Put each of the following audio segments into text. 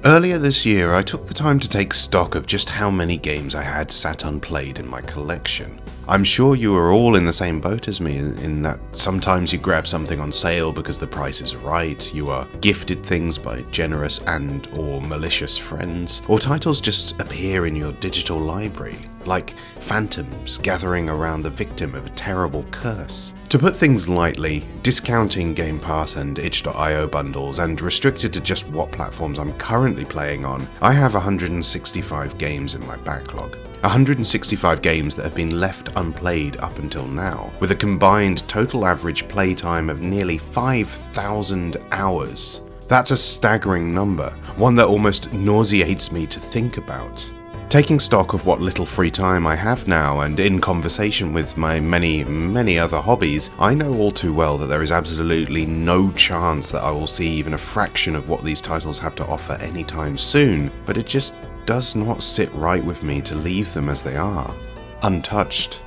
Earlier this year, I took the time to take stock of just how many games I had sat unplayed in my collection. I'm sure you are all in the same boat as me in that sometimes you grab something on sale because the price is right, you are gifted things by generous and or malicious friends, or titles just appear in your digital library, like phantoms gathering around the victim of a terrible curse. To put things lightly, discounting Game Pass and itch.io bundles and restricted to just what platforms I'm currently playing on, I have 165 games in my backlog. 165 games that have been left unplayed up until now, with a combined total average playtime of nearly 5,000 hours. That's a staggering number, one that almost nauseates me to think about. Taking stock of what little free time I have now, and in conversation with my many other hobbies, I know all too well that there is absolutely no chance that I will see even a fraction of what these titles have to offer anytime soon, but it just does not sit right with me to leave them as they are. Untouched.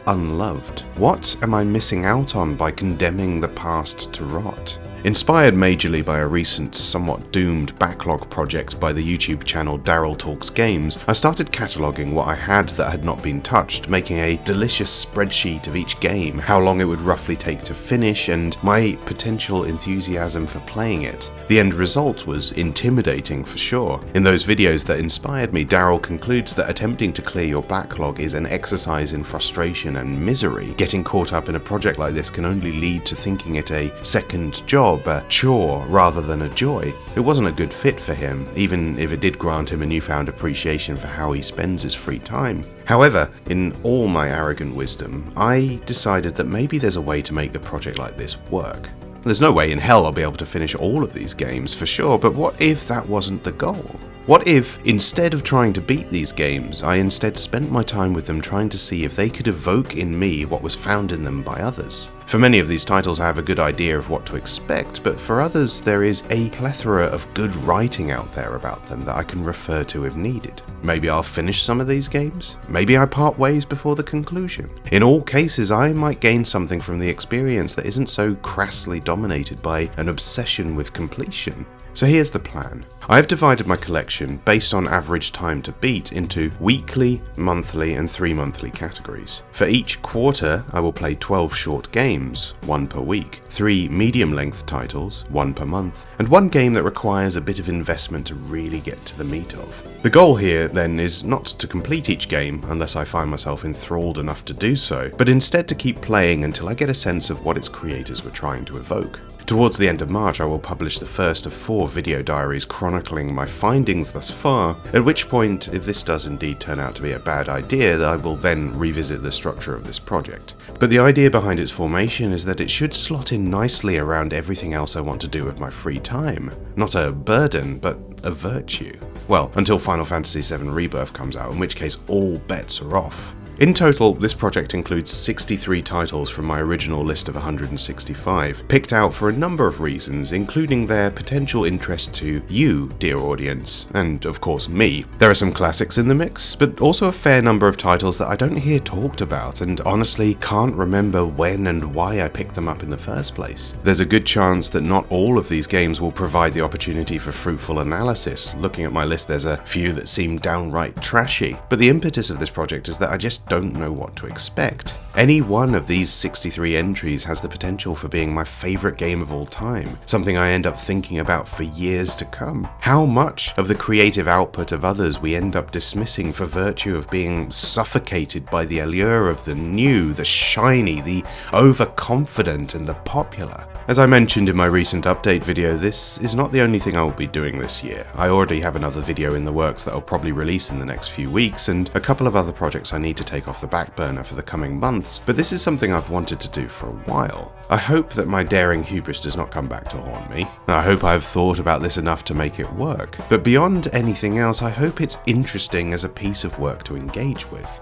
Unloved. What am I missing out on by condemning the past to rot? Inspired majorly by a recent, somewhat doomed backlog project by the YouTube channel Daryl Talks Games, I started cataloguing what I had that had not been touched, making a delicious spreadsheet of each game, how long it would roughly take to finish, and my potential enthusiasm for playing it. The end result was intimidating for sure. In those videos that inspired me, Daryl concludes that attempting to clear your backlog is an exercise in frustration and misery. Getting caught up in a project like this can only lead to thinking it a second job, a chore rather than a joy. It wasn't a good fit for him, even if it did grant him a newfound appreciation for how he spends his free time. However, in all my arrogant wisdom, I decided that maybe there's a way to make a project like this work. There's no way in hell I'll be able to finish all of these games for sure, but what if that wasn't the goal? What if, instead of trying to beat these games, I instead spent my time with them trying to see if they could evoke in me what was found in them by others? For many of these titles I have a good idea of what to expect, but for others there is a plethora of good writing out there about them that I can refer to if needed. Maybe I'll finish some of these games, maybe I part ways before the conclusion. In all cases I might gain something from the experience that isn't so crassly dominated by an obsession with completion. So here's the plan. I have divided my collection based on average time to beat into weekly, monthly and 3-monthly categories. For each quarter I will play 12 short games, 1 per week, 3 medium-length titles, 1 per month, and 1 game that requires a bit of investment to really get to the meat of. The goal here then is not to complete each game unless I find myself enthralled enough to do so, but instead to keep playing until I get a sense of what its creators were trying to evoke. Towards the end of March I will publish the first of 4 video diaries chronicling my findings thus far, at which point, if this does indeed turn out to be a bad idea, I will then revisit the structure of this project. But the idea behind its formation is that it should slot in nicely around everything else I want to do with my free time. Not a burden, but a virtue. Well, until Final Fantasy VII Rebirth comes out, in which case all bets are off. In total, this project includes 63 titles from my original list of 165, picked out for a number of reasons, including their potential interest to you, dear audience, and of course me. There are some classics in the mix, but also a fair number of titles that I don't hear talked about and honestly can't remember when and why I picked them up in the first place. There's a good chance that not all of these games will provide the opportunity for fruitful analysis. Looking at my list, there's a few that seem downright trashy, but the impetus of this project is that I just don't know what to expect. Any one of these 63 entries has the potential for being my favourite game of all time, something I end up thinking about for years to come. How much of the creative output of others we end up dismissing for virtue of being suffocated by the allure of the new, the shiny, the overconfident and the popular. As I mentioned in my recent update video, this is not the only thing I will be doing this year. I already have another video in the works that I'll probably release in the next few weeks, and a couple of other projects I need to take off the back burner for the coming months, but this is something I've wanted to do for a while. I hope that my daring hubris does not come back to haunt me. I hope I've thought about this enough to make it work, but beyond anything else, I hope it's interesting as a piece of work to engage with.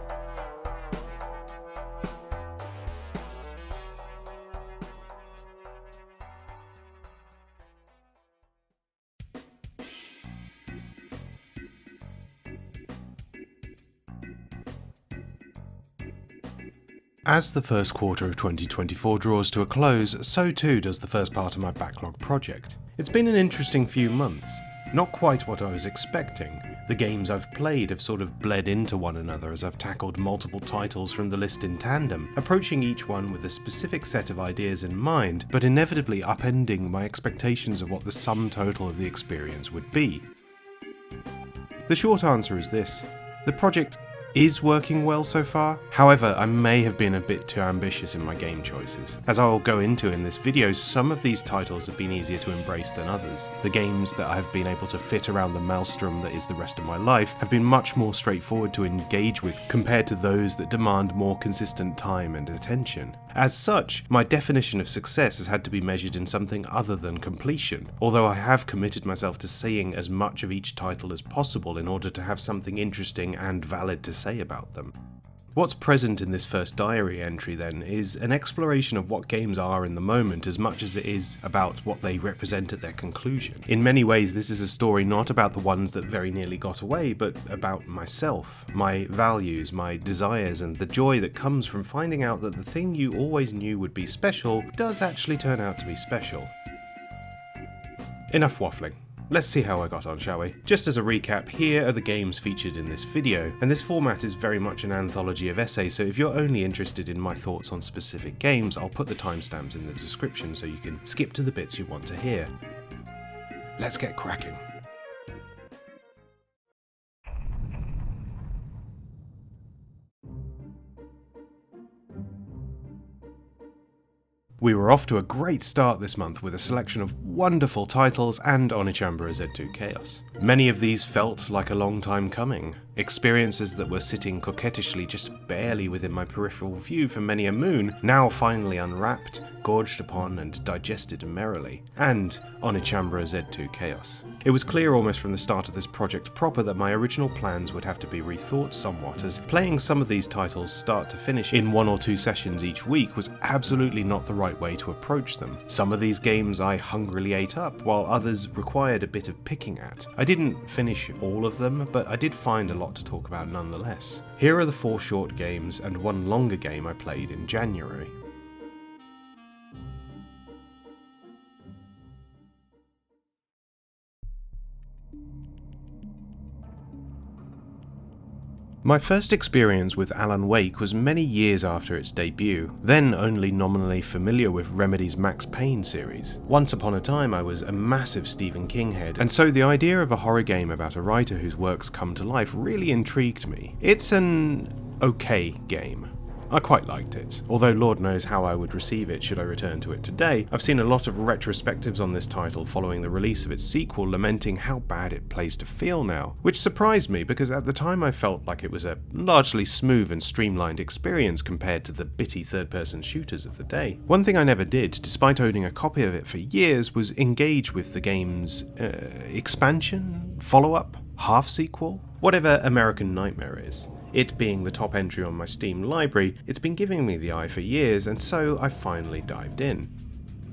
As the first quarter of 2024 draws to a close, so too does the first part of my backlog project. It's been an interesting few months. Not quite what I was expecting. The games I've played have sort of bled into one another as I've tackled multiple titles from the list in tandem, approaching each one with a specific set of ideas in mind, but inevitably upending my expectations of what the sum total of the experience would be. The short answer is this: the project is working well so far. However, I may have been a bit too ambitious in my game choices. As I will go into in this video, some of these titles have been easier to embrace than others. The games that I have been able to fit around the maelstrom that is the rest of my life have been much more straightforward to engage with compared to those that demand more consistent time and attention. As such, my definition of success has had to be measured in something other than completion, although I have committed myself to seeing as much of each title as possible in order to have something interesting and valid to say about them. What's present in this first diary entry then is an exploration of what games are in the moment as much as it is about what they represent at their conclusion. In many ways, this is a story not about the ones that very nearly got away, but about myself, my values, my desires, and the joy that comes from finding out that the thing you always knew would be special does actually turn out to be special. Enough waffling. Let's see how I got on, shall we? Just as a recap, here are the games featured in this video, and this format is very much an anthology of essays, so if you're only interested in my thoughts on specific games, I'll put the timestamps in the description so you can skip to the bits you want to hear. Let's get cracking. We were off to a great start this month with a selection of wonderful titles and Onichambra Z2 Chaos. Many of these felt like a long time coming, experiences that were sitting coquettishly just barely within my peripheral view for many a moon, now finally unwrapped, gorged upon and digested merrily, and Onichambra Z2 Chaos. It was clear almost from the start of this project proper that my original plans would have to be rethought somewhat, as playing some of these titles start to finish in 1 or 2 sessions each week was absolutely not the right way to approach them. Some of these games I hungrily ate up, while others required a bit of picking at. I didn't finish all of them, but I did find a lot to talk about nonetheless. Here are the 4 short games and 1 longer game I played in January. My first experience with Alan Wake was many years after its debut, then only nominally familiar with Remedy's Max Payne series. Once upon a time I was a massive Stephen King head, and so the idea of a horror game about a writer whose works come to life really intrigued me. It's an okay game. I quite liked it, although Lord knows how I would receive it should I return to it today. I've seen a lot of retrospectives on this title following the release of its sequel lamenting how bad it plays to feel now, which surprised me because at the time I felt like it was a largely smooth and streamlined experience compared to the bitty third-person shooters of the day. One thing I never did, despite owning a copy of it for years, was engage with the game's expansion, follow-up, half-sequel, whatever American Nightmare is. It being the top entry on my Steam library, it's been giving me the eye for years, and so I finally dived in.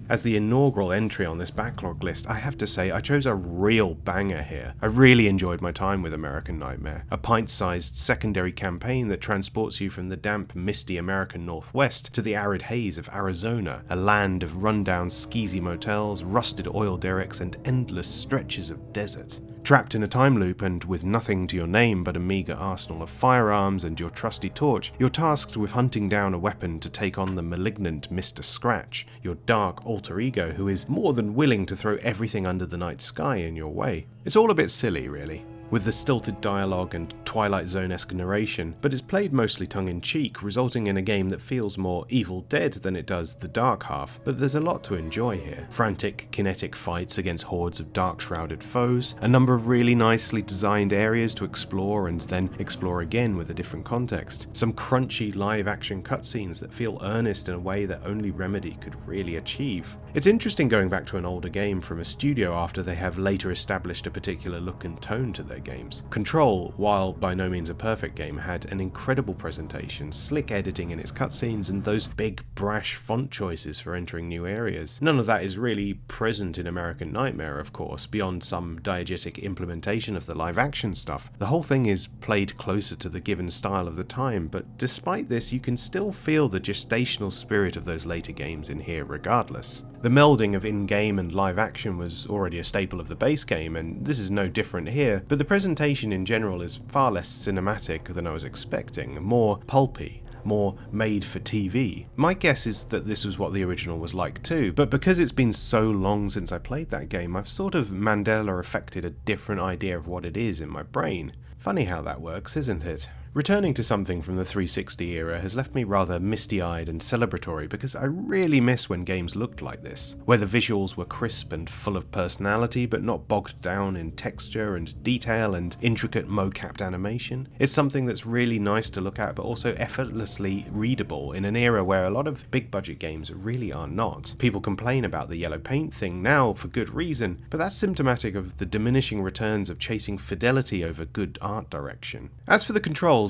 As the inaugural entry on this backlog list, I have to say I chose a real banger here. I really enjoyed my time with American Nightmare, a pint-sized secondary campaign that transports you from the damp, misty American Northwest to the arid haze of Arizona, a land of rundown skeezy motels, rusted oil derricks, and endless stretches of desert. Trapped in a time loop and with nothing to your name but a meagre arsenal of firearms and your trusty torch, you're tasked with hunting down a weapon to take on the malignant Mr. Scratch, your dark alter ego who is more than willing to throw everything under the night sky in your way. It's all a bit silly, really, with the stilted dialogue and Twilight Zone-esque narration, but it's played mostly tongue-in-cheek, resulting in a game that feels more Evil Dead than it does the dark half, but there's a lot to enjoy here. Frantic, kinetic fights against hordes of dark-shrouded foes, a number of really nicely designed areas to explore and then explore again with a different context, some crunchy live-action cutscenes that feel earnest in a way that only Remedy could really achieve. It's interesting going back to an older game from a studio after they have later established a particular look and tone to their their games. Control, while by no means a perfect game, had an incredible presentation, slick editing in its cutscenes, and those big brash font choices for entering new areas. None of that is really present in American Nightmare, of course, beyond some diegetic implementation of the live action stuff. The whole thing is played closer to the given style of the time, but despite this, you can still feel the gestational spirit of those later games in here regardless. The melding of in-game and live action was already a staple of the base game, and this is no different here, but the presentation in general is far less cinematic than I was expecting, more pulpy, more made for TV. My guess is that this was what the original was like too, but because it's been so long since I played that game, I've sort of Mandela affected a different idea of what it is in my brain. Funny how that works, isn't it? Returning to something from the 360 era has left me rather misty-eyed and celebratory because I really miss when games looked like this, where the visuals were crisp and full of personality but not bogged down in texture and detail and intricate mo-capped animation. It's something that's really nice to look at but also effortlessly readable in an era where a lot of big-budget games really are not. People complain about the yellow paint thing now for good reason, but that's symptomatic of the diminishing returns of chasing fidelity over good art direction. As for the controls,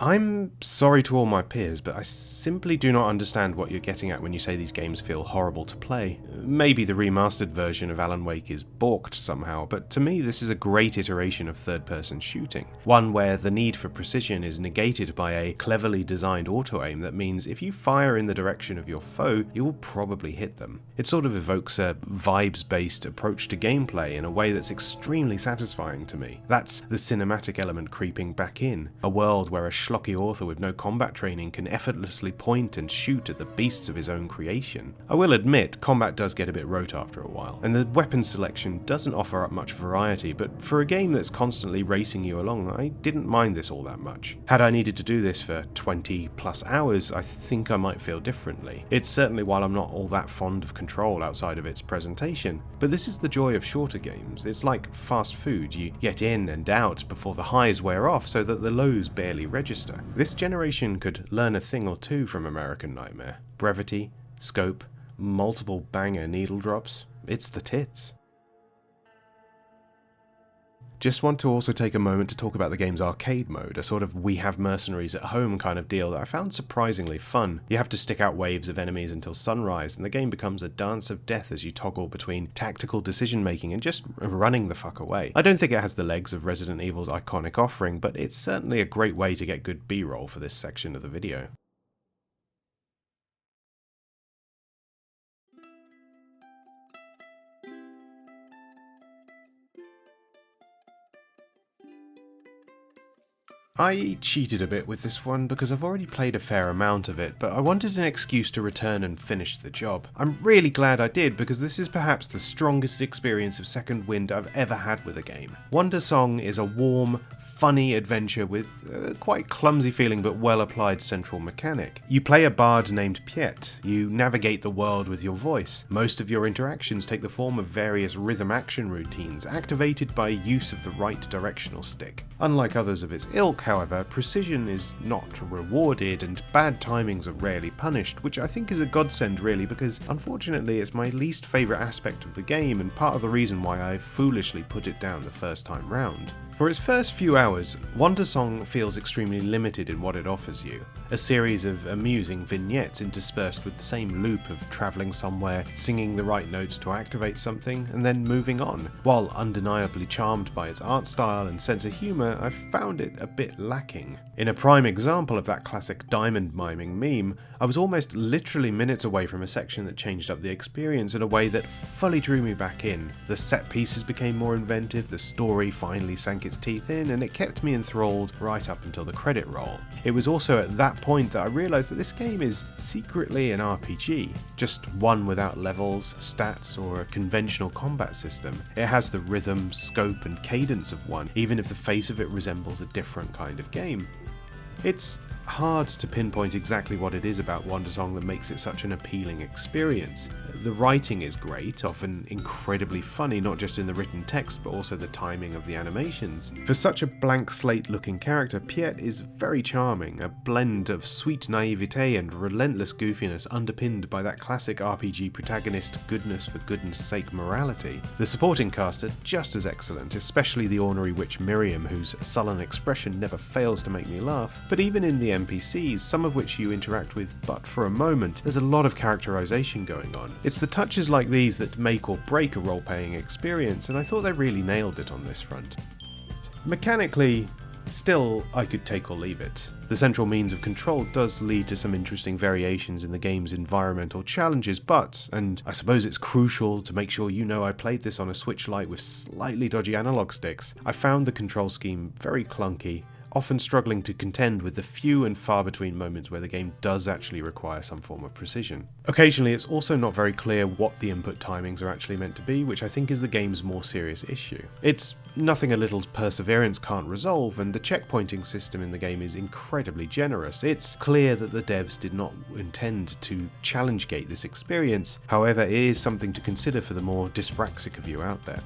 I'm sorry to all my peers, but I simply do not understand what you're getting at when you say these games feel horrible to play. Maybe the remastered version of Alan Wake is balked somehow, but to me this is a great iteration of third-person shooting. One where the need for precision is negated by a cleverly designed auto-aim that means if you fire in the direction of your foe, you will probably hit them. It sort of evokes a vibes-based approach to gameplay in a way that's extremely satisfying to me. That's the cinematic element creeping back in, a world where a schlocky author with no combat training can effortlessly point and shoot at the beasts of his own creation. I will admit, combat does get a bit rote after a while, and the weapon selection doesn't offer up much variety, but for a game that's constantly racing you along, I didn't mind this all that much. Had I needed to do this for 20 plus hours, I think I might feel differently. It's certainly why I'm not all that fond of Control outside of its presentation, but this is the joy of shorter games. It's like fast food, you get in and out before the highs wear off so that the lows barely register. This generation could learn a thing or two from American Nightmare. Brevity, scope, multiple banger needle drops. It's the tits. Just want to also take a moment to talk about the game's arcade mode, a sort of we have mercenaries at home kind of deal that I found surprisingly fun. You have to stick out waves of enemies until sunrise, and the game becomes a dance of death as you toggle between tactical decision making and just running the fuck away. I don't think it has the legs of Resident Evil's iconic offering, but it's certainly a great way to get good B-roll for this section of the video. I cheated a bit with this one because I've already played a fair amount of it, but I wanted an excuse to return and finish the job. I'm really glad I did because this is perhaps the strongest experience of Second Wind I've ever had with a game. Wondersong is a warm, funny adventure with a quite clumsy feeling but well applied central mechanic. You play a bard named Piet, you navigate the world with your voice. Most of your interactions take the form of various rhythm action routines activated by use of the right directional stick. Unlike others of its ilk, however, precision is not rewarded and bad timings are rarely punished, which I think is a godsend really because unfortunately it's my least favourite aspect of the game and part of the reason why I foolishly put it down the first time round. For its first few hours, Wondersong feels extremely limited in what it offers you. A series of amusing vignettes interspersed with the same loop of travelling somewhere, singing the right notes to activate something, and then moving on. While undeniably charmed by its art style and sense of humour, I found it a bit lacking. In a prime example of that classic diamond miming meme, I was almost literally minutes away from a section that changed up the experience in a way that fully drew me back in. The set pieces became more inventive, the story finally sank its teeth in, and it kept me enthralled right up until the credit roll. It was also at that point that I realised that this game is secretly an RPG, just one without levels, stats, or a conventional combat system. It has the rhythm, scope, and cadence of one, even if the face of it resembles a different kind of game. It's hard to pinpoint exactly what it is about Wondersong that makes it such an appealing experience. The writing is great, often incredibly funny, not just in the written text but also the timing of the animations. For such a blank slate looking character, Piet is very charming, a blend of sweet naivete and relentless goofiness underpinned by that classic RPG protagonist goodness for goodness sake morality. The supporting cast are just as excellent, especially the ornery witch Miriam, whose sullen expression never fails to make me laugh, but even in the NPCs, some of which you interact with but for a moment, there's a lot of characterization going on. It's the touches like these that make or break a role-playing experience, and I thought they really nailed it on this front. Mechanically, still, I could take or leave it. The central means of control does lead to some interesting variations in the game's environmental challenges, but, and I suppose it's crucial to make sure you know I played this on a Switch Lite with slightly dodgy analog sticks, I found the control scheme very clunky, often struggling to contend with the few and far between moments where the game does actually require some form of precision. Occasionally, it's also not very clear what the input timings are actually meant to be, which I think is the game's more serious issue. It's nothing a little perseverance can't resolve, and the checkpointing system in the game is incredibly generous. It's clear that the devs did not intend to challenge gate this experience, however, it is something to consider for the more dyspraxic of you out there.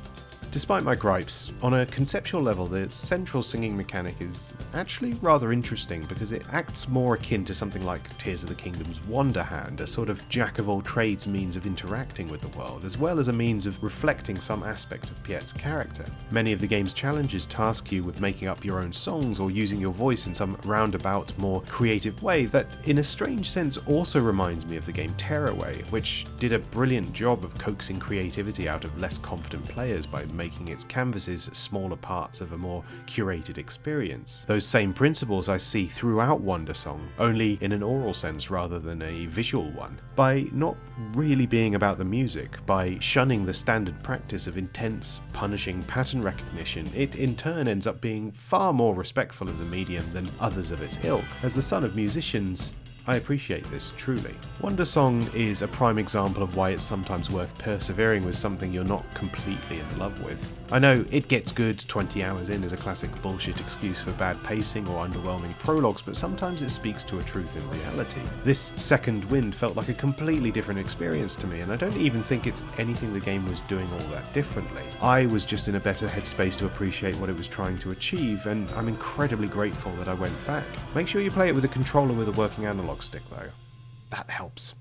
Despite my gripes, on a conceptual level, the central singing mechanic is actually rather interesting because it acts more akin to something like Tears of the Kingdom's Wonder Hand, a sort of jack-of-all-trades means of interacting with the world, as well as a means of reflecting some aspect of Piet's character. Many of the game's challenges task you with making up your own songs or using your voice in some roundabout, more creative way that, in a strange sense, also reminds me of the game Tearaway, which did a brilliant job of coaxing creativity out of less competent players by making its canvases smaller parts of a more curated experience. Those same principles I see throughout Wondersong, only in an oral sense rather than a visual one. By not really being about the music, by shunning the standard practice of intense, punishing pattern recognition, it in turn ends up being far more respectful of the medium than others of its ilk. As the son of musicians, I appreciate this truly. Wondersong is a prime example of why it's sometimes worth persevering with something you're not completely in love with. I know it gets good 20 hours in as a classic bullshit excuse for bad pacing or underwhelming prologues, but sometimes it speaks to a truth in reality. This second wind felt like a completely different experience to me, and I don't even think it's anything the game was doing all that differently. I was just in a better headspace to appreciate what it was trying to achieve, and I'm incredibly grateful that I went back. Make sure you play it with a controller with a working analog stick though. That helps.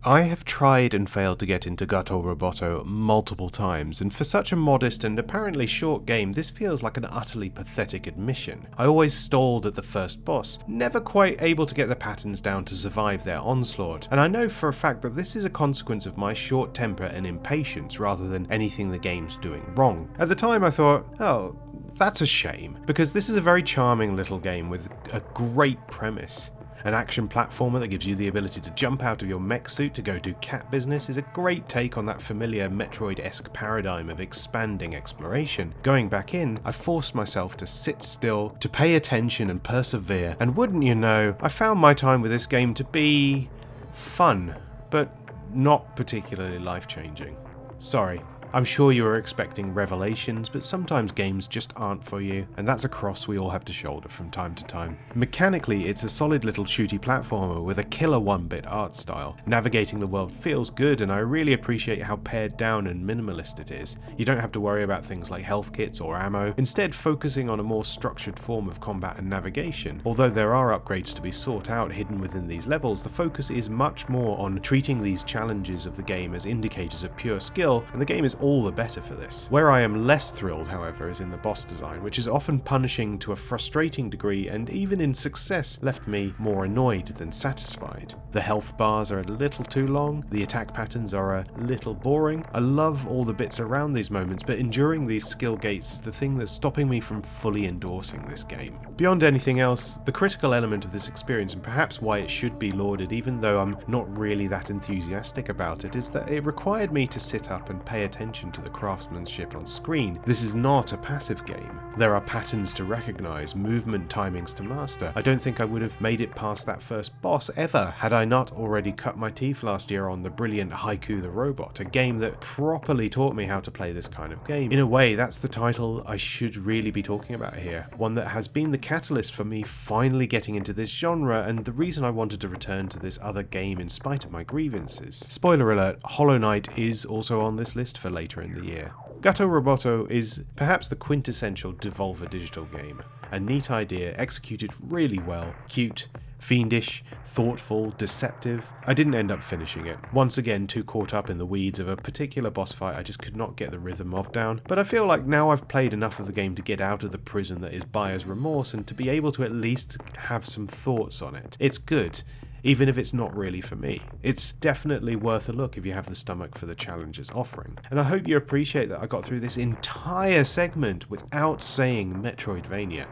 I have tried and failed to get into Gato Roboto multiple times, and for such a modest and apparently short game, this feels like an utterly pathetic admission. I always stalled at the first boss, never quite able to get the patterns down to survive their onslaught, and I know for a fact that this is a consequence of my short temper and impatience rather than anything the game's doing wrong. At the time I thought, oh, that's a shame, because this is a very charming little game with a great premise. An action platformer that gives you the ability to jump out of your mech suit to go do cat business is a great take on that familiar Metroid-esque paradigm of expanding exploration. Going back in, I forced myself to sit still, to pay attention and persevere, and wouldn't you know, I found my time with this game to be fun, but not particularly life-changing. Sorry. I'm sure you were expecting revelations, but sometimes games just aren't for you, and that's a cross we all have to shoulder from time to time. Mechanically, it's a solid little shooty platformer with a killer 1-bit art style. Navigating the world feels good, and I really appreciate how pared down and minimalist it is. You don't have to worry about things like health kits or ammo, instead focusing on a more structured form of combat and navigation. Although there are upgrades to be sought out hidden within these levels, the focus is much more on treating these challenges of the game as indicators of pure skill, and the game is all the better for this. Where I am less thrilled, however, is in the boss design, which is often punishing to a frustrating degree, and even in success left me more annoyed than satisfied. The health bars are a little too long, the attack patterns are a little boring. I love all the bits around these moments, but enduring these skill gates is the thing that's stopping me from fully endorsing this game. Beyond anything else, the critical element of this experience, and perhaps why it should be lauded even though I'm not really that enthusiastic about it, is that it required me to sit up and pay attention attention to the craftsmanship on screen. This is not a passive game. There are patterns to recognize, movement timings to master. I don't think I would have made it past that first boss ever had I not already cut my teeth last year on the brilliant Haiku the Robot, a game that properly taught me how to play this kind of game. In a way, that's the title I should really be talking about here, one that has been the catalyst for me finally getting into this genre and the reason I wanted to return to this other game in spite of my grievances. Spoiler alert, Hollow Knight is also on this list for later in the year. Gato Roboto is perhaps the quintessential Devolver Digital game. A neat idea, executed really well, cute, fiendish, thoughtful, deceptive. I didn't end up finishing it. Once again, too caught up in the weeds of a particular boss fight I just could not get the rhythm of down. But I feel like now I've played enough of the game to get out of the prison that is buyer's remorse and to be able to at least have some thoughts on it. It's good, even if it's not really for me. It's definitely worth a look if you have the stomach for the challenge it's offering. And I hope you appreciate that I got through this entire segment without saying Metroidvania.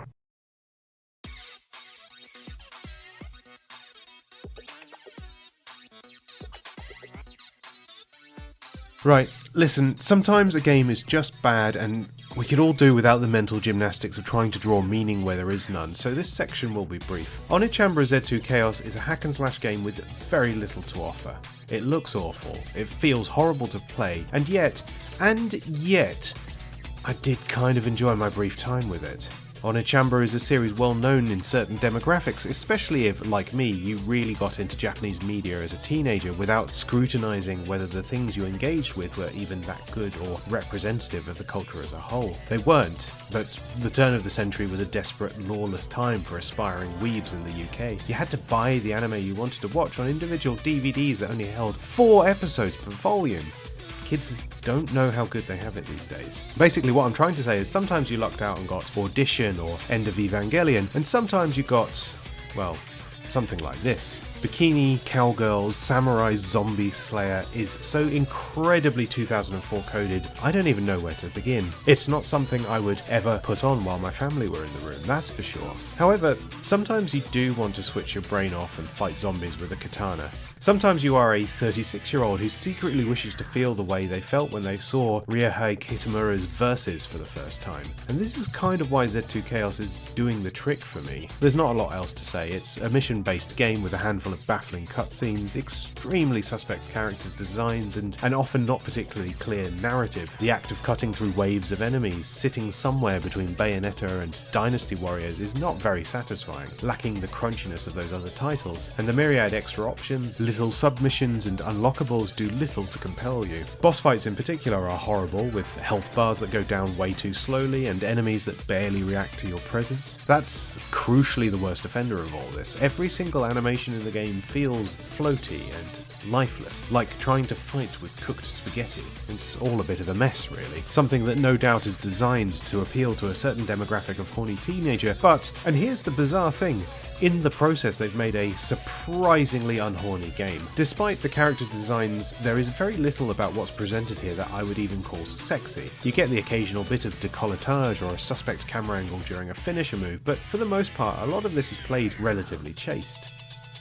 Right, listen, sometimes a game is just bad and we could all do without the mental gymnastics of trying to draw meaning where there is none, so this section will be brief. Onichambra Z2 Chaos is a hack and slash game with very little to offer. It looks awful, it feels horrible to play, and yet, I did kind of enjoy my brief time with it. Onichambra is a series well known in certain demographics, especially if, like me, you really got into Japanese media as a teenager without scrutinizing whether the things you engaged with were even that good or representative of the culture as a whole. They weren't, but the turn of the century was a desperate, lawless time for aspiring weebs in the UK. You had to buy the anime you wanted to watch on individual DVDs that only held 4 episodes per volume. Kids don't know how good they have it these days. Basically what I'm trying to say is sometimes you lucked out and got Audition or End of Evangelion, and sometimes you got, well, something like this. Bikini Cowgirls Samurai Zombie Slayer is so incredibly 2004 coded, I don't even know where to begin. It's not something I would ever put on while my family were in the room, that's for sure. However, sometimes you do want to switch your brain off and fight zombies with a katana. Sometimes you are a 36-year-old who secretly wishes to feel the way they felt when they saw Ryuhei Kitamura's verses for the first time. And this is kind of why Z2 Chaos is doing the trick for me. There's not a lot else to say. It's a mission-based game with a handful of baffling cutscenes, extremely suspect character designs, and an often not particularly clear narrative. The act of cutting through waves of enemies, sitting somewhere between Bayonetta and Dynasty Warriors is not very satisfying, lacking the crunchiness of those other titles, and the myriad extra options, little submissions and unlockables do little to compel you. Boss fights in particular are horrible, with health bars that go down way too slowly and enemies that barely react to your presence. That's crucially the worst offender of all this. Every single animation in the game feels floaty and lifeless, like trying to fight with cooked spaghetti. It's all a bit of a mess, really. Something that no doubt is designed to appeal to a certain demographic of horny teenager, but, and here's the bizarre thing, in the process they've made a surprisingly unhorny game. Despite the character designs, there is very little about what's presented here that I would even call sexy. You get the occasional bit of décolletage or a suspect camera angle during a finisher move, but for the most part a lot of this is played relatively chaste.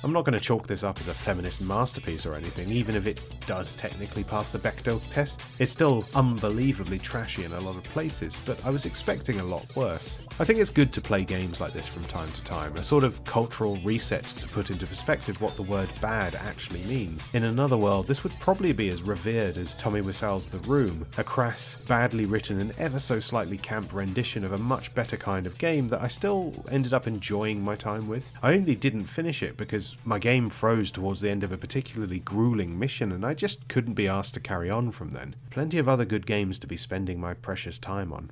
I'm not going to chalk this up as a feminist masterpiece or anything, even if it does technically pass the Bechdel test. It's still unbelievably trashy in a lot of places, but I was expecting a lot worse. I think it's good to play games like this from time to time, a sort of cultural reset to put into perspective what the word bad actually means. In another world, this would probably be as revered as Tommy Wiseau's The Room, a crass, badly written and ever so slightly camp rendition of a much better kind of game that I still ended up enjoying my time with. I only didn't finish it because my game froze towards the end of a particularly grueling mission and I just couldn't be asked to carry on from then. Plenty of other good games to be spending my precious time on.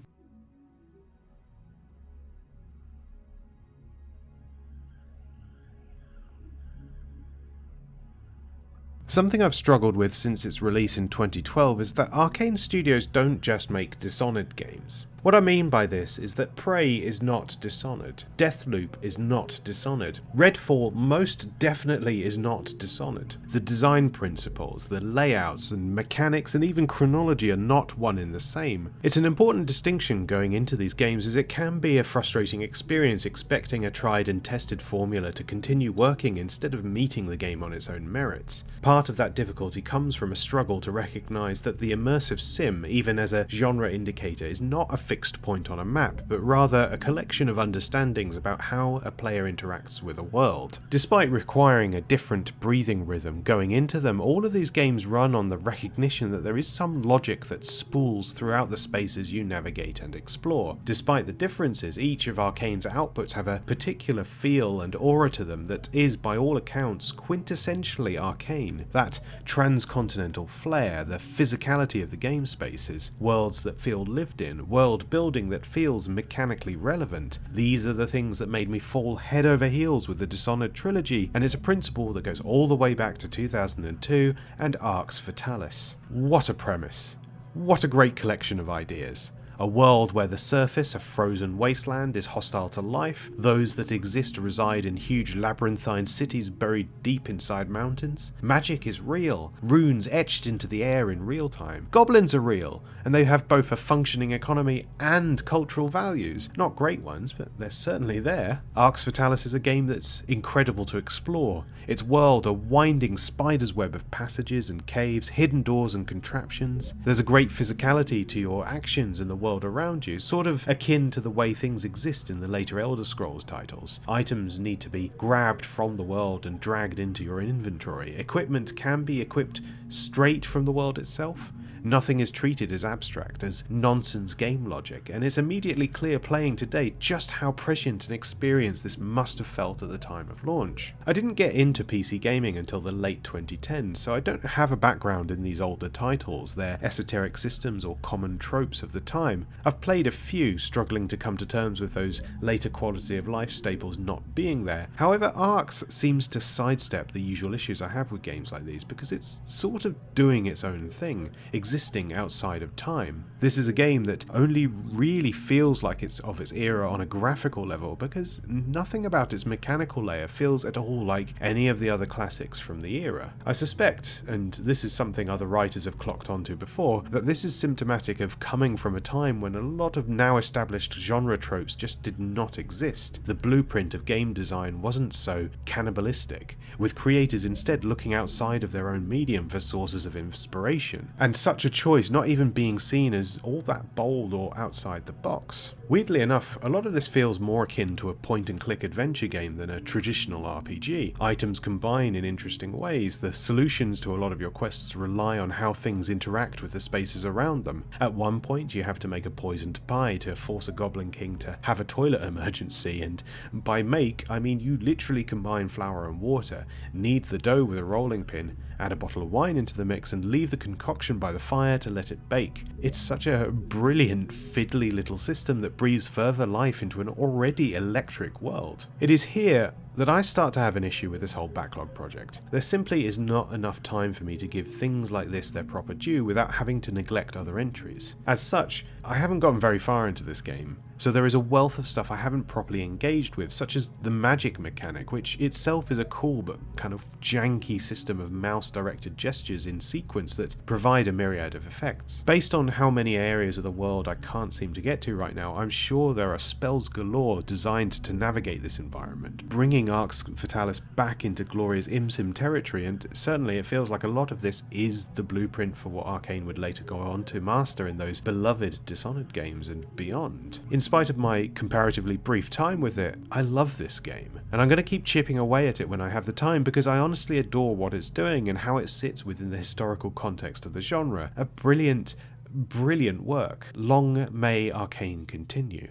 Something I've struggled with since its release in 2012 is that Arcane Studios don't just make Dishonored games. What I mean by this is that Prey is not Dishonored, Deathloop is not Dishonored, Redfall most definitely is not Dishonored. The design principles, the layouts and mechanics and even chronology are not one in the same. It's an important distinction going into these games, as it can be a frustrating experience expecting a tried and tested formula to continue working instead of meeting the game on its own merits. Part of that difficulty comes from a struggle to recognise that the immersive sim, even as a genre indicator, is not a fixed point on a map, but rather a collection of understandings about how a player interacts with a world. Despite requiring a different breathing rhythm going into them, all of these games run on the recognition that there is some logic that spools throughout the spaces you navigate and explore. Despite the differences, each of Arcane's outputs have a particular feel and aura to them that is, by all accounts, quintessentially Arcane. That transcontinental flair, the physicality of the game spaces, worlds that feel lived in, world building that feels mechanically relevant. These are the things that made me fall head over heels with the Dishonored trilogy, and it's a principle that goes all the way back to 2002 and Arx Fatalis. What a premise. What a great collection of ideas. A world where the surface, a frozen wasteland, is hostile to life, those that exist reside in huge labyrinthine cities buried deep inside mountains. Magic is real, runes etched into the air in real time. Goblins are real, and they have both a functioning economy and cultural values. Not great ones, but they're certainly there. Arx Fatalis is a game that's incredible to explore. Its world a winding spider's web of passages and caves, hidden doors and contraptions. There's a great physicality to your actions and the world around you, sort of akin to the way things exist in the later Elder Scrolls titles. Items need to be grabbed from the world and dragged into your inventory. Equipment can be equipped straight from the world itself. Nothing is treated as abstract, as nonsense game logic, and it's immediately clear playing today just how prescient an experience this must have felt at the time of launch. I didn't get into PC gaming until the late 2010s, so I don't have a background in these older titles, their esoteric systems or common tropes of the time. I've played a few, struggling to come to terms with those later quality of life staples not being there. However, Arx seems to sidestep the usual issues I have with games like these because it's sort of doing its own thing, existing outside of time. This is a game that only really feels like it's of its era on a graphical level because nothing about its mechanical layer feels at all like any of the other classics from the era. I suspect, and this is something other writers have clocked onto before, that this is symptomatic of coming from a time when a lot of now established genre tropes just did not exist. The blueprint of game design wasn't so cannibalistic, with creators instead looking outside of their own medium for sources of inspiration, and such a choice not even being seen as all that bold or outside the box. Weirdly enough, a lot of this feels more akin to a point-and-click adventure game than a traditional RPG. Items combine in interesting ways. The solutions to a lot of your quests rely on how things interact with the spaces around them. At one point, you have to make a poisoned pie to force a Goblin King to have a toilet emergency, and by make, I mean you literally combine flour and water, knead the dough with a rolling pin, add a bottle of wine into the mix, and leave the concoction by the fire to let it bake. It's such a brilliant, fiddly little system that breathes further life into an already electric world. It is here that I start to have an issue with this whole Backlog project. There simply is not enough time for me to give things like this their proper due without having to neglect other entries. As such, I haven't gotten very far into this game, so there is a wealth of stuff I haven't properly engaged with, such as the magic mechanic, which itself is a cool but kind of janky system of mouse-directed gestures in sequence that provide a myriad of effects. Based on how many areas of the world I can't seem to get to right now, I'm sure there are spells galore designed to navigate this environment, bringing Arx Fatalis back into glorious ImSim territory, and certainly it feels like a lot of this is the blueprint for what Arcane would later go on to master in those beloved Dishonored games and beyond. In spite of my comparatively brief time with it, I love this game, and I'm going to keep chipping away at it when I have the time because I honestly adore what it's doing and how it sits within the historical context of the genre. A brilliant, brilliant work. Long may Arcane continue.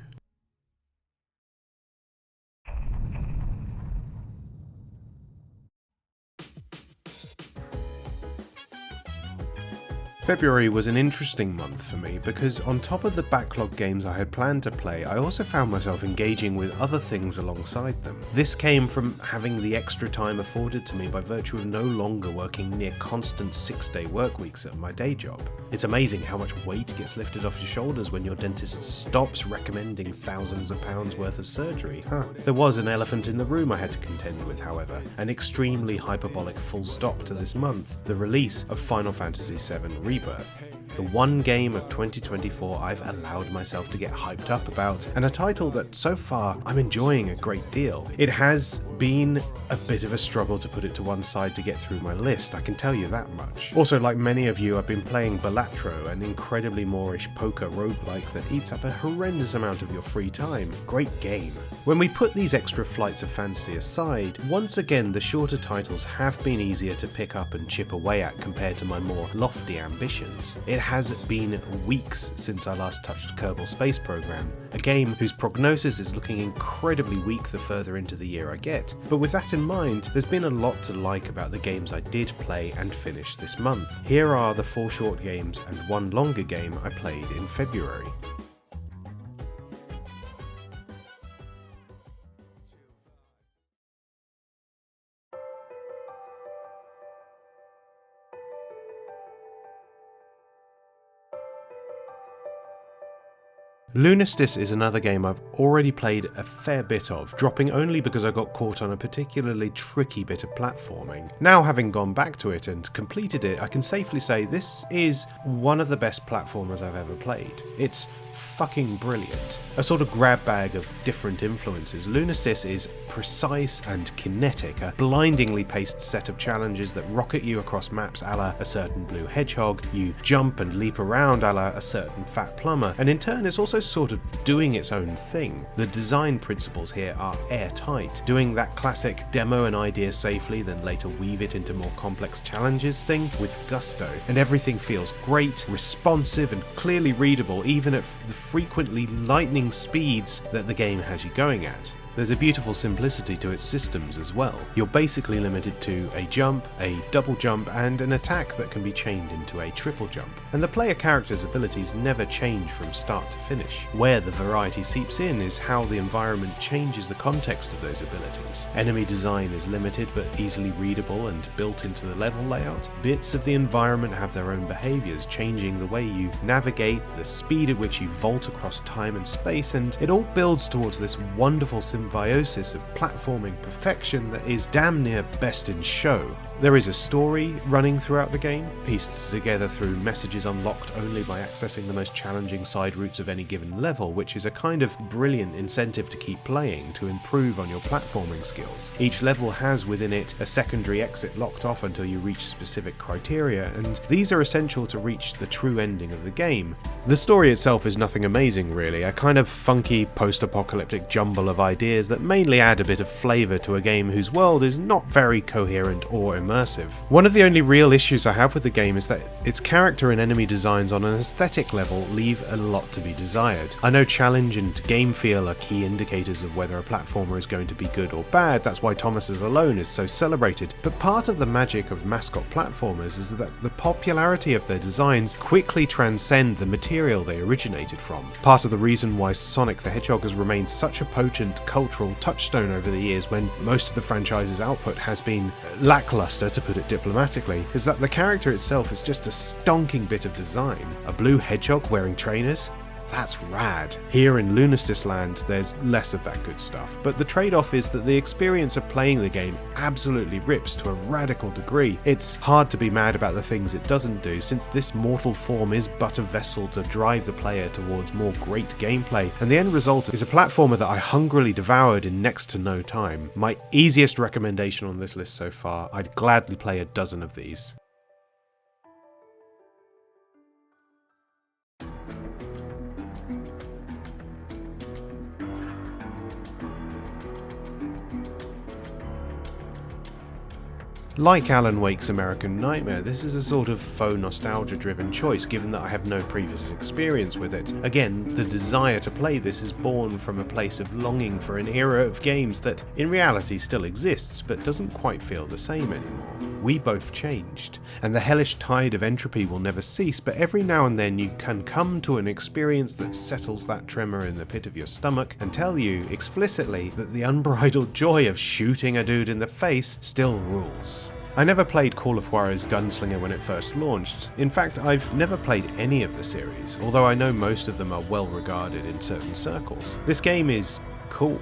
February was an interesting month for me because on top of the backlog games I had planned to play, I also found myself engaging with other things alongside them. This came from having the extra time afforded to me by virtue of no longer working near constant 6-day work weeks at my day job. It's amazing how much weight gets lifted off your shoulders when your dentist stops recommending thousands of pounds worth of surgery. There was an elephant in the room I had to contend with, however, an extremely hyperbolic full stop to this month, the release of Final Fantasy VII Rebirth. The one game of 2024 I've allowed myself to get hyped up about, and a title that so far I'm enjoying a great deal. It has been a bit of a struggle to put it to one side to get through my list, I can tell you that much. Also, like many of you, I've been playing Balatro, an incredibly Moorish poker roguelike that eats up a horrendous amount of your free time. Great game. When we put these extra flights of fantasy aside, once again the shorter titles have been easier to pick up and chip away at compared to my more lofty ambitions. It has been weeks since I last touched Kerbal Space Program, a game whose prognosis is looking incredibly weak the further into the year I get. But with that in mind, there's been a lot to like about the games I did play and finish this month. Here are the 4 short games and 1 longer game I played in February. Lunistis is another game I've already played a fair bit of, dropping only because I got caught on a particularly tricky bit of platforming. Now, having gone back to it and completed it, I can safely say this is one of the best platformers I've ever played. It's fucking brilliant. A sort of grab bag of different influences, Lunistis is precise and kinetic, a blindingly paced set of challenges that rocket you across maps a la a certain blue hedgehog, you jump and leap around a la a certain fat plumber, and in turn it's also sort of doing its own thing. The design principles here are airtight, doing that classic demo an idea safely then later weave it into more complex challenges thing with gusto, and everything feels great, responsive and clearly readable even at the frequently lightning speeds that the game has you going at. There's a beautiful simplicity to its systems as well. You're basically limited to a jump, a double jump, and an attack that can be chained into a triple jump. And the player character's abilities never change from start to finish. Where the variety seeps in is how the environment changes the context of those abilities. Enemy design is limited but easily readable and built into the level layout. Bits of the environment have their own behaviours, changing the way you navigate, the speed at which you vault across time and space, and it all builds towards this wonderful symbiosis of platforming perfection that is damn near best in show. There is a story running throughout the game, pieced together through messages unlocked only by accessing the most challenging side routes of any given level, which is a kind of brilliant incentive to keep playing to improve on your platforming skills. Each level has within it a secondary exit locked off until you reach specific criteria, and these are essential to reach the true ending of the game. The story itself is nothing amazing really, a kind of funky post-apocalyptic jumble of ideas that mainly add a bit of flavour to a game whose world is not very coherent or immersive. One of the only real issues I have with the game is that its character and enemy designs on an aesthetic level leave a lot to be desired. I know challenge and game feel are key indicators of whether a platformer is going to be good or bad, that's why Thomas's Alone is so celebrated, but part of the magic of mascot platformers is that the popularity of their designs quickly transcend the material they originated from. Part of the reason why Sonic the Hedgehog has remained such a potent cultural touchstone over the years when most of the franchise's output has been lackluster, to put it diplomatically, is that the character itself is just a stonking bit of design. A blue hedgehog wearing trainers? That's rad. Here in Lunistis Land, there's less of that good stuff, but the trade-off is that the experience of playing the game absolutely rips to a radical degree. It's hard to be mad about the things it doesn't do, since this mortal form is but a vessel to drive the player towards more great gameplay, and the end result is a platformer that I hungrily devoured in next to no time. My easiest recommendation on this list so far, I'd gladly play a dozen of these. Like Alan Wake's American Nightmare, this is a sort of faux nostalgia-driven choice, given that I have no previous experience with it. Again, the desire to play this is born from a place of longing for an era of games that, in reality, still exists, but doesn't quite feel the same anymore. we both changed, and the hellish tide of entropy will never cease, but every now and then you can come to an experience that settles that tremor in the pit of your stomach and tell you explicitly that the unbridled joy of shooting a dude in the face still rules. I never played Call of Juarez Gunslinger when it first launched. In fact, I've never played any of the series, although I know most of them are well regarded in certain circles. This game is cool.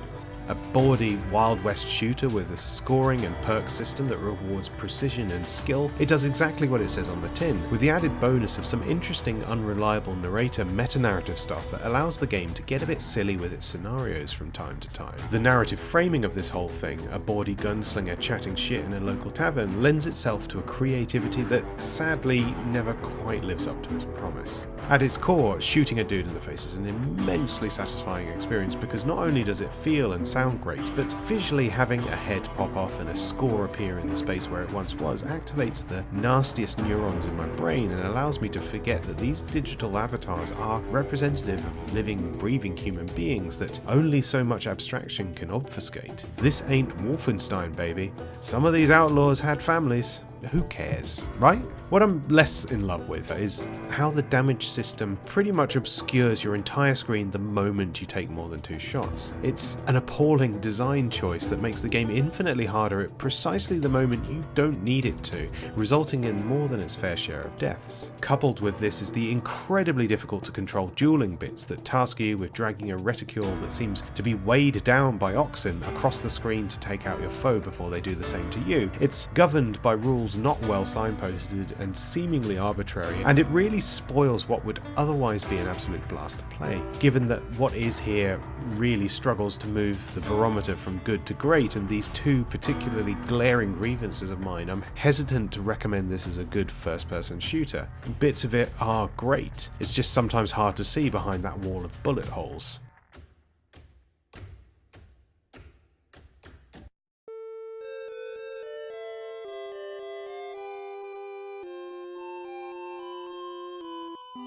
A bawdy Wild West shooter with a scoring and perks system that rewards precision and skill. It does exactly what it says on the tin, with the added bonus of some interesting unreliable narrator meta-narrative stuff that allows the game to get a bit silly with its scenarios from time to time. The narrative framing of this whole thing, a bawdy gunslinger chatting shit in a local tavern, lends itself to a creativity that sadly never quite lives up to its promise. At its core, shooting a dude in the face is an immensely satisfying experience because not only does it feel and sound great, but visually having a head pop off and a score appear in the space where it once was activates the nastiest neurons in my brain and allows me to forget that these digital avatars are representative of living, breathing human beings that only so much abstraction can obfuscate. This ain't Wolfenstein, baby. Some of these outlaws had families. Who cares, right? What I'm less in love with is how the damage system pretty much obscures your entire screen the moment you take more than 2 shots. It's an appalling design choice that makes the game infinitely harder at precisely the moment you don't need it to, resulting in more than its fair share of deaths. Coupled with this is the incredibly difficult to control dueling bits that task you with dragging a reticule that seems to be weighed down by oxen across the screen to take out your foe before they do the same to you. It's governed by rules not well signposted and seemingly arbitrary, and it really spoils what would otherwise be an absolute blast to play, given that what is here really struggles to move the barometer from good to great, and these two particularly glaring grievances of mine, I'm hesitant to recommend this as a good first-person shooter. Bits of it are great, it's just sometimes hard to see behind that wall of bullet holes.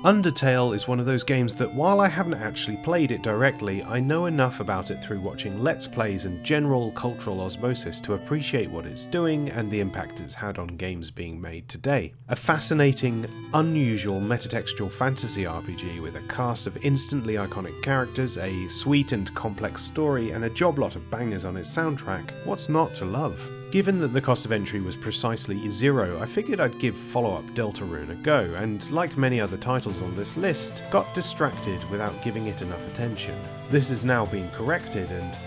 Undertale is one of those games that while I haven't actually played it directly, I know enough about it through watching Let's Plays and general cultural osmosis to appreciate what it's doing and the impact it's had on games being made today. A fascinating, unusual metatextual fantasy RPG with a cast of instantly iconic characters, a sweet and complex story, and a job lot of bangers on its soundtrack. What's not to love? Given that the cost of entry was precisely $0, I figured I'd give follow-up Deltarune a go, and like many other titles on this list, got distracted without giving it enough attention. This has now been corrected, and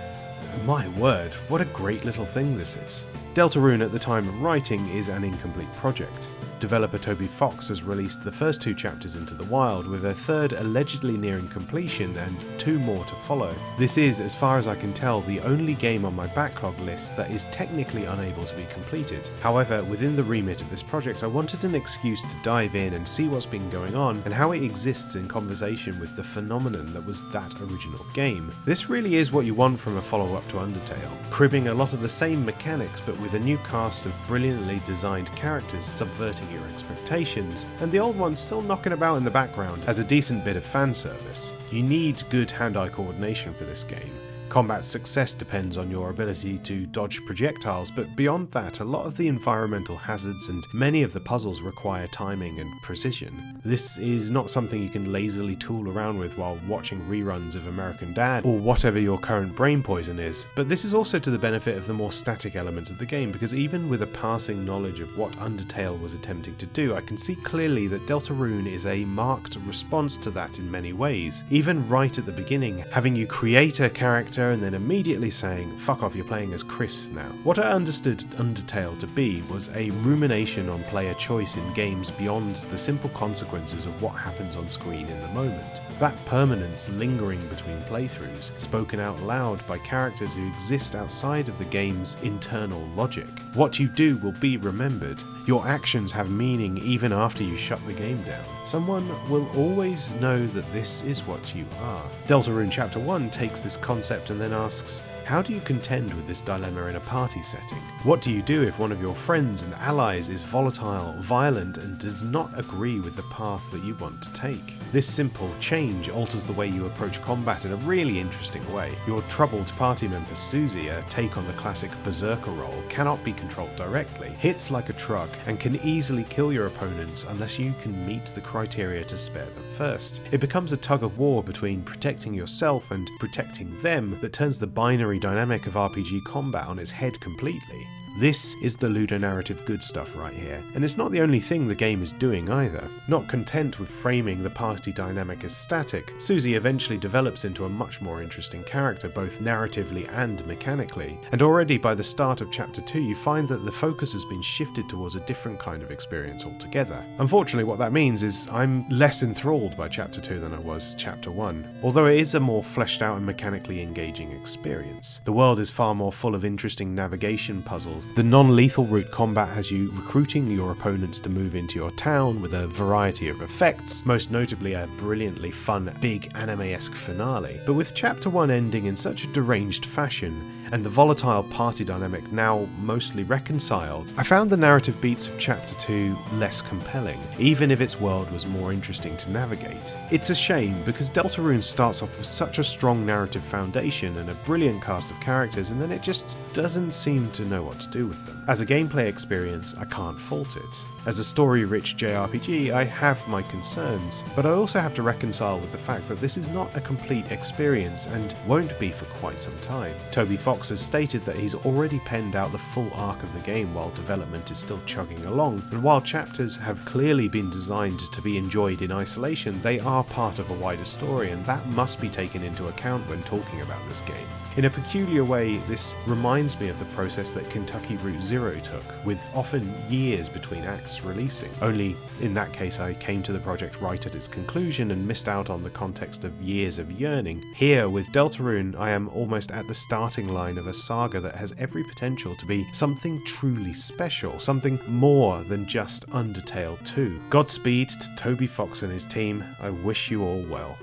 my word, what a great little thing this is. Deltarune at the time of writing is an incomplete project. Developer Toby Fox has released the first 2 chapters into the wild, with a third allegedly nearing completion and 2 more to follow. This is, as far as I can tell, the only game on my backlog list that is technically unable to be completed. However, within the remit of this project, I wanted an excuse to dive in and see what's been going on and how it exists in conversation with the phenomenon that was that original game. This really is what you want from a follow-up to Undertale, cribbing a lot of the same mechanics but with a new cast of brilliantly designed characters subverting your expectations, and the old one's still knocking about in the background as a decent bit of fan service. You need good hand-eye coordination for this game. Combat success depends on your ability to dodge projectiles, but beyond that, a lot of the environmental hazards and many of the puzzles require timing and precision. This is not something you can lazily tool around with while watching reruns of American Dad, or whatever your current brain poison is, but this is also to the benefit of the more static elements of the game, because even with a passing knowledge of what Undertale was attempting to do, I can see clearly that Deltarune is a marked response to that in many ways. Even right at the beginning, having you create a character and then immediately saying, fuck off, you're playing as Chris now. What I understood Undertale to be was a rumination on player choice in games beyond the simple consequences of what happens on screen in the moment. That permanence lingering between playthroughs, spoken out loud by characters who exist outside of the game's internal logic. What you do will be remembered. Your actions have meaning even after you shut the game down. Someone will always know that this is what you are. Deltarune Chapter 1 takes this concept and then asks, How do you contend with this dilemma in a party setting? What do you do if one of your friends and allies is volatile, violent, and does not agree with the path that you want to take? This simple change alters the way you approach combat in a really interesting way. Your troubled party member Susie, a take on the classic berserker role, cannot be controlled directly, hits like a truck, and can easily kill your opponents unless you can meet the criteria to spare them first. It becomes a tug of war between protecting yourself and protecting them that turns the binary dynamic of RPG combat on its head completely. This is the ludonarrative good stuff right here, and it's not the only thing the game is doing either. Not content with framing the party dynamic as static, Susie eventually develops into a much more interesting character, both narratively and mechanically, and already by the start of Chapter 2 you find that the focus has been shifted towards a different kind of experience altogether. Unfortunately, what that means is I'm less enthralled by Chapter 2 than I was Chapter 1, although it is a more fleshed out and mechanically engaging experience. The world is far more full of interesting navigation puzzles. The non-lethal route combat has you recruiting your opponents to move into your town with a variety of effects, most notably a brilliantly fun, big anime-esque finale. But with Chapter 1 ending in such a deranged fashion, and the volatile party dynamic now mostly reconciled, I found the narrative beats of Chapter 2 less compelling, even if its world was more interesting to navigate. It's a shame, because Deltarune starts off with such a strong narrative foundation and a brilliant cast of characters, and then it just doesn't seem to know what to do with them. As a gameplay experience, I can't fault it. As a story-rich JRPG, I have my concerns, but I also have to reconcile with the fact that this is not a complete experience and won't be for quite some time. Toby Fox has stated that he's already penned out the full arc of the game while development is still chugging along, and while chapters have clearly been designed to be enjoyed in isolation, they are part of a wider story, and that must be taken into account when talking about this game. In a peculiar way, this reminds me of the process that Kentucky Route Zero took, with often years between acts releasing. Only, in that case, I came to the project right at its conclusion and missed out on the context of years of yearning. Here, with Deltarune, I am almost at the starting line of a saga that has every potential to be something truly special, something more than just Undertale 2. Godspeed to Toby Fox and his team. I wish you all well.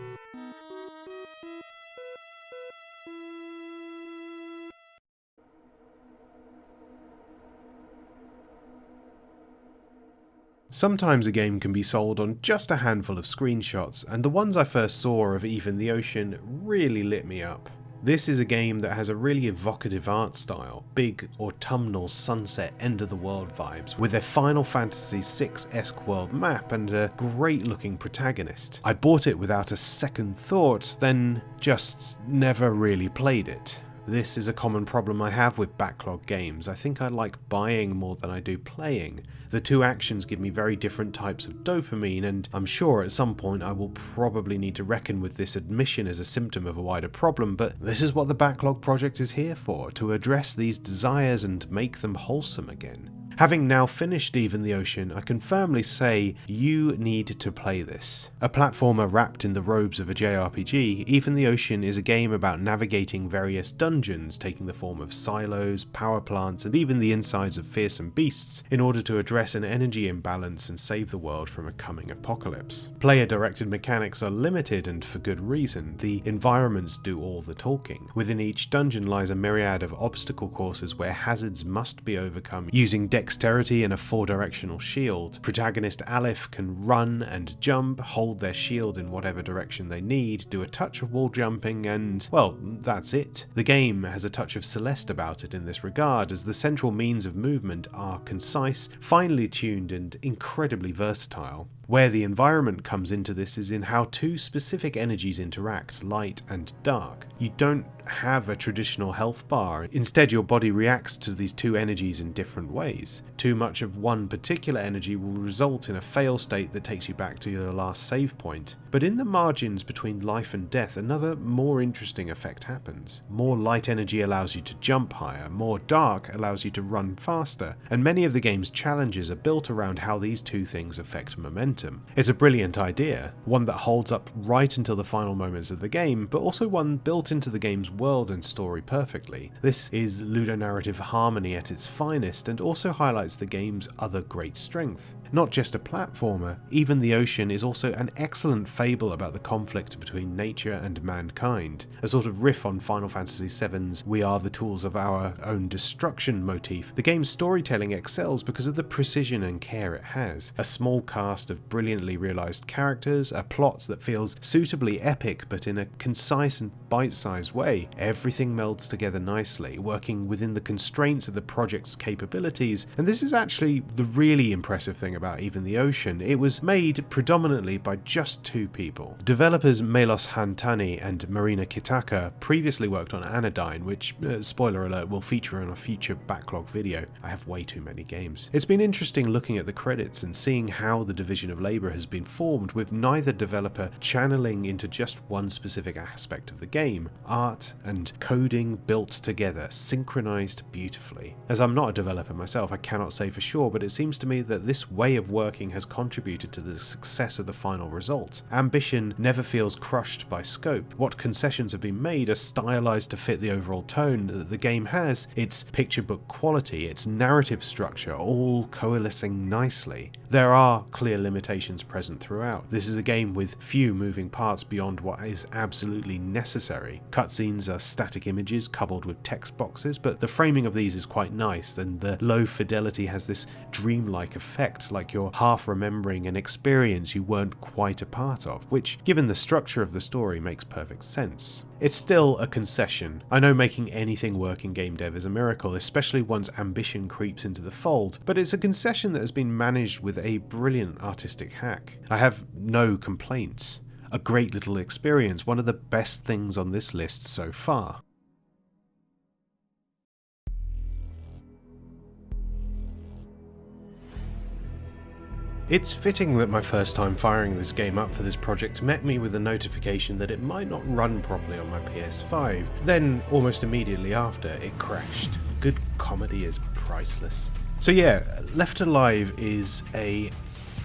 Sometimes a game can be sold on just a handful of screenshots, and the ones I first saw of Even the Ocean really lit me up. This is a game that has a really evocative art style, big autumnal sunset end-of-the-world vibes, with a Final Fantasy VI-esque world map and a great-looking protagonist. I bought it without a second thought, then just never really played it. This is a common problem I have with backlog games. I think I like buying more than I do playing. The two actions give me very different types of dopamine, and I'm sure at some point I will probably need to reckon with this admission as a symptom of a wider problem, but this is what the Backlog project is here for, to address these desires and make them wholesome again. Having now finished Even the Ocean, I can firmly say you need to play this. A platformer wrapped in the robes of a JRPG, Even the Ocean is a game about navigating various dungeons, taking the form of silos, power plants, and even the insides of fearsome beasts, in order to address an energy imbalance and save the world from a coming apocalypse. Player-directed mechanics are limited, and for good reason. The environments do all the talking. Within each dungeon lies a myriad of obstacle courses where hazards must be overcome using dexterity and a 4-directional shield. Protagonist Aleph can run and jump, hold their shield in whatever direction they need, do a touch of wall jumping, and, well, that's it. The game has a touch of Celeste about it in this regard, as the central means of movement are concise, finely tuned, and incredibly versatile. Where the environment comes into this is in how two specific energies interact, light and dark. You don't have a traditional health bar, instead your body reacts to these two energies in different ways. Too much of one particular energy will result in a fail state that takes you back to your last save point. But in the margins between life and death, another more interesting effect happens. More light energy allows you to jump higher, more dark allows you to run faster, and many of the game's challenges are built around how these two things affect momentum. It's a brilliant idea, one that holds up right until the final moments of the game, but also one built into the game's world and story perfectly. This is ludonarrative harmony at its finest, and also highlights the game's other great strength. not just a platformer, Even the Ocean is also an excellent fable about the conflict between nature and mankind, a sort of riff on Final Fantasy VII's "we are the tools of our own destruction" motif. The game's storytelling excels because of the precision and care it has. A small cast of brilliantly realised characters, a plot that feels suitably epic but in a concise and bite-sized way. Everything melds together nicely, working within the constraints of the project's capabilities, and this is actually the really impressive thing about Even the Ocean. It was made predominantly by just two people. Developers Melos Hantani and Marina Kitaka previously worked on Anodyne, which, spoiler alert, will feature in a future Backlog video. I have way too many games. It's been interesting looking at the credits and seeing how the division of labour has been formed, with neither developer channeling into just one specific aspect of the game. Art and coding built together, synchronised beautifully. As I'm not a developer myself, I cannot say for sure, but it seems to me that this way of working has contributed to the success of the final result. Ambition never feels crushed by scope. What concessions have been made are stylised to fit the overall tone that the game has, its picture book quality, its narrative structure, all coalescing nicely. There are clear limitations present throughout. This is a game with few moving parts beyond what is absolutely necessary. Cutscenes are static images coupled with text boxes, but the framing of these is quite nice, and the low fidelity has this dreamlike effect, like you're half remembering an experience you weren't quite a part of, which, given the structure of the story, makes perfect sense. It's still a concession. I know making anything work in game dev is a miracle, especially once ambition creeps into the fold, but it's a concession that has been managed with a brilliant artistic hack. I have no complaints. A great little experience, one of the best things on this list so far. It's fitting that my first time firing this game up for this project met me with a notification that it might not run properly on my PS5. Then, almost immediately after, it crashed. Good comedy is priceless. So yeah, Left Alive is a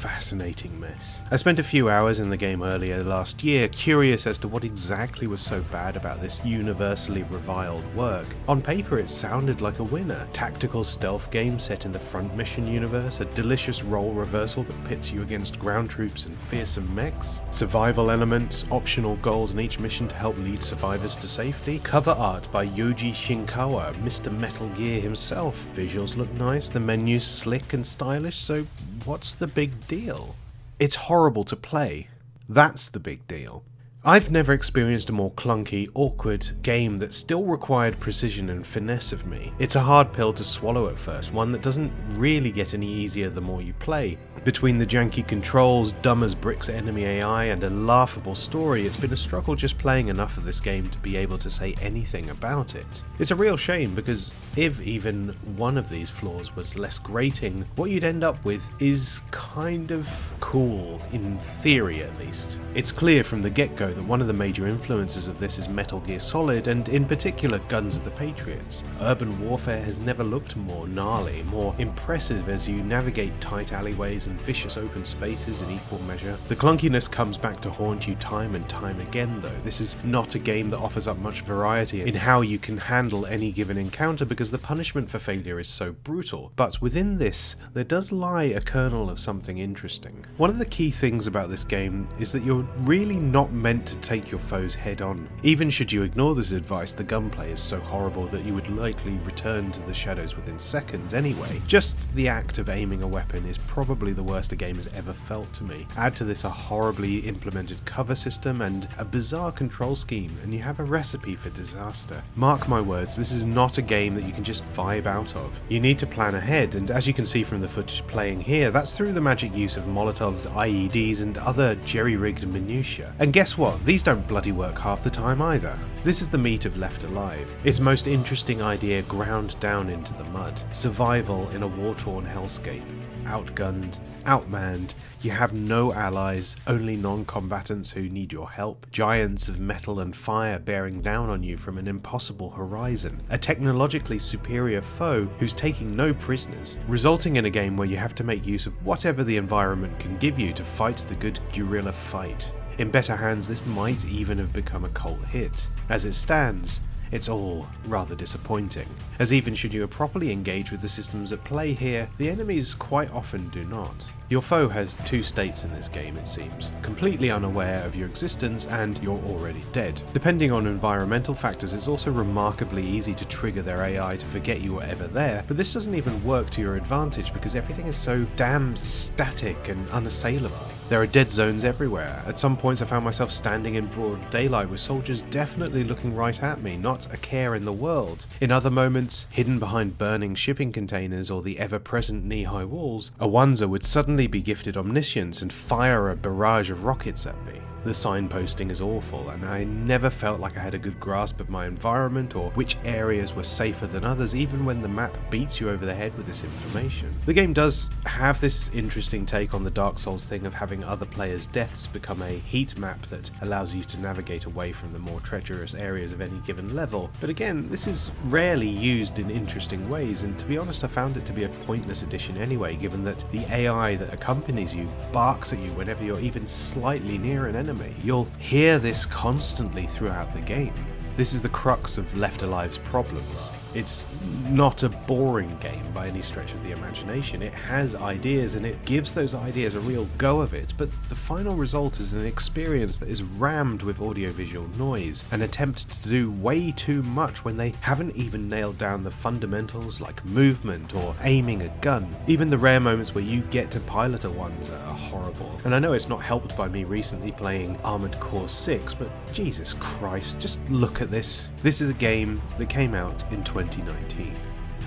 fascinating mess. I spent a few hours in the game earlier last year, curious as to what exactly was so bad about this universally reviled work. On paper it sounded like a winner. Tactical stealth game set in the front mission universe, a delicious role reversal that pits you against ground troops and fearsome mechs, survival elements, optional goals in each mission to help lead survivors to safety, cover art by Yoji Shinkawa, Mr. Metal Gear himself. Visuals look nice, the menus slick and stylish, so what's the big deal? It's horrible to play. That's the big deal. I've never experienced a more clunky, awkward game that still required precision and finesse of me. It's a hard pill to swallow at first, one that doesn't really get any easier the more you play. Between the janky controls, dumb as bricks enemy AI, and a laughable story, it's been a struggle just playing enough of this game to be able to say anything about it. It's a real shame, because if even one of these flaws was less grating, what you'd end up with is kind of cool, in theory at least. It's clear from the get-go that one of the major influences of this is Metal Gear Solid, and in particular Guns of the Patriots. Urban warfare has never looked more gnarly, more impressive as you navigate tight alleyways and vicious open spaces in equal measure. The clunkiness comes back to haunt you time and time again though. This is not a game that offers up much variety in how you can handle any given encounter because the punishment for failure is so brutal. But within this, there does lie a kernel of something interesting. One of the key things about this game is that you're really not meant to take your foes head on. Even should you ignore this advice, the gunplay is so horrible that you would likely return to the shadows within seconds anyway. Just the act of aiming a weapon is probably the worst a game has ever felt to me. Add to this a horribly implemented cover system and a bizarre control scheme, and you have a recipe for disaster. Mark my words, this is not a game that you can just vibe out of. You need to plan ahead, and as you can see from the footage playing here, that's through the magic use of Molotovs, IEDs, and other jerry-rigged minutiae. And guess what? These don't bloody work half the time either. This is the meat of Left Alive. Its most interesting idea ground down into the mud. Survival in a war-torn hellscape. Outgunned, outmanned, you have no allies, only non-combatants who need your help, giants of metal and fire bearing down on you from an impossible horizon, a technologically superior foe who's taking no prisoners, resulting in a game where you have to make use of whatever the environment can give you to fight the good guerrilla fight. In better hands, this might even have become a cult hit. As it stands, it's all rather disappointing, as even should you properly engage with the systems at play here, the enemies quite often do not. Your foe has two states in this game, it seems: completely unaware of your existence and you're already dead. Depending on environmental factors, it's also remarkably easy to trigger their AI to forget you were ever there, but this doesn't even work to your advantage because everything is so damn static and unassailable. There are dead zones everywhere. At some points I found myself standing in broad daylight with soldiers definitely looking right at me, not a care in the world. In other moments, hidden behind burning shipping containers or the ever-present knee-high walls, a Wanzer would suddenly be gifted omniscience and fire a barrage of rockets at me. The signposting is awful, and I never felt like I had a good grasp of my environment or which areas were safer than others, even when the map beats you over the head with this information. The game does have this interesting take on the Dark Souls thing of having other players' deaths become a heat map that allows you to navigate away from the more treacherous areas of any given level, but again, this is rarely used in interesting ways, and to be honest I found it to be a pointless addition anyway, given that the AI that accompanies you barks at you whenever you're even slightly near an enemy. You'll hear this constantly throughout the game. This is the crux of Left Alive's problems. It's not a boring game by any stretch of the imagination. It has ideas and it gives those ideas a real go of it, but the final result is an experience that is rammed with audiovisual noise, an attempt to do way too much when they haven't even nailed down the fundamentals like movement or aiming a gun. Even the rare moments where you get to pilot a Wanzer are horrible. And I know it's not helped by me recently playing Armored Core 6, but Jesus Christ, just look at this. This is a game that came out in 2019.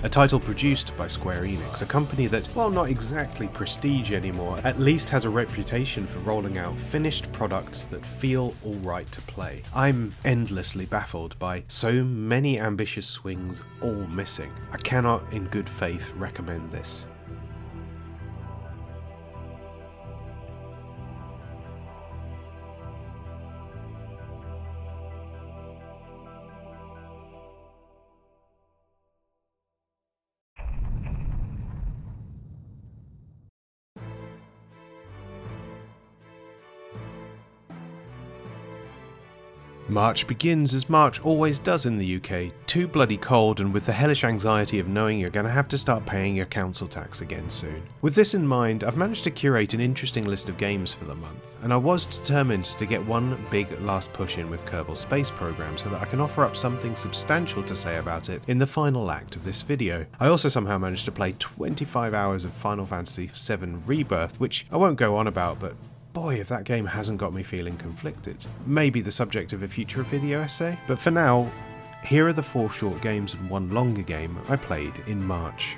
A title produced by Square Enix, a company that, while not exactly prestige anymore, at least has a reputation for rolling out finished products that feel alright to play. I'm endlessly baffled by so many ambitious swings all missing. I cannot in good faith recommend this. March begins as March always does in the UK, too bloody cold and with the hellish anxiety of knowing you're going to have to start paying your council tax again soon. With this in mind, I've managed to curate an interesting list of games for the month, and I was determined to get one big last push in with Kerbal Space Program so that I can offer up something substantial to say about it in the final act of this video. I also somehow managed to play 25 hours of Final Fantasy VII Rebirth, which I won't go on about, but boy, if that game hasn't got me feeling conflicted. Maybe the subject of a future video essay, but for now, here are the 4 short games and 1 longer game I played in March.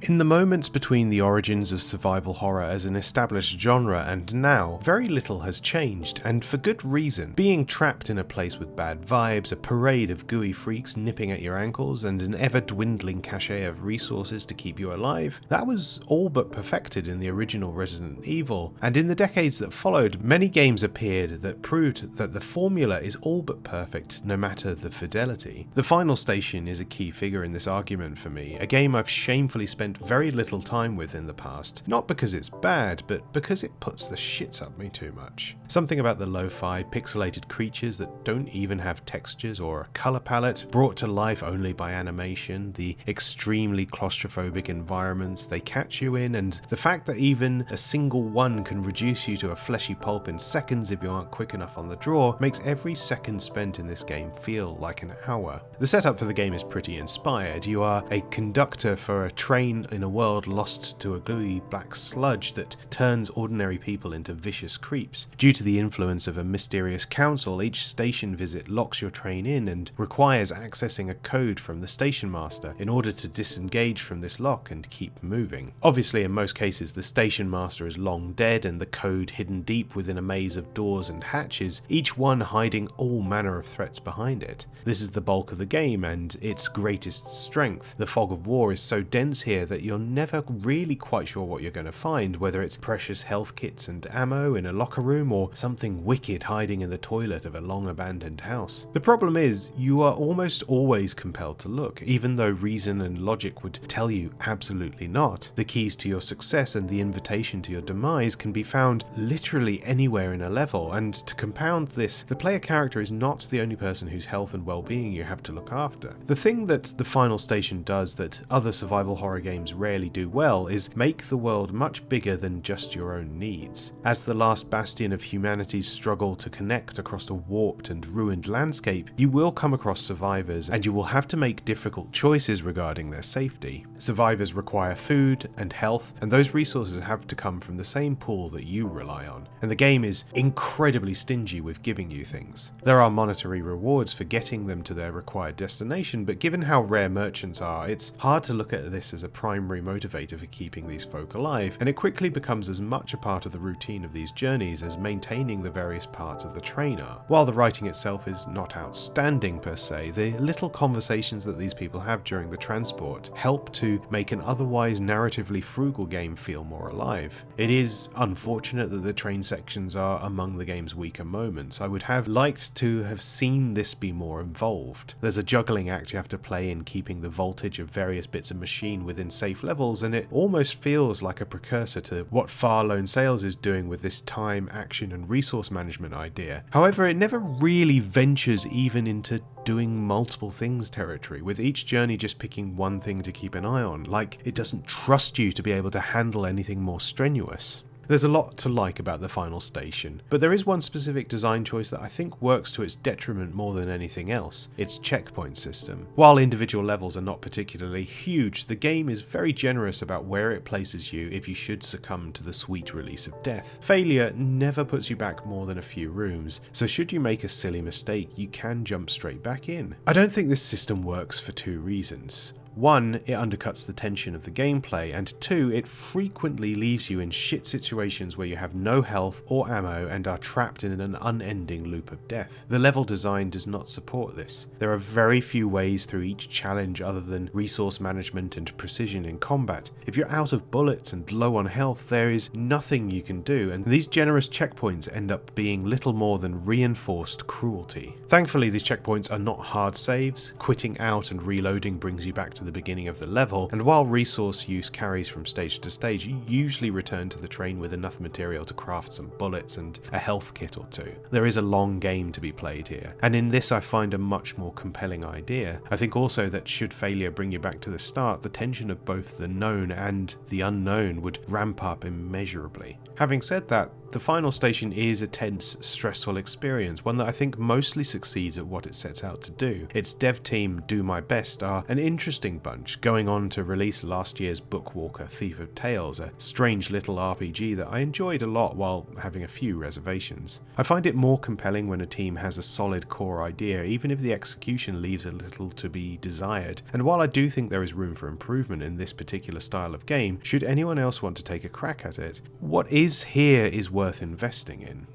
In the moments between the origins of survival horror as an established genre and now, very little has changed, and for good reason. Being trapped in a place with bad vibes, a parade of gooey freaks nipping at your ankles, and an ever-dwindling cachet of resources to keep you alive, that was all but perfected in the original Resident Evil, and in the decades that followed, many games appeared that proved that the formula is all but perfect, no matter the fidelity. The Final Station is a key figure in this argument for me, a game I've shamefully spent very little time with in the past, not because it's bad, but because it puts the shits up me too much. Something about the lo-fi, pixelated creatures that don't even have textures or a colour palette, brought to life only by animation, the extremely claustrophobic environments they catch you in, and the fact that even a single one can reduce you to a fleshy pulp in seconds if you aren't quick enough on the draw, makes every second spent in this game feel like an hour. The setup for the game is pretty inspired. You are a conductor for a train in a world lost to a gooey black sludge that turns ordinary people into vicious creeps. Due to the influence of a mysterious council, each station visit locks your train in and requires accessing a code from the station master in order to disengage from this lock and keep moving. Obviously, in most cases, the station master is long dead and the code hidden deep within a maze of doors and hatches, each one hiding all manner of threats behind it. This is the bulk of the game and its greatest strength. The fog of war is so dense here here that you're never really quite sure what you're going to find, whether it's precious health kits and ammo in a locker room or something wicked hiding in the toilet of a long abandoned house. The problem is, you are almost always compelled to look, even though reason and logic would tell you absolutely not. The keys to your success and the invitation to your demise can be found literally anywhere in a level, and to compound this, the player character is not the only person whose health and well-being you have to look after. The thing that the final station does that other survival horror games rarely do well is make the world much bigger than just your own needs. As the last bastion of humanity's struggle to connect across a warped and ruined landscape, you will come across survivors, and you will have to make difficult choices regarding their safety. Survivors require food and health, and those resources have to come from the same pool that you rely on, and the game is incredibly stingy with giving you things. There are monetary rewards for getting them to their required destination, but given how rare merchants are, it's hard to look at this as a primary motivator for keeping these folk alive, and it quickly becomes as much a part of the routine of these journeys as maintaining the various parts of the train are. While the writing itself is not outstanding per se, the little conversations that these people have during the transport help to make an otherwise narratively frugal game feel more alive. It is unfortunate that the train sections are among the game's weaker moments. I would have liked to have seen this be more involved. There's a juggling act you have to play in keeping the voltage of various bits of machine within safe levels, and it almost feels like a precursor to what Far Lone Sails is doing with this time, action and resource management idea. However, it never really ventures even into doing multiple things territory, with each journey just picking one thing to keep an eye on, like it doesn't trust you to be able to handle anything more strenuous. There's a lot to like about the final station, but there is one specific design choice that I think works to its detriment more than anything else: its checkpoint system. While individual levels are not particularly huge, the game is very generous about where it places you if you should succumb to the sweet release of death. Failure never puts you back more than a few rooms, so should you make a silly mistake, you can jump straight back in. I don't think this system works for two reasons. One, it undercuts the tension of the gameplay, and two, it frequently leaves you in shit situations where you have no health or ammo and are trapped in an unending loop of death. The level design does not support this. There are very few ways through each challenge other than resource management and precision in combat. If you're out of bullets and low on health, there is nothing you can do, and these generous checkpoints end up being little more than reinforced cruelty. Thankfully, these checkpoints are not hard saves. Quitting out and reloading brings you back to the beginning of the level, and while resource use carries from stage to stage, you usually return to the train with enough material to craft some bullets and a health kit or two. There is a long game to be played here, and in this I find a much more compelling idea. I think also that should failure bring you back to the start, the tension of both the known and the unknown would ramp up immeasurably. Having said that, the final station is a tense, stressful experience, one that I think mostly succeeds at what it sets out to do. Its dev team, Do My Best, are an interesting bunch, going on to release last year's Bookwalker Thief of Tales, a strange little RPG that I enjoyed a lot while having a few reservations. I find it more compelling when a team has a solid core idea, even if the execution leaves a little to be desired, and while I do think there is room for improvement in this particular style of game, should anyone else want to take a crack at it, what is here is worth investing in.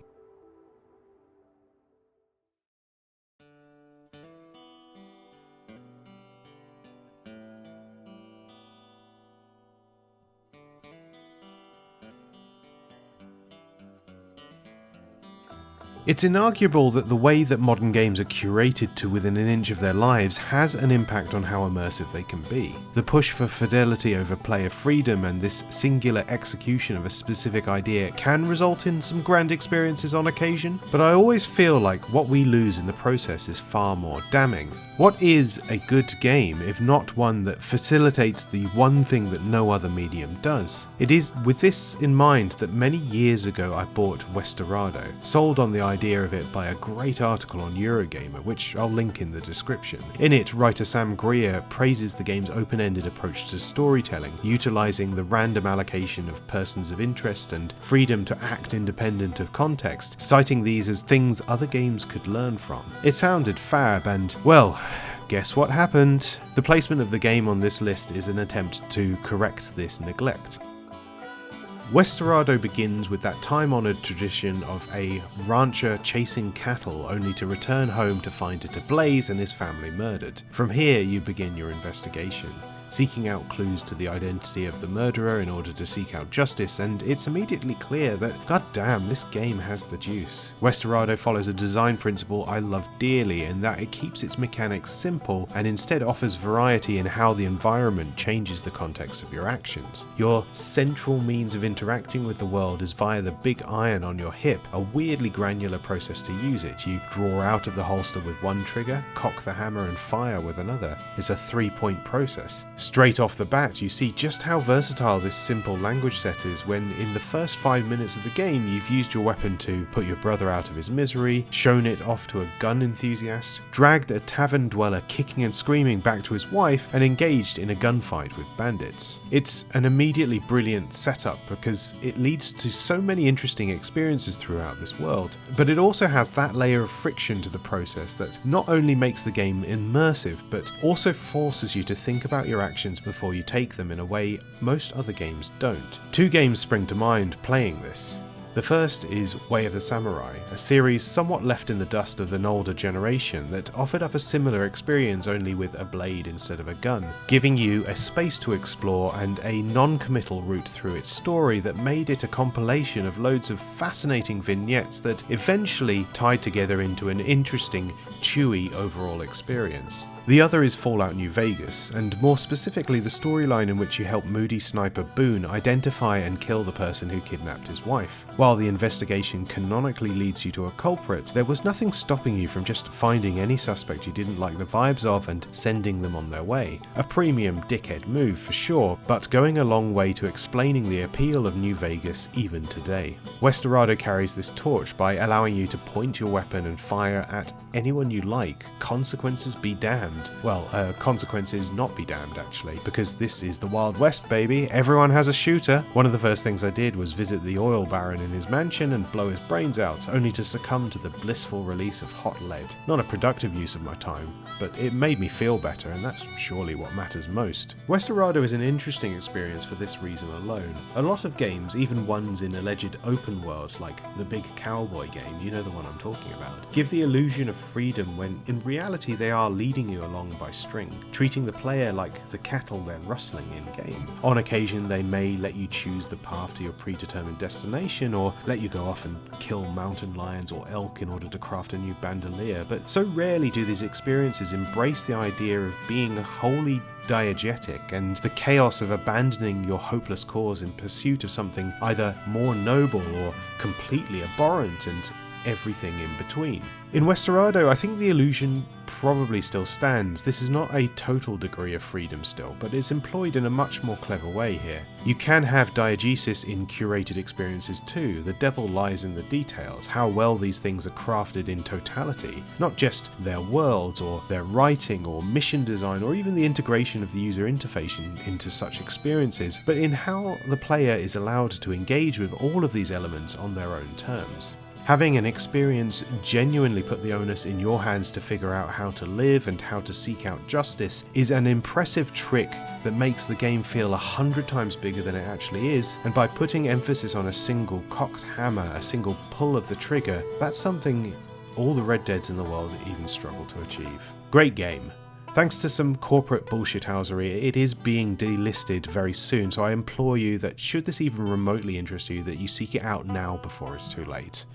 It's inarguable that the way that modern games are curated to within an inch of their lives has an impact on how immersive they can be. The push for fidelity over player freedom and this singular execution of a specific idea can result in some grand experiences on occasion, but I always feel like what we lose in the process is far more damning. What is a good game if not one that facilitates the one thing that no other medium does? It is with this in mind that many years ago I bought Westerado, sold on the idea of it by a great article on Eurogamer, which I'll link in the description. In it, writer Sam Greer praises the game's open-ended approach to storytelling, utilising the random allocation of persons of interest and freedom to act independent of context, citing these as things other games could learn from. It sounded fab, and, well, guess what happened? The placement of the game on this list is an attempt to correct this neglect. Westerado begins with that time-honoured tradition of a rancher chasing cattle only to return home to find it ablaze and his family murdered. From here you begin your investigation. seeking out clues to the identity of the murderer in order to seek out justice, and it's immediately clear that, goddamn, this game has the juice. Westerado follows a design principle I love dearly in that it keeps its mechanics simple and instead offers variety in how the environment changes the context of your actions. Your central means of interacting with the world is via the big iron on your hip, a weirdly granular process to use it. You draw out of the holster with one trigger, cock the hammer and fire with another. It's a 3-point process. Straight off the bat, you see just how versatile this simple language set is when in the first 5 minutes of the game you've used your weapon to put your brother out of his misery, shown it off to a gun enthusiast, dragged a tavern dweller kicking and screaming back to his wife, and engaged in a gunfight with bandits. It's an immediately brilliant setup because it leads to so many interesting experiences throughout this world, but it also has that layer of friction to the process that not only makes the game immersive, but also forces you to think about your actions before you take them in a way most other games don't. 2 games spring to mind playing this. The first is Way of the Samurai, a series somewhat left in the dust of an older generation that offered up a similar experience only with a blade instead of a gun, giving you a space to explore and a non-committal route through its story that made it a compilation of loads of fascinating vignettes that eventually tied together into an interesting, chewy overall experience. The other is Fallout New Vegas, and more specifically the storyline in which you help moody sniper Boone identify and kill the person who kidnapped his wife. While the investigation canonically leads you to a culprit, there was nothing stopping you from just finding any suspect you didn't like the vibes of and sending them on their way. A premium dickhead move for sure, but going a long way to explaining the appeal of New Vegas even today. Westerado carries this torch by allowing you to point your weapon and fire at anyone you like, consequences be damned. Well, consequences not be damned actually, because this is the Wild West, baby. Everyone has a shooter. One of the first things I did was visit the oil baron in his mansion and blow his brains out, only to succumb to the blissful release of hot lead. Not a productive use of my time, but it made me feel better, and that's surely what matters most. Westerado is an interesting experience for this reason alone. A lot of games, even ones in alleged open worlds like the Big Cowboy game, you know the one I'm talking about, give the illusion of freedom when in reality they are leading you along by string, treating the player like the cattle they're rustling in-game. On occasion they may let you choose the path to your predetermined destination, or let you go off and kill mountain lions or elk in order to craft a new bandolier, but so rarely do these experiences embrace the idea of being wholly diegetic and the chaos of abandoning your hopeless cause in pursuit of something either more noble or completely abhorrent, and everything in between. In Westerado, I think the illusion probably still stands. This is not a total degree of freedom still, but it's employed in a much more clever way here. You can have diegesis in curated experiences too. The devil lies in the details, how well these things are crafted in totality, not just their worlds or their writing or mission design or even the integration of the user interface into such experiences, but in how the player is allowed to engage with all of these elements on their own terms. Having an experience genuinely put the onus in your hands to figure out how to live and how to seek out justice is an impressive trick that makes the game feel 100 times bigger than it actually is, and by putting emphasis on a single cocked hammer, a single pull of the trigger, that's something all the Red Deads in the world even struggle to achieve. Great game. Thanks to some corporate bullshithousery, it is being delisted very soon, so I implore you that should this even remotely interest you, that you seek it out now before it's too late.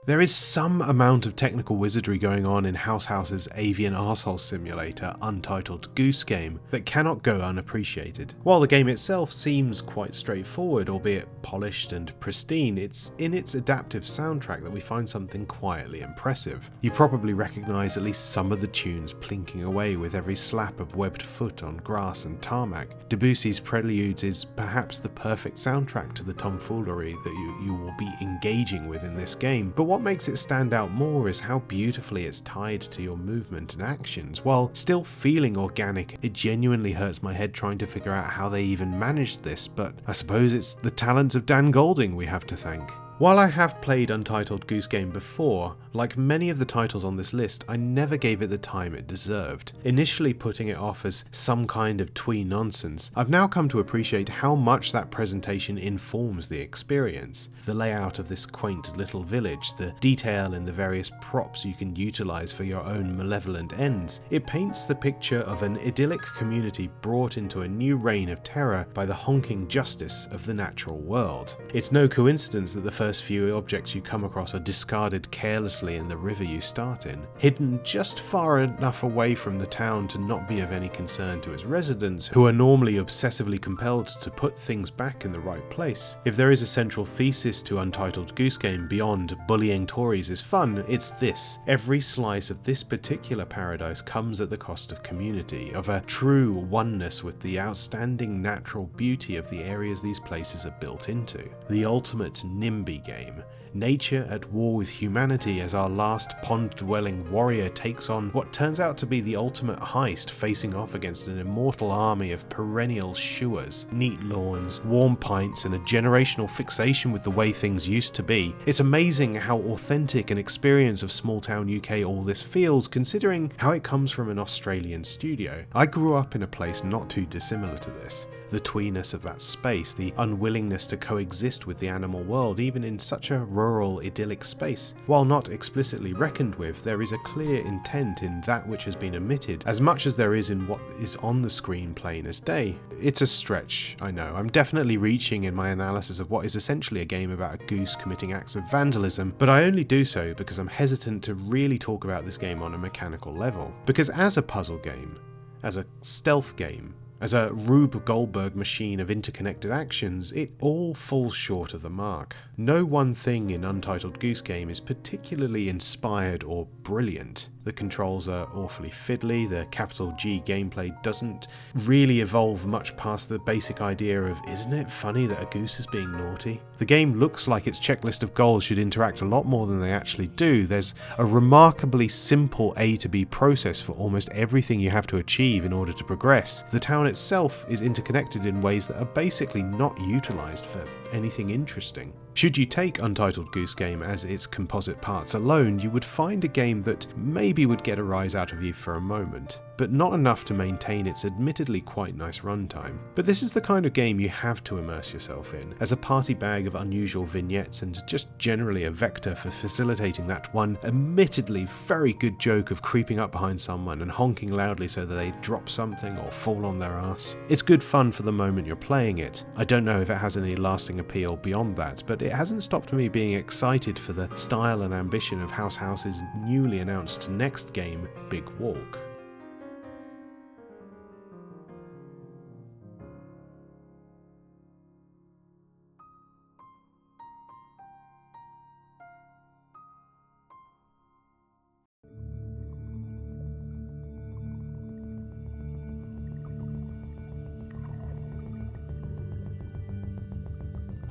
There is some amount of technical wizardry going on in House House's avian arsehole simulator, Untitled Goose Game, that cannot go unappreciated. While the game itself seems quite straightforward, albeit polished and pristine, it's in its adaptive soundtrack that we find something quietly impressive. You probably recognise at least some of the tunes plinking away with every slap of webbed foot on grass and tarmac. Debussy's Preludes is perhaps the perfect soundtrack to the tomfoolery that you will be engaging with in this game, but what makes it stand out more is how beautifully it's tied to your movement and actions. While still feeling organic, it genuinely hurts my head trying to figure out how they even managed this, but I suppose it's the talents of Dan Golding we have to thank. While I have played Untitled Goose Game before, like many of the titles on this list, I never gave it the time it deserved, initially putting it off as some kind of twee nonsense. I've now come to appreciate how much that presentation informs the experience. The layout of this quaint little village, the detail in the various props you can utilize for your own malevolent ends. It paints the picture of an idyllic community brought into a new reign of terror by the honking justice of the natural world. It's no coincidence that the first few objects you come across are discarded carelessly in the river you start in, hidden just far enough away from the town to not be of any concern to its residents, who are normally obsessively compelled to put things back in the right place. If there is a central thesis to Untitled Goose Game beyond bullying Tories is fun, it's this. Every slice of this particular paradise comes at the cost of community, of a true oneness with the outstanding natural beauty of the areas these places are built into. The ultimate NIMBY game. Nature at war with humanity as our last pond-dwelling warrior takes on what turns out to be the ultimate heist, facing off against an immortal army of perennial shewers, neat lawns, warm pints, and a generational fixation with the way things used to be. It's amazing how authentic an experience of small-town UK all this feels, considering how it comes from an Australian studio. I grew up in a place not too dissimilar to this. The tweeness of that space, the unwillingness to coexist with the animal world even in such a rural, idyllic space. While not explicitly reckoned with, there is a clear intent in that which has been omitted, as much as there is in what is on the screen plain as day. It's a stretch, I know. I'm definitely reaching in my analysis of what is essentially a game about a goose committing acts of vandalism, but I only do so because I'm hesitant to really talk about this game on a mechanical level. Because as a puzzle game, as a stealth game, as a Rube Goldberg machine of interconnected actions, it all falls short of the mark. No one thing in Untitled Goose Game is particularly inspired or brilliant. The controls are awfully fiddly, the capital G gameplay doesn't really evolve much past the basic idea of, isn't it funny that a goose is being naughty? The game looks like its checklist of goals should interact a lot more than they actually do. There's a remarkably simple A to B process for almost everything you have to achieve in order to progress. The town itself is interconnected in ways that are basically not utilized for anything interesting. Should you take Untitled Goose Game as its composite parts alone, you would find a game that maybe would get a rise out of you for a moment, but not enough to maintain its admittedly quite nice runtime. But this is the kind of game you have to immerse yourself in, as a party bag of unusual vignettes and just generally a vector for facilitating that one admittedly very good joke of creeping up behind someone and honking loudly so that they drop something or fall on their ass. It's good fun for the moment you're playing it. I don't know if it has any lasting appeal beyond that, but it hasn't stopped me being excited for the style and ambition of House House's newly announced next game, Big Walk.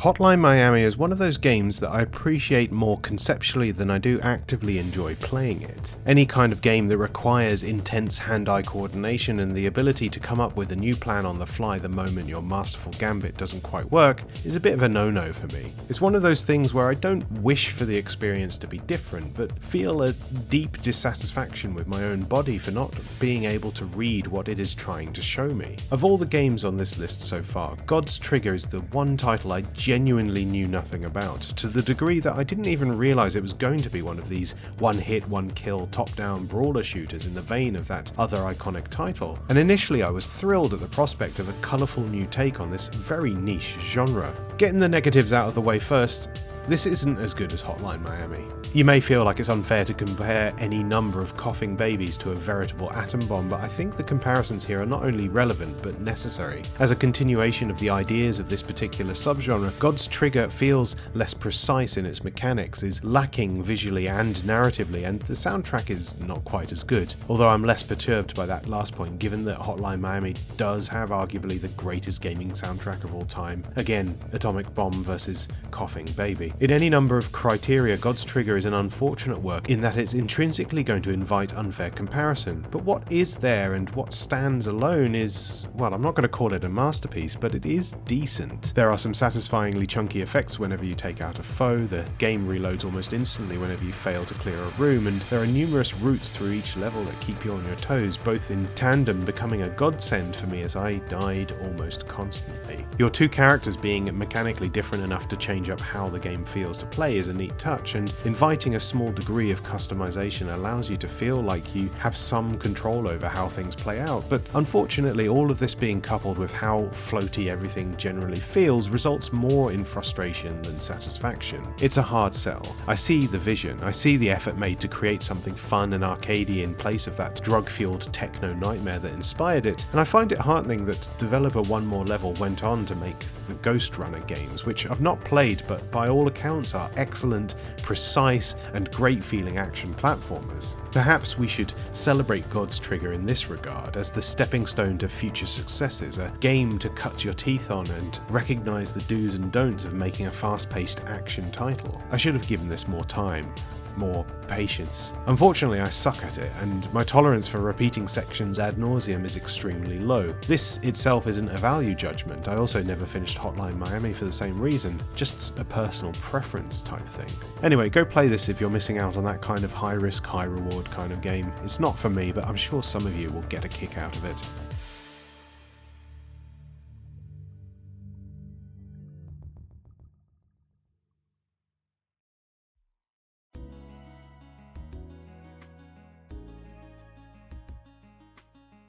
Hotline Miami is one of those games that I appreciate more conceptually than I do actively enjoy playing it. Any kind of game that requires intense hand-eye coordination and the ability to come up with a new plan on the fly the moment your masterful gambit doesn't quite work is a bit of a no-no for me. It's one of those things where I don't wish for the experience to be different, but feel a deep dissatisfaction with my own body for not being able to read what it is trying to show me. Of all the games on this list so far, God's Trigger is the one title I genuinely knew nothing about, to the degree that I didn't even realise it was going to be one of these one-hit, one-kill, top-down brawler shooters in the vein of that other iconic title. And initially I was thrilled at the prospect of a colourful new take on this very niche genre. Getting the negatives out of the way first, this isn't as good as Hotline Miami. You may feel like it's unfair to compare any number of coughing babies to a veritable atom bomb, but I think the comparisons here are not only relevant but necessary. As a continuation of the ideas of this particular subgenre, God's Trigger feels less precise in its mechanics, is lacking visually and narratively, and the soundtrack is not quite as good. Although I'm less perturbed by that last point, given that Hotline Miami does have arguably the greatest gaming soundtrack of all time. Again, Atomic Bomb versus Coughing Baby. In any number of criteria, God's Trigger is an unfortunate work in that it's intrinsically going to invite unfair comparison. But what is there and what stands alone is, well, I'm not going to call it a masterpiece, but it is decent. There are some satisfyingly chunky effects whenever you take out a foe, the game reloads almost instantly whenever you fail to clear a room, and there are numerous routes through each level that keep you on your toes, both in tandem becoming a godsend for me as I died almost constantly. Your two characters being mechanically different enough to change up how the game feels to play is a neat touch, and inviting a small degree of customization allows you to feel like you have some control over how things play out. But unfortunately, all of this being coupled with how floaty everything generally feels results more in frustration than satisfaction. It's a hard sell. I see the vision, I see the effort made to create something fun and arcadey in place of that drug-fueled techno nightmare that inspired it, and I find it heartening that developer One More Level went on to make the Ghost Runner games, which I've not played but by all accounts are excellent, precise, and great feeling action platformers. Perhaps we should celebrate God's Trigger in this regard as the stepping stone to future successes, a game to cut your teeth on and recognise the do's and don'ts of making a fast-paced action title. I should have given this more time. More patience. Unfortunately, I suck at it, and my tolerance for repeating sections ad nauseum is extremely low. This itself isn't a value judgment. I also never finished Hotline Miami for the same reason, just a personal preference type thing. Anyway, go play this if you're missing out on that kind of high risk, high reward kind of game. It's not for me, but I'm sure some of you will get a kick out of it.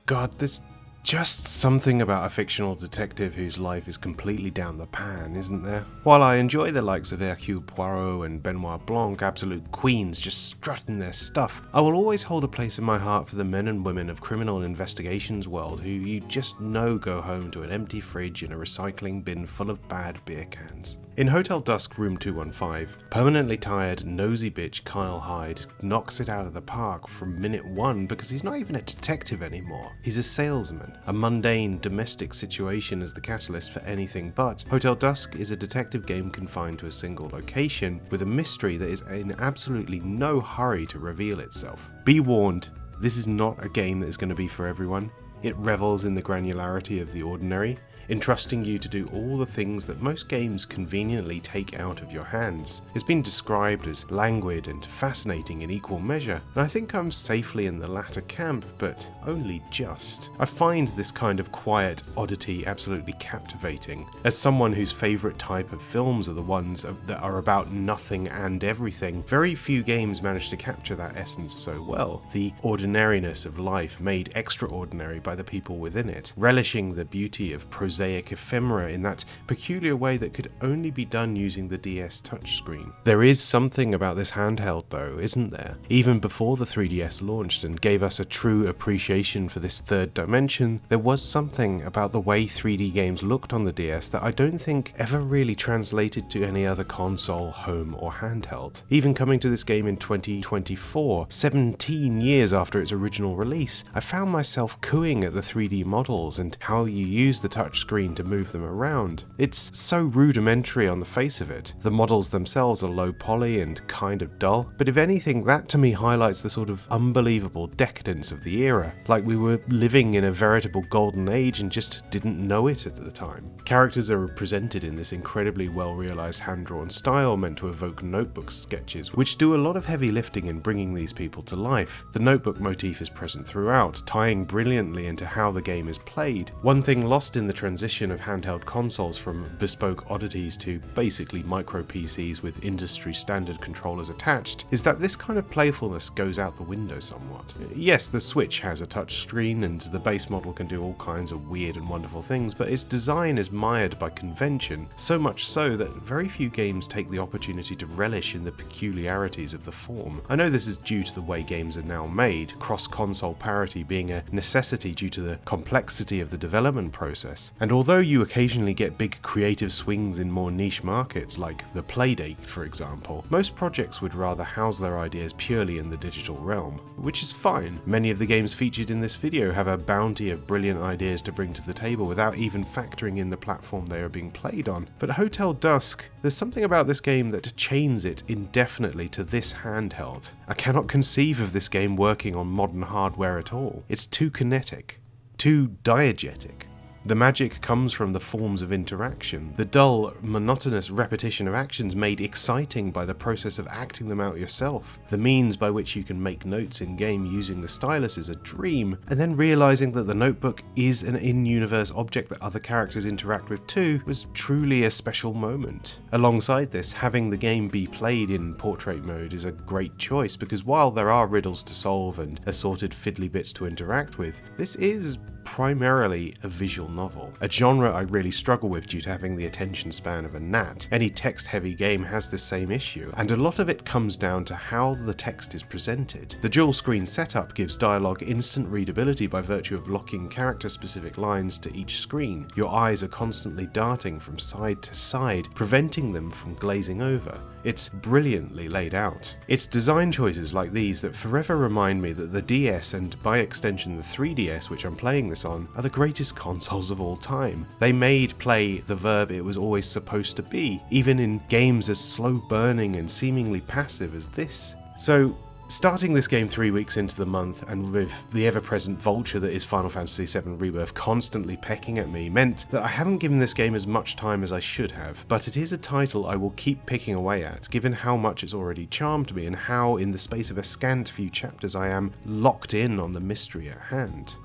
God, there's just something about a fictional detective whose life is completely down the pan, isn't there? While I enjoy the likes of Hercule Poirot and Benoit Blanc, absolute queens just strutting their stuff, I will always hold a place in my heart for the men and women of criminal investigations world who you just know go home to an empty fridge and a recycling bin full of bad beer cans. In Hotel Dusk Room 215, permanently tired, nosy bitch Kyle Hyde knocks it out of the park from minute one because he's not even a detective anymore. He's a salesman. A mundane, domestic situation is the catalyst for anything but. Hotel Dusk is a detective game confined to a single location with a mystery that is in absolutely no hurry to reveal itself. Be warned, this is not a game that is going to be for everyone. It revels in the granularity of the ordinary, entrusting you to do all the things that most games conveniently take out of your hands. It's been described as languid and fascinating in equal measure, and I think I'm safely in the latter camp, but only just. I find this kind of quiet oddity absolutely captivating. As someone whose favourite type of films are the ones that are about nothing and everything, very few games manage to capture that essence so well. The ordinariness of life made extraordinary by the people within it, relishing the beauty of prosaic ephemera in that peculiar way that could only be done using the DS touchscreen. There is something about this handheld though, isn't there? Even before the 3DS launched and gave us a true appreciation for this third dimension, there was something about the way 3D games looked on the DS that I don't think ever really translated to any other console, home or handheld. Even coming to this game in 2024, 17 years after its original release, I found myself cooing at the 3D models and how you use the touchscreen to move them around. It's so rudimentary on the face of it. The models themselves are low poly and kind of dull, but if anything, that to me highlights the sort of unbelievable decadence of the era, like we were living in a veritable golden age and just didn't know it at the time. Characters are presented in this incredibly well-realized hand-drawn style meant to evoke Notebook sketches, which do a lot of heavy lifting in bringing these people to life. The Notebook motif is present throughout, tying brilliantly into how the game is played. One thing lost in the transition of handheld consoles from bespoke oddities to basically micro PCs with industry standard controllers attached is that this kind of playfulness goes out the window somewhat. Yes, the Switch has a touch screen and the base model can do all kinds of weird and wonderful things, but its design is mired by convention, so much so that very few games take the opportunity to relish in the peculiarities of the form. I know this is due to the way games are now made, cross-console parity being a necessity due to the complexity of the development process, And although you occasionally get big creative swings in more niche markets like the Playdate for example, most projects would rather house their ideas purely in the digital realm, which is fine. Many of the games featured in this video have a bounty of brilliant ideas to bring to the table without even factoring in the platform they are being played on. But Hotel Dusk, there's something about this game that chains it indefinitely to this handheld. I cannot conceive of this game working on modern hardware at all. It's too kinetic, too diegetic. The magic comes from the forms of interaction, the dull, monotonous repetition of actions made exciting by the process of acting them out yourself. The means by which you can make notes in-game using the stylus is a dream, and then realising that the notebook is an in-universe object that other characters interact with too was truly a special moment. Alongside this, having the game be played in portrait mode is a great choice, because while there are riddles to solve and assorted fiddly bits to interact with, this is primarily a visual novel, a genre I really struggle with due to having the attention span of a gnat. Any text-heavy game has this same issue, and a lot of it comes down to how the text is presented. The dual screen setup gives dialogue instant readability by virtue of locking character-specific lines to each screen. Your eyes are constantly darting from side to side, preventing them from glazing over. It's brilliantly laid out. It's design choices like these that forever remind me that the DS and by extension the 3DS, which I'm playing this on, are the greatest consoles of all time. They made play the verb it was always supposed to be, even in games as slow burning and seemingly passive as this. So, starting this game 3 weeks into the month, and with the ever-present vulture that is Final Fantasy VII Rebirth constantly pecking at me, meant that I haven't given this game as much time as I should have, but it is a title I will keep picking away at, given how much it's already charmed me and how, in the space of a scant few chapters, I am locked in on the mystery at hand.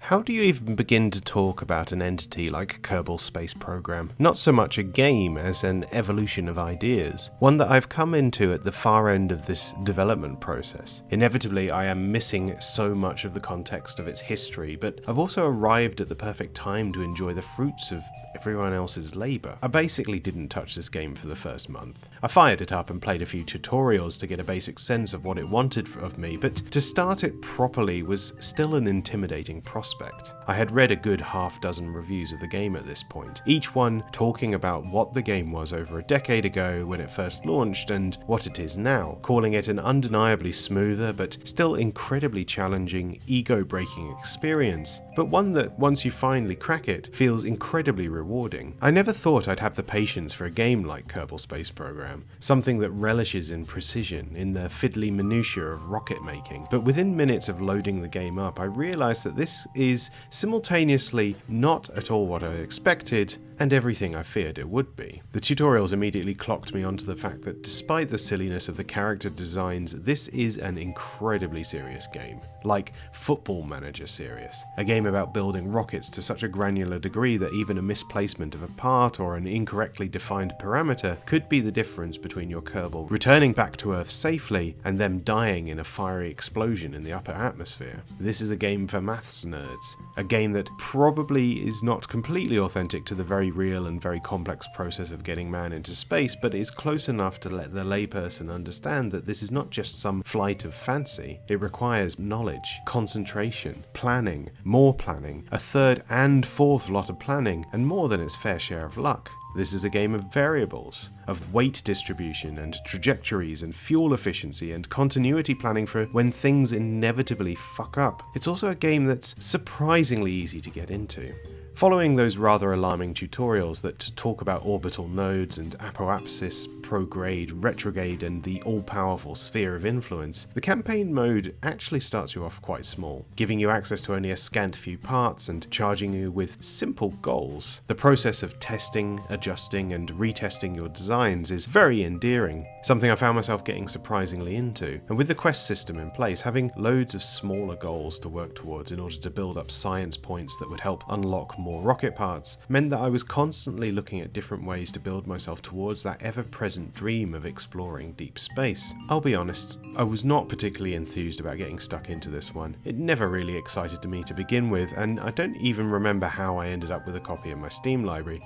How do you even begin to talk about an entity like Kerbal Space Program? Not so much a game as an evolution of ideas, one that I've come into at the far end of this development process. Inevitably, I am missing so much of the context of its history, but I've also arrived at the perfect time to enjoy the fruits of everyone else's labour. I basically didn't touch this game for the first month. I fired it up and played a few tutorials to get a basic sense of what it wanted of me, but to start it properly was still an intimidating prospect. I had read a good half-dozen reviews of the game at this point, each one talking about what the game was over a decade ago when it first launched and what it is now, calling it an undeniably smoother but still incredibly challenging, ego-breaking experience, but one that, once you finally crack it, feels incredibly rewarding. I never thought I'd have the patience for a game like Kerbal Space Program, something that relishes in precision, in the fiddly minutiae of rocket making, but within minutes of loading the game up, I realised that this is simultaneously not at all what I expected and everything I feared it would be. The tutorials immediately clocked me onto the fact that despite the silliness of the character designs, this is an incredibly serious game, like Football Manager serious. A game about building rockets to such a granular degree that even a misplacement of a part or an incorrectly defined parameter could be the difference between your Kerbal returning back to Earth safely and them dying in a fiery explosion in the upper atmosphere. This is a game for maths nerds, a game that probably is not completely authentic to the very real and very complex process of getting man into space, but is close enough to let the layperson understand that this is not just some flight of fancy. It requires knowledge, concentration, planning, more planning, a third and fourth lot of planning, and more than its fair share of luck. This is a game of variables, of weight distribution and trajectories and fuel efficiency and continuity planning for when things inevitably fuck up. It's also a game that's surprisingly easy to get into. Following those rather alarming tutorials that talk about orbital nodes and apoapsis, prograde, retrograde, and the all-powerful sphere of influence, the campaign mode actually starts you off quite small, giving you access to only a scant few parts and charging you with simple goals. The process of testing, adjusting, and retesting your designs is very endearing, something I found myself getting surprisingly into, and with the quest system in place, having loads of smaller goals to work towards in order to build up science points that would help unlock more rocket parts, meant that I was constantly looking at different ways to build myself towards that ever-present dream of exploring deep space. I'll be honest, I was not particularly enthused about getting stuck into this one. It never really excited me to begin with, and I don't even remember how I ended up with a copy in my Steam library.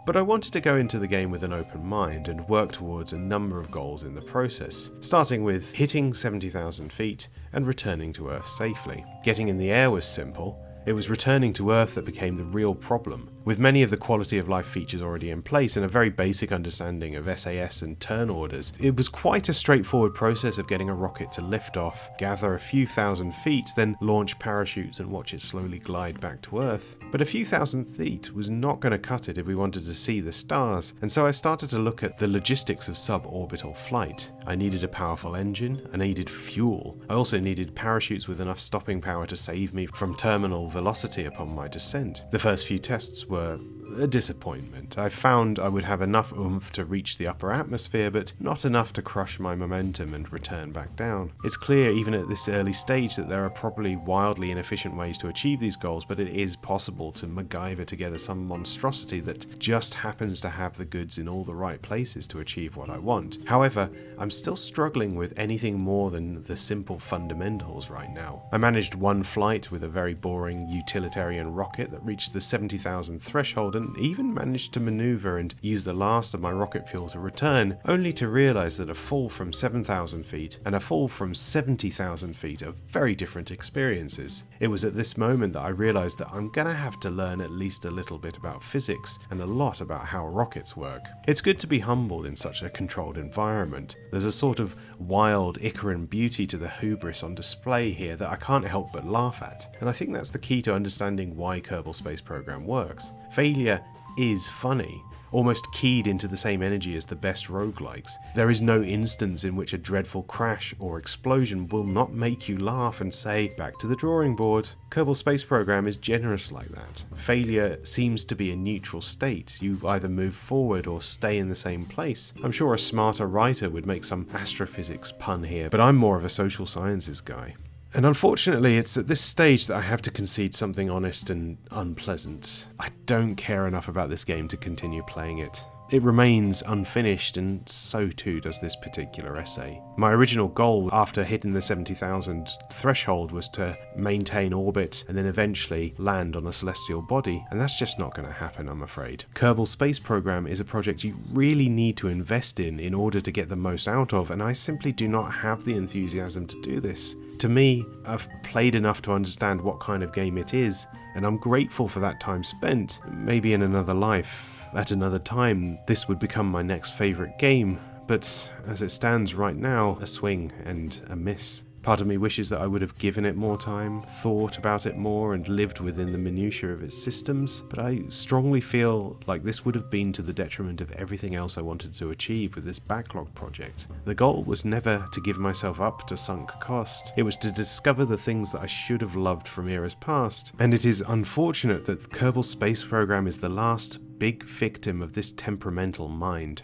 But I wanted to go into the game with an open mind and work towards a number of goals in the process, starting with hitting 70,000 feet and returning to Earth safely. Getting in the air was simple. It was returning to Earth that became the real problem. With many of the quality of life features already in place and a very basic understanding of SAS and turn orders, it was quite a straightforward process of getting a rocket to lift off, gather a few thousand feet, then launch parachutes and watch it slowly glide back to Earth. But a few thousand feet was not going to cut it if we wanted to see the stars, and so I started to look at the logistics of suborbital flight. I needed a powerful engine, I needed fuel, I also needed parachutes with enough stopping power to save me from terminal velocity upon my descent. The first few tests were a disappointment. I found I would have enough oomph to reach the upper atmosphere, but not enough to crush my momentum and return back down. It's clear even at this early stage that there are probably wildly inefficient ways to achieve these goals, but it is possible to MacGyver together some monstrosity that just happens to have the goods in all the right places to achieve what I want. However, I'm still struggling with anything more than the simple fundamentals right now. I managed one flight with a very boring utilitarian rocket that reached the 70,000 threshold and even managed to maneuver and use the last of my rocket fuel to return, only to realize that a fall from 7,000 feet and a fall from 70,000 feet are very different experiences. It was at this moment that I realized that I'm gonna have to learn at least a little bit about physics and a lot about how rockets work. It's good to be humbled in such a controlled environment. There's a sort of wild Icaran beauty to the hubris on display here that I can't help but laugh at, and I think that's the key to understanding why Kerbal Space Program works. Failure is funny, almost keyed into the same energy as the best roguelikes. There is no instance in which a dreadful crash or explosion will not make you laugh and say, back to the drawing board. Kerbal Space Program is generous like that. Failure seems to be a neutral state. You either move forward or stay in the same place. I'm sure a smarter writer would make some astrophysics pun here, but I'm more of a social sciences guy. And unfortunately, it's at this stage that I have to concede something honest and unpleasant. I don't care enough about this game to continue playing it. It remains unfinished, and so too does this particular essay. My original goal after hitting the 70,000 threshold was to maintain orbit and then eventually land on a celestial body, and that's just not going to happen, I'm afraid. Kerbal Space Program is a project you really need to invest in order to get the most out of, and I simply do not have the enthusiasm to do this. To me, I've played enough to understand what kind of game it is, and I'm grateful for that time spent. Maybe in another life, at another time, this would become my next favourite game, but as it stands right now, a swing and a miss. Part of me wishes that I would have given it more time, thought about it more, and lived within the minutiae of its systems, but I strongly feel like this would have been to the detriment of everything else I wanted to achieve with this backlog project. The goal was never to give myself up to sunk cost, it was to discover the things that I should have loved from eras past, and it is unfortunate that Kerbal Space Program is the last big victim of this temperamental mind.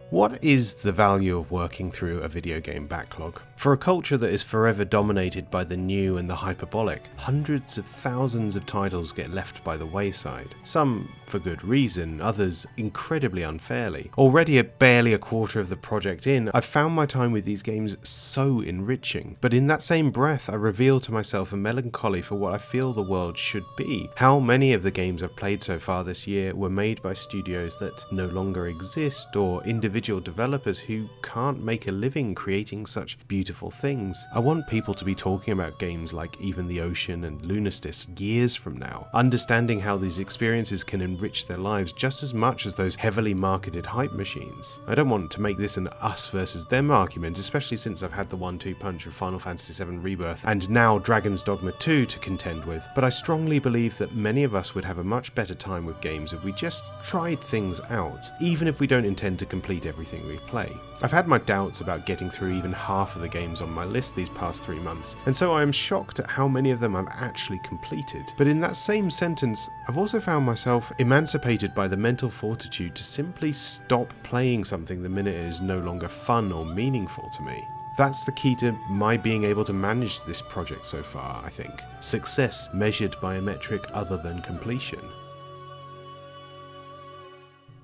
What is the value of working through a video game backlog? For a culture that is forever dominated by the new and the hyperbolic, hundreds of thousands of titles get left by the wayside. Some for good reason, others incredibly unfairly. Already at barely a quarter of the project in, I've found my time with these games so enriching. But in that same breath, I reveal to myself a melancholy for what I feel the world should be. How many of the games I've played so far this year were made by studios that no longer exist, or individual developers who can't make a living creating such beautiful things. I want people to be talking about games like Even the Ocean and Lunastice years from now, understanding how these experiences can enrich their lives just as much as those heavily marketed hype machines. I don't want to make this an us versus them argument, especially since I've had the 1-2 punch of Final Fantasy VII Rebirth and now Dragon's Dogma 2 to contend with, but I strongly believe that many of us would have a much better time with games if we just tried things out, even if we don't intend to complete everything we play. I've had my doubts about getting through even half of the games on my list these past 3 months, and so I am shocked at how many of them I've actually completed. But in that same sentence, I've also found myself emancipated by the mental fortitude to simply stop playing something the minute it is no longer fun or meaningful to me. That's the key to my being able to manage this project so far, I think. Success measured by a metric other than completion.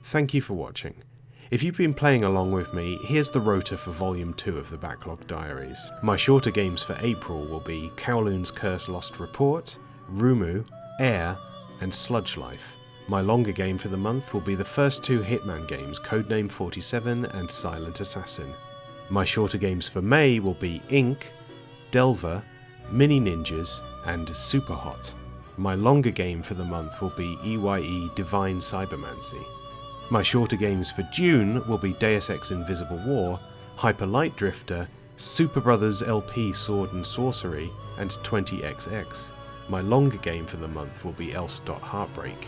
Thank you for watching. If you've been playing along with me, here's the rota for Volume 2 of the Backlog Diaries. My shorter games for April will be Kowloon's Curse Lost Report, Rumu, Air, and Sludge Life. My longer game for the month will be the first 2 Hitman games, Codename 47 and Silent Assassin. My shorter games for May will be Ink, Delver, Mini Ninjas, and Superhot. My longer game for the month will be EYE Divine Cybermancy. My shorter games for June will be Deus Ex Invisible War, Hyper Light Drifter, Super Brothers LP Sword and Sorcery, and 20XX. My longer game for the month will be Else. Heartbreak.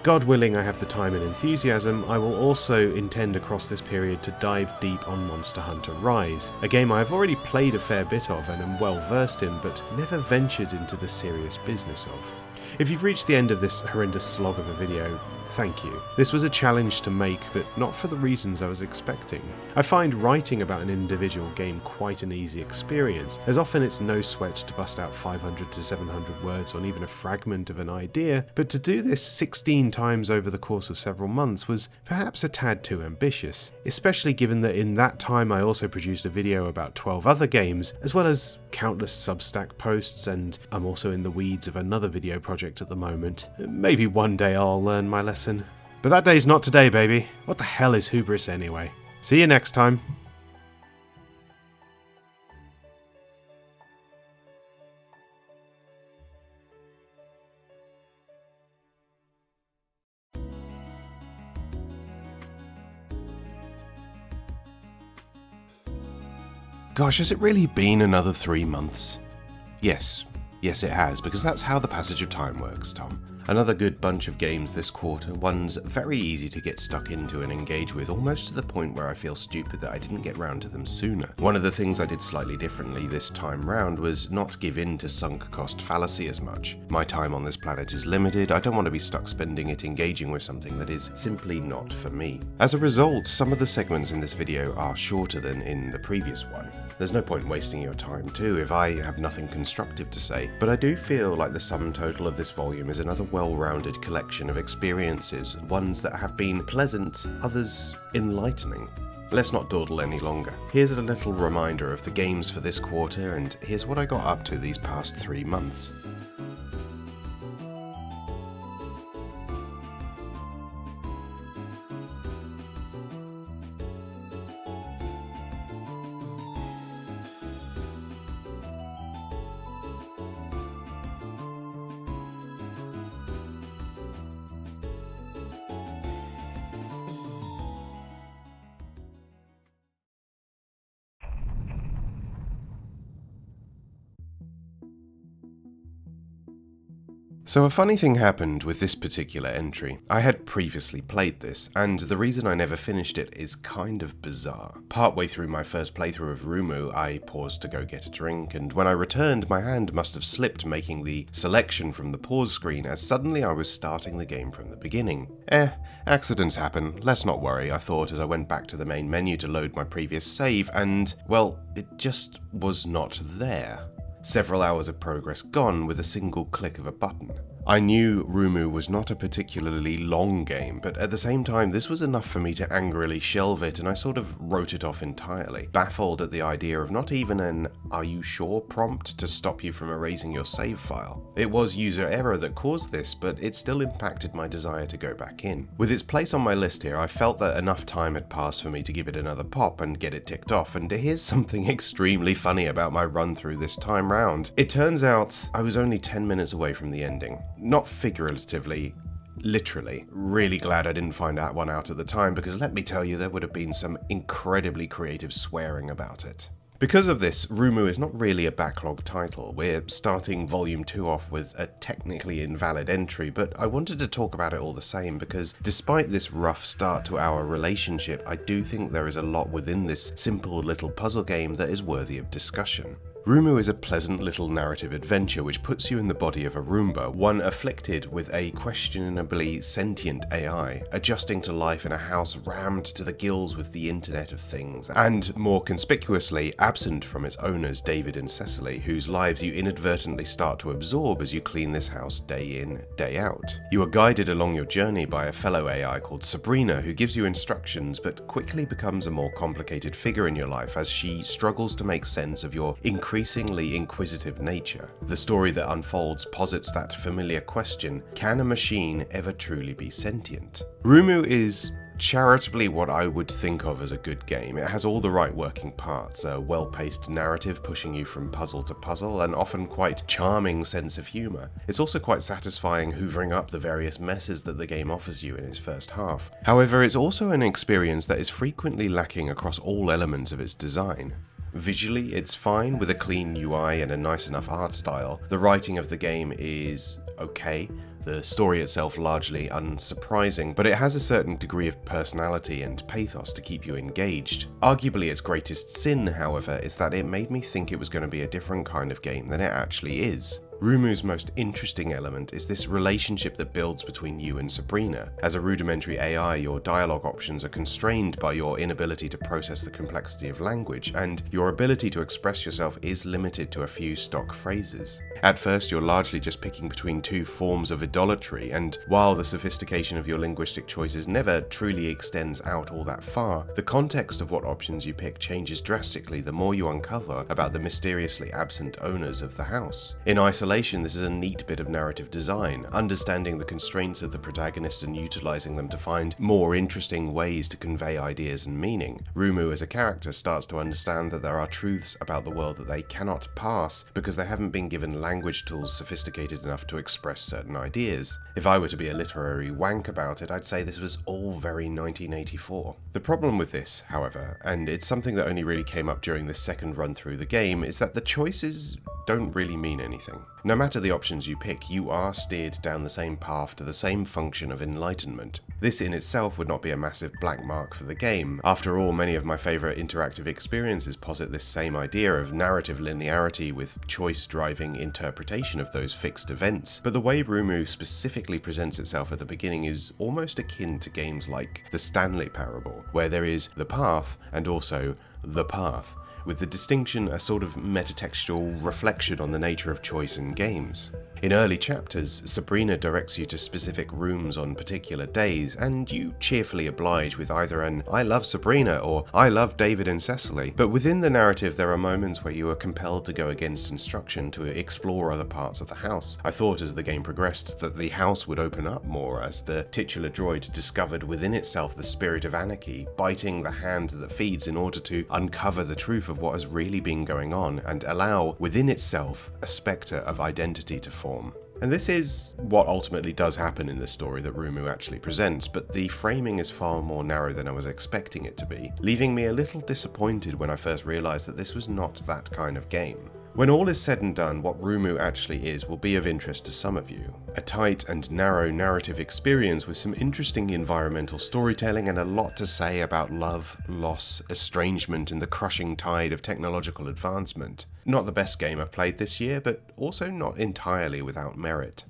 God willing I have the time and enthusiasm, I will also intend across this period to dive deep on Monster Hunter Rise, a game I have already played a fair bit of and am well versed in, but never ventured into the serious business of. If you've reached the end of this horrendous slog of a video, thank you. This was a challenge to make, but not for the reasons I was expecting. I find writing about an individual game quite an easy experience, as often it's no sweat to bust out 500 to 700 words on even a fragment of an idea, but to do this 16 times over the course of several months was perhaps a tad too ambitious, especially given that in that time I also produced a video about 12 other games, as well as countless Substack posts, and I'm also in the weeds of another video project at the moment. Maybe one day I'll learn my lesson. But that day's not today, baby. What the hell is hubris anyway? See you next time. Gosh, has it really been another 3 months? Yes it has, because that's how the passage of time works, Tom. Another good bunch of games this quarter, ones very easy to get stuck into and engage with, almost to the point where I feel stupid that I didn't get round to them sooner. One of the things I did slightly differently this time round was not give in to sunk cost fallacy as much. My time on this planet is limited, I don't want to be stuck spending it engaging with something that is simply not for me. As a result, some of the segments in this video are shorter than in the previous one. There's no point wasting your time too if I have nothing constructive to say, but I do feel like the sum total of this volume is another well-rounded collection of experiences, ones that have been pleasant, others enlightening. Let's not dawdle any longer. Here's a little reminder of the games for this quarter, and here's what I got up to these past 3 months. So a funny thing happened with this particular entry. I had previously played this, and the reason I never finished it is kind of bizarre. Partway through my first playthrough of Rumu, I paused to go get a drink, and when I returned, my hand must have slipped making the selection from the pause screen, as suddenly I was starting the game from the beginning. Accidents happen, let's not worry, I thought as I went back to the main menu to load my previous save, and, well, it just was not there. Several hours of progress gone with a single click of a button. I knew Rumu was not a particularly long game, but at the same time this was enough for me to angrily shelve it, and I sort of wrote it off entirely, baffled at the idea of not even an "are you sure" prompt to stop you from erasing your save file. It was user error that caused this, but it still impacted my desire to go back in. With its place on my list here, I felt that enough time had passed for me to give it another pop and get it ticked off, and here's something extremely funny about my run through this time round. It turns out I was only 10 minutes away from the ending. Not figuratively, literally. Really glad I didn't find that one out at the time, because let me tell you, there would have been some incredibly creative swearing about it. Because of this, Rumu is not really a backlog title. We're starting Volume 2 off with a technically invalid entry, but I wanted to talk about it all the same because despite this rough start to our relationship, I do think there is a lot within this simple little puzzle game that is worthy of discussion. Rumu is a pleasant little narrative adventure which puts you in the body of a Roomba, one afflicted with a questionably sentient AI, adjusting to life in a house rammed to the gills with the Internet of Things, and more conspicuously absent from its owners David and Cecily, whose lives you inadvertently start to absorb as you clean this house day in, day out. You are guided along your journey by a fellow AI called Sabrina, who gives you instructions but quickly becomes a more complicated figure in your life as she struggles to make sense of your increasingly inquisitive nature. The story that unfolds posits that familiar question: can a machine ever truly be sentient? Rumu is charitably what I would think of as a good game. It has all the right working parts, a well-paced narrative pushing you from puzzle to puzzle, an often quite charming sense of humour. It's also quite satisfying hoovering up the various messes that the game offers you in its first half. However, it's also an experience that is frequently lacking across all elements of its design. Visually, it's fine with a clean UI and a nice enough art style. The writing of the game is okay, the story itself largely unsurprising, but it has a certain degree of personality and pathos to keep you engaged. Arguably its greatest sin, however, is that it made me think it was going to be a different kind of game than it actually is. Rumu's most interesting element is this relationship that builds between you and Sabrina. As a rudimentary AI, your dialogue options are constrained by your inability to process the complexity of language, and your ability to express yourself is limited to a few stock phrases. At first, you're largely just picking between two forms of idolatry, and while the sophistication of your linguistic choices never truly extends out all that far, the context of what options you pick changes drastically the more you uncover about the mysteriously absent owners of the house. In isolation, this is a neat bit of narrative design, understanding the constraints of the protagonist and utilizing them to find more interesting ways to convey ideas and meaning. Rumu as a character starts to understand that there are truths about the world that they cannot pass because they haven't been given language tools sophisticated enough to express certain ideas. If I were to be a literary wank about it, I'd say this was all very 1984. The problem with this, however, and it's something that only really came up during this second run through the game, is that the choices don't really mean anything. No matter the options you pick, you are steered down the same path to the same function of enlightenment. This in itself would not be a massive black mark for the game. After all, many of my favourite interactive experiences posit this same idea of narrative linearity with choice driving interpretation of those fixed events. But the way Rumu specifically presents itself at the beginning is almost akin to games like The Stanley Parable, where there is the path and also the path, with the distinction a sort of metatextual reflection on the nature of choice in games. In early chapters, Sabrina directs you to specific rooms on particular days, and you cheerfully oblige with either an "I love Sabrina" or "I love David and Cecily." But within the narrative, there are moments where you are compelled to go against instruction to explore other parts of the house. I thought as the game progressed that the house would open up more as the titular droid discovered within itself the spirit of anarchy, biting the hand that feeds in order to uncover the truth of what has really been going on and allow within itself a spectre of identity to form. And this is what ultimately does happen in the story that Rumu actually presents, but the framing is far more narrow than I was expecting it to be, leaving me a little disappointed when I first realised that this was not that kind of game. When all is said and done, what Rumu actually is will be of interest to some of you. A tight and narrow narrative experience with some interesting environmental storytelling and a lot to say about love, loss, estrangement and the crushing tide of technological advancement. Not the best game I've played this year, but also not entirely without merit.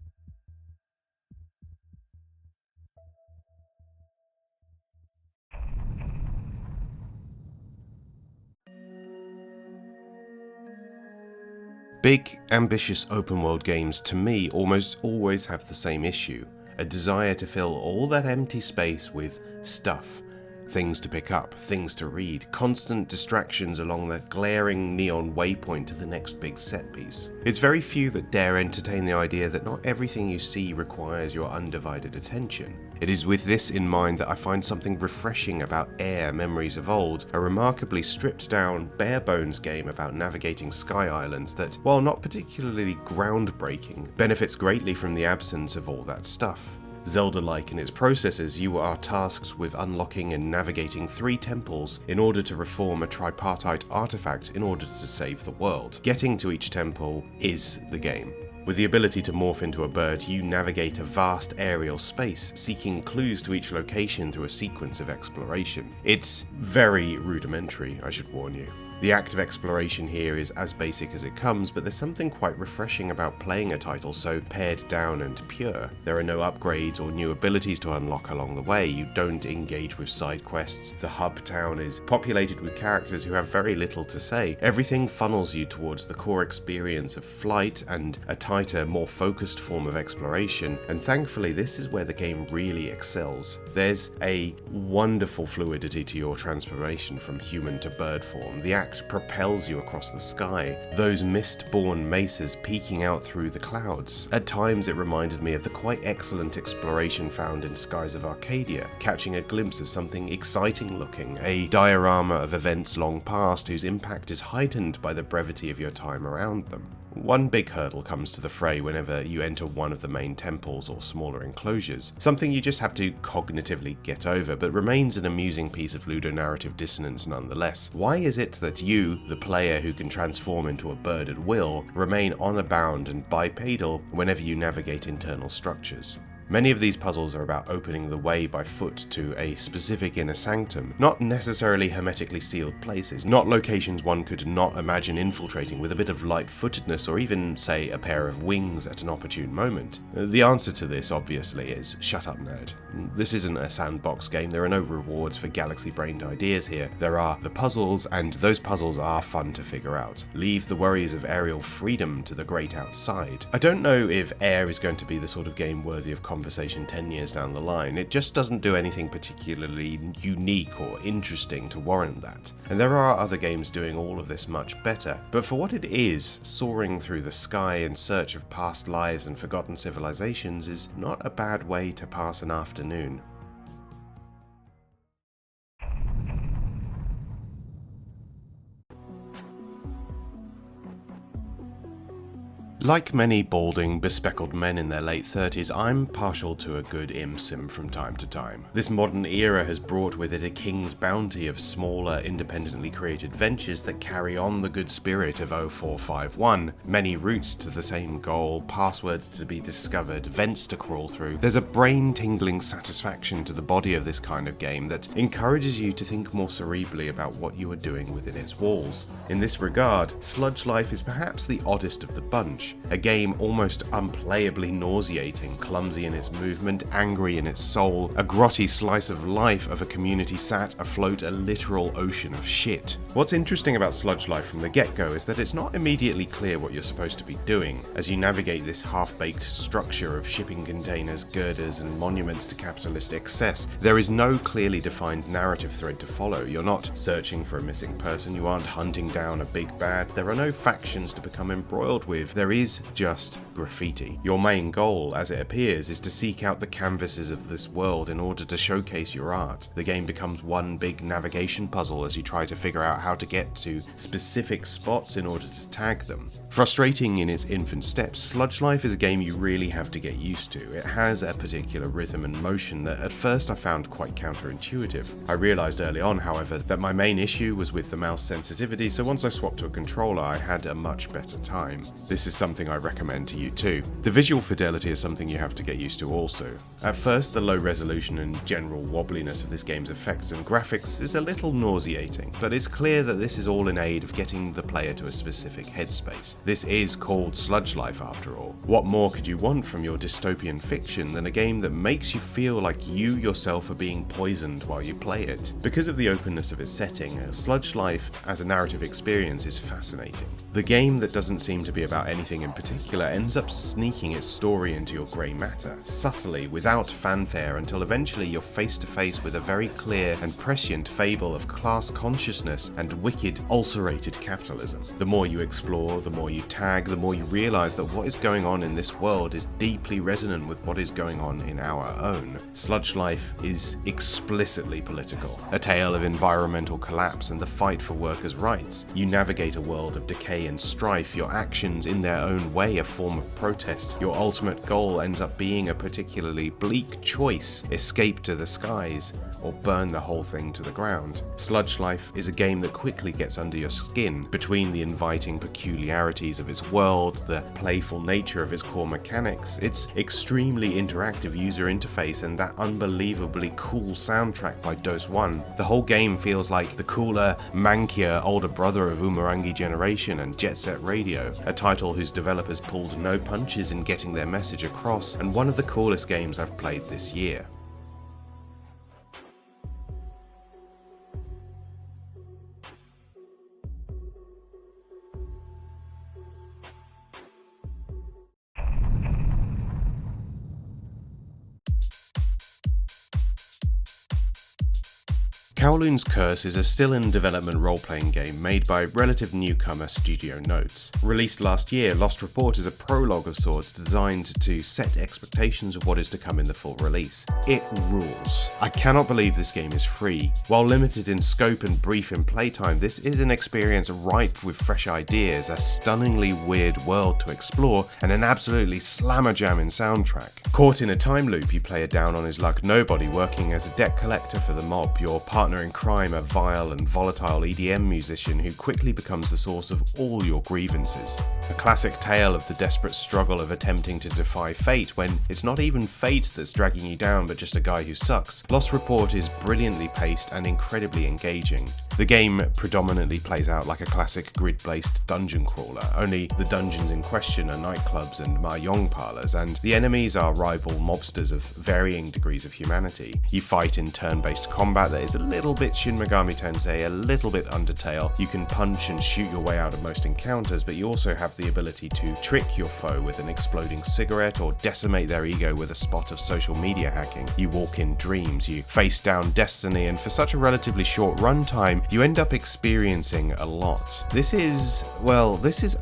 Big, ambitious open-world games, to me, almost always have the same issue: a desire to fill all that empty space with stuff. Things to pick up, things to read, constant distractions along the glaring neon waypoint to the next big set piece. It's very few that dare entertain the idea that not everything you see requires your undivided attention. It is with this in mind that I find something refreshing about Air Memories of Old, a remarkably stripped down, bare-bones game about navigating sky islands that, while not particularly groundbreaking, benefits greatly from the absence of all that stuff. Zelda-like in its processes, you are tasked with unlocking and navigating 3 temples in order to reform a tripartite artifact in order to save the world. Getting to each temple is the game. With the ability to morph into a bird, you navigate a vast aerial space, seeking clues to each location through a sequence of exploration. It's very rudimentary, I should warn you. The act of exploration here is as basic as it comes, but there's something quite refreshing about playing a title so pared down and pure. There are no upgrades or new abilities to unlock along the way. You don't engage with side quests. The hub town is populated with characters who have very little to say. Everything funnels you towards the core experience of flight and a tighter, more focused form of exploration, and thankfully this is where the game really excels. There's a wonderful fluidity to your transformation from human to bird form. The act propels you across the sky, those mist-born mesas peeking out through the clouds. At times it reminded me of the quite excellent exploration found in Skies of Arcadia, catching a glimpse of something exciting looking, a diorama of events long past whose impact is heightened by the brevity of your time around them. One big hurdle comes to the fray whenever you enter one of the main temples or smaller enclosures, something you just have to cognitively get over, but remains an amusing piece of ludonarrative dissonance nonetheless. Why is it that you, the player who can transform into a bird at will, remain honor bound and bipedal whenever you navigate internal structures? Many of these puzzles are about opening the way by foot to a specific inner sanctum, not necessarily hermetically sealed places, not locations one could not imagine infiltrating with a bit of light-footedness or even, say, a pair of wings at an opportune moment. The answer to this, obviously, is shut up, nerd. This isn't a sandbox game. There are no rewards for galaxy-brained ideas here. There are the puzzles, and those puzzles are fun to figure out. Leave the worries of aerial freedom to the great outside. I don't know if Air is going to be the sort of game worthy of conversation 10 years down the line. It just doesn't do anything particularly unique or interesting to warrant that. And there are other games doing all of this much better. But for what it is, soaring through the sky in search of past lives and forgotten civilizations is not a bad way to pass an afternoon. Like many balding, bespectacled men in their late 30s, I'm partial to a good sim from time to time. This modern era has brought with it a king's bounty of smaller, independently created ventures that carry on the good spirit of 0451. Many routes to the same goal, passwords to be discovered, vents to crawl through. There's a brain-tingling satisfaction to the body of this kind of game that encourages you to think more cerebrally about what you are doing within its walls. In this regard, Sludge Life is perhaps the oddest of the bunch. A game almost unplayably nauseating, clumsy in its movement, angry in its soul, a grotty slice of life of a community sat afloat a literal ocean of shit. What's interesting about Sludge Life from the get-go is that it's not immediately clear what you're supposed to be doing as you navigate this half-baked structure of shipping containers, girders, and monuments to capitalist excess. There is no clearly defined narrative thread to follow. You're not searching for a missing person, you aren't hunting down a big bad, there are no factions to become embroiled with, there is just graffiti. Your main goal, as it appears, is to seek out the canvases of this world in order to showcase your art. The game becomes one big navigation puzzle as you try to figure out how to get to specific spots in order to tag them. Frustrating in its infant steps, Sludge Life is a game you really have to get used to. It has a particular rhythm and motion that at first I found quite counterintuitive. I realised early on, however, that my main issue was with the mouse sensitivity, so once I swapped to a controller I had a much better time. This is something I recommend to you too. The visual fidelity is something you have to get used to also. At first, the low resolution and general wobbliness of this game's effects and graphics is a little nauseating, but it's clear that this is all in aid of getting the player to a specific headspace. This is called Sludge Life after all. What more could you want from your dystopian fiction than a game that makes you feel like you yourself are being poisoned while you play it? Because of the openness of its setting, Sludge Life as a narrative experience is fascinating. The game that doesn't seem to be about anything in particular ends up sneaking its story into your grey matter, subtly, without fanfare, until eventually you're face to face with a very clear and prescient fable of class consciousness and wicked, ulcerated capitalism. The more you explore, the more you tag, the more you realise that what is going on in this world is deeply resonant with what is going on in our own. Sludge Life is explicitly political, a tale of environmental collapse and the fight for workers' rights. You navigate a world of decay and strife, your actions in their own way a form of protest. Your ultimate goal ends up being a particularly bleak choice: escape to the skies, or burn the whole thing to the ground. Sludge Life is a game that quickly gets under your skin. Between the inviting peculiarities of its world, the playful nature of its core mechanics, its extremely interactive user interface, and that unbelievably cool soundtrack by Dose 1, the whole game feels like the cooler, mankier older brother of Umurangi Generation and Jet Set Radio, a title whose developers pulled no punches in getting their message across, and one of the coolest games I've played this year. Kowloon's Curse is a still-in-development role-playing game made by relative newcomer Studio Notes. Released last year, Lost Report is a prologue of sorts designed to set expectations of what is to come in the full release. It rules. I cannot believe this game is free. While limited in scope and brief in playtime, this is an experience ripe with fresh ideas, a stunningly weird world to explore, and an absolutely slammer-jamming soundtrack. Caught in a time loop, you play a down-on-his-luck nobody working as a debt collector for the mob. Your partner in crime, a vile and volatile EDM musician who quickly becomes the source of all your grievances. A classic tale of the desperate struggle of attempting to defy fate when it's not even fate that's dragging you down but just a guy who sucks. Lost Report is brilliantly paced and incredibly engaging. The game predominantly plays out like a classic grid-based dungeon crawler, only the dungeons in question are nightclubs and mahjong parlors, and the enemies are rival mobsters of varying degrees of humanity. You fight in turn-based combat that is a little bit Shin Megami Tensei, a little bit Undertale. You can punch and shoot your way out of most encounters, but you also have the ability to trick your foe with an exploding cigarette or decimate their ego with a spot of social media hacking. You walk in dreams, you face down destiny, and for such a relatively short runtime, you end up experiencing a lot. This is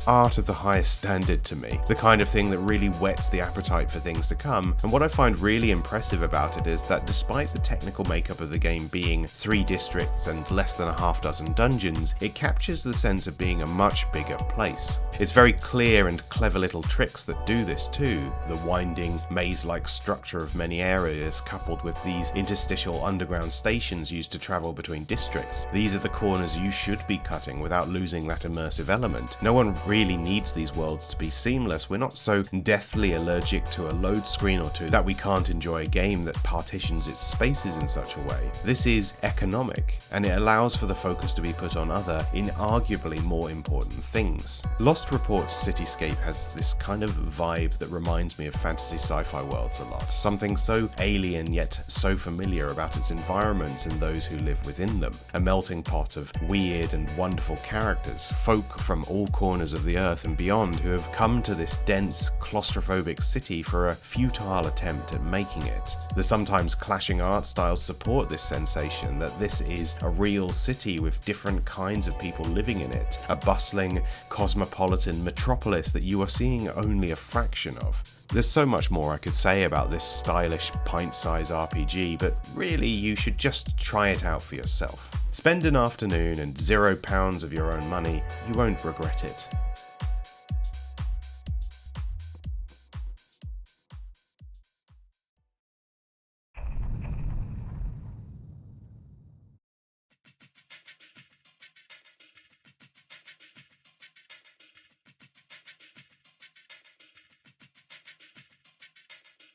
art of the highest standard to me, the kind of thing that really whets the appetite for things to come, and what I find really impressive about it is that despite the technical makeup of the game being 3 districts and less than a half dozen dungeons, it captures the sense of being a much bigger place. It's very clear and clever little tricks that do this too, the winding, maze-like structure of many areas coupled with these interstitial underground stations used to travel between districts. These are the corners you should be cutting without losing that immersive element. No one really needs these worlds to be seamless. We're not so deathly allergic to a load screen or two that we can't enjoy a game that partitions its spaces in such a way. This is economic, and it allows for the focus to be put on other, inarguably more important things. Lost Report's cityscape has this kind of vibe that reminds me of fantasy sci-fi worlds a lot, something so alien yet so familiar about its environments and those who live within them, a melting pot of weird and wonderful characters, folk from all corners of the earth and beyond who have come to this dense, claustrophobic city for a futile attempt at making it. The sometimes clashing art styles support this sensation that this is a real city with different kinds of people living in it, a bustling, cosmopolitan metropolis that you are seeing only a fraction of. There's so much more I could say about this stylish pint-size RPG, but really you should just try it out for yourself. Spend an afternoon and £0 of your own money, you won't regret it.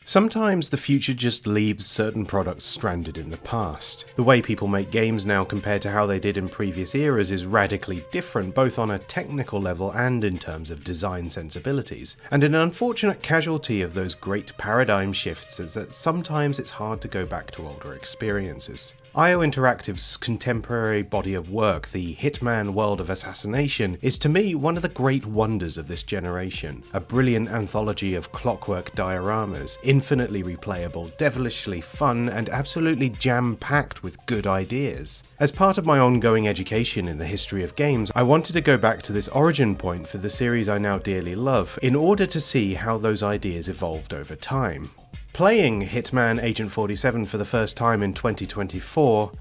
Sometimes the future just leaves certain products stranded in the past. The way people make games now compared to how they did in previous eras is radically different, both on a technical level and in terms of design sensibilities. And an unfortunate casualty of those great paradigm shifts is that sometimes it's hard to go back to older experiences. IO Interactive's contemporary body of work, the Hitman World of Assassination, is to me one of the great wonders of this generation. A brilliant anthology of clockwork dioramas, infinitely replayable, devilishly fun, and absolutely jam-packed with good ideas. As part of my ongoing education in the history of games, I wanted to go back to this origin point for the series I now dearly love, in order to see how those ideas evolved over time. Playing Hitman Agent 47 for the first time in 2024,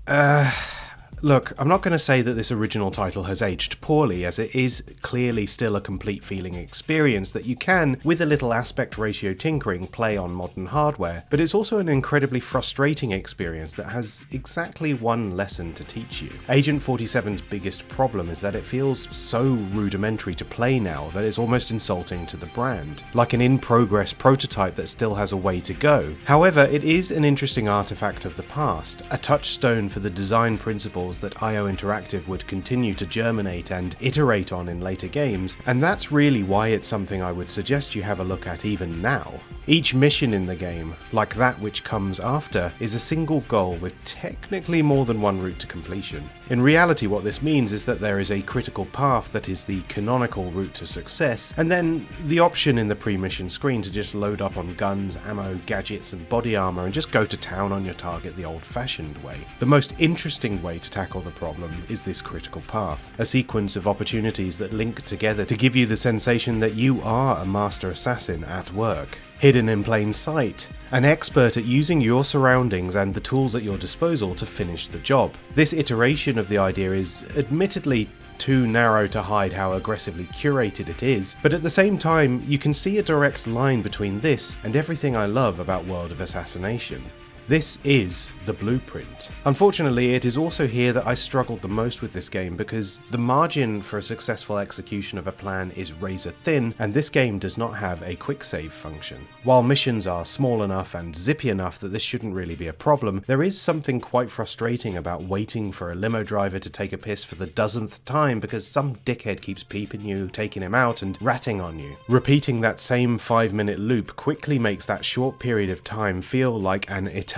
Look, I'm not going to say that this original title has aged poorly, as it is clearly still a complete feeling experience that you can, with a little aspect ratio tinkering, play on modern hardware, but it's also an incredibly frustrating experience that has exactly one lesson to teach you. Agent 47's biggest problem is that it feels so rudimentary to play now that it's almost insulting to the brand, like an in-progress prototype that still has a way to go. However, it is an interesting artifact of the past, a touchstone for the design principles that IO Interactive would continue to germinate and iterate on in later games, and that's really why it's something I would suggest you have a look at even now. Each mission in the game, like that which comes after, is a single goal with technically more than one route to completion. In reality, what this means is that there is a critical path that is the canonical route to success, and then the option in the pre-mission screen to just load up on guns, ammo, gadgets and body armor and just go to town on your target the old-fashioned way. The most interesting way to tackle the problem is this critical path, a sequence of opportunities that link together to give you the sensation that you are a master assassin at work, hidden in plain sight, an expert at using your surroundings and the tools at your disposal to finish the job. This iteration of the idea is admittedly too narrow to hide how aggressively curated it is, but at the same time you can see a direct line between this and everything I love about World of Assassination. This is the blueprint. Unfortunately, it is also here that I struggled the most with this game because the margin for a successful execution of a plan is razor thin, and this game does not have a quick save function. While missions are small enough and zippy enough that this shouldn't really be a problem, there is something quite frustrating about waiting for a limo driver to take a piss for the dozenth time because some dickhead keeps peeping you, taking him out, and ratting on you. Repeating that same 5-minute loop quickly makes that short period of time feel like an eternity,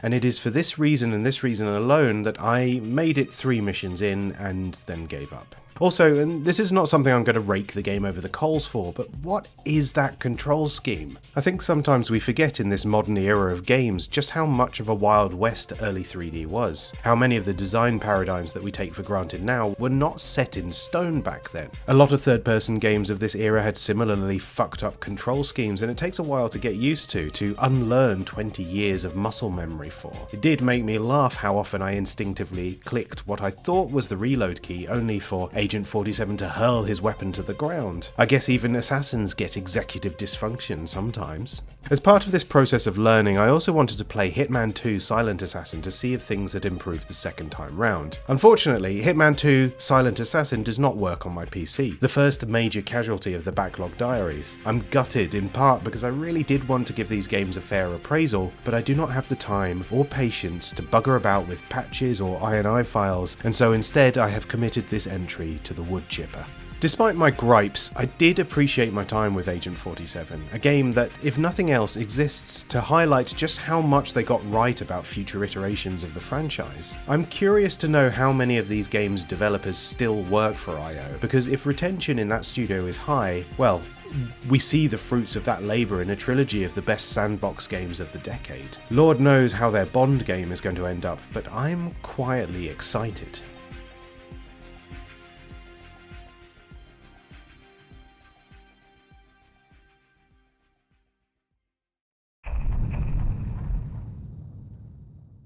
and it is for this reason and this reason alone that I made it 3 missions in and then gave up. Also, and this is not something I'm going to rake the game over the coals for, but what is that control scheme? I think sometimes we forget in this modern era of games just how much of a Wild West early 3D was. How many of the design paradigms that we take for granted now were not set in stone back then. A lot of third-person games of this era had similarly fucked up control schemes, and it takes a while to get used to unlearn 20 years of muscle memory for. It did make me laugh how often I instinctively clicked what I thought was the reload key only for Agent 47 to hurl his weapon to the ground. I guess even assassins get executive dysfunction sometimes. As part of this process of learning, I also wanted to play Hitman 2 Silent Assassin to see if things had improved the second time round. Unfortunately, Hitman 2 Silent Assassin does not work on my PC, the first major casualty of the Backlog Diaries. I'm gutted in part because I really did want to give these games a fair appraisal, but I do not have the time or patience to bugger about with patches or INI files, and so instead I have committed this entry to the wood chipper. Despite my gripes, I did appreciate my time with Agent 47, a game that, if nothing else, exists to highlight just how much they got right about future iterations of the franchise. I'm curious to know how many of these games' developers still work for IO, because if retention in that studio is high, well, we see the fruits of that labour in a trilogy of the best sandbox games of the decade. Lord knows how their Bond game is going to end up, but I'm quietly excited.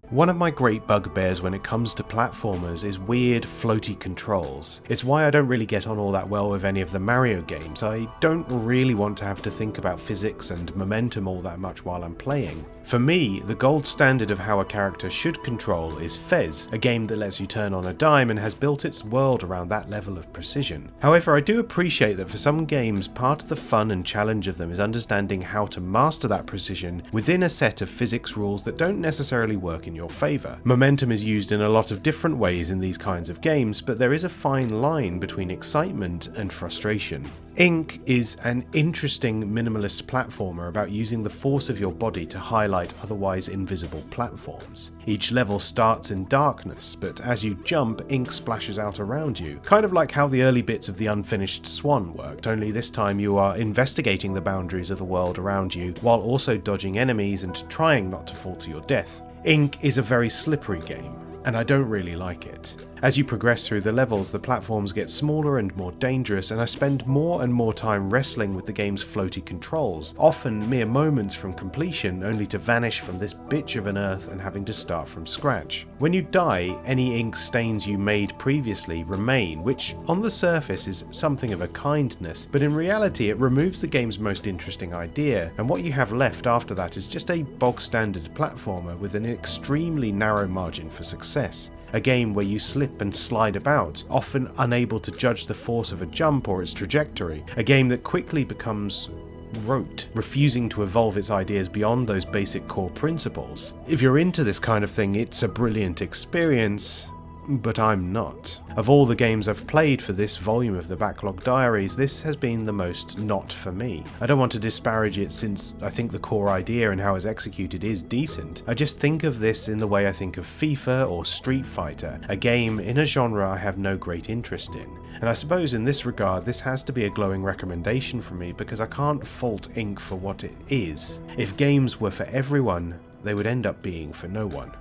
One of my great bugbears when it comes to platformers is weird, floaty controls. It's why I don't really get on all that well with any of the Mario games. I don't really want to have to think about physics and momentum all that much while I'm playing. For me, the gold standard of how a character should control is Fez, a game that lets you turn on a dime and has built its world around that level of precision. However, I do appreciate that for some games, part of the fun and challenge of them is understanding how to master that precision within a set of physics rules that don't necessarily work in your favour. Momentum is used in a lot of different ways in these kinds of games, but there is a fine line between excitement and frustration. Ink is an interesting minimalist platformer about using the force of your body to highlight otherwise invisible platforms. Each level starts in darkness, but as you jump, ink splashes out around you, kind of like how the early bits of the unfinished Swan worked, only this time you are investigating the boundaries of the world around you while also dodging enemies and trying not to fall to your death. Ink is a very slippery game, and I don't really like it. As you progress through the levels, the platforms get smaller and more dangerous, and I spend more and more time wrestling with the game's floaty controls, often mere moments from completion, only to vanish from this bitch of an earth and having to start from scratch. When you die, any ink stains you made previously remain, which on the surface is something of a kindness, but in reality it removes the game's most interesting idea, and what you have left after that is just a bog-standard platformer with an extremely narrow margin for success. A game where you slip and slide about, often unable to judge the force of a jump or its trajectory. A game that quickly becomes rote, refusing to evolve its ideas beyond those basic core principles. If you're into this kind of thing, it's a brilliant experience, but I'm not. Of all the games I've played for this volume of the Backlog Diaries, this has been the most not for me. I don't want to disparage it since I think the core idea and how it's executed is decent. I just think of this in the way I think of FIFA or Street Fighter, a game in a genre I have no great interest in. And I suppose in this regard this has to be a glowing recommendation from me because I can't fault Ink for what it is. If games were for everyone, they would end up being for no one.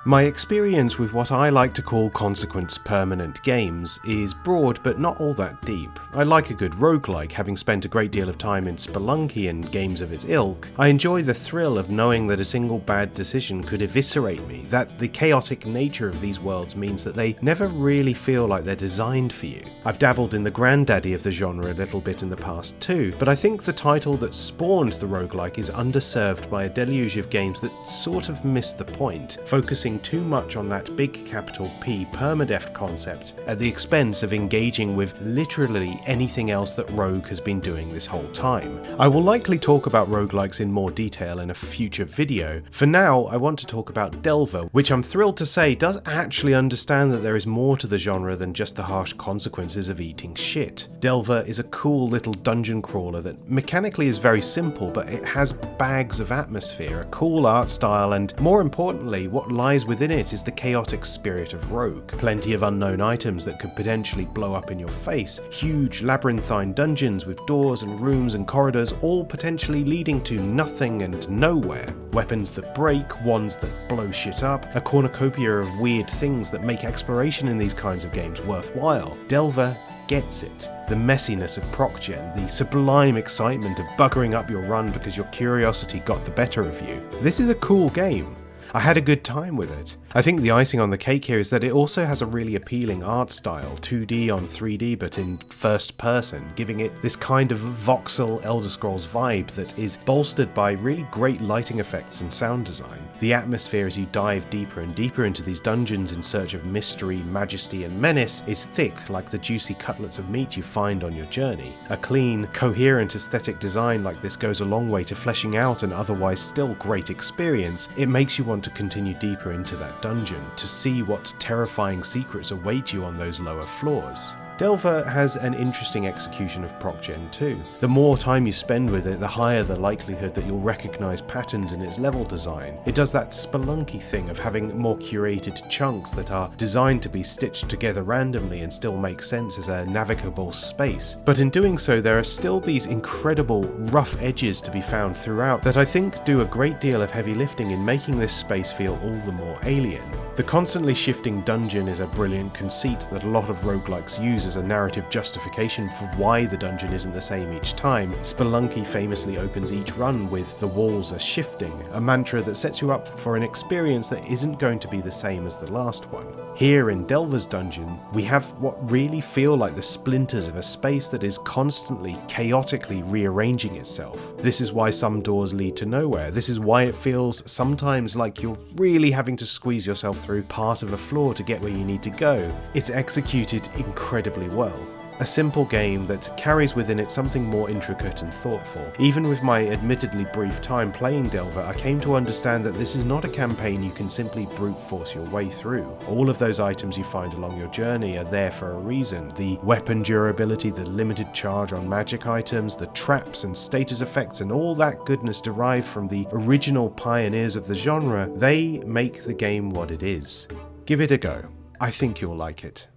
My experience with what I like to call consequence-permanent games is broad but not all that deep. I like a good roguelike, having spent a great deal of time in Spelunky and games of its ilk. I enjoy the thrill of knowing that a single bad decision could eviscerate me, that the chaotic nature of these worlds means that they never really feel like they're designed for you. I've dabbled in the granddaddy of the genre a little bit in the past too, but I think the title that spawned the roguelike is underserved by a deluge of games that sort of miss the point, focusing too much on that big capital P permadeath concept at the expense of engaging with literally anything else that Rogue has been doing this whole time. I will likely talk about roguelikes in more detail in a future video. For now, I want to talk about Delver, which I'm thrilled to say does actually understand that there is more to the genre than just the harsh consequences of eating shit. Delver is a cool little dungeon crawler that mechanically is very simple, but it has bags of atmosphere, a cool art style, and more importantly, what lies within it is the chaotic spirit of Rogue. Plenty of unknown items that could potentially blow up in your face, huge labyrinthine dungeons with doors and rooms and corridors all potentially leading to nothing and nowhere, weapons that break, wands that blow shit up, a cornucopia of weird things that make exploration in these kinds of games worthwhile. Delver gets it. The messiness of proc-gen, the sublime excitement of buggering up your run because your curiosity got the better of you. This is a cool game. I had a good time with it. I think the icing on the cake here is that it also has a really appealing art style, 2D on 3D but in first person, giving it this kind of voxel Elder Scrolls vibe that is bolstered by really great lighting effects and sound design. The atmosphere as you dive deeper and deeper into these dungeons in search of mystery, majesty and menace is thick like the juicy cutlets of meat you find on your journey. A clean, coherent aesthetic design like this goes a long way to fleshing out an otherwise still great experience. It makes you want to continue deeper into that dungeon, to see what terrifying secrets await you on those lower floors. Delver has an interesting execution of proc-gen too. The more time you spend with it, the higher the likelihood that you'll recognise patterns in its level design. It does that Spelunky thing of having more curated chunks that are designed to be stitched together randomly and still make sense as a navigable space. But in doing so, there are still these incredible rough edges to be found throughout that I think do a great deal of heavy lifting in making this space feel all the more alien. The constantly shifting dungeon is a brilliant conceit that a lot of roguelikes use as a narrative justification for why the dungeon isn't the same each time. Spelunky famously opens each run with "the walls are shifting," a mantra that sets you up for an experience that isn't going to be the same as the last one. Here in Delver's dungeon, we have what really feel like the splinters of a space that is constantly, chaotically rearranging itself. This is why some doors lead to nowhere. This is why it feels sometimes like you're really having to squeeze yourself through part of a floor to get where you need to go. It's executed incredibly well. A simple game that carries within it something more intricate and thoughtful. Even with my admittedly brief time playing Delver, I came to understand that this is not a campaign you can simply brute force your way through. All of those items you find along your journey are there for a reason. The weapon durability, the limited charge on magic items, the traps and status effects and all that goodness derived from the original pioneers of the genre, they make the game what it is. Give it a go. I think you'll like it.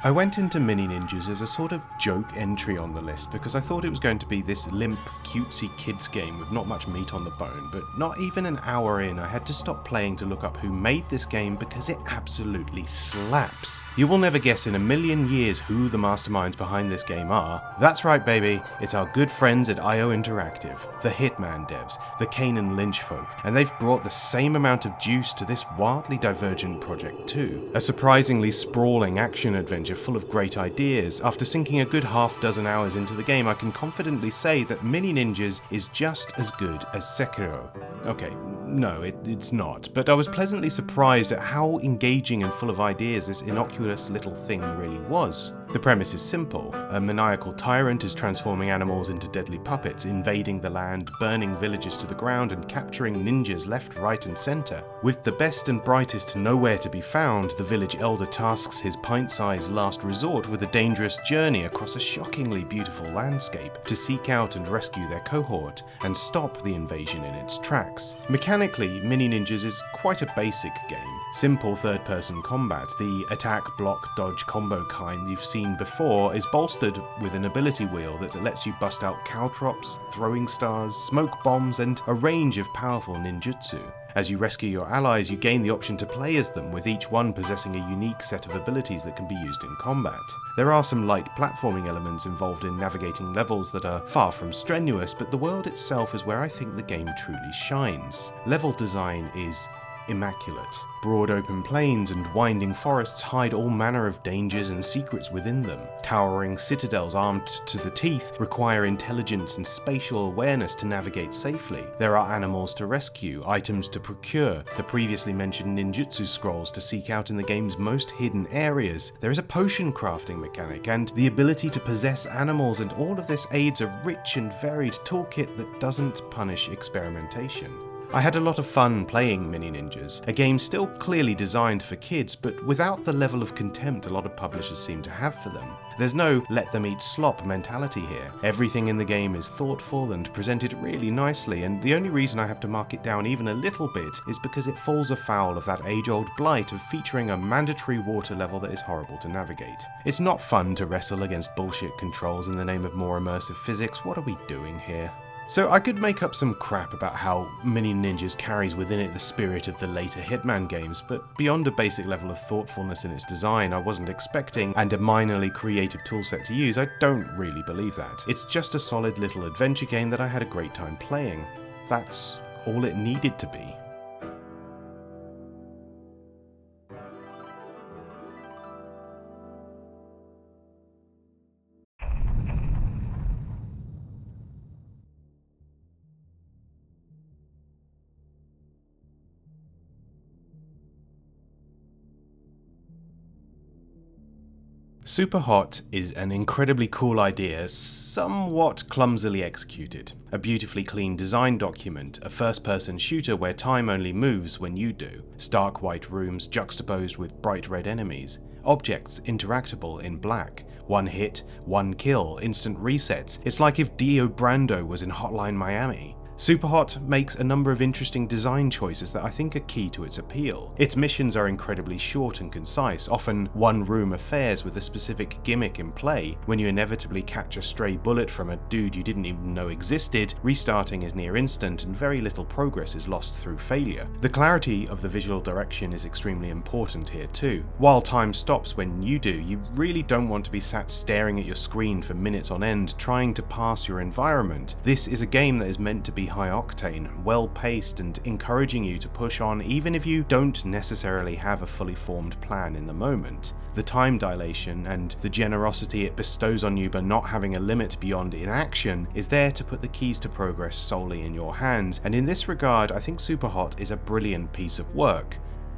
I went into Mini Ninjas as a sort of joke entry on the list because I thought it was going to be this limp, cutesy kids game with not much meat on the bone, but not even an hour in I had to stop playing to look up who made this game because it absolutely slaps. You will never guess in a million years who the masterminds behind this game are. That's right, baby, it's our good friends at IO Interactive, the Hitman devs, the Kane and Lynch folk, and they've brought the same amount of juice to this wildly divergent project too. A surprisingly sprawling action adventure full of great ideas. After sinking a good half dozen hours into the game, I can confidently say that Mini Ninjas is just as good as Sekiro. Okay, no, it's not, but I was pleasantly surprised at how engaging and full of ideas this innocuous little thing really was. The premise is simple. A maniacal tyrant is transforming animals into deadly puppets, invading the land, burning villages to the ground, and capturing ninjas left, right, and center. With the best and brightest nowhere to be found, the village elder tasks his pint-sized last resort with a dangerous journey across a shockingly beautiful landscape to seek out and rescue their cohort and stop the invasion in its tracks. Mechanically, Mini Ninjas is quite a basic game. Simple third-person combat, the attack, block, dodge combo kind you've seen before, is bolstered with an ability wheel that lets you bust out caltrops, throwing stars, smoke bombs, and a range of powerful ninjutsu. As you rescue your allies, you gain the option to play as them, with each one possessing a unique set of abilities that can be used in combat. There are some light platforming elements involved in navigating levels that are far from strenuous, but the world itself is where I think the game truly shines. Level design is immaculate. Broad open plains and winding forests hide all manner of dangers and secrets within them. Towering citadels armed to the teeth require intelligence and spatial awareness to navigate safely. There are animals to rescue, items to procure, the previously mentioned ninjutsu scrolls to seek out in the game's most hidden areas. There is a potion crafting mechanic and the ability to possess animals, and all of this aids a rich and varied toolkit that doesn't punish experimentation. I had a lot of fun playing Mini Ninjas, a game still clearly designed for kids, but without the level of contempt a lot of publishers seem to have for them. There's no let them eat slop mentality here. Everything in the game is thoughtful and presented really nicely, and the only reason I have to mark it down even a little bit is because it falls afoul of that age-old blight of featuring a mandatory water level that is horrible to navigate. It's not fun to wrestle against bullshit controls in the name of more immersive physics. What are we doing here? So I could make up some crap about how Mini Ninjas carries within it the spirit of the later Hitman games, but beyond a basic level of thoughtfulness in its design I wasn't expecting, and a minorly creative toolset to use, I don't really believe that. It's just a solid little adventure game that I had a great time playing. That's all it needed to be. Superhot is an incredibly cool idea, somewhat clumsily executed. A beautifully clean design document, a first-person shooter where time only moves when you do. Stark white rooms juxtaposed with bright red enemies. Objects interactable in black. One hit, one kill, instant resets. It's like if Dio Brando was in Hotline Miami. Superhot makes a number of interesting design choices that I think are key to its appeal. Its missions are incredibly short and concise, often one-room affairs with a specific gimmick in play. When you inevitably catch a stray bullet from a dude you didn't even know existed, restarting is near instant and very little progress is lost through failure. The clarity of the visual direction is extremely important here too. While time stops when you do, you really don't want to be sat staring at your screen for minutes on end trying to pass your environment. This is a game that is meant to be high octane, well paced, and encouraging you to push on even if you don't necessarily have a fully formed plan in the moment. The time dilation and the generosity it bestows on you by not having a limit beyond inaction is there to put the keys to progress solely in your hands, and in this regard I think Superhot is a brilliant piece of work.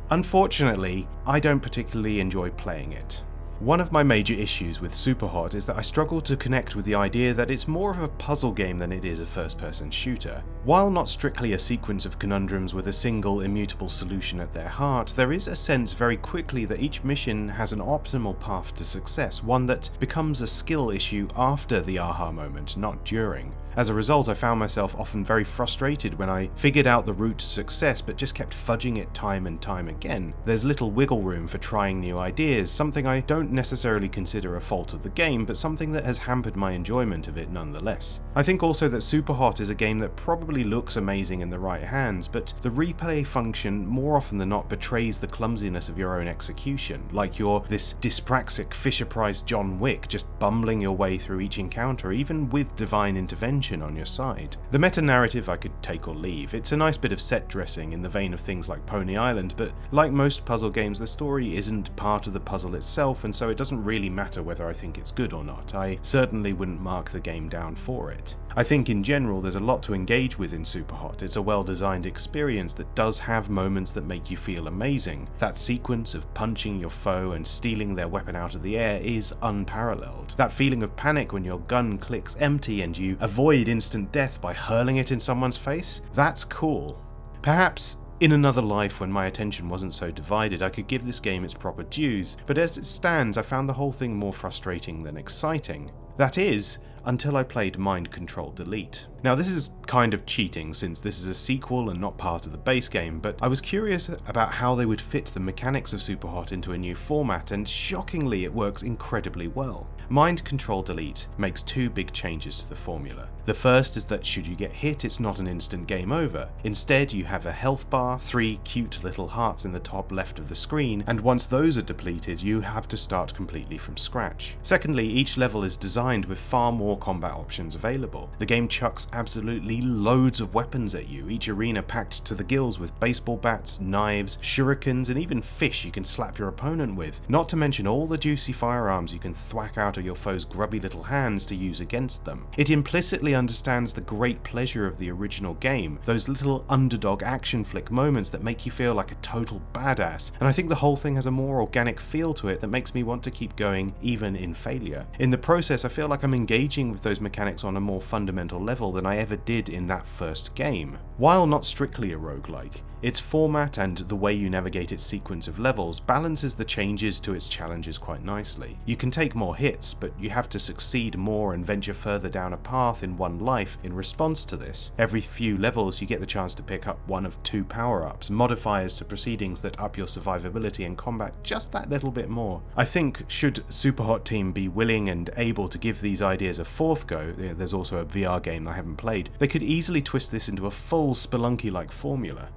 Unfortunately, I don't particularly enjoy playing it. One of my major issues with Superhot is that I struggle to connect with the idea that it's more of a puzzle game than it is a first-person shooter. While not strictly a sequence of conundrums with a single immutable solution at their heart, there is a sense very quickly that each mission has an optimal path to success, one that becomes a skill issue after the aha moment, not during. As a result, I found myself often very frustrated when I figured out the route to success but just kept fudging it time and time again. There's little wiggle room for trying new ideas, something I don't don't necessarily consider a fault of the game, but something that has hampered my enjoyment of it nonetheless. I think also that Superhot is a game that probably looks amazing in the right hands, but the replay function more often than not betrays the clumsiness of your own execution, like you're this dyspraxic Fisher-Price John Wick just bumbling your way through each encounter, even with divine intervention on your side. The meta-narrative I could take or leave. It's a nice bit of set dressing in the vein of things like Pony Island, but like most puzzle games, the story isn't part of the puzzle itself, and so it doesn't really matter whether I think it's good or not. I certainly wouldn't mark the game down for it. I think in general there's a lot to engage with in Superhot. It's a well-designed experience that does have moments that make you feel amazing. That sequence of punching your foe and stealing their weapon out of the air is unparalleled. That feeling of panic when your gun clicks empty and you avoid instant death by hurling it in someone's face, that's cool. Perhaps in another life, when my attention wasn't so divided, I could give this game its proper dues, but as it stands, I found the whole thing more frustrating than exciting. That is, until I played Mind Control Delete. Now this is kind of cheating since this is a sequel and not part of the base game, but I was curious about how they would fit the mechanics of Superhot into a new format, and shockingly it works incredibly well. Mind Control Delete makes two big changes to the formula. The first is that should you get hit, it's not an instant game over. Instead, you have a health bar, 3 cute little hearts in the top left of the screen, and once those are depleted, you have to start completely from scratch. Secondly, each level is designed with far more combat options available. The game chucks absolutely loads of weapons at you, each arena packed to the gills with baseball bats, knives, shurikens, and even fish you can slap your opponent with, not to mention all the juicy firearms you can thwack out of your foe's grubby little hands to use against them. It implicitly understands the great pleasure of the original game, those little underdog action flick moments that make you feel like a total badass, and I think the whole thing has a more organic feel to it that makes me want to keep going even in failure. In the process, I feel like I'm engaging with those mechanics on a more fundamental level than I ever did in that first game. While not strictly a roguelike, its format and the way you navigate its sequence of levels balances the changes to its challenges quite nicely. You can take more hits, but you have to succeed more and venture further down a path in one life in response to this. Every few levels you get the chance to pick up one of 2 power-ups, modifiers to proceedings that up your survivability and combat just that little bit more. I think should Superhot team be willing and able to give these ideas a fourth go, there's also a VR game I haven't played, they could easily twist this into a full Spelunky-like formula.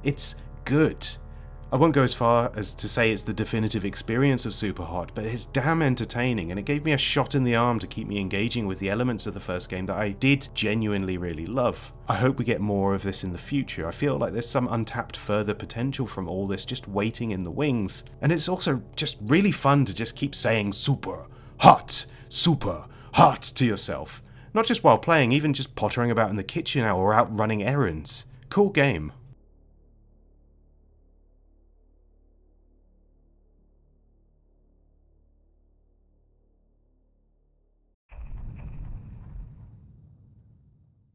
It's good. I won't go as far as to say it's the definitive experience of Superhot, but it's damn entertaining, and it gave me a shot in the arm to keep me engaging with the elements of the first game that I did genuinely really love. I hope we get more of this in the future. I feel like there's some untapped further potential from all this just waiting in the wings, and it's also just really fun to just keep saying super hot to yourself. Not just while playing, even just pottering about in the kitchen or out running errands. Cool game.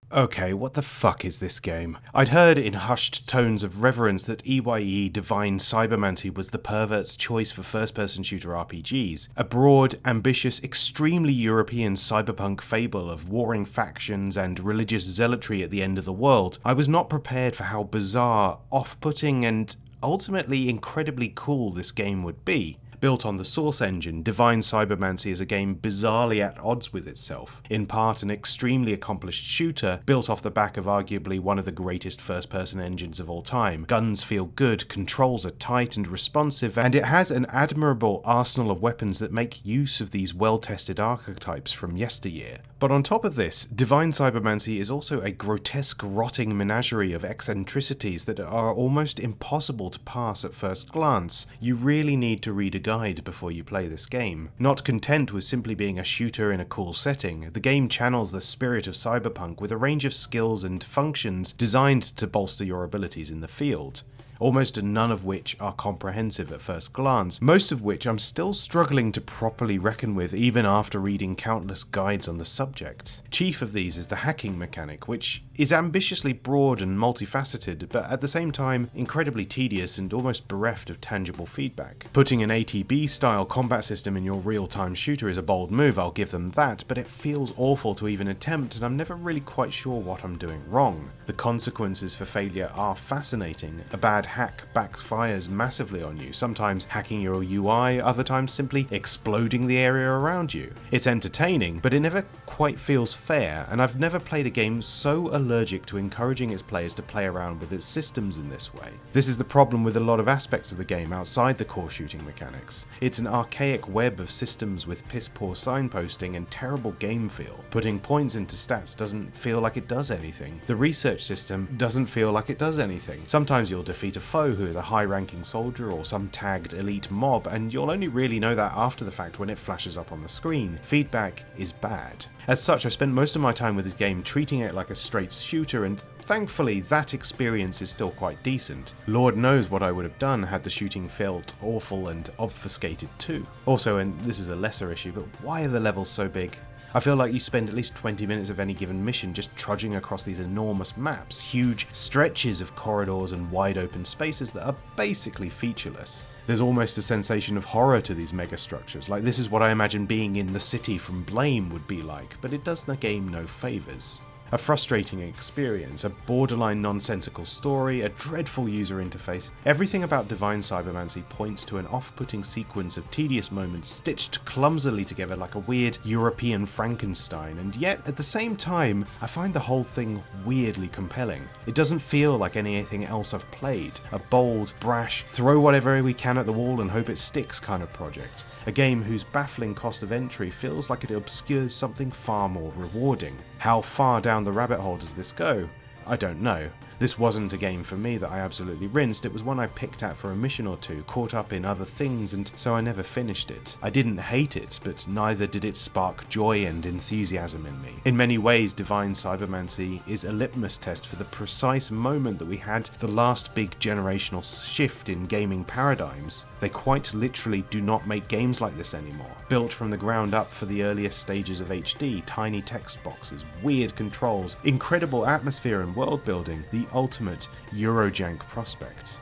Okay, what the fuck is this game? I'd heard in hushed tones of reverence that EYE Divine Cybermancy was the pervert's choice for first-person shooter RPGs, a broad, ambitious, extremely European cyberpunk fable of warring factions and religious zealotry at the end of the world. I was not prepared for how bizarre, off-putting, and ultimately incredibly cool this game would be. Built on the Source engine, Divine Cybermancy is a game bizarrely at odds with itself, in part an extremely accomplished shooter built off the back of arguably one of the greatest first-person engines of all time. Guns feel good, controls are tight and responsive, and it has an admirable arsenal of weapons that make use of these well-tested archetypes from yesteryear. But on top of this, Divine Cybermancy is also a grotesque, rotting menagerie of eccentricities that are almost impossible to pass at first glance. You really need to read a guide before you play this game. Not content with simply being a shooter in a cool setting, the game channels the spirit of cyberpunk with a range of skills and functions designed to bolster your abilities in the field. Almost none of which are comprehensive at first glance, most of which I'm still struggling to properly reckon with even after reading countless guides on the subject. Chief of these is the hacking mechanic, which is ambitiously broad and multifaceted, but at the same time incredibly tedious and almost bereft of tangible feedback. Putting an ATB-style combat system in your real-time shooter is a bold move, I'll give them that, but it feels awful to even attempt, and I'm never really quite sure what I'm doing wrong. The consequences for failure are fascinating. A bad hack backfires massively on you, sometimes hacking your UI, other times simply exploding the area around you. It's entertaining, but it never quite feels fair, and I've never played a game so allergic to encouraging its players to play around with its systems in this way. This is the problem with a lot of aspects of the game outside the core shooting mechanics. It's an archaic web of systems with piss-poor signposting and terrible game feel. Putting points into stats doesn't feel like it does anything. The research system doesn't feel like it does anything. Sometimes you'll defeat a foe who is a high-ranking soldier or some tagged elite mob, and you'll only really know that after the fact when it flashes up on the screen. Feedback is bad. As such, I spent most of my time with this game treating it like a straight shooter, and thankfully that experience is still quite decent. Lord knows what I would have done had the shooting felt awful and obfuscated too. Also, and this is a lesser issue, but why are the levels so big? I feel like you spend at least 20 minutes of any given mission just trudging across these enormous maps, huge stretches of corridors and wide open spaces that are basically featureless. There's almost a sensation of horror to these megastructures, like this is what I imagine being in the city from Blame would be like, but it does the game no favours. A frustrating experience, a borderline nonsensical story, a dreadful user interface. Everything about Divine Cybermancy points to an off-putting sequence of tedious moments stitched clumsily together like a weird European Frankenstein, and yet at the same time I find the whole thing weirdly compelling. It doesn't feel like anything else I've played. A bold, brash, throw whatever we can at the wall and hope it sticks kind of project. A game whose baffling cost of entry feels like it obscures something far more rewarding. How far down the rabbit hole does this go? I don't know. This wasn't a game for me that I absolutely rinsed, it was one I picked at for a mission or two, caught up in other things, and so I never finished it. I didn't hate it, but neither did it spark joy and enthusiasm in me. In many ways, Divine Cybermancy is a litmus test for the precise moment that we had the last big generational shift in gaming paradigms. They quite literally do not make games like this anymore. Built from the ground up for the earliest stages of HD, tiny text boxes, weird controls, incredible atmosphere and world building, the ultimate Eurojank prospect.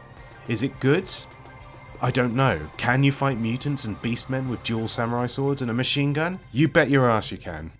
Is it good? I don't know. Can you fight mutants and beastmen with dual samurai swords and a machine gun? You bet your ass you can.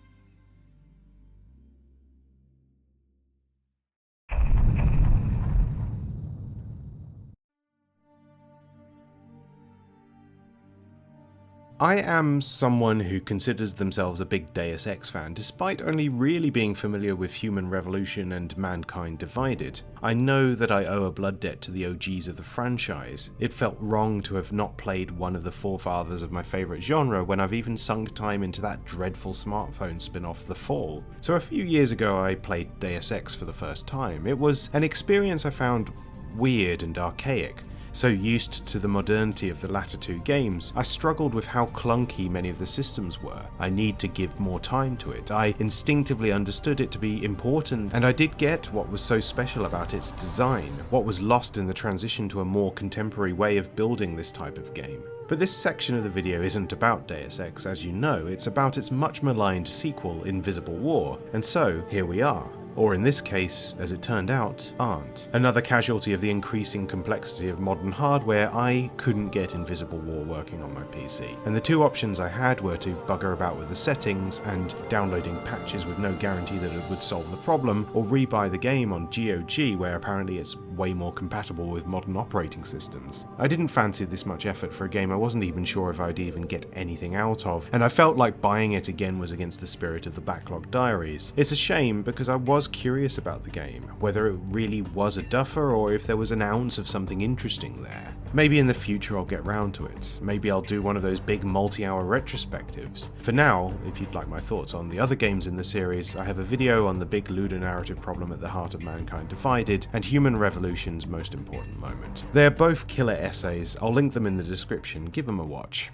I am someone who considers themselves a big Deus Ex fan, despite only really being familiar with Human Revolution and Mankind Divided. I know that I owe a blood debt to the OGs of the franchise. It felt wrong to have not played one of the forefathers of my favourite genre when I've even sunk time into that dreadful smartphone spin-off The Fall. So a few years ago I played Deus Ex for the first time. It was an experience I found weird and archaic. So used to the modernity of the latter two games, I struggled with how clunky many of the systems were. I need to give more time to it. I instinctively understood it to be important, and I did get what was so special about its design, what was lost in the transition to a more contemporary way of building this type of game. But this section of the video isn't about Deus Ex, as you know, it's about its much maligned sequel, Invisible War, and so here we are. Or in this case, as it turned out, aren't. Another casualty of the increasing complexity of modern hardware, I couldn't get Invisible War working on my PC. And the two options I had were to bugger about with the settings and downloading patches with no guarantee that it would solve the problem, or rebuy the game on GOG where apparently it's way more compatible with modern operating systems. I didn't fancy this much effort for a game I wasn't even sure if I'd even get anything out of, and I felt like buying it again was against the spirit of the Backlog Diaries. It's a shame because I was curious about the game, whether it really was a duffer or if there was an ounce of something interesting there. Maybe in the future I'll get round to it. Maybe I'll do one of those big multi-hour retrospectives. For now, if you'd like my thoughts on the other games in the series, I have a video on the big ludonarrative problem at the heart of Mankind Divided and Human Revolution's most important moment. They are both killer essays. I'll link them in the description. Give them a watch.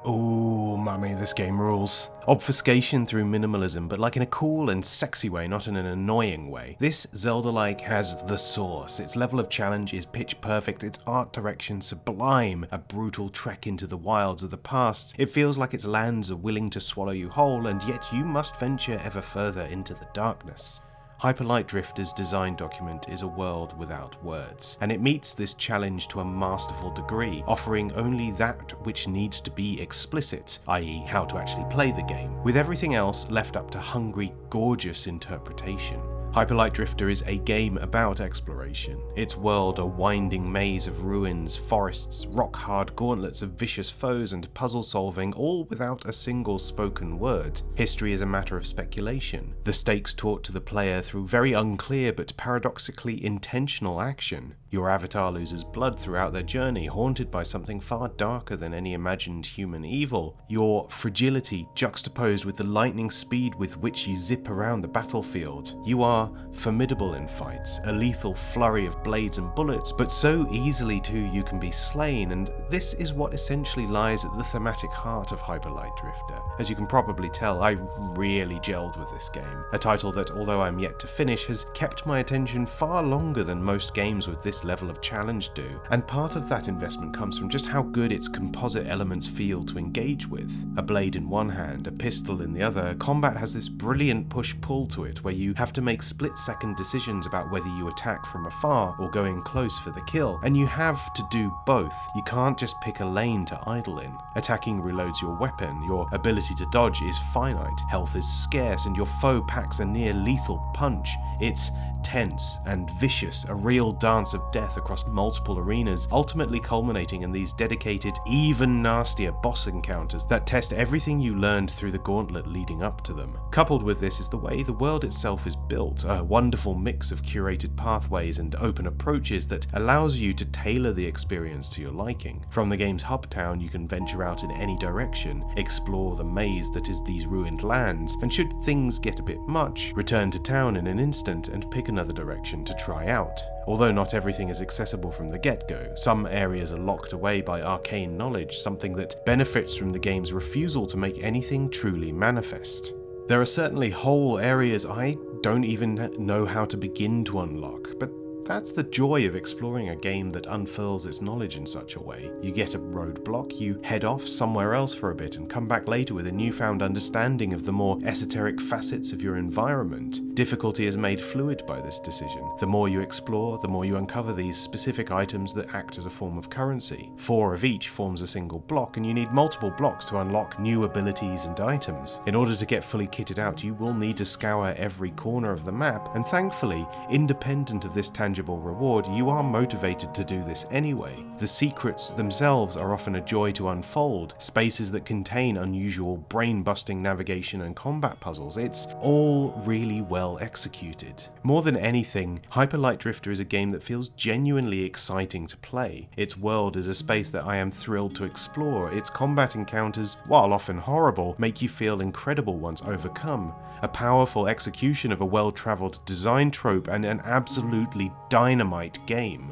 Ooh, mummy, this game rules. Obfuscation through minimalism, but like in a cool and sexy way, not in an annoying way. This Zelda-like has the source. Its level of challenge is pitch perfect, its art direction sublime, a brutal trek into the wilds of the past. It feels like its lands are willing to swallow you whole, and yet you must venture ever further into the darkness. Hyper Light Drifter's design document is a world without words, and it meets this challenge to a masterful degree, offering only that which needs to be explicit, i.e. how to actually play the game, with everything else left up to hungry, gorgeous interpretation. Hyper Light Drifter is a game about exploration, its world a winding maze of ruins, forests, rock-hard gauntlets of vicious foes and puzzle solving, all without a single spoken word. History is a matter of speculation, the stakes taught to the player through very unclear but paradoxically intentional action. Your avatar loses blood throughout their journey, haunted by something far darker than any imagined human evil. Your fragility juxtaposed with the lightning speed with which you zip around the battlefield. You are formidable in fights, a lethal flurry of blades and bullets, but so easily too you can be slain, and this is what essentially lies at the thematic heart of Hyper Light Drifter. As you can probably tell, I really gelled with this game, a title that, although I'm yet to finish, has kept my attention far longer than most games with this level of challenge do, and part of that investment comes from just how good its composite elements feel to engage with. A blade in one hand, a pistol in the other, combat has this brilliant push-pull to it where you have to make split-second decisions about whether you attack from afar or go in close for the kill, and you have to do both. You can't just pick a lane to idle in. Attacking reloads your weapon, your ability to dodge is finite, health is scarce, and your foe packs a near lethal punch. It's tense and vicious, a real dance of death across multiple arenas, ultimately culminating in these dedicated, even nastier boss encounters that test everything you learned through the gauntlet leading up to them. Coupled with this is the way the world itself is built, a wonderful mix of curated pathways and open approaches that allows you to tailor the experience to your liking. From the game's hub town, you can venture out in any direction, explore the maze that is these ruined lands, and should things get a bit much, return to town in an instant and pick another direction to try out. Although not everything is accessible from the get-go, some areas are locked away by arcane knowledge, something that benefits from the game's refusal to make anything truly manifest. There are certainly whole areas I don't even know how to begin to unlock, but that's the joy of exploring a game that unfurls its knowledge in such a way. You get a roadblock, you head off somewhere else for a bit and come back later with a newfound understanding of the more esoteric facets of your environment. Difficulty is made fluid by this decision. The more you explore, the more you uncover these specific items that act as a form of currency. 4 of each forms a single block, and you need multiple blocks to unlock new abilities and items. In order to get fully kitted out, you will need to scour every corner of the map, and thankfully, independent of this tangible reward, you are motivated to do this anyway. The secrets themselves are often a joy to unfold, spaces that contain unusual brain-busting navigation and combat puzzles. It's all really well executed. More than anything, Hyper Light Drifter is a game that feels genuinely exciting to play. Its world is a space that I am thrilled to explore. Its combat encounters, while often horrible, make you feel incredible once overcome. A powerful execution of a well-travelled design trope and an absolutely dynamite game.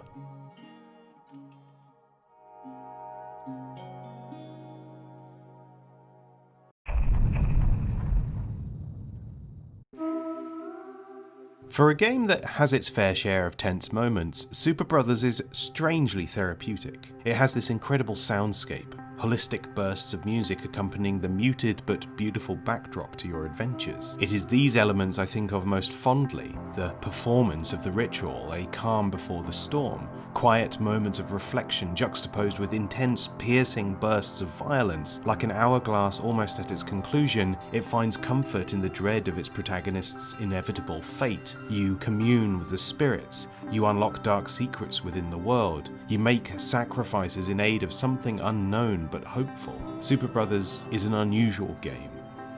For a game that has its fair share of tense moments, Super Brothers is strangely therapeutic. It has this incredible soundscape, holistic bursts of music accompanying the muted but beautiful backdrop to your adventures. It is these elements I think of most fondly: the performance of the ritual, a calm before the storm, quiet moments of reflection juxtaposed with intense, piercing bursts of violence. Like an hourglass almost at its conclusion, it finds comfort in the dread of its protagonist's inevitable fate. You commune with the spirits, you unlock dark secrets within the world, you make sacrifices in aid of something unknown but hopeful. Super Brothers is an unusual game.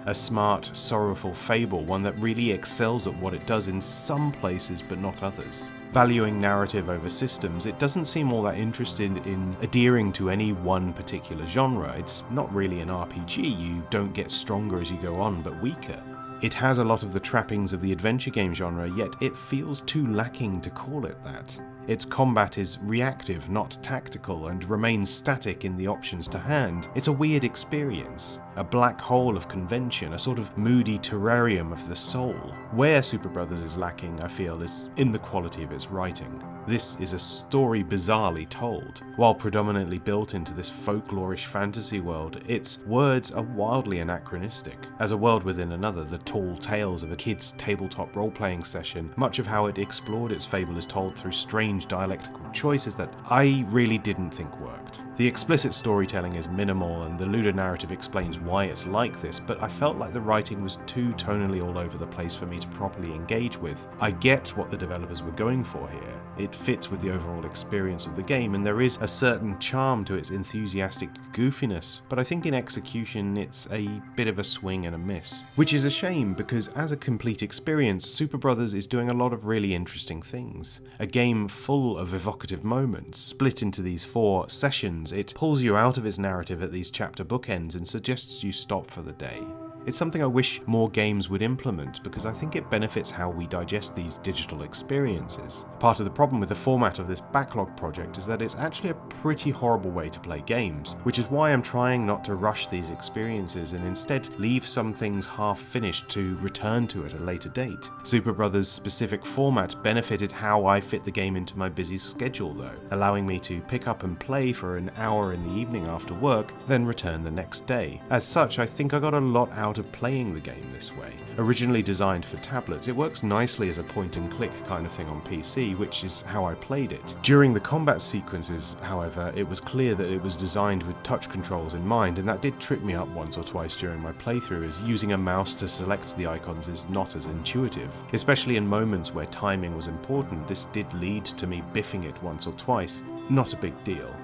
A smart, sorrowful fable, one that really excels at what it does in some places but not others. Valuing narrative over systems, it doesn't seem all that interested in adhering to any one particular genre. It's not really an RPG, you don't get stronger as you go on but weaker. It has a lot of the trappings of the adventure game genre, yet it feels too lacking to call it that. Its combat is reactive, not tactical, and remains static in the options to hand. It's a weird experience, a black hole of convention, a sort of moody terrarium of the soul. Where Super Brothers is lacking, I feel, is in the quality of its writing. This is a story bizarrely told. While predominantly built into this folklorish fantasy world, its words are wildly anachronistic. As a world within another, the tall tales of a kid's tabletop role-playing session, much of how it explored its fable is told through strange dialectical choices that I really didn't think worked. The explicit storytelling is minimal and the ludonarrative explains why it's like this, but I felt like the writing was too tonally all over the place for me to properly engage with. I get what the developers were going for here. It fits with the overall experience of the game, and there is a certain charm to its enthusiastic goofiness, but I think in execution it's a bit of a swing and a miss. Which is a shame, because as a complete experience, Super Brothers is doing a lot of really interesting things. A game full of evocative moments, split into these 4 sessions. It pulls you out of its narrative at these chapter bookends and suggests you stop for the day. It's something I wish more games would implement because I think it benefits how we digest these digital experiences. Part of the problem with the format of this backlog project is that it's actually a pretty horrible way to play games, which is why I'm trying not to rush these experiences and instead leave some things half finished to return to at a later date. Super Brothers' specific format benefited how I fit the game into my busy schedule though, allowing me to pick up and play for an hour in the evening after work, then return the next day. As such, I think I got a lot out of playing the game this way. Originally designed for tablets, it works nicely as a point-and-click kind of thing on PC, which is how I played it. During the combat sequences, however, it was clear that it was designed with touch controls in mind, and that did trip me up once or twice during my playthrough, as using a mouse to select the icons is not as intuitive. Especially in moments where timing was important, this did lead to me biffing it once or twice. Not a big deal.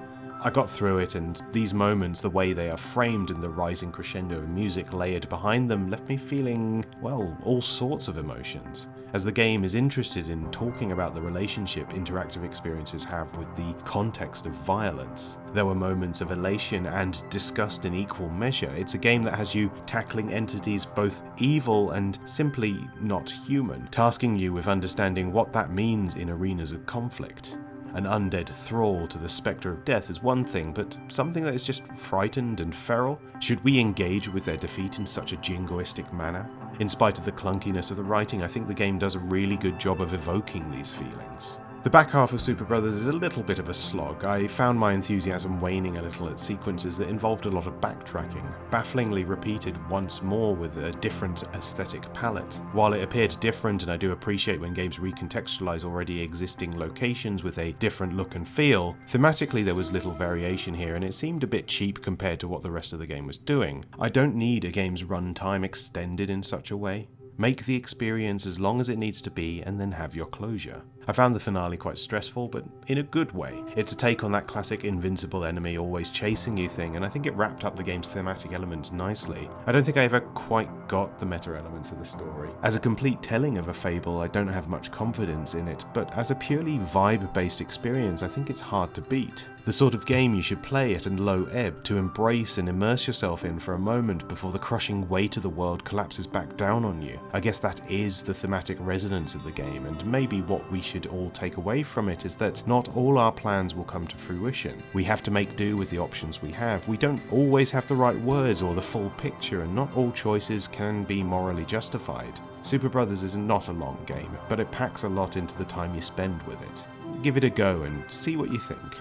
I got through it, and these moments, the way they are framed and the rising crescendo of music layered behind them, left me feeling, well, all sorts of emotions. As the game is interested in talking about the relationship interactive experiences have with the context of violence. There were moments of elation and disgust in equal measure. It's a game that has you tackling entities both evil and simply not human, tasking you with understanding what that means in arenas of conflict. An undead thrall to the spectre of death is one thing, but something that is just frightened and feral? Should we engage with their defeat in such a jingoistic manner? In spite of the clunkiness of the writing, I think the game does a really good job of evoking these feelings. The back half of Super Brothers is a little bit of a slog. I found my enthusiasm waning a little at sequences that involved a lot of backtracking, bafflingly repeated once more with a different aesthetic palette. While it appeared different, and I do appreciate when games recontextualize already existing locations with a different look and feel, thematically there was little variation here, and it seemed a bit cheap compared to what the rest of the game was doing. I don't need a game's runtime extended in such a way. Make the experience as long as it needs to be, and then have your closure. I found the finale quite stressful, but in a good way. It's a take on that classic invincible enemy always chasing you thing, and I think it wrapped up the game's thematic elements nicely. I don't think I ever quite got the meta elements of the story. As a complete telling of a fable, I don't have much confidence in it, but as a purely vibe-based experience, I think it's hard to beat. The sort of game you should play at a low ebb, to embrace and immerse yourself in for a moment before the crushing weight of the world collapses back down on you. I guess that is the thematic resonance of the game, and maybe what we should all take away from it is that not all our plans will come to fruition. We have to make do with the options we have. We don't always have the right words or the full picture, and not all choices can be morally justified. Super Brothers is not a long game, but it packs a lot into the time you spend with it. Give it a go and see what you think.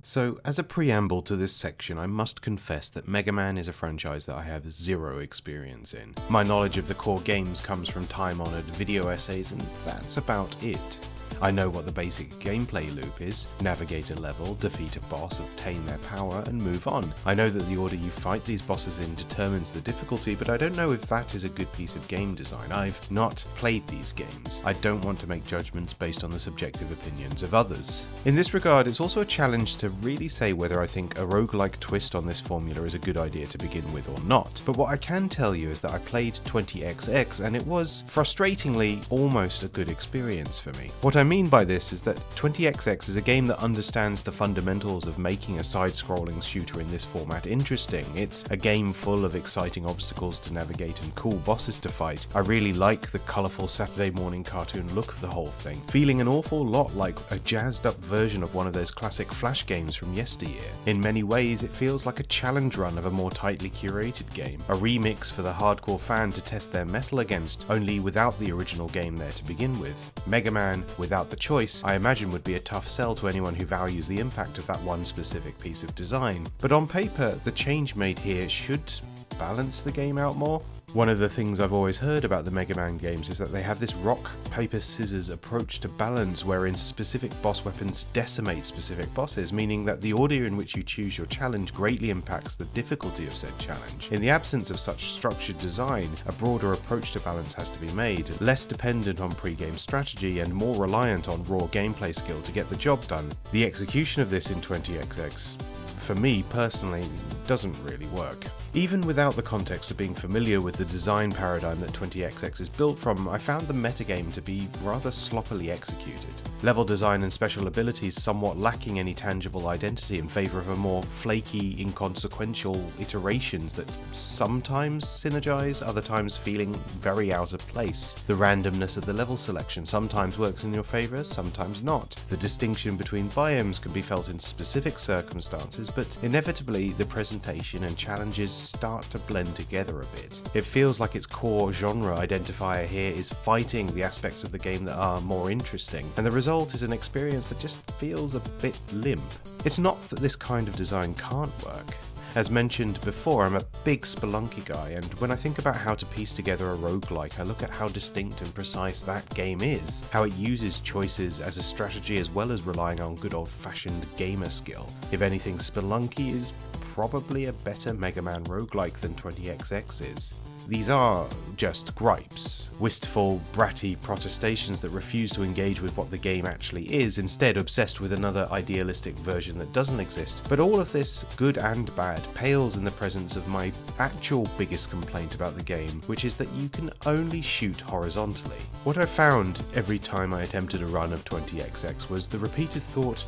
So, as a preamble to this section, I must confess that Mega Man is a franchise that I have zero experience in. My knowledge of the core games comes from time-honoured video essays, and that's about it. I know what the basic gameplay loop is: navigate a level, defeat a boss, obtain their power, and move on. I know that the order you fight these bosses in determines the difficulty, but I don't know if that is a good piece of game design. I've not played these games. I don't want to make judgments based on the subjective opinions of others. In this regard, it's also a challenge to really say whether I think a roguelike twist on this formula is a good idea to begin with or not. But what I can tell you is that I played 20XX, and it was, frustratingly, almost a good experience for me. What I mean by this is that 20XX is a game that understands the fundamentals of making a side-scrolling shooter in this format interesting. It's a game full of exciting obstacles to navigate and cool bosses to fight. I really like the colourful Saturday morning cartoon look of the whole thing, feeling an awful lot like a jazzed up version of one of those classic Flash games from yesteryear. In many ways, it feels like a challenge run of a more tightly curated game, a remix for the hardcore fan to test their mettle against, only without the original game there to begin with. Mega Man, without the choice, I imagine would be a tough sell to anyone who values the impact of that one specific piece of design. But on paper, the change made here should balance the game out more. One of the things I've always heard about the Mega Man games is that they have this rock, paper, scissors approach to balance wherein specific boss weapons decimate specific bosses, meaning that the order in which you choose your challenge greatly impacts the difficulty of said challenge. In the absence of such structured design, a broader approach to balance has to be made, less dependent on pre-game strategy and more reliant on raw gameplay skill to get the job done. The execution of this in 20XX, for me personally, doesn't really work. Even without the context of being familiar with the design paradigm that 20XX is built from, I found the metagame to be rather sloppily executed. Level design and special abilities somewhat lacking any tangible identity in favour of a more flaky, inconsequential iterations that sometimes synergize, other times feeling very out of place. The randomness of the level selection sometimes works in your favour, sometimes not. The distinction between biomes can be felt in specific circumstances, but inevitably the presentation and challenges start to blend together a bit. It feels like its core genre identifier here is fighting the aspects of the game that are more interesting, and the result is an experience that just feels a bit limp. It's not that this kind of design can't work. As mentioned before, I'm a big Spelunky guy, and when I think about how to piece together a roguelike, I look at how distinct and precise that game is, how it uses choices as a strategy as well as relying on good old-fashioned gamer skill. If anything, Spelunky is probably a better Mega Man roguelike than 20XX is. These are just gripes, wistful, bratty protestations that refuse to engage with what the game actually is, instead obsessed with another idealistic version that doesn't exist. But all of this, good and bad, pales in the presence of my actual biggest complaint about the game, which is that you can only shoot horizontally. What I found every time I attempted a run of 20XX was the repeated thought,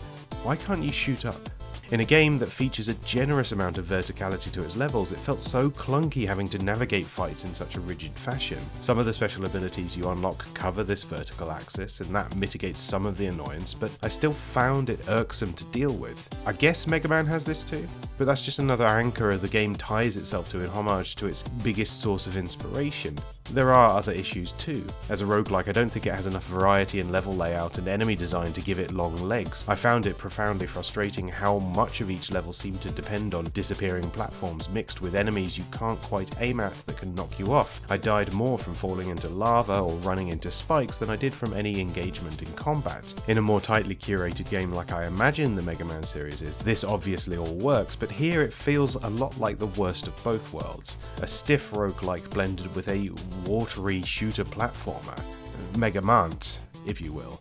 why can't you shoot up? In a game that features a generous amount of verticality to its levels, it felt so clunky having to navigate fights in such a rigid fashion. Some of the special abilities you unlock cover this vertical axis, and that mitigates some of the annoyance, but I still found it irksome to deal with. I guess Mega Man has this too, but that's just another anchor the game ties itself to in homage to its biggest source of inspiration. There are other issues too. As a roguelike, I don't think it has enough variety in level layout and enemy design to give it long legs. I found it profoundly frustrating how much of each level seemed to depend on disappearing platforms mixed with enemies you can't quite aim at that can knock you off. I died more from falling into lava or running into spikes than I did from any engagement in combat. In a more tightly curated game like I imagine the Mega Man series is, this obviously all works, but here it feels a lot like the worst of both worlds. A stiff roguelike blended with a watery shooter platformer. Mega Mant, if you will.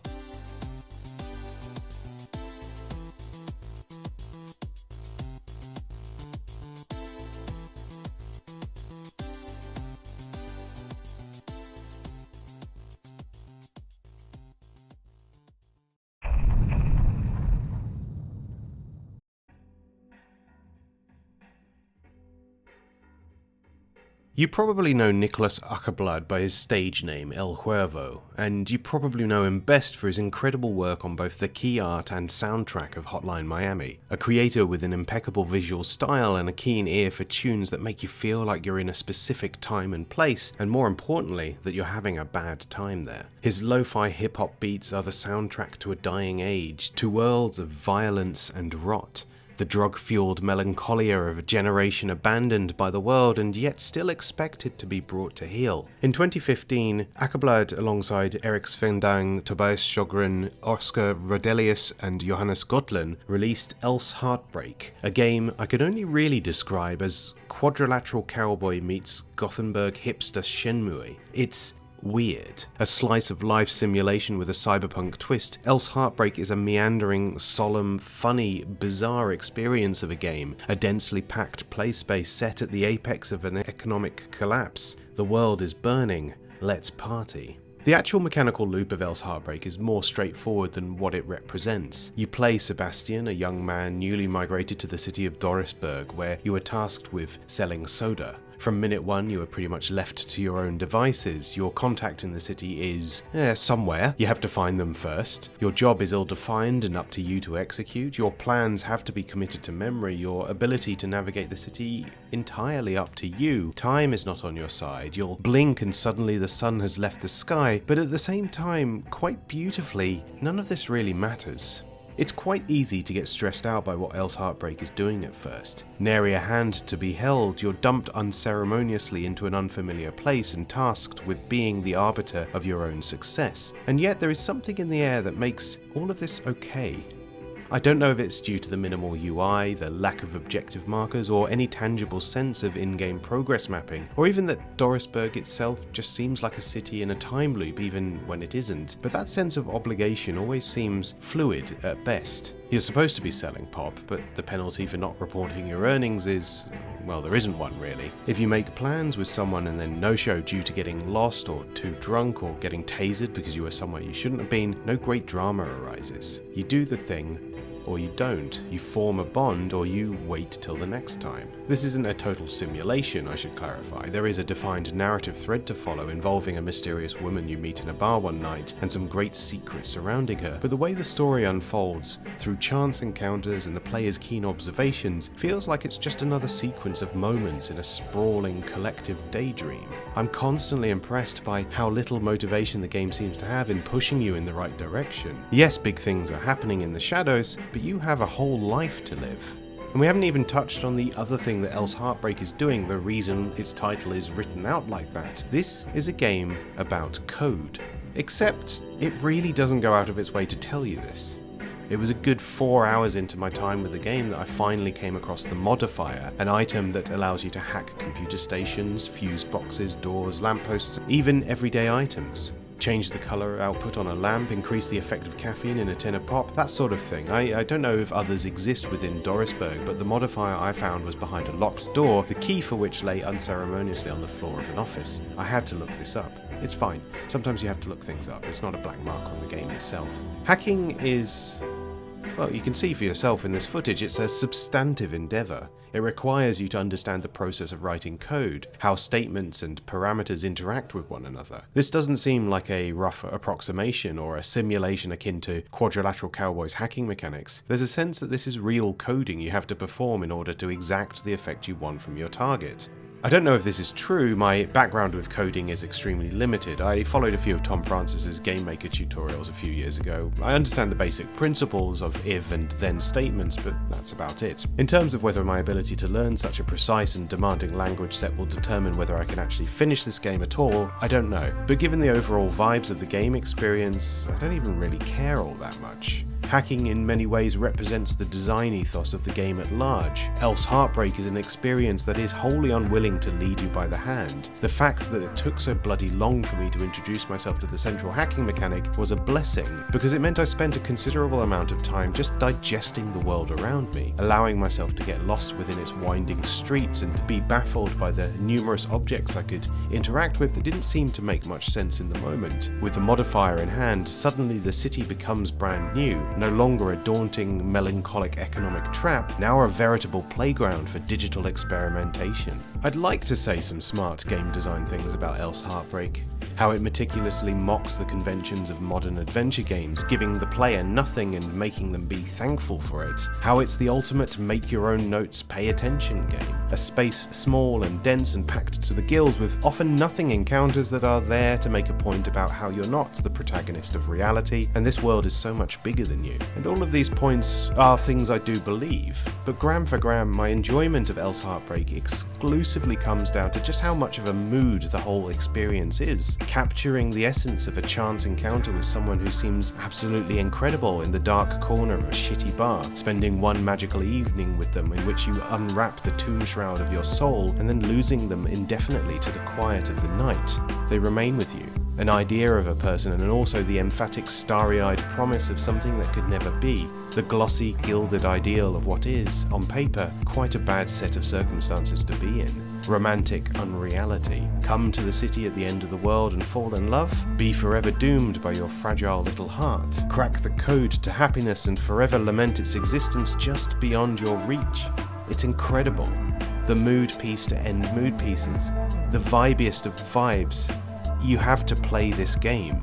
You probably know Nicholas Ackerblood by his stage name El Cuervo, and you probably know him best for his incredible work on both the key art and soundtrack of Hotline Miami, a creator with an impeccable visual style and a keen ear for tunes that make you feel like you're in a specific time and place, and more importantly, that you're having a bad time there. His lo-fi hip-hop beats are the soundtrack to a dying age, to worlds of violence and rot. The drug-fueled melancholia of a generation abandoned by the world and yet still expected to be brought to heel. In 2015, Ackerblood, alongside Erik Svendang, Tobias Sjogren, Oscar Rodelius and Johannes Gottlin, released Else Heartbreak, a game I could only really describe as quadrilateral cowboy meets Gothenburg hipster Shenmue. It's weird. A slice of life simulation with a cyberpunk twist, Else Heartbreak is a meandering, solemn, funny, bizarre experience of a game, a densely packed play space set at the apex of an economic collapse. The world is burning, let's party. The actual mechanical loop of Elle's Heartbreak is more straightforward than what it represents. You play Sebastian, a young man newly migrated to the city of Dorisburg, where you are tasked with selling soda. From minute one, you are pretty much left to your own devices. Your contact in the city is somewhere. You have to find them first. Your job is ill-defined and up to you to execute. Your plans have to be committed to memory. Your ability to navigate the city entirely up to you. Time is not on your side. You'll blink and suddenly the sun has left the sky, but at the same time, quite beautifully, none of this really matters. It's quite easy to get stressed out by what Elle's Heartbreak is doing at first. Nary a hand to be held, you're dumped unceremoniously into an unfamiliar place and tasked with being the arbiter of your own success. And yet there is something in the air that makes all of this okay. I don't know if it's due to the minimal UI, the lack of objective markers, or any tangible sense of in-game progress mapping, or even that Dorisburg itself just seems like a city in a time loop even when it isn't, but that sense of obligation always seems fluid at best. You're supposed to be selling pop, but the penalty for not reporting your earnings is, well, there isn't one really. If you make plans with someone and then no-show due to getting lost or too drunk or getting tasered because you were somewhere you shouldn't have been, no great drama arises. You do the thing, or you don't. You form a bond, or you wait till the next time. This isn't a total simulation, I should clarify. There is a defined narrative thread to follow involving a mysterious woman you meet in a bar one night and some great secrets surrounding her, but the way the story unfolds, through chance encounters and the player's keen observations, feels like it's just another sequence of moments in a sprawling collective daydream. I'm constantly impressed by how little motivation the game seems to have in pushing you in the right direction. Yes, big things are happening in the shadows, but you have a whole life to live. And we haven't even touched on the other thing that Elle's Heartbreak is doing, the reason its title is written out like that. This is a game about code. Except, it really doesn't go out of its way to tell you this. It was a good 4 hours into my time with the game that I finally came across the modifier, an item that allows you to hack computer stations, fuse boxes, doors, lampposts, even everyday items. Change the color output on a lamp, increase the effect of caffeine in a tin of pop, that sort of thing. I don't know if others exist within Dorisburg, but the modifier I found was behind a locked door, the key for which lay unceremoniously on the floor of an office. I had to look this up. It's fine. Sometimes you have to look things up. It's not a black mark on the game itself. Hacking is... well, you can see for yourself in this footage, it's a substantive endeavour. It requires you to understand the process of writing code, how statements and parameters interact with one another. This doesn't seem like a rough approximation or a simulation akin to Quadrilateral Cowboy's hacking mechanics. There's a sense that this is real coding you have to perform in order to exact the effect you want from your target. I don't know if this is true, my background with coding is extremely limited. I followed a few of Tom Francis's Game Maker tutorials a few years ago. I understand the basic principles of if and then statements, but that's about it. In terms of whether my ability to learn such a precise and demanding language set will determine whether I can actually finish this game at all, I don't know. But given the overall vibes of the game experience, I don't even really care all that much. Hacking in many ways represents the design ethos of the game at large. Elle's Heartbreak is an experience that is wholly unwilling to lead you by the hand. The fact that it took so bloody long for me to introduce myself to the central hacking mechanic was a blessing, because it meant I spent a considerable amount of time just digesting the world around me, allowing myself to get lost within its winding streets and to be baffled by the numerous objects I could interact with that didn't seem to make much sense in the moment. With the modifier in hand, suddenly the city becomes brand new, no longer a daunting, melancholic economic trap, now a veritable playground for digital experimentation. I'd like to say some smart game design things about Elle's Heartbreak. How it meticulously mocks the conventions of modern adventure games, giving the player nothing and making them be thankful for it. How it's the ultimate make-your-own-notes, pay-attention game. A space small and dense and packed to the gills with often nothing encounters that are there to make a point about how you're not the protagonist of reality, and this world is so much bigger than you. And all of these points are things I do believe, but gram for gram, my enjoyment of Elle's Heartbreak exclusively comes down to just how much of a mood the whole experience is. Capturing the essence of a chance encounter with someone who seems absolutely incredible in the dark corner of a shitty bar, spending one magical evening with them in which you unwrap the tomb shroud of your soul and then losing them indefinitely to the quiet of the night. They remain with you, an idea of a person, and also the emphatic starry-eyed promise of something that could never be, the glossy, gilded ideal of what is, on paper, quite a bad set of circumstances to be in. Romantic unreality. Come to the city at the end of the world and fall in love? Be forever doomed by your fragile little heart? Crack the code to happiness and forever lament its existence just beyond your reach? It's incredible. The mood piece to end mood pieces. The vibiest of vibes. You have to play this game.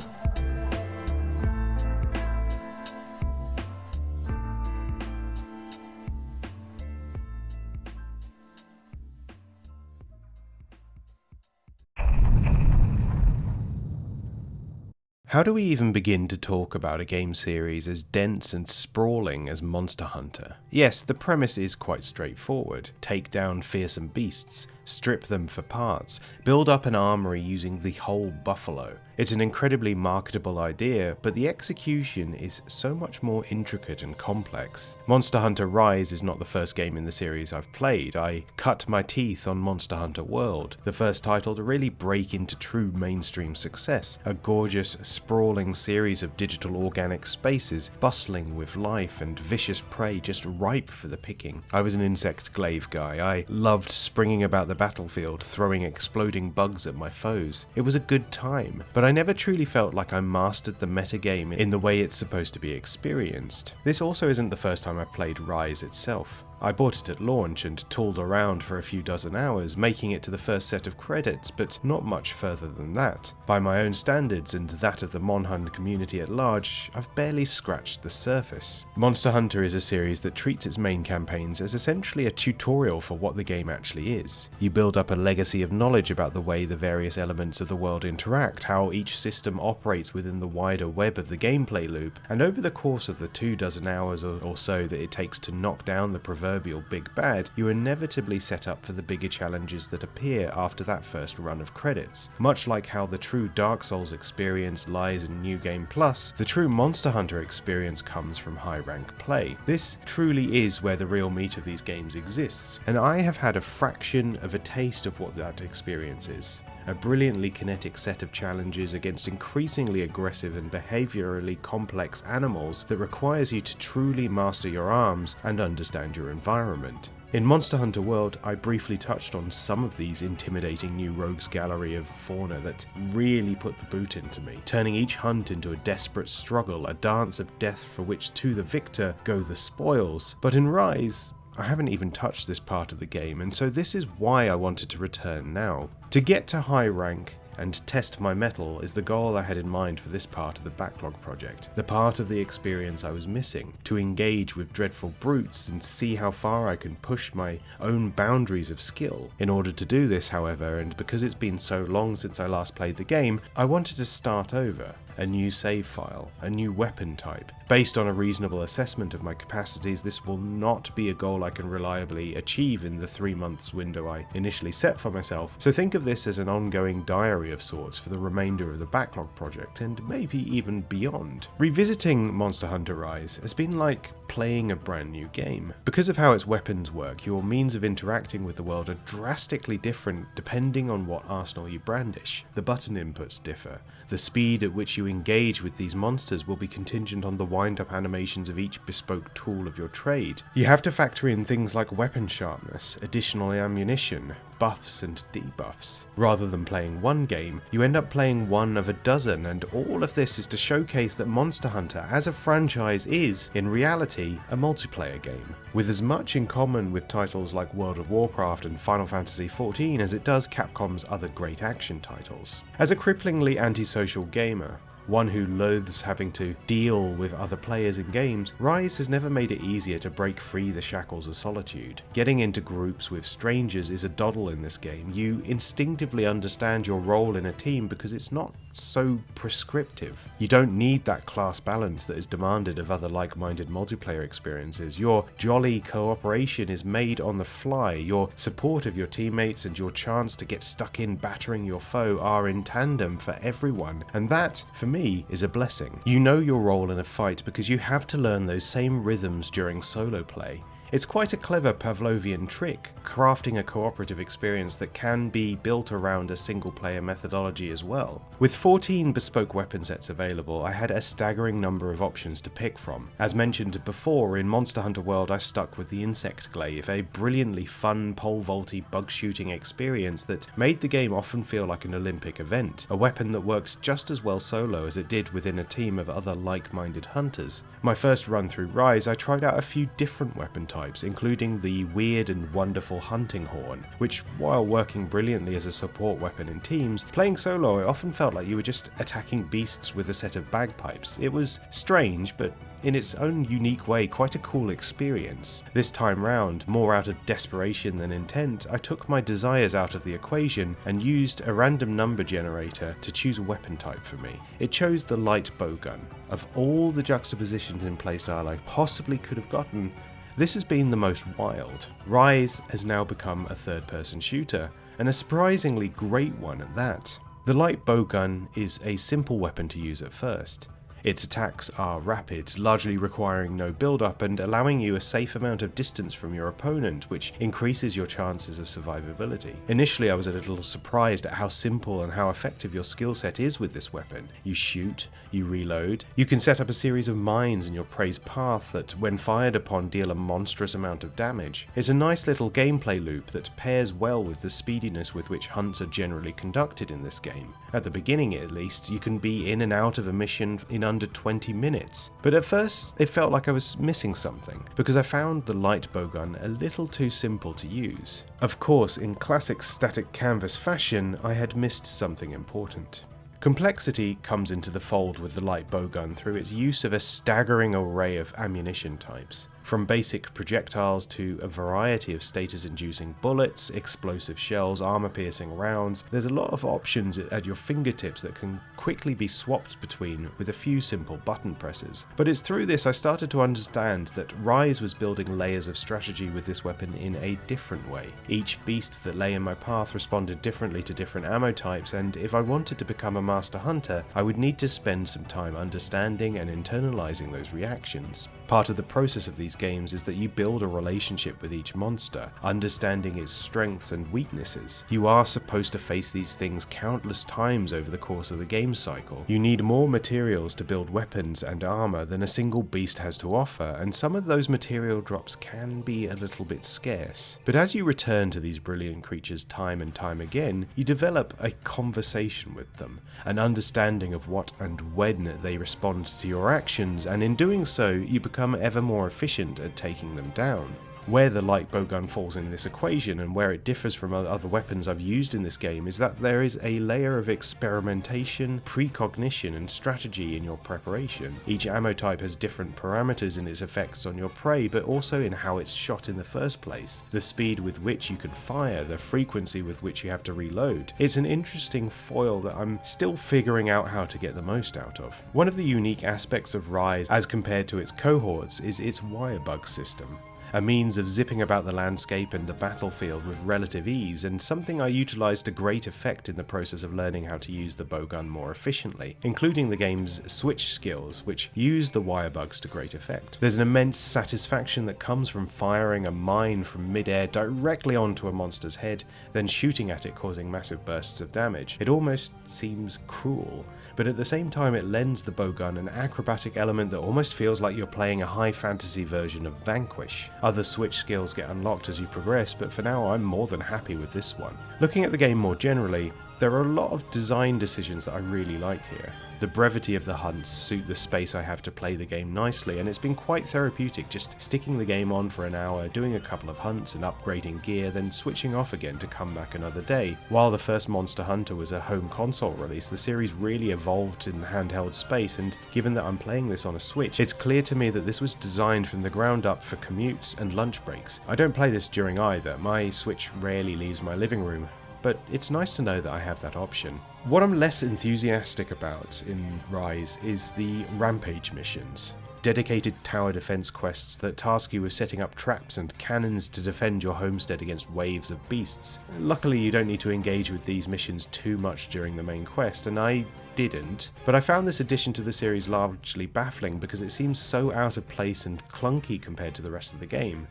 How do we even begin to talk about a game series as dense and sprawling as Monster Hunter? Yes, the premise is quite straightforward. Take down fearsome beasts, strip them for parts, build up an armory using the whole buffalo. It's an incredibly marketable idea, but the execution is so much more intricate and complex. Monster Hunter Rise is not the first game in the series I've played. I cut my teeth on Monster Hunter World, the first title to really break into true mainstream success, a gorgeous, sprawling series of digital organic spaces, bustling with life and vicious prey just ripe for the picking. I was an insect glaive guy. I loved springing about the battlefield, throwing exploding bugs at my foes. It was a good time, but I never truly felt like I mastered the metagame in the way it's supposed to be experienced. This also isn't the first time I've played Rise itself. I bought it at launch and tooled around for a few dozen hours, making it to the first set of credits, but not much further than that. By my own standards and that of the Monhun community at large, I've barely scratched the surface. Monster Hunter is a series that treats its main campaigns as essentially a tutorial for what the game actually is. You build up a legacy of knowledge about the way the various elements of the world interact, how each system operates within the wider web of the gameplay loop, and over the course of the 24 hours or so that it takes to knock down the proverbial big bad, you inevitably set up for the bigger challenges that appear after that first run of credits. Much like how the true Dark Souls experience lies in New Game Plus, the true Monster Hunter experience comes from high rank play. This truly is where the real meat of these games exists, and I have had a fraction of a taste of what that experience is. A brilliantly kinetic set of challenges against increasingly aggressive and behaviourally complex animals that requires you to truly master your arms and understand your environment. In Monster Hunter World, I briefly touched on some of these intimidating new rogues gallery of fauna that really put the boot into me, turning each hunt into a desperate struggle, a dance of death for which to the victor go the spoils. But in Rise, I haven't even touched this part of the game, and so this is why I wanted to return now. To get to high rank and test my mettle is the goal I had in mind for this part of the Backlog project, the part of the experience I was missing, to engage with dreadful brutes and see how far I can push my own boundaries of skill. In order to do this, however, and because it's been so long since I last played the game, I wanted to start over. A new save file, a new weapon type. Based on a reasonable assessment of my capacities, this will not be a goal I can reliably achieve in the 3 months window I initially set for myself, so think of this as an ongoing diary of sorts for the remainder of the Backlog project, and maybe even beyond. Revisiting Monster Hunter Rise has been like playing a brand new game. Because of how its weapons work, your means of interacting with the world are drastically different depending on what arsenal you brandish. The button inputs differ. The speed at which you engage with these monsters will be contingent on the wind-up animations of each bespoke tool of your trade. You have to factor in things like weapon sharpness, additional ammunition, buffs and debuffs. Rather than playing one game, you end up playing one of a dozen, and all of this is to showcase that Monster Hunter as a franchise is, in reality, a multiplayer game, with as much in common with titles like World of Warcraft and Final Fantasy XIV as it does Capcom's other great action titles. As a cripplingly antisocial gamer, one who loathes having to deal with other players in games, Rise has never made it easier to break free the shackles of solitude. Getting into groups with strangers is a doddle in this game. You instinctively understand your role in a team because it's not so prescriptive. You don't need that class balance that is demanded of other like-minded multiplayer experiences. Your jolly cooperation is made on the fly. Your support of your teammates and your chance to get stuck in battering your foe are in tandem for everyone, and that, for me, is a blessing. You know your role in a fight because you have to learn those same rhythms during solo play. It's quite a clever Pavlovian trick, crafting a cooperative experience that can be built around a single-player methodology as well. With 14 bespoke weapon sets available, I had a staggering number of options to pick from. As mentioned before, in Monster Hunter World I stuck with the Insect Glaive, a brilliantly fun pole-vaulty bug-shooting experience that made the game often feel like an Olympic event, a weapon that worked just as well solo as it did within a team of other like-minded hunters. My first run through Rise, I tried out a few different weapon types, including the weird and wonderful hunting horn, which, while working brilliantly as a support weapon in teams, playing solo it often felt like you were just attacking beasts with a set of bagpipes. It was strange, but in its own unique way, quite a cool experience. This time round, more out of desperation than intent, I took my desires out of the equation and used a random number generator to choose a weapon type for me. It chose the light bowgun. Of all the juxtapositions in playstyle I possibly could have gotten, this has been the most wild. Rise has now become a third-person shooter, and a surprisingly great one at that. The light bowgun is a simple weapon to use at first. Its attacks are rapid, largely requiring no build-up and allowing you a safe amount of distance from your opponent, which increases your chances of survivability. Initially I was a little surprised at how simple and how effective your skill set is with this weapon. You shoot, you reload, you can set up a series of mines in your prey's path that, when fired upon, deal a monstrous amount of damage. It's a nice little gameplay loop that pairs well with the speediness with which hunts are generally conducted in this game. At the beginning at least, you can be in and out of a mission in under 20 minutes. But at first, it felt like I was missing something, because I found the light bowgun a little too simple to use. Of course, in classic static canvas fashion, I had missed something important. Complexity comes into the fold with the light bowgun through its use of a staggering array of ammunition types. From basic projectiles to a variety of status-inducing bullets, explosive shells, armor-piercing rounds, there's a lot of options at your fingertips that can quickly be swapped between with a few simple button presses. But it's through this I started to understand that Rise was building layers of strategy with this weapon in a different way. Each beast that lay in my path responded differently to different ammo types, and if I wanted to become a master hunter, I would need to spend some time understanding and internalizing those reactions. Part of the process of these games is that you build a relationship with each monster, understanding its strengths and weaknesses. You are supposed to face these things countless times over the course of the game cycle. You need more materials to build weapons and armor than a single beast has to offer, and some of those material drops can be a little bit scarce. But as you return to these brilliant creatures time and time again, you develop a conversation with them, an understanding of what and when they respond to your actions, and in doing so, you become ever more efficient at taking them down. Where the light bowgun falls in this equation and where it differs from other weapons I've used in this game is that there is a layer of experimentation, precognition and strategy in your preparation. Each ammo type has different parameters in its effects on your prey, but also in how it's shot in the first place. The speed with which you can fire, the frequency with which you have to reload. It's an interesting foil that I'm still figuring out how to get the most out of. One of the unique aspects of Rise as compared to its cohorts is its wirebug system. A means of zipping about the landscape and the battlefield with relative ease, and something I utilised to great effect in the process of learning how to use the bowgun more efficiently, including the game's switch skills, which use the wirebugs to great effect. There's an immense satisfaction that comes from firing a mine from mid-air directly onto a monster's head, then shooting at it, causing massive bursts of damage. It almost seems cruel, but at the same time it lends the bowgun an acrobatic element that almost feels like you're playing a high fantasy version of Vanquish. Other switch skills get unlocked as you progress, but for now I'm more than happy with this one. Looking at the game more generally, there are a lot of design decisions that I really like here. The brevity of the hunts suit the space I have to play the game nicely, and it's been quite therapeutic just sticking the game on for an hour, doing a couple of hunts and upgrading gear, then switching off again to come back another day. While the first Monster Hunter was a home console release, the series really evolved in the handheld space, and given that I'm playing this on a Switch, it's clear to me that this was designed from the ground up for commutes and lunch breaks. I don't play this during either. My Switch rarely leaves my living room, but it's nice to know that I have that option. What I'm less enthusiastic about in Rise is the Rampage missions. Dedicated tower defense quests that task you with setting up traps and cannons to defend your homestead against waves of beasts. Luckily you don't need to engage with these missions too much during the main quest, and I didn't, but I found this addition to the series largely baffling because it seems so out of place and clunky compared to the rest of the game.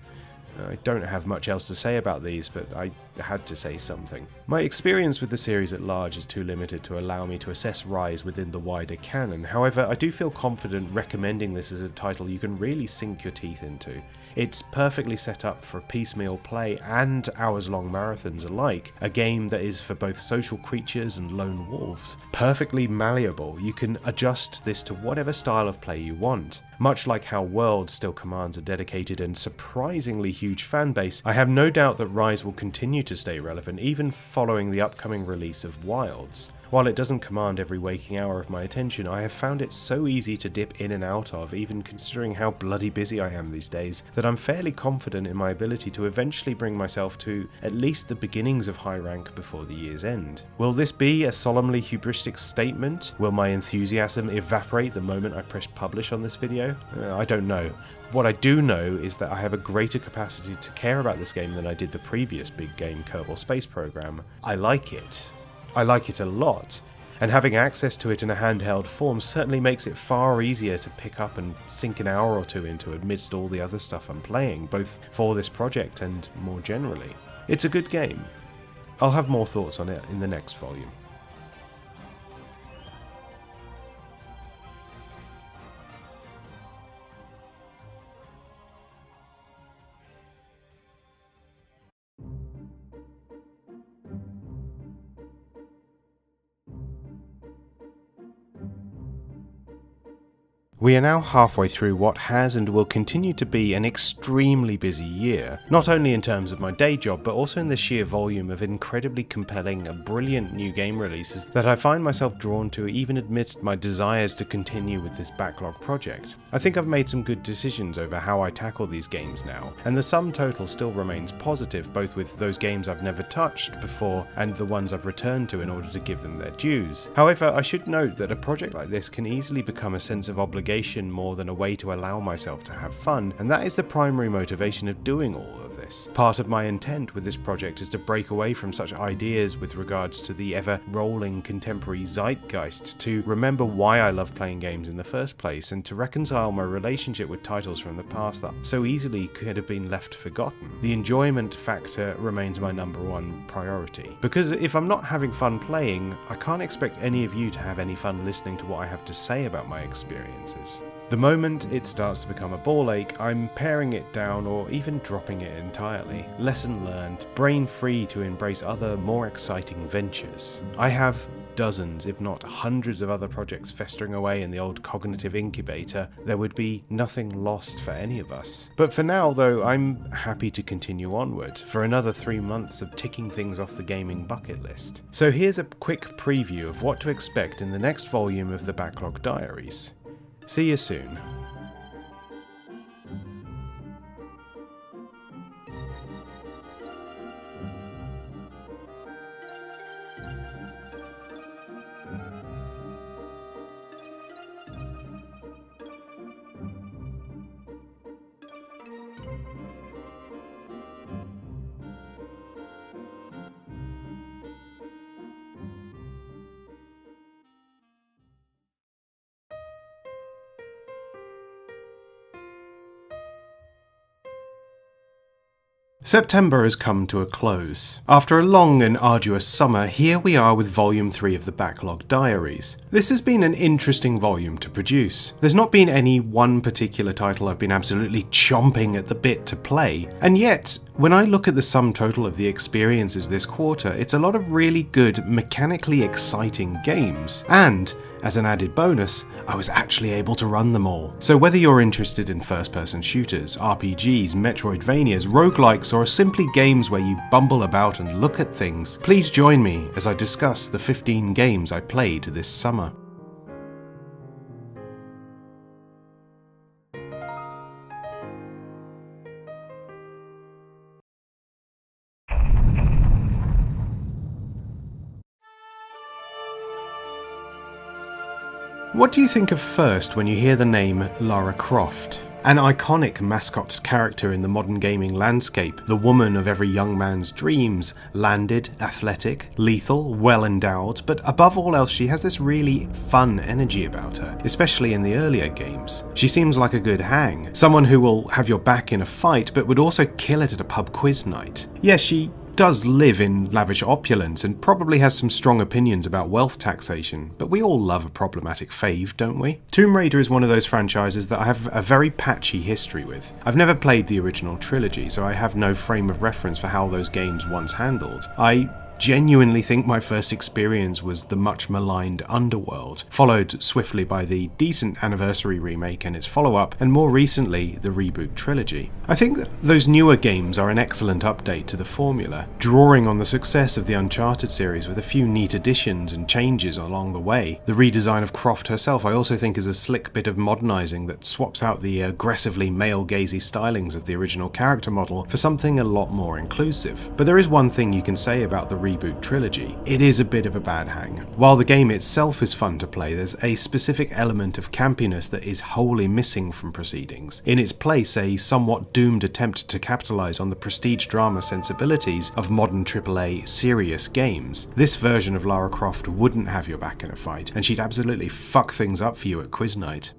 I don't have much else to say about these, but I had to say something. My experience with the series at large is too limited to allow me to assess Rise within the wider canon. However, I do feel confident recommending this as a title you can really sink your teeth into. It's perfectly set up for piecemeal play and hours-long marathons alike, a game that is for both social creatures and lone wolves. Perfectly malleable, you can adjust this to whatever style of play you want. Much like how Worlds still commands a dedicated and surprisingly huge fanbase, I have no doubt that Rise will continue to stay relevant even following the upcoming release of Wilds. While it doesn't command every waking hour of my attention, I have found it so easy to dip in and out of, even considering how bloody busy I am these days, that I'm fairly confident in my ability to eventually bring myself to at least the beginnings of high rank before the year's end. Will this be a solemnly hubristic statement? Will my enthusiasm evaporate the moment I press publish on this video? I don't know. What I do know is that I have a greater capacity to care about this game than I did the previous big game Kerbal Space Program. I like it. I like it a lot, and having access to it in a handheld form certainly makes it far easier to pick up and sink an hour or two into amidst all the other stuff I'm playing, both for this project and more generally. It's a good game. I'll have more thoughts on it in the next volume. We are now halfway through what has and will continue to be an extremely busy year, not only in terms of my day job, but also in the sheer volume of incredibly compelling and brilliant new game releases that I find myself drawn to even amidst my desires to continue with this backlog project. I think I've made some good decisions over how I tackle these games now, and the sum total still remains positive, both with those games I've never touched before and the ones I've returned to in order to give them their dues. However, I should note that a project like this can easily become a sense of obligation more than a way to allow myself to have fun, and that is the primary motivation of doing all of this. Part of my intent with this project is to break away from such ideas with regards to the ever-rolling contemporary zeitgeist, to remember why I love playing games in the first place, and to reconcile my relationship with titles from the past that so easily could have been left forgotten. The enjoyment factor remains my number one priority, because if I'm not having fun playing, I can't expect any of you to have any fun listening to what I have to say about my experiences. The moment it starts to become a ball ache, I'm paring it down or even dropping it entirely. Lesson learned, brain free to embrace other, more exciting ventures. I have dozens, if not hundreds of other projects festering away in the old cognitive incubator. There would be nothing lost for any of us. But for now though, I'm happy to continue onward for another 3 months of ticking things off the gaming bucket list. So here's a quick preview of what to expect in the next volume of the Backlog Diaries. See you soon. September has come to a close. After a long and arduous summer, here we are with Volume 3 of the Backlog Diaries. This has been an interesting volume to produce. There's not been any one particular title I've been absolutely chomping at the bit to play, and yet, when I look at the sum total of the experiences this quarter, it's a lot of really good, mechanically exciting games. And, as an added bonus, I was actually able to run them all. So whether you're interested in first-person shooters, RPGs, Metroidvanias, roguelikes, or simply games where you bumble about and look at things, please join me as I discuss the 15 games I played this summer. What do you think of first when you hear the name Lara Croft? An iconic mascot character in the modern gaming landscape, the woman of every young man's dreams, landed, athletic, lethal, well endowed, but above all else she has this really fun energy about her, especially in the earlier games. She seems like a good hang, someone who will have your back in a fight but would also kill it at a pub quiz night. Yes, she does live in lavish opulence and probably has some strong opinions about wealth taxation, but we all love a problematic fave, don't we? Tomb Raider is one of those franchises that I have a very patchy history with. I've never played the original trilogy, so I have no frame of reference for how those games once handled. I genuinely think my first experience was the much maligned Underworld, followed swiftly by the decent Anniversary remake and its follow-up, and more recently the reboot trilogy. I think those newer games are an excellent update to the formula, drawing on the success of the Uncharted series with a few neat additions and changes along the way. The redesign of Croft herself I also think is a slick bit of modernising that swaps out the aggressively male-gazy stylings of the original character model for something a lot more inclusive. But there is one thing you can say about the reboot trilogy: it is a bit of a bad hang. While the game itself is fun to play, there's a specific element of campiness that is wholly missing from Proceedings. In its place, a somewhat doomed attempt to capitalise on the prestige drama sensibilities of modern AAA serious games. This version of Lara Croft wouldn't have your back in a fight, and she'd absolutely fuck things up for you at quiz night.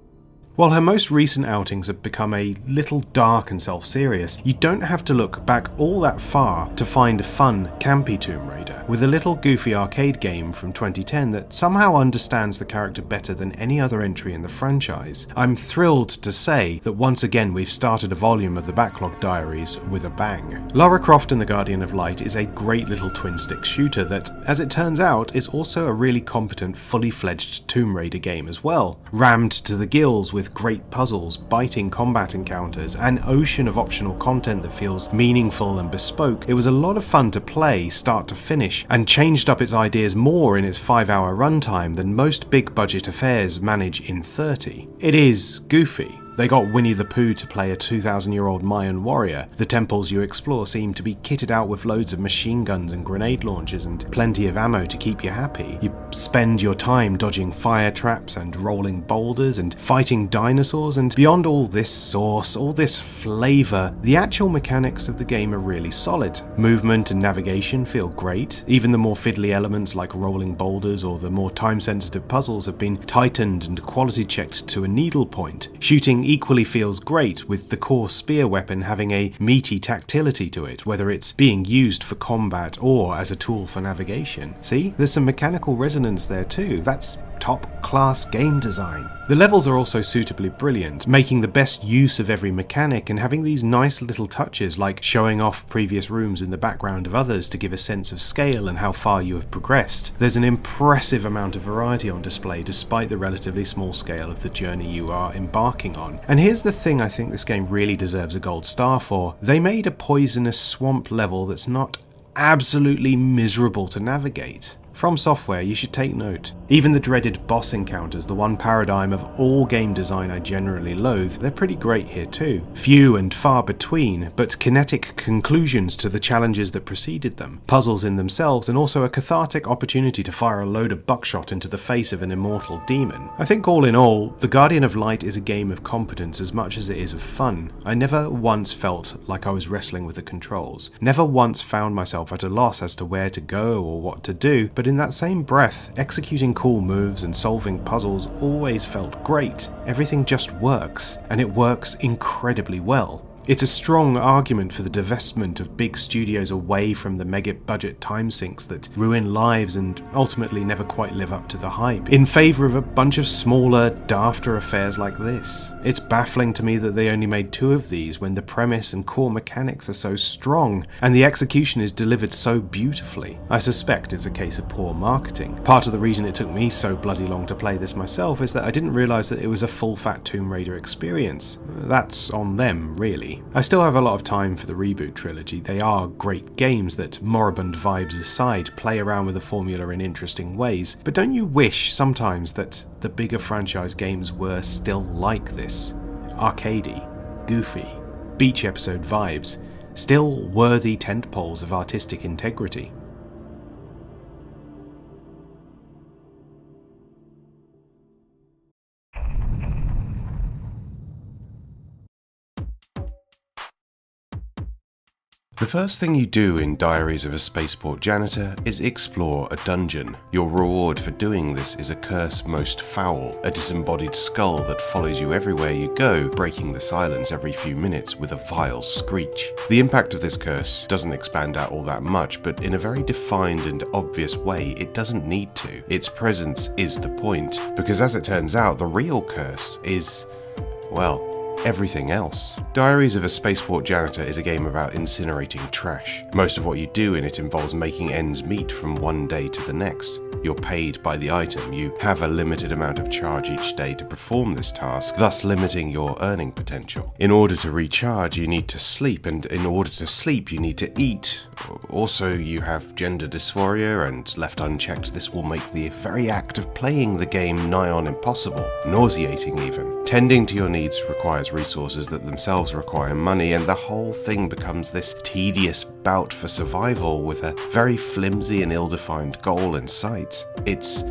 While her most recent outings have become a little dark and self-serious, you don't have to look back all that far to find a fun, campy Tomb Raider, with a little goofy arcade game from 2010 that somehow understands the character better than any other entry in the franchise. I'm thrilled to say that once again we've started a volume of the Backlog Diaries with a bang. Lara Croft and the Guardian of Light is a great little twin-stick shooter that, as it turns out, is also a really competent, fully fledged Tomb Raider game as well, rammed to the gills with great puzzles, biting combat encounters, an ocean of optional content that feels meaningful and bespoke. It was a lot of fun to play start to finish, and changed up its ideas more in its 5-hour runtime than most big budget affairs manage in 30. It is goofy. They got Winnie the Pooh to play a 2,000-year-old Mayan warrior. The temples you explore seem to be kitted out with loads of machine guns and grenade launchers and plenty of ammo to keep you happy. You spend your time dodging fire traps and rolling boulders and fighting dinosaurs, and beyond all this sauce, all this flavour, the actual mechanics of the game are really solid. Movement and navigation feel great. Even the more fiddly elements like rolling boulders or the more time-sensitive puzzles have been tightened and quality checked to a needle point. Shooting equally feels great, with the core spear weapon having a meaty tactility to it, whether it's being used for combat or as a tool for navigation. See, there's some mechanical resonance there too. That's top-class game design. The levels are also suitably brilliant, making the best use of every mechanic and having these nice little touches like showing off previous rooms in the background of others to give a sense of scale and how far you have progressed. There's an impressive amount of variety on display despite the relatively small scale of the journey you are embarking on. And here's the thing I think this game really deserves a gold star for. They made a poisonous swamp level that's not absolutely miserable to navigate. From Software, you should take note. Even the dreaded boss encounters, the one paradigm of all game design I generally loathe, they're pretty great here too. Few and far between, but kinetic conclusions to the challenges that preceded them. Puzzles in themselves, and also a cathartic opportunity to fire a load of buckshot into the face of an immortal demon. I think all in all, The Guardian of Light is a game of competence as much as it is of fun. I never once felt like I was wrestling with the controls. Never once found myself at a loss as to where to go or what to do, but in that same breath, executing cool moves and solving puzzles always felt great. Everything just works, and it works incredibly well. It's a strong argument for the divestment of big studios away from the mega-budget time sinks that ruin lives and ultimately never quite live up to the hype, in favour of a bunch of smaller, dafter affairs like this. It's baffling to me that they only made 2 of these when the premise and core mechanics are so strong, and the execution is delivered so beautifully. I suspect it's a case of poor marketing. Part of the reason it took me so bloody long to play this myself is that I didn't realise that it was a full-fat Tomb Raider experience. That's on them, really. I still have a lot of time for the reboot trilogy. They are great games that, moribund vibes aside, play around with the formula in interesting ways. But don't you wish sometimes that the bigger franchise games were still like this? Arcadey, goofy, beach episode vibes, still worthy tentpoles of artistic integrity. The first thing you do in Diaries of a Spaceport Janitor is explore a dungeon. Your reward for doing this is a curse most foul, a disembodied skull that follows you everywhere you go, breaking the silence every few minutes with a vile screech. The impact of this curse doesn't expand out all that much, but in a very defined and obvious way, it doesn't need to. Its presence is the point, because as it turns out, the real curse is, well, everything else. Diaries of a Spaceport Janitor is a game about incinerating trash. Most of what you do in it involves making ends meet from one day to the next. You're paid by the item. You have a limited amount of charge each day to perform this task, thus limiting your earning potential. In order to recharge, you need to sleep, and in order to sleep, you need to eat. Also, you have gender dysphoria, and left unchecked, this will make the very act of playing the game nigh on impossible, nauseating even. Tending to your needs requires resources that themselves require money, and the whole thing becomes this tedious bout for survival with a very flimsy and ill-defined goal in sight. It's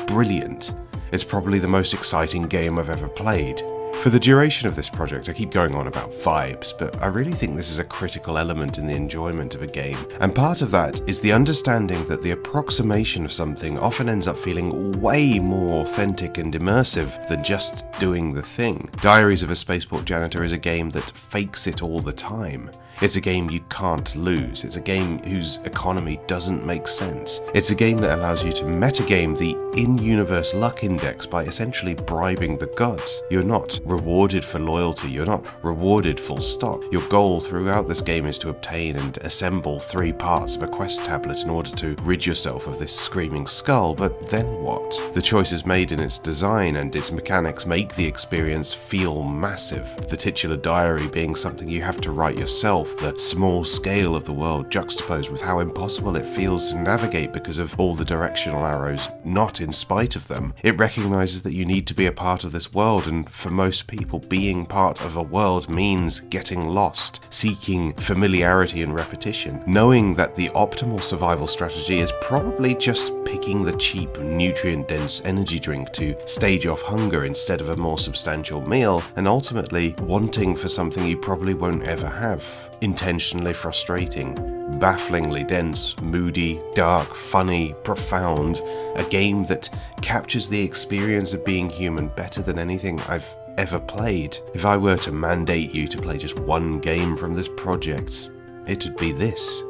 brilliant. It's probably the most exciting game I've ever played. For the duration of this project, I keep going on about vibes, but I really think this is a critical element in the enjoyment of a game. And part of that is the understanding that the approximation of something often ends up feeling way more authentic and immersive than just doing the thing. Diaries of a Spaceport Janitor is a game that fakes it all the time. It's a game you can't lose. It's a game whose economy doesn't make sense. It's a game that allows you to metagame the in-universe luck index by essentially bribing the gods. You're not rewarded for loyalty. You're not rewarded full stop. Your goal throughout this game is to obtain and assemble 3 parts of a quest tablet in order to rid yourself of this screaming skull, but then what? The choices made in its design and its mechanics make the experience feel massive. The titular diary being something you have to write yourself, the small scale of the world juxtaposed with how impossible it feels to navigate because of all the directional arrows, not in spite of them. It recognizes that you need to be a part of this world, and for most people, being part of a world means getting lost, seeking familiarity and repetition, knowing that the optimal survival strategy is probably just picking the cheap, nutrient-dense energy drink to stave off hunger instead of a more substantial meal, and ultimately wanting for something you probably won't ever have. Intentionally frustrating, bafflingly dense, moody, dark, funny, profound, a game that captures the experience of being human better than anything I've ever played. If I were to mandate you to play just one game from this project, it would be this.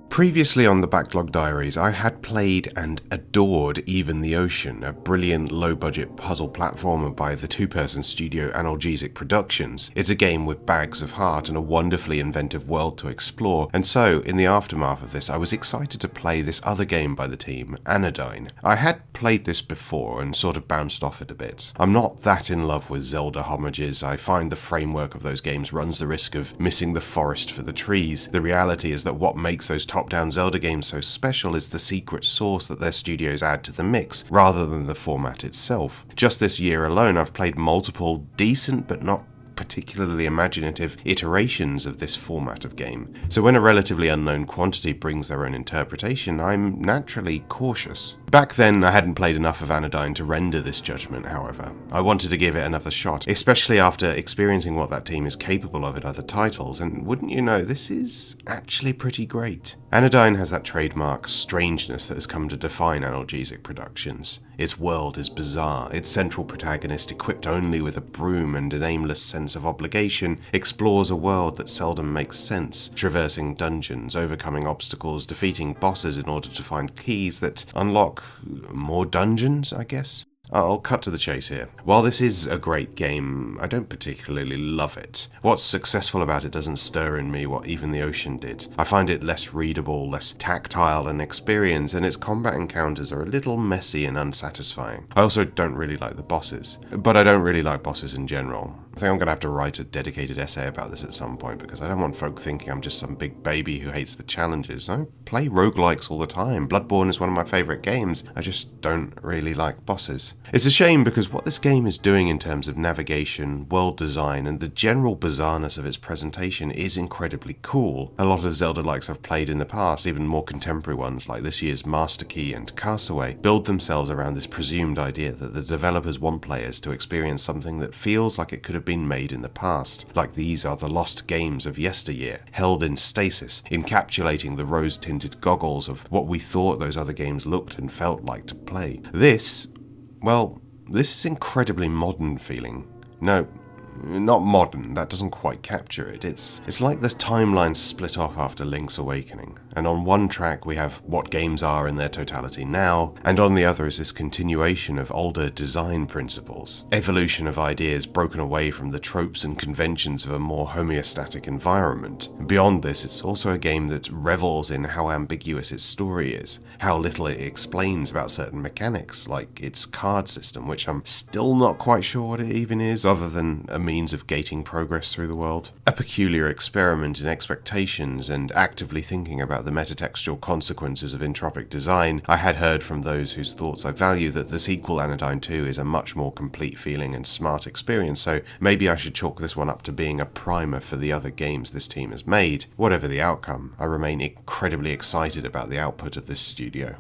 Previously on the Backlog Diaries, I had played and adored Even the Ocean, a brilliant low-budget puzzle platformer by the two-person studio Analgesic Productions. It's a game with bags of heart and a wonderfully inventive world to explore, and so, in the aftermath of this, I was excited to play this other game by the team, Anodyne. I had played this before and sort of bounced off it a bit. I'm not that in love with Zelda homages. I find the framework of those games runs the risk of missing the forest for the trees. The reality is that what makes those top-down Zelda games so special is the secret sauce that their studios add to the mix, rather than the format itself. Just this year alone, I've played multiple decent but not particularly imaginative iterations of this format of game. So when a relatively unknown quantity brings their own interpretation, I'm naturally cautious. Back then, I hadn't played enough of Anodyne to render this judgment, however. I wanted to give it another shot, especially after experiencing what that team is capable of in other titles, and wouldn't you know, this is actually pretty great. Anodyne has that trademark strangeness that has come to define Analgesic Productions. Its world is bizarre, its central protagonist, equipped only with a broom and an aimless sense of obligation, explores a world that seldom makes sense, traversing dungeons, overcoming obstacles, defeating bosses in order to find keys that unlock more dungeons, I guess? I'll cut to the chase here. While this is a great game, I don't particularly love it. What's successful about it doesn't stir in me what Even the Ocean did. I find it less readable, less tactile in experience, and its combat encounters are a little messy and unsatisfying. I also don't really like the bosses. But I don't really like bosses in general. I think I'm going to have to write a dedicated essay about this at some point, because I don't want folk thinking I'm just some big baby who hates the challenges. I play roguelikes all the time. Bloodborne is one of my favourite games. I just don't really like bosses. It's a shame, because what this game is doing in terms of navigation, world design, and the general bizarreness of its presentation is incredibly cool. A lot of Zelda-likes I've played in the past, even more contemporary ones like this year's Master Key and Castaway, build themselves around this presumed idea that the developers want players to experience something that feels like it could have been made in the past, like these are the lost games of yesteryear, held in stasis, encapsulating the rose-tinted goggles of what we thought those other games looked and felt like to play. This is incredibly modern feeling. No, not modern, that doesn't quite capture it. It's like this timeline split off after Link's Awakening, and on one track we have what games are in their totality now, and on the other is this continuation of older design principles, evolution of ideas broken away from the tropes and conventions of a more homeostatic environment. Beyond this, it's also a game that revels in how ambiguous its story is, how little it explains about certain mechanics, like its card system, which I'm still not quite sure what it even is, other than a means of gating progress through the world. A peculiar experiment in expectations and actively thinking about the metatextual consequences of entropic design. I had heard from those whose thoughts I value that the sequel Anodyne 2 is a much more complete feeling and smart experience, so maybe I should chalk this one up to being a primer for the other games this team has made. Whatever the outcome, I remain incredibly excited about the output of this studio.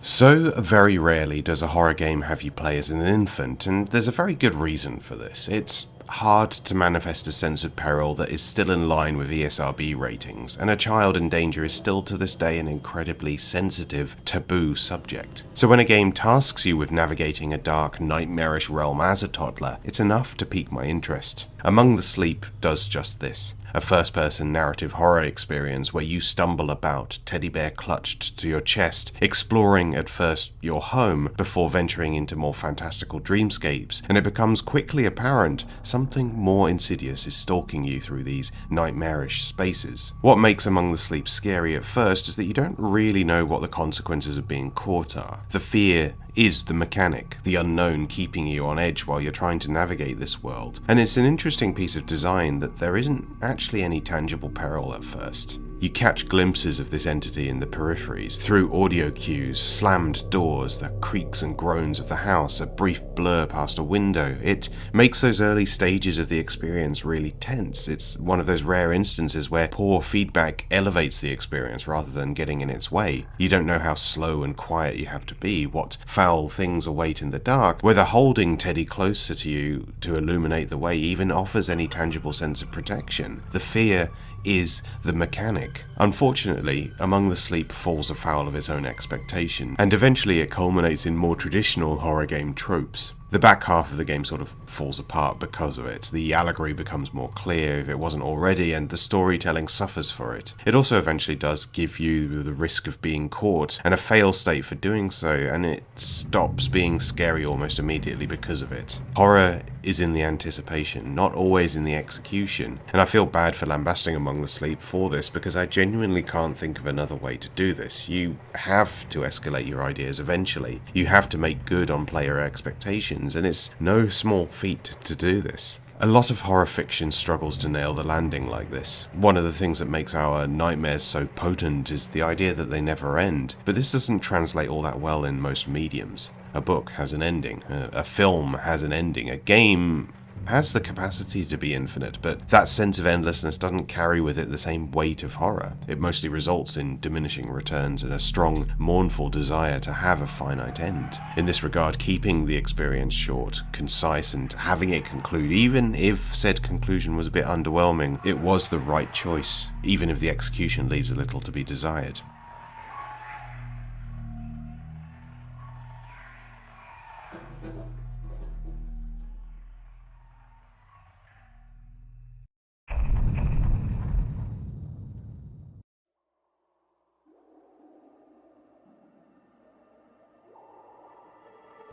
So very rarely does a horror game have you play as an infant, and there's a very good reason for this. It's hard to manifest a sense of peril that is still in line with ESRB ratings, and a child in danger is still to this day an incredibly sensitive, taboo subject. So when a game tasks you with navigating a dark, nightmarish realm as a toddler, it's enough to pique my interest. Among the Sleep does just this. A first-person narrative horror experience where you stumble about, teddy bear clutched to your chest, exploring at first your home before venturing into more fantastical dreamscapes, and it becomes quickly apparent something more insidious is stalking you through these nightmarish spaces. What makes Among the Sleep scary at first is that you don't really know what the consequences of being caught are. The fear is the mechanic, the unknown keeping you on edge while you're trying to navigate this world. And it's an interesting piece of design that there isn't actually any tangible peril at first. You catch glimpses of this entity in the peripheries, through audio cues, slammed doors, the creaks and groans of the house, a brief blur past a window. It makes those early stages of the experience really tense. It's one of those rare instances where poor feedback elevates the experience rather than getting in its way. You don't know how slow and quiet you have to be, what foul things await in the dark, whether holding Teddy closer to you to illuminate the way even offers any tangible sense of protection. The fear is the mechanic. Unfortunately, Among the Sleep falls afoul of its own expectation, and eventually it culminates in more traditional horror game tropes. The back half of the game sort of falls apart because of it. The allegory becomes more clear if it wasn't already, and the storytelling suffers for it. It also eventually does give you the risk of being caught, and a fail state for doing so, and it stops being scary almost immediately because of it. Horror is in the anticipation, not always in the execution, and I feel bad for lambasting Among the Sleep for this, because I genuinely can't think of another way to do this. You have to escalate your ideas eventually. You have to make good on player expectations, and it's no small feat to do this. A lot of horror fiction struggles to nail the landing like this. One of the things that makes our nightmares so potent is the idea that they never end, but this doesn't translate all that well in most mediums. A book has an ending, a film has an ending, a game has the capacity to be infinite, but that sense of endlessness doesn't carry with it the same weight of horror. It mostly results in diminishing returns and a strong, mournful desire to have a finite end. In this regard, keeping the experience short, concise, and having it conclude, even if said conclusion was a bit underwhelming, it was the right choice, even if the execution leaves a little to be desired.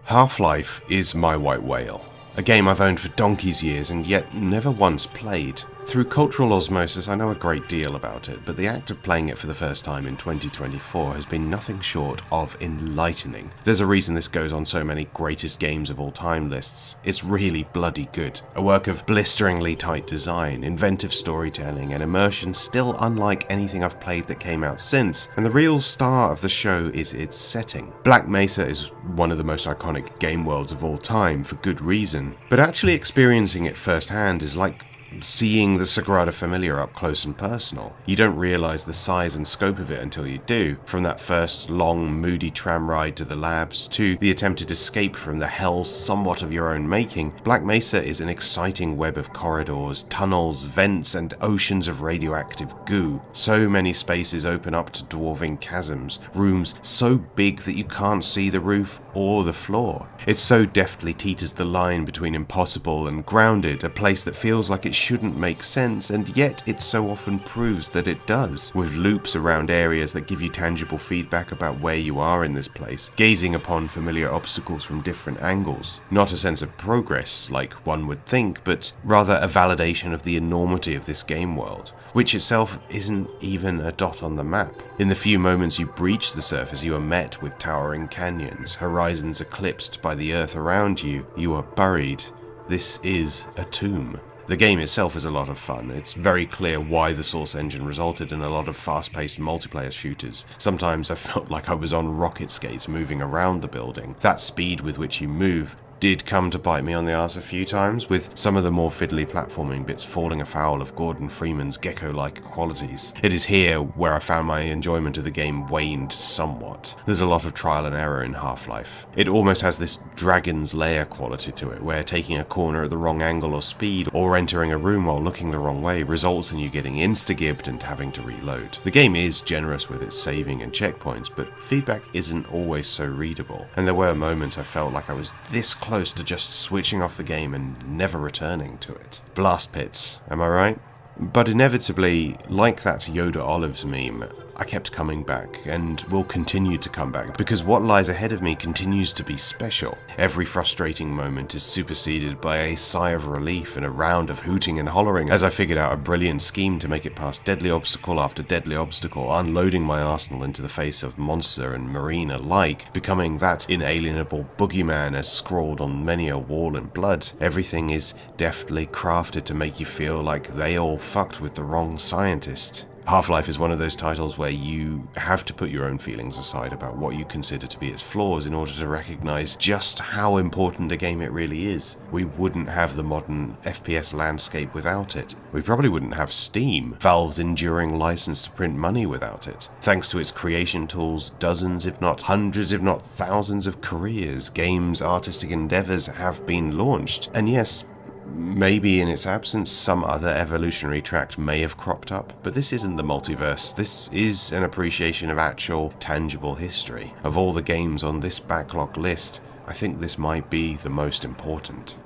Half-Life is my white whale, a game I've owned for donkey's years and yet never once played. Through cultural osmosis, I know a great deal about it, but the act of playing it for the first time in 2024 has been nothing short of enlightening. There's a reason this goes on so many greatest games of all time lists. It's really bloody good. A work of blisteringly tight design, inventive storytelling, and immersion still unlike anything I've played that came out since, and the real star of the show is its setting. Black Mesa is one of the most iconic game worlds of all time, for good reason, but actually experiencing it firsthand is like seeing the Sagrada Familia up close and personal. You don't realise the size and scope of it until you do. From that first long, moody tram ride to the labs, to the attempted escape from the hell somewhat of your own making, Black Mesa is an exciting web of corridors, tunnels, vents, and oceans of radioactive goo. So many spaces open up to dwarven chasms, rooms so big that you can't see the roof or the floor. It so deftly teeters the line between impossible and grounded, a place that feels like it shouldn't make sense, and yet it so often proves that it does, with loops around areas that give you tangible feedback about where you are in this place, gazing upon familiar obstacles from different angles. Not a sense of progress, like one would think, but rather a validation of the enormity of this game world, which itself isn't even a dot on the map. In the few moments you breach the surface, you are met with towering canyons, horizons eclipsed by the earth around you. You are buried. This is a tomb. The game itself is a lot of fun. It's very clear why the Source engine resulted in a lot of fast-paced multiplayer shooters. Sometimes I felt like I was on rocket skates moving around the building. That speed with which you move did come to bite me on the arse a few times, with some of the more fiddly platforming bits falling afoul of Gordon Freeman's gecko-like qualities. It is here where I found my enjoyment of the game waned somewhat. There's a lot of trial and error in Half-Life. It almost has this Dragon's Lair quality to it, where taking a corner at the wrong angle or speed, or entering a room while looking the wrong way, results in you getting insta-gibbed and having to reload. The game is generous with its saving and checkpoints, but feedback isn't always so readable, and there were moments I felt like I was this close to just switching off the game and never returning to it. Blast pits, am I right? But inevitably, like that Yoda Olives meme, I kept coming back, and will continue to come back, because what lies ahead of me continues to be special. Every frustrating moment is superseded by a sigh of relief and a round of hooting and hollering as I figured out a brilliant scheme to make it past deadly obstacle after deadly obstacle, unloading my arsenal into the face of monster and marine alike, becoming that inalienable boogeyman as scrawled on many a wall in blood. Everything is deftly crafted to make you feel like they all fucked with the wrong scientist. Half-Life is one of those titles where you have to put your own feelings aside about what you consider to be its flaws in order to recognize just how important a game it really is. We wouldn't have the modern FPS landscape without it. We probably wouldn't have Steam, Valve's enduring license to print money, without it. Thanks to its creation tools, dozens if not hundreds if not thousands of careers, games, artistic endeavors have been launched. And yes, maybe in its absence, some other evolutionary tract may have cropped up, but this isn't the multiverse. This is an appreciation of actual, tangible history. Of all the games on this backlog list, I think this might be the most important.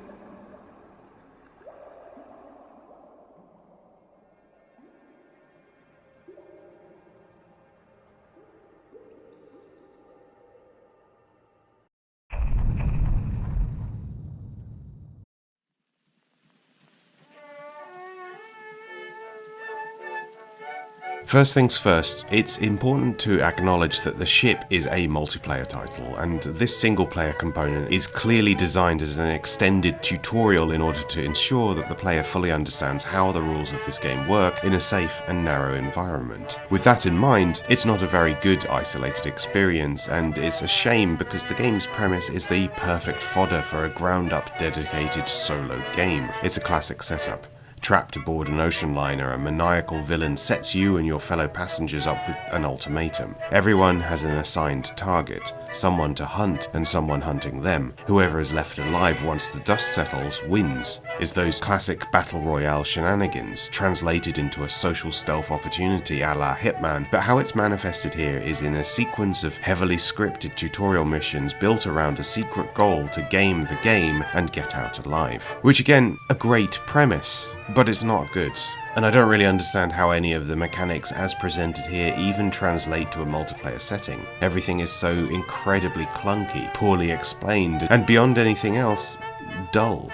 First things first, it's important to acknowledge that the ship is a multiplayer title, and this single-player component is clearly designed as an extended tutorial in order to ensure that the player fully understands how the rules of this game work in a safe and narrow environment. With that in mind, it's not a very good isolated experience, and it's a shame because the game's premise is the perfect fodder for a ground-up dedicated solo game. It's a classic setup. Trapped aboard an ocean liner, a maniacal villain sets you and your fellow passengers up with an ultimatum. Everyone has an assigned target, someone to hunt and someone hunting them. Whoever is left alive once the dust settles wins. It's those classic battle royale shenanigans, translated into a social stealth opportunity a la Hitman, but how it's manifested here is in a sequence of heavily scripted tutorial missions built around a secret goal to game the game and get out alive. Which again, a great premise, but it's not good. And I don't really understand how any of the mechanics as presented here even translate to a multiplayer setting. Everything is so incredibly clunky, poorly explained, and beyond anything else, dull.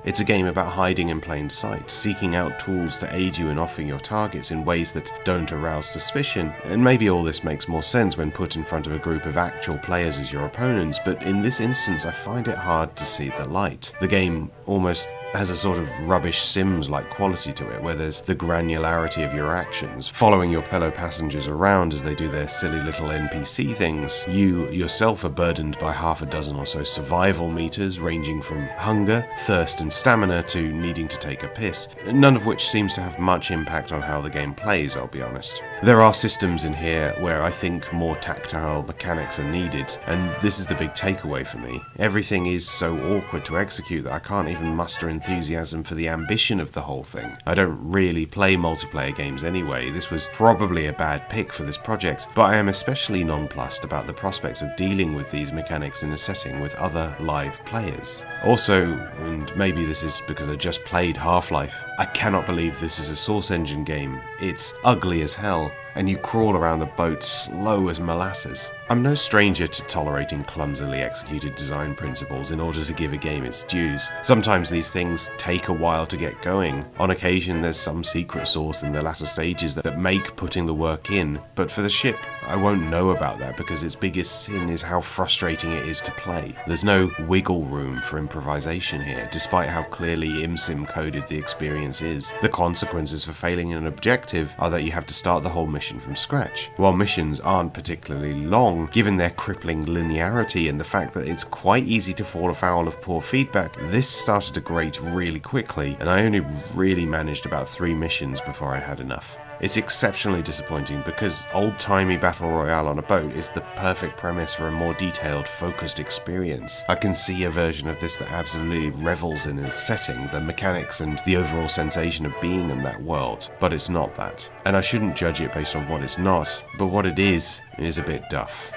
It's a game about hiding in plain sight, seeking out tools to aid you in offing your targets in ways that don't arouse suspicion, and maybe all this makes more sense when put in front of a group of actual players as your opponents, but in this instance I find it hard to see the light. The game almost has a sort of rubbish Sims-like quality to it, where there's the granularity of your actions, following your fellow passengers around as they do their silly little NPC things. You yourself are burdened by half a dozen or so survival meters, ranging from hunger, thirst and stamina to needing to take a piss, none of which seems to have much impact on how the game plays, I'll be honest. There are systems in here where I think more tactile mechanics are needed, and this is the big takeaway for me. Everything is so awkward to execute that I can't even muster enthusiasm for the ambition of the whole thing. I don't really play multiplayer games anyway. This was probably a bad pick for this project, but I am especially nonplussed about the prospects of dealing with these mechanics in a setting with other live players. Also, and maybe this is because I just played Half-Life, I cannot believe this is a Source Engine game. It's ugly as hell, and you crawl around the boat slow as molasses. I'm no stranger to tolerating clumsily executed design principles in order to give a game its dues. Sometimes these things take a while to get going. On occasion there's some secret sauce in the latter stages that make putting the work in, but for the ship, I won't know about that because its biggest sin is how frustrating it is to play. There's no wiggle room for improvisation here, despite how clearly ImSim coded the experience is. The consequences for failing an objective are that you have to start the whole mission from scratch. While missions aren't particularly long, given their crippling linearity and the fact that it's quite easy to fall afoul of poor feedback, this started to grate really quickly, and I only really managed about 3 missions before I had enough. It's exceptionally disappointing because old-timey battle royale on a boat is the perfect premise for a more detailed, focused experience. I can see a version of this that absolutely revels in its setting, the mechanics and the overall sensation of being in that world, but it's not that. And I shouldn't judge it based on what it's not, but what it is a bit duff.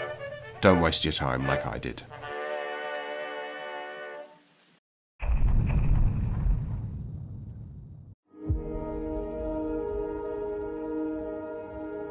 Don't waste your time like I did.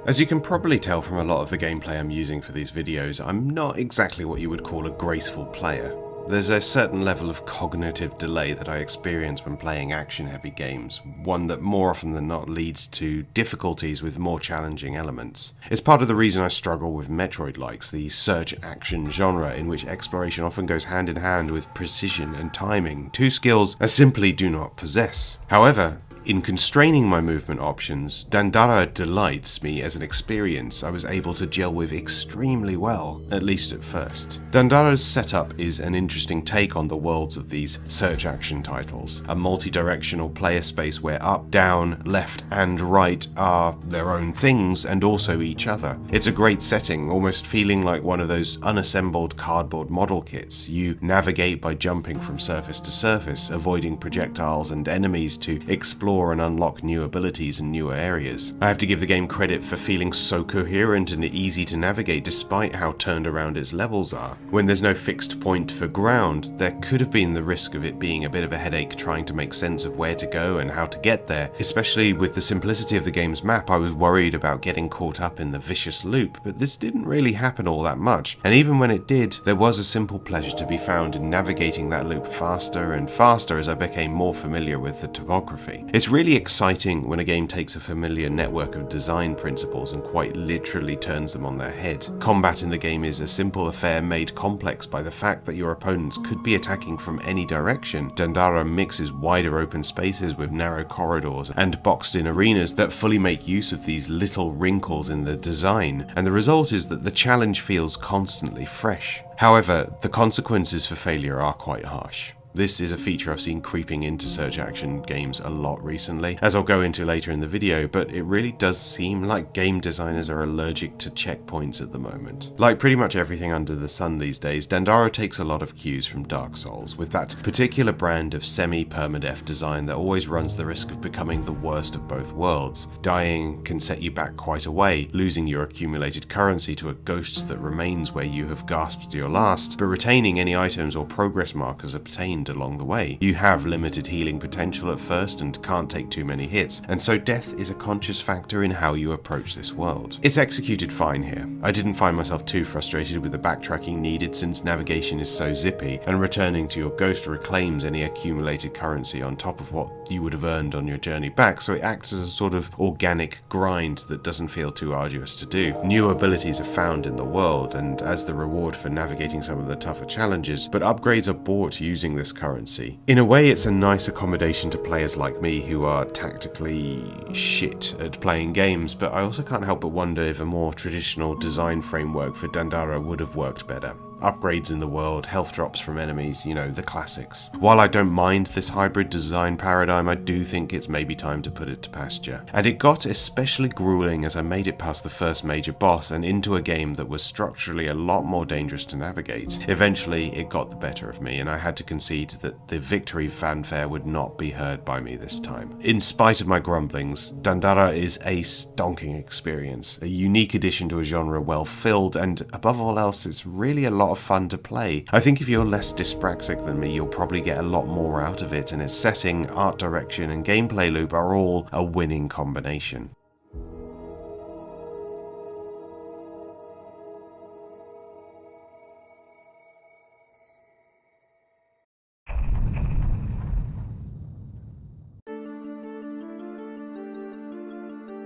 As you can probably tell from a lot of the gameplay I'm using for these videos, I'm not exactly what you would call a graceful player. There's a certain level of cognitive delay that I experience when playing action-heavy games, one that more often than not leads to difficulties with more challenging elements. It's part of the reason I struggle with Metroid-likes, the search action genre in which exploration often goes hand in hand with precision and timing, 2 skills I simply do not possess. However, in constraining my movement options, Dandara delights me as an experience I was able to gel with extremely well, at least at first. Dandara's setup is an interesting take on the worlds of these search action titles, a multi-directional player space where up, down, left and right are their own things and also each other. It's a great setting, almost feeling like one of those unassembled cardboard model kits. You navigate by jumping from surface to surface, avoiding projectiles and enemies to explore and unlock new abilities in newer areas. I have to give the game credit for feeling so coherent and easy to navigate despite how turned around its levels are. When there's no fixed point for ground, there could have been the risk of it being a bit of a headache trying to make sense of where to go and how to get there. Especially with the simplicity of the game's map, I was worried about getting caught up in the vicious loop, but this didn't really happen all that much. And even when it did, there was a simple pleasure to be found in navigating that loop faster and faster as I became more familiar with the topography. It's really exciting when a game takes a familiar network of design principles and quite literally turns them on their head. Combat in the game is a simple affair made complex by the fact that your opponents could be attacking from any direction. Dandara mixes wider open spaces with narrow corridors and boxed-in arenas that fully make use of these little wrinkles in the design, and the result is that the challenge feels constantly fresh. However, the consequences for failure are quite harsh. This is a feature I've seen creeping into search action games a lot recently, as I'll go into later in the video, but it really does seem like game designers are allergic to checkpoints at the moment. Like pretty much everything under the sun these days, Dandara takes a lot of cues from Dark Souls, with that particular brand of semi-permadeath design that always runs the risk of becoming the worst of both worlds. Dying can set you back quite a way, losing your accumulated currency to a ghost that remains where you have gasped your last, but retaining any items or progress markers obtained weakened along the way. You have limited healing potential at first and can't take too many hits, and so death is a conscious factor in how you approach this world. It's executed fine here. I didn't find myself too frustrated with the backtracking needed since navigation is so zippy, and returning to your ghost reclaims any accumulated currency on top of what you would have earned on your journey back, so it acts as a sort of organic grind that doesn't feel too arduous to do. New abilities are found in the world, and as the reward for navigating some of the tougher challenges, but upgrades are bought using this currency. In a way, it's a nice accommodation to players like me who are tactically shit at playing games, but I also can't help but wonder if a more traditional design framework for Dandara would have worked better. Upgrades in the world, health drops from enemies, you know, the classics. While I don't mind this hybrid design paradigm, I do think it's maybe time to put it to pasture. And it got especially grueling as I made it past the first major boss and into a game that was structurally a lot more dangerous to navigate. Eventually, it got the better of me, and I had to concede that the victory fanfare would not be heard by me this time. In spite of my grumblings, Dandara is a stonking experience, a unique addition to a genre well filled, and above all else, it's really a lot of fun to play. I think if you're less dyspraxic than me, you'll probably get a lot more out of it, and its setting, art direction, and gameplay loop are all a winning combination.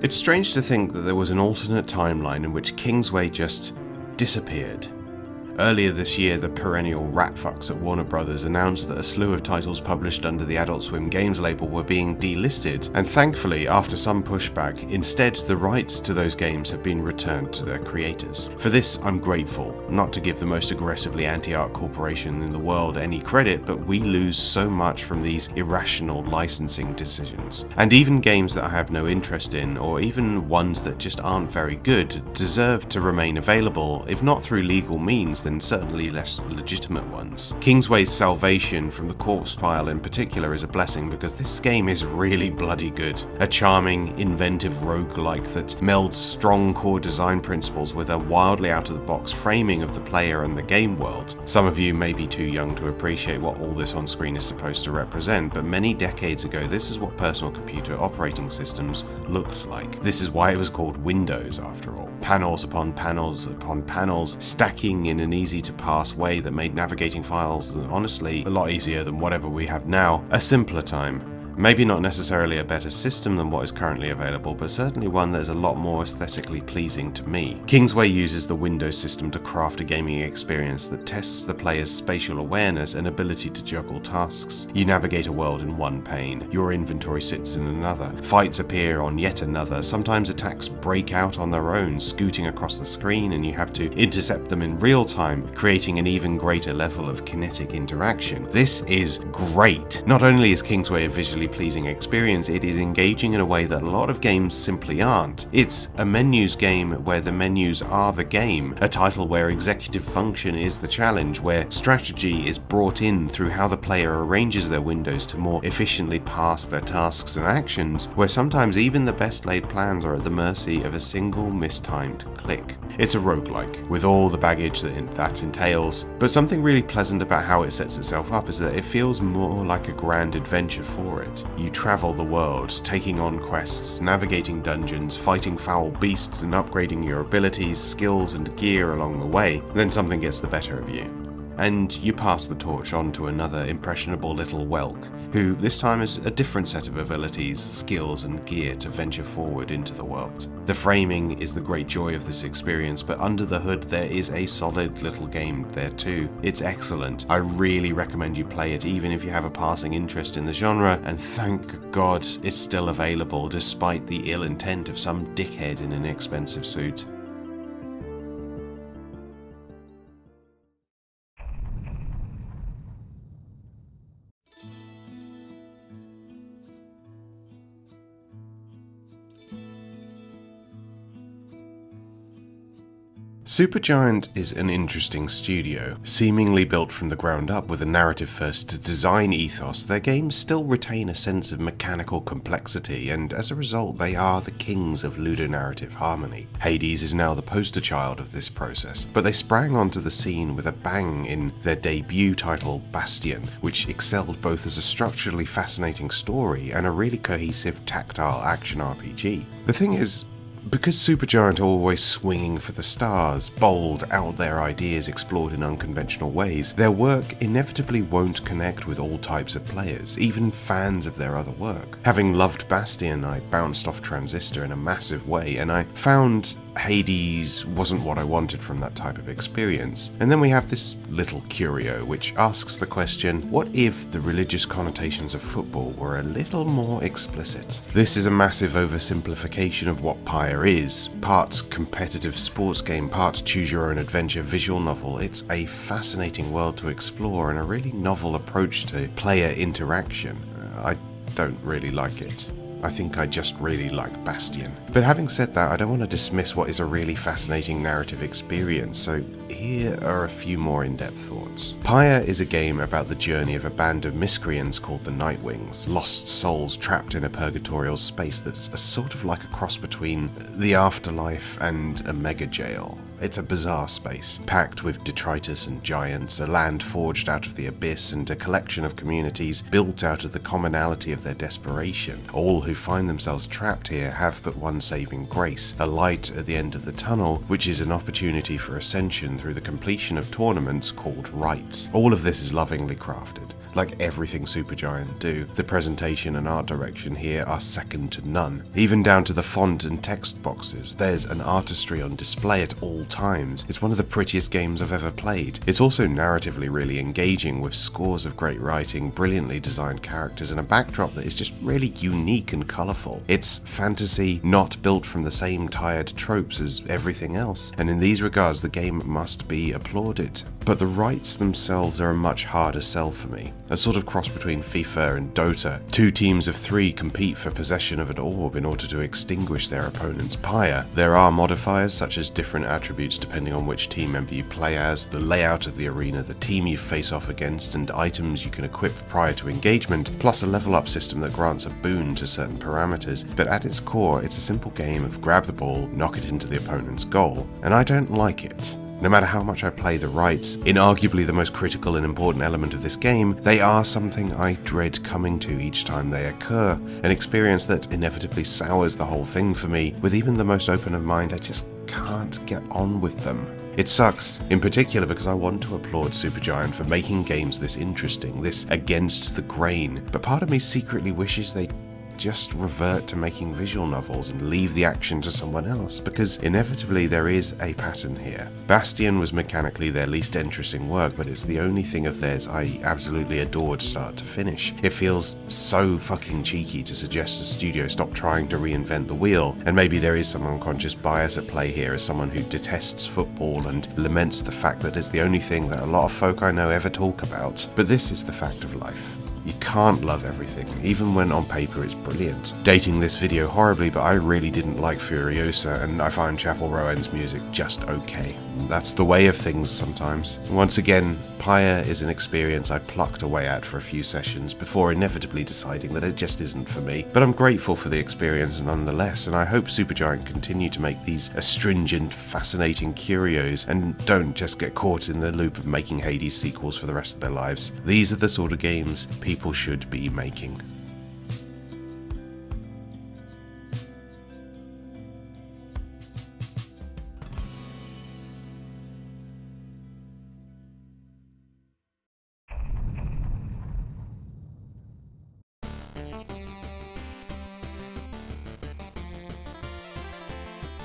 It's strange to think that there was an alternate timeline in which Kingsway just disappeared. Earlier this year, the perennial ratfucks at Warner Bros. Announced that a slew of titles published under the Adult Swim Games label were being delisted, and thankfully, after some pushback, instead the rights to those games have been returned to their creators. For this, I'm grateful, not to give the most aggressively anti-art corporation in the world any credit, but we lose so much from these irrational licensing decisions. And even games that I have no interest in, or even ones that just aren't very good, deserve to remain available, if not through legal means, then certainly less legitimate ones. Kingsway's salvation from the corpse pile in particular is a blessing because this game is really bloody good. A charming, inventive roguelike that melds strong core design principles with a wildly out-of-the-box framing of the player and the game world. Some of you may be too young to appreciate what all this on screen is supposed to represent, but many decades ago this is what personal computer operating systems looked like. This is why it was called Windows after all. Panels upon panels upon panels, stacking in an easy-to-pass way that made navigating files, honestly, a lot easier than whatever we have now. A simpler time. Maybe not necessarily a better system than what is currently available, but certainly one that is a lot more aesthetically pleasing to me. Kingsway uses the Windows system to craft a gaming experience that tests the player's spatial awareness and ability to juggle tasks. You navigate a world in one pane, your inventory sits in another, fights appear on yet another, sometimes attacks break out on their own, scooting across the screen, and you have to intercept them in real time, creating an even greater level of kinetic interaction. This is great! Not only is Kingsway a visually pleasing experience, it is engaging in a way that a lot of games simply aren't. It's a menus game where the menus are the game, a title where executive function is the challenge, where strategy is brought in through how the player arranges their windows to more efficiently pass their tasks and actions, where sometimes even the best laid plans are at the mercy of a single mistimed click. It's a roguelike, with all the baggage that entails, but something really pleasant about how it sets itself up is that it feels more like a grand adventure for it. You travel the world, taking on quests, navigating dungeons, fighting foul beasts, and upgrading your abilities, skills, and gear along the way. Then something gets the better of you, and you pass the torch on to another impressionable little whelk, who this time has a different set of abilities, skills, and gear to venture forward into the world. The framing is the great joy of this experience, but under the hood there is a solid little game there too. It's excellent. I really recommend you play it even if you have a passing interest in the genre, and thank God it's still available despite the ill intent of some dickhead in an expensive suit. Supergiant is an interesting studio. Seemingly built from the ground up with a narrative-first design ethos, their games still retain a sense of mechanical complexity, and as a result they are the kings of ludonarrative harmony. Hades is now the poster child of this process, but they sprang onto the scene with a bang in their debut title Bastion, which excelled both as a structurally fascinating story and a really cohesive tactile action RPG. The thing is, because Supergiant are always swinging for the stars, bold, out-there ideas explored in unconventional ways, their work inevitably won't connect with all types of players, even fans of their other work. Having loved Bastion, I bounced off Transistor in a massive way, and I found Hades wasn't what I wanted from that type of experience. And then we have this little curio which asks the question, what if the religious connotations of football were a little more explicit? This is a massive oversimplification of what Pyre is. Part competitive sports game, part choose-your-own-adventure visual novel. It's a fascinating world to explore and a really novel approach to player interaction. I don't really like it. I think I just really like Bastion. But having said that, I don't want to dismiss what is a really fascinating narrative experience, so here are a few more in-depth thoughts. Pyre is a game about the journey of a band of miscreants called the Nightwings, lost souls trapped in a purgatorial space that's a sort of like a cross between the afterlife and a mega jail. It's a bizarre space, packed with detritus and giants, a land forged out of the abyss, and a collection of communities built out of the commonality of their desperation. All who find themselves trapped here have but one saving grace, a light at the end of the tunnel, which is an opportunity for ascension through the completion of tournaments called rites. All of this is lovingly crafted. Like everything Supergiant do, the presentation and art direction here are second to none. Even down to the font and text boxes, there's an artistry on display at all times. It's one of the prettiest games I've ever played. It's also narratively really engaging, with scores of great writing, brilliantly designed characters, and a backdrop that is just really unique and colourful. It's fantasy not built from the same tired tropes as everything else, and in these regards the game must be applauded. But the rights themselves are a much harder sell for me. A sort of cross between FIFA and Dota. 2 teams of 3 compete for possession of an orb in order to extinguish their opponent's pyre. There are modifiers such as different attributes depending on which team member you play as, the layout of the arena, the team you face off against, and items you can equip prior to engagement, plus a level up system that grants a boon to certain parameters. But at its core, it's a simple game of grab the ball, knock it into the opponent's goal, and I don't like it. No matter how much I play the rights, inarguably the most critical and important element of this game, they are something I dread coming to each time they occur, an experience that inevitably sours the whole thing for me. With even the most open of mind, I just can't get on with them. It sucks, in particular because I want to applaud Supergiant for making games this interesting, this against the grain, but part of me secretly wishes they just revert to making visual novels and leave the action to someone else, because inevitably there is a pattern here. Bastion was mechanically their least interesting work, but it's the only thing of theirs I absolutely adored start to finish. It feels so fucking cheeky to suggest a studio stop trying to reinvent the wheel, and maybe there is some unconscious bias at play here as someone who detests football and laments the fact that it's the only thing that a lot of folk I know ever talk about. But this is the fact of life. You can't love everything, even when on paper it's brilliant. Dating this video horribly, but I really didn't like Furiosa, and I find Chapel Rowan's music just okay. That's the way of things sometimes. Once again, Pyre is an experience I plucked away at for a few sessions before inevitably deciding that it just isn't for me. But I'm grateful for the experience nonetheless, and I hope Supergiant continue to make these astringent, fascinating curios and don't just get caught in the loop of making Hades sequels for the rest of their lives. These are the sort of games people should be making.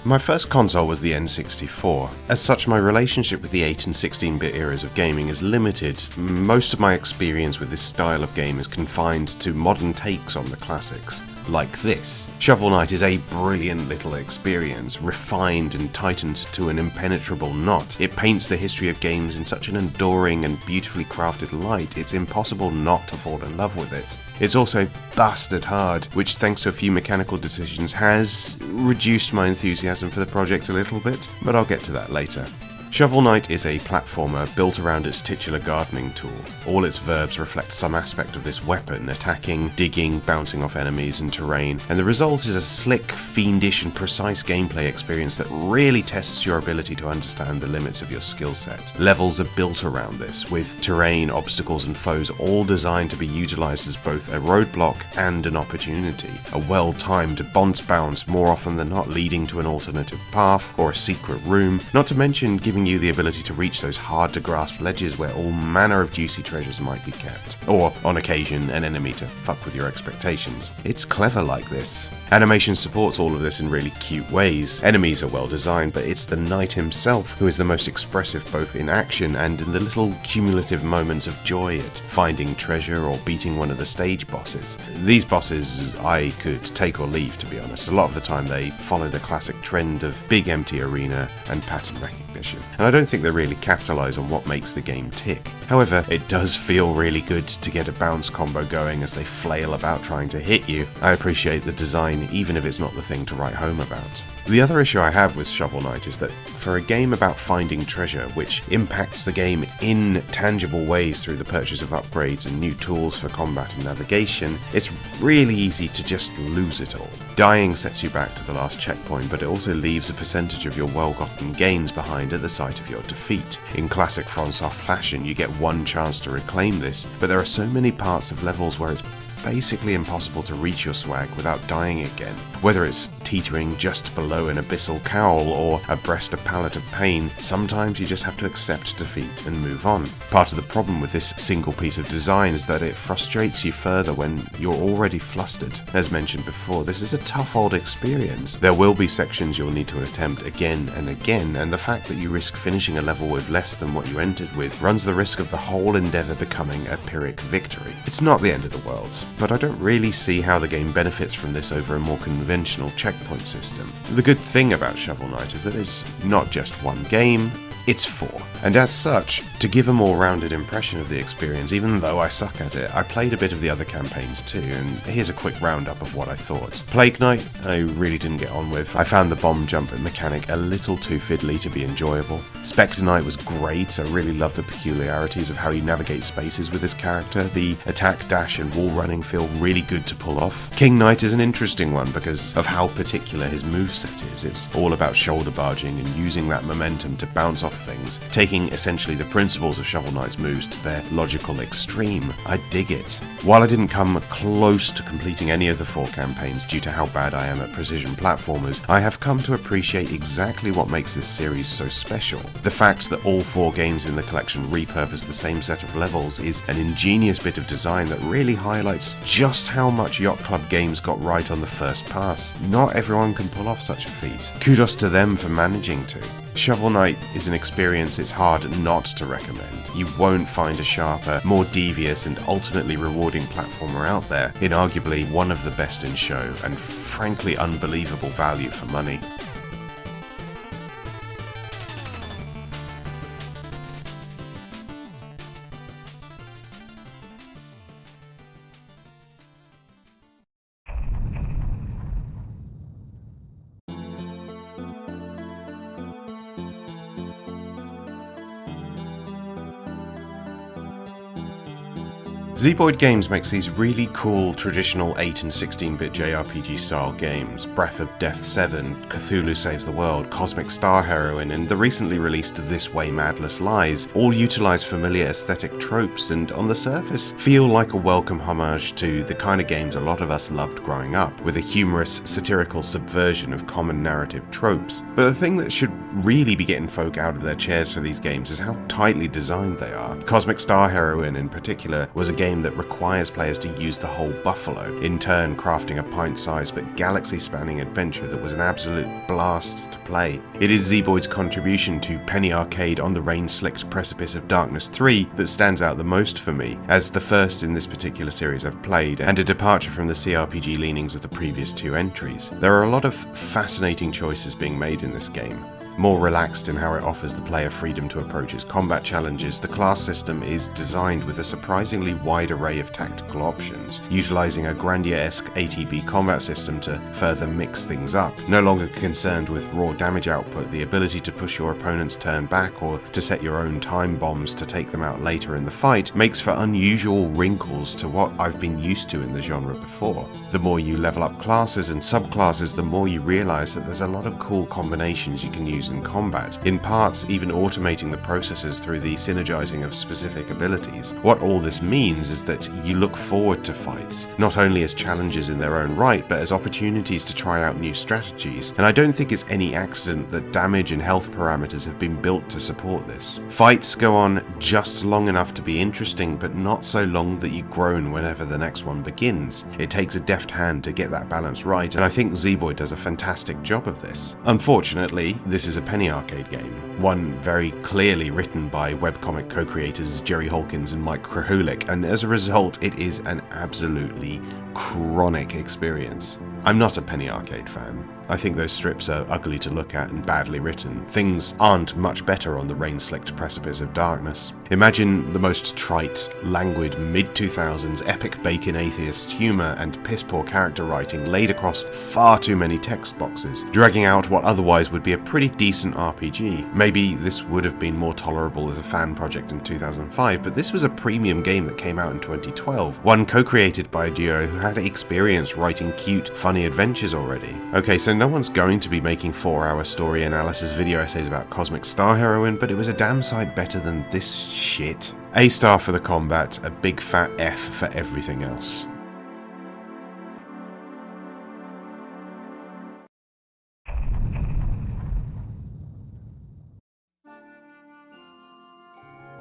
My first console was the N64. As such, my relationship with the 8 and 16-bit eras of gaming is limited. Most of my experience with this style of game is confined to modern takes on the classics. like this. Shovel Knight is a brilliant little experience, refined and tightened to an impenetrable knot. It paints the history of games in such an enduring and beautifully crafted light, it's impossible not to fall in love with it. It's also bastard hard, which thanks to a few mechanical decisions has reduced my enthusiasm for the project a little bit, but I'll get to that later. Shovel Knight is a platformer built around its titular gardening tool. All its verbs reflect some aspect of this weapon, attacking, digging, bouncing off enemies and terrain, and the result is a slick, fiendish and precise gameplay experience that really tests your ability to understand the limits of your skill set. Levels are built around this, with terrain, obstacles and foes all designed to be utilised as both a roadblock and an opportunity, a well-timed bounce more often than not leading to an alternative path or a secret room, not to mention giving you the ability to reach those hard-to-grasp ledges where all manner of juicy treasures might be kept, or, on occasion, an enemy to fuck with your expectations. It's clever like this. Animation supports all of this in really cute ways. Enemies are well designed, but it's the knight himself who is the most expressive both in action and in the little cumulative moments of joy at finding treasure or beating one of the stage bosses. These bosses I could take or leave, to be honest. A lot of the time they follow the classic trend of big empty arena and pattern recognition, and I don't think they really capitalise on what makes the game tick. However, it does feel really good to get a bounce combo going as they flail about trying to hit you. I appreciate the design even if it's not the thing to write home about. The other issue I have with Shovel Knight is that for a game about finding treasure, which impacts the game in tangible ways through the purchase of upgrades and new tools for combat and navigation, it's really easy to just lose it all. Dying sets you back to the last checkpoint, but it also leaves a percentage of your well-gotten gains behind at the site of your defeat. In classic FromSoft fashion, you get one chance to reclaim this, but there are so many parts of levels where it's basically impossible to reach your swag without dying again. Whether it's teetering just below an abyssal cowl or abreast a pallet of pain, sometimes you just have to accept defeat and move on. Part of the problem with this single piece of design is that it frustrates you further when you're already flustered. As mentioned before, this is a tough old experience. There will be sections you'll need to attempt again and again, and the fact that you risk finishing a level with less than what you entered with runs the risk of the whole endeavour becoming a Pyrrhic victory. It's not the end of the world, but I don't really see how the game benefits from this over a more conventional checkpoint system. The good thing about Shovel Knight is that it's not just one game, it's 4. And as such, to give a more rounded impression of the experience, even though I suck at it, I played a bit of the other campaigns too, and here's a quick roundup of what I thought. Plague Knight, I really didn't get on with. I found the bomb jump mechanic a little too fiddly to be enjoyable. Spectre Knight was great, I really love the peculiarities of how you navigate spaces with this character. The attack, dash and wall running feel really good to pull off. King Knight is an interesting one because of how particular his moveset is. It's all about shoulder barging and using that momentum to bounce off things, taking essentially the principles of Shovel Knight's moves to their logical extreme. I dig it. While I didn't come close to completing any of the 4 campaigns due to how bad I am at precision platformers, I have come to appreciate exactly what makes this series so special. The fact that all 4 games in the collection repurpose the same set of levels is an ingenious bit of design that really highlights just how much Yacht Club games got right on the first pass. Not everyone can pull off such a feat. Kudos to them for managing to. Shovel Knight is an experience it's hard not to recommend. You won't find a sharper, more devious and ultimately rewarding platformer out there, in arguably one of the best in show and frankly unbelievable value for money. Zeboyd Games makes these really cool traditional 8 and 16-bit JRPG style games. Breath of Death 7, Cthulhu Saves the World, Cosmic Star Heroine, and the recently released This Way Madness Lies all utilise familiar aesthetic tropes and on the surface feel like a welcome homage to the kind of games a lot of us loved growing up, with a humorous, satirical subversion of common narrative tropes. But the thing that should really be getting folk out of their chairs for these games is how tightly designed they are. Cosmic Star Heroine in particular was a game game that requires players to use the whole buffalo, in turn crafting a pint-sized but galaxy-spanning adventure that was an absolute blast to play. It is Zeboyd's contribution to Penny Arcade on the rain-slicked precipice of Darkness 3 that stands out the most for me, as the first in this particular series I've played, and a departure from the CRPG leanings of the previous two entries. There are a lot of fascinating choices being made in this game. More relaxed in how it offers the player freedom to approach its combat challenges, the class system is designed with a surprisingly wide array of tactical options, utilising a Grandia-esque ATB combat system to further mix things up. No longer concerned with raw damage output, the ability to push your opponent's turn back or to set your own time bombs to take them out later in the fight makes for unusual wrinkles to what I've been used to in the genre before. The more you level up classes and subclasses, the more you realise that there's a lot of cool combinations you can use in combat, in parts even automating the processes through the synergizing of specific abilities. What all this means is that you look forward to fights, not only as challenges in their own right, but as opportunities to try out new strategies, and I don't think it's any accident that damage and health parameters have been built to support this. Fights go on just long enough to be interesting, but not so long that you groan whenever the next one begins. It takes a deft hand to get that balance right, and I think Zeboyd does a fantastic job of this. Unfortunately, this is a Penny Arcade game, one very clearly written by webcomic co-creators Jerry Holkins and Mike Krahulik, and as a result it is an absolutely chronic experience. I'm not a Penny Arcade fan. I think those strips are ugly to look at and badly written. Things aren't much better on the rain-slicked precipice of Darkness. Imagine the most trite, languid mid-2000s epic bacon atheist humour and piss-poor character writing laid across far too many text boxes, dragging out what otherwise would be a pretty decent RPG. Maybe this would have been more tolerable as a fan project in 2005, but this was a premium game that came out in 2012, one co-created by a duo who had experience writing cute, funny adventures already. Okay, so no one's going to be making 4-hour story analysis video essays about Cosmic Star Heroine, but it was a damn sight better than this shit. A star for the combat, a big fat F for everything else.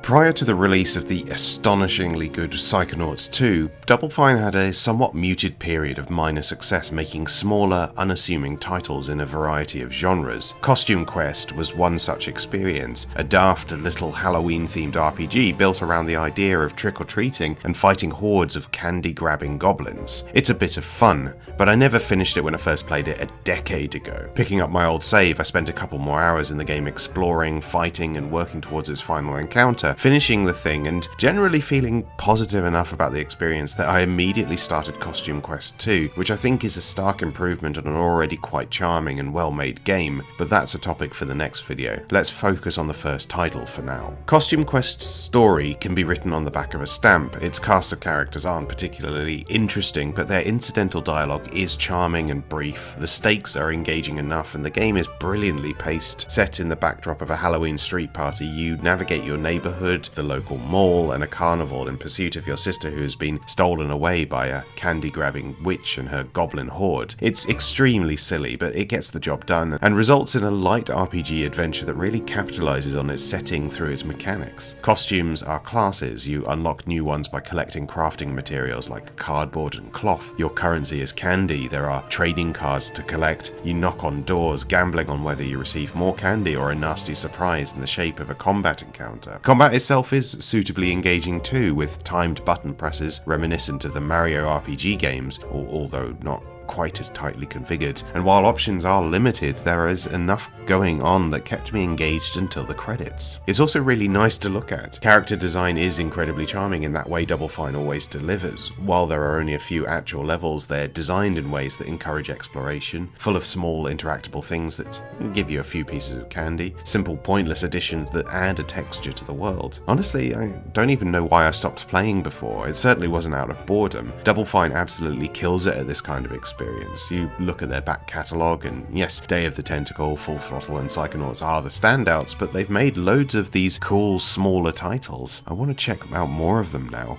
Prior to the release of the astonishingly good Psychonauts 2, Double Fine had a somewhat muted period of minor success making smaller, unassuming titles in a variety of genres. Costume Quest was one such experience, a daft little Halloween-themed RPG built around the idea of trick-or-treating and fighting hordes of candy-grabbing goblins. It's a bit of fun, but I never finished it when I first played it a decade ago. Picking up my old save, I spent a couple more hours in the game exploring, fighting, and working towards its final encounter, finishing the thing and generally feeling positive enough about the experience that I immediately started Costume Quest 2, which I think is a stark improvement on an already quite charming and well-made game, but that's a topic for the next video. Let's focus on the first title for now. Costume Quest's story can be written on the back of a stamp. Its cast of characters aren't particularly interesting, but their incidental dialogue is charming and brief, the stakes are engaging enough, and the game is brilliantly paced. Set in the backdrop of a Halloween street party, you navigate your neighbourhood, the local mall, and a carnival in pursuit of your sister who has been stolen away by a candy-grabbing witch and her goblin horde. It's extremely silly, but it gets the job done, and results in a light RPG adventure that really capitalizes on its setting through its mechanics. Costumes are classes. You unlock new ones by collecting crafting materials like cardboard and cloth. Your currency is candy. There are trading cards to collect. You knock on doors, gambling on whether you receive more candy or a nasty surprise in the shape of a combat encounter. Combat itself is suitably engaging too, with timed button presses reminiscent of the Mario RPG games, although not quite as tightly configured, and while options are limited, there is enough going on that kept me engaged until the credits. It's also really nice to look at. Character design is incredibly charming in that way Double Fine always delivers. While there are only a few actual levels, they're designed in ways that encourage exploration, full of small interactable things that give you a few pieces of candy, simple pointless additions that add a texture to the world. Honestly, I don't even know why I stopped playing before. It certainly wasn't out of boredom. Double Fine absolutely kills it at this kind of experience. You look at their back catalogue, and yes, Day of the Tentacle, Full Throttle, and Psychonauts are the standouts, but they've made loads of these cool, smaller titles. I want to check out more of them now.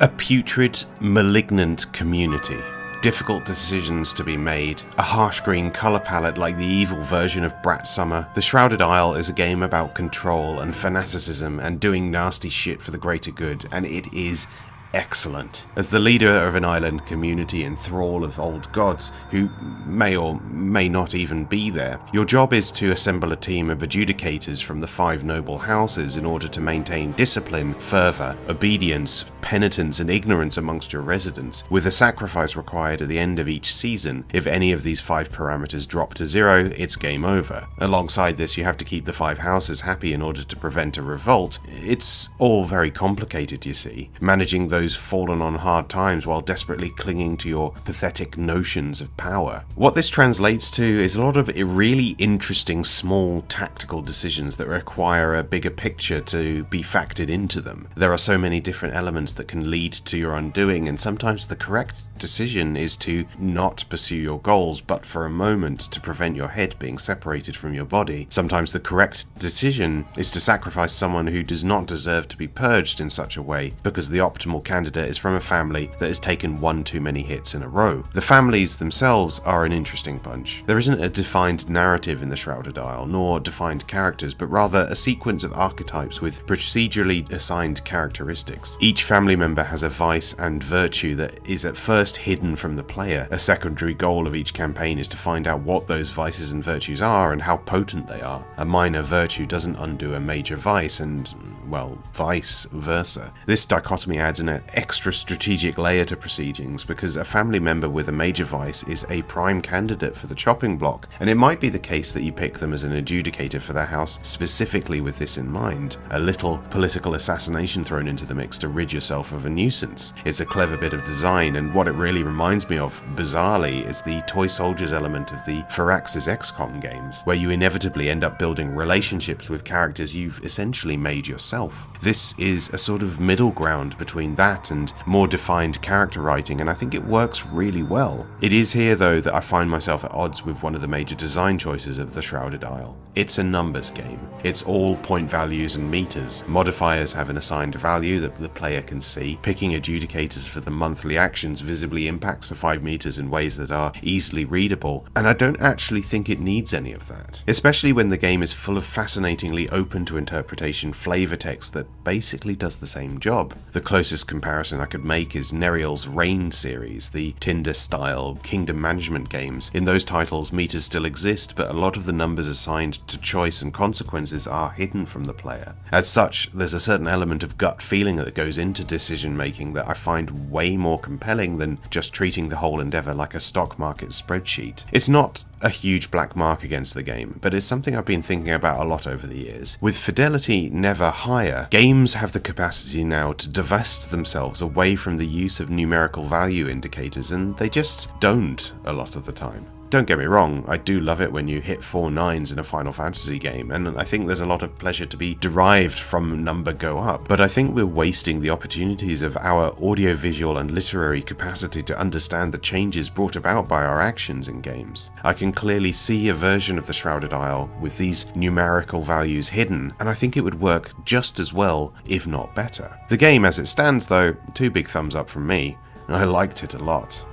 A putrid, malignant community. Difficult decisions to be made, a harsh green colour palette like the evil version of Brat Summer. The Shrouded Isle is a game about control and fanaticism and doing nasty shit for the greater good, and it is excellent. As the leader of an island community in thrall of old gods, who may or may not even be there, your job is to assemble a team of adjudicators from the 5 noble houses in order to maintain discipline, fervour, obedience, penitence and ignorance amongst your residents, with a sacrifice required at the end of each season. If any of these 5 parameters drop to 0, it's game over. Alongside this, you have to keep the 5 houses happy in order to prevent a revolt. It's all very complicated, you see, managing those fallen on hard times while desperately clinging to your pathetic notions of power. What this translates to is a lot of really interesting small tactical decisions that require a bigger picture to be factored into them. There are so many different elements that can lead to your undoing, and sometimes the correct decision is to not pursue your goals, but for a moment to prevent your head being separated from your body. Sometimes the correct decision is to sacrifice someone who does not deserve to be purged in such a way, because the optimal candidate is from a family that has taken one too many hits in a row. The families themselves are an interesting bunch. There isn't a defined narrative in the Shrouded Isle, nor defined characters, but rather a sequence of archetypes with procedurally assigned characteristics. Each family member has a vice and virtue that is at first hidden from the player. A secondary goal of each campaign is to find out what those vices and virtues are and how potent they are. A minor virtue doesn't undo a major vice, and, well, vice versa. This dichotomy adds an extra strategic layer to proceedings, because a family member with a major vice is a prime candidate for the chopping block, and it might be the case that you pick them as an adjudicator for their house specifically with this in mind. A little political assassination thrown into the mix to rid yourself of a nuisance. It's a clever bit of design, and what it really reminds me of, bizarrely, is the toy soldiers element of the Firaxis XCOM games, where you inevitably end up building relationships with characters you've essentially made yourself. This is a sort of middle ground between that and more defined character writing, and I think it works really well. It is here, though, that I find myself at odds with one of the major design choices of the Shrouded Isle. It's a numbers game. It's all point values and meters. Modifiers have an assigned value that the player can see. Picking adjudicators for the monthly actions visibly impacts the 5 meters in ways that are easily readable, and I don't actually think it needs any of that. Especially when the game is full of fascinatingly open to interpretation flavor text that basically does the same job. The closest comparison I could make is Nerial's Reign series, the Tinder-style kingdom management games. In those titles, meters still exist, but a lot of the numbers assigned to choice and consequences are hidden from the player. As such, there's a certain element of gut feeling that goes into decision making that I find way more compelling than just treating the whole endeavour like a stock market spreadsheet. It's not a huge black mark against the game, but it's something I've been thinking about a lot over the years. With fidelity never higher, games have the capacity now to divest themselves away from the use of numerical value indicators, and they just don't a lot of the time. Don't get me wrong, I do love it when you hit 4 9s in a Final Fantasy game, and I think there's a lot of pleasure to be derived from number go up, but I think we're wasting the opportunities of our audiovisual and literary capacity to understand the changes brought about by our actions in games. I can clearly see a version of the Shrouded Isle with these numerical values hidden, and I think it would work just as well, if not better. The game as it stands, though, 2 big thumbs up from me. I liked it a lot.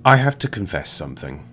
I have to confess something.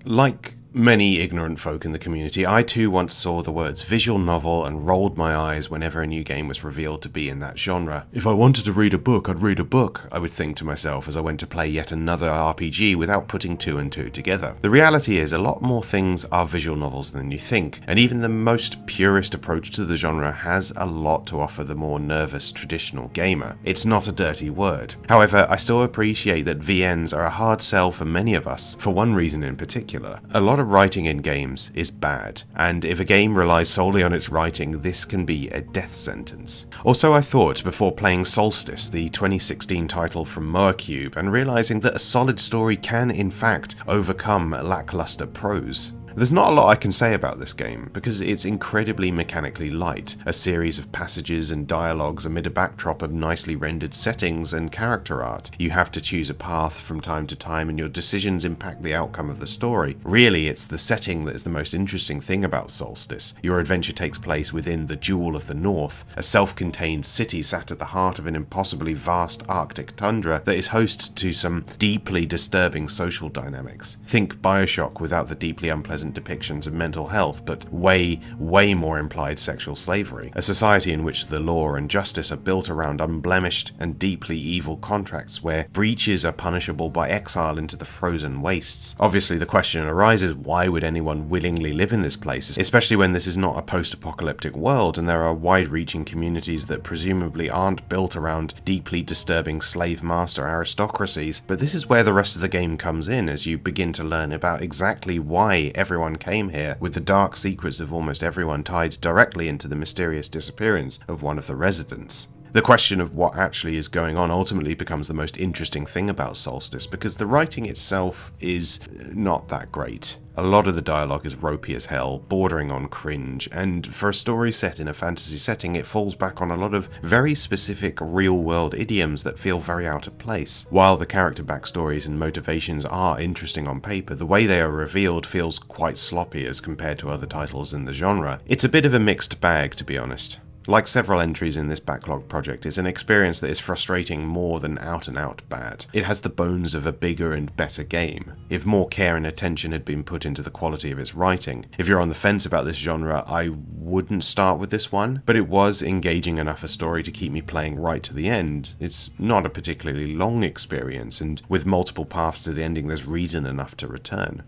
Like many ignorant folk in the community, I too once saw the words visual novel and rolled my eyes whenever a new game was revealed to be in that genre. If I wanted to read a book, I'd read a book, I would think to myself as I went to play yet another RPG without putting 2 and 2 together. The reality is a lot more things are visual novels than you think, and even the most purist approach to the genre has a lot to offer the more nervous traditional gamer. It's not a dirty word. However, I still appreciate that VNs are a hard sell for many of us, for one reason in particular. A lot of writing in games is bad, and if a game relies solely on its writing, this can be a death sentence. Also, I thought before playing Solstice, the 2016 title from Moacube, and realizing that a solid story can in fact overcome lackluster prose. There's not a lot I can say about this game, because it's incredibly mechanically light, a series of passages and dialogues amid a backdrop of nicely rendered settings and character art. You have to choose a path from time to time, and your decisions impact the outcome of the story. Really, it's the setting that is the most interesting thing about Solstice. Your adventure takes place within the Jewel of the North, a self-contained city sat at the heart of an impossibly vast Arctic tundra that is host to some deeply disturbing social dynamics. Think Bioshock without the deeply unpleasant depictions of mental health, but way more implied sexual slavery. A society in which the law and justice are built around unblemished and deeply evil contracts where breaches are punishable by exile into the frozen wastes. Obviously, the question arises, why would anyone willingly live in this place, especially when this is not a post-apocalyptic world and there are wide-reaching communities that presumably aren't built around deeply disturbing slave master aristocracies. But this is where the rest of the game comes in, as you begin to learn about exactly why everyone came here, with the dark secrets of almost everyone tied directly into the mysterious disappearance of one of the residents. The question of what actually is going on ultimately becomes the most interesting thing about Solstice, because the writing itself is not that great. A lot of the dialogue is ropey as hell, bordering on cringe, and for a story set in a fantasy setting, it falls back on a lot of very specific real-world idioms that feel very out of place. While the character backstories and motivations are interesting on paper, the way they are revealed feels quite sloppy as compared to other titles in the genre. It's a bit of a mixed bag, to be honest. Like several entries in this backlog project, it's an experience that is frustrating more than out-and-out bad. It has the bones of a bigger and better game, if more care and attention had been put into the quality of its writing. If you're on the fence about this genre, I wouldn't start with this one, but it was engaging enough a story to keep me playing right to the end. It's not a particularly long experience, and with multiple paths to the ending, there's reason enough to return.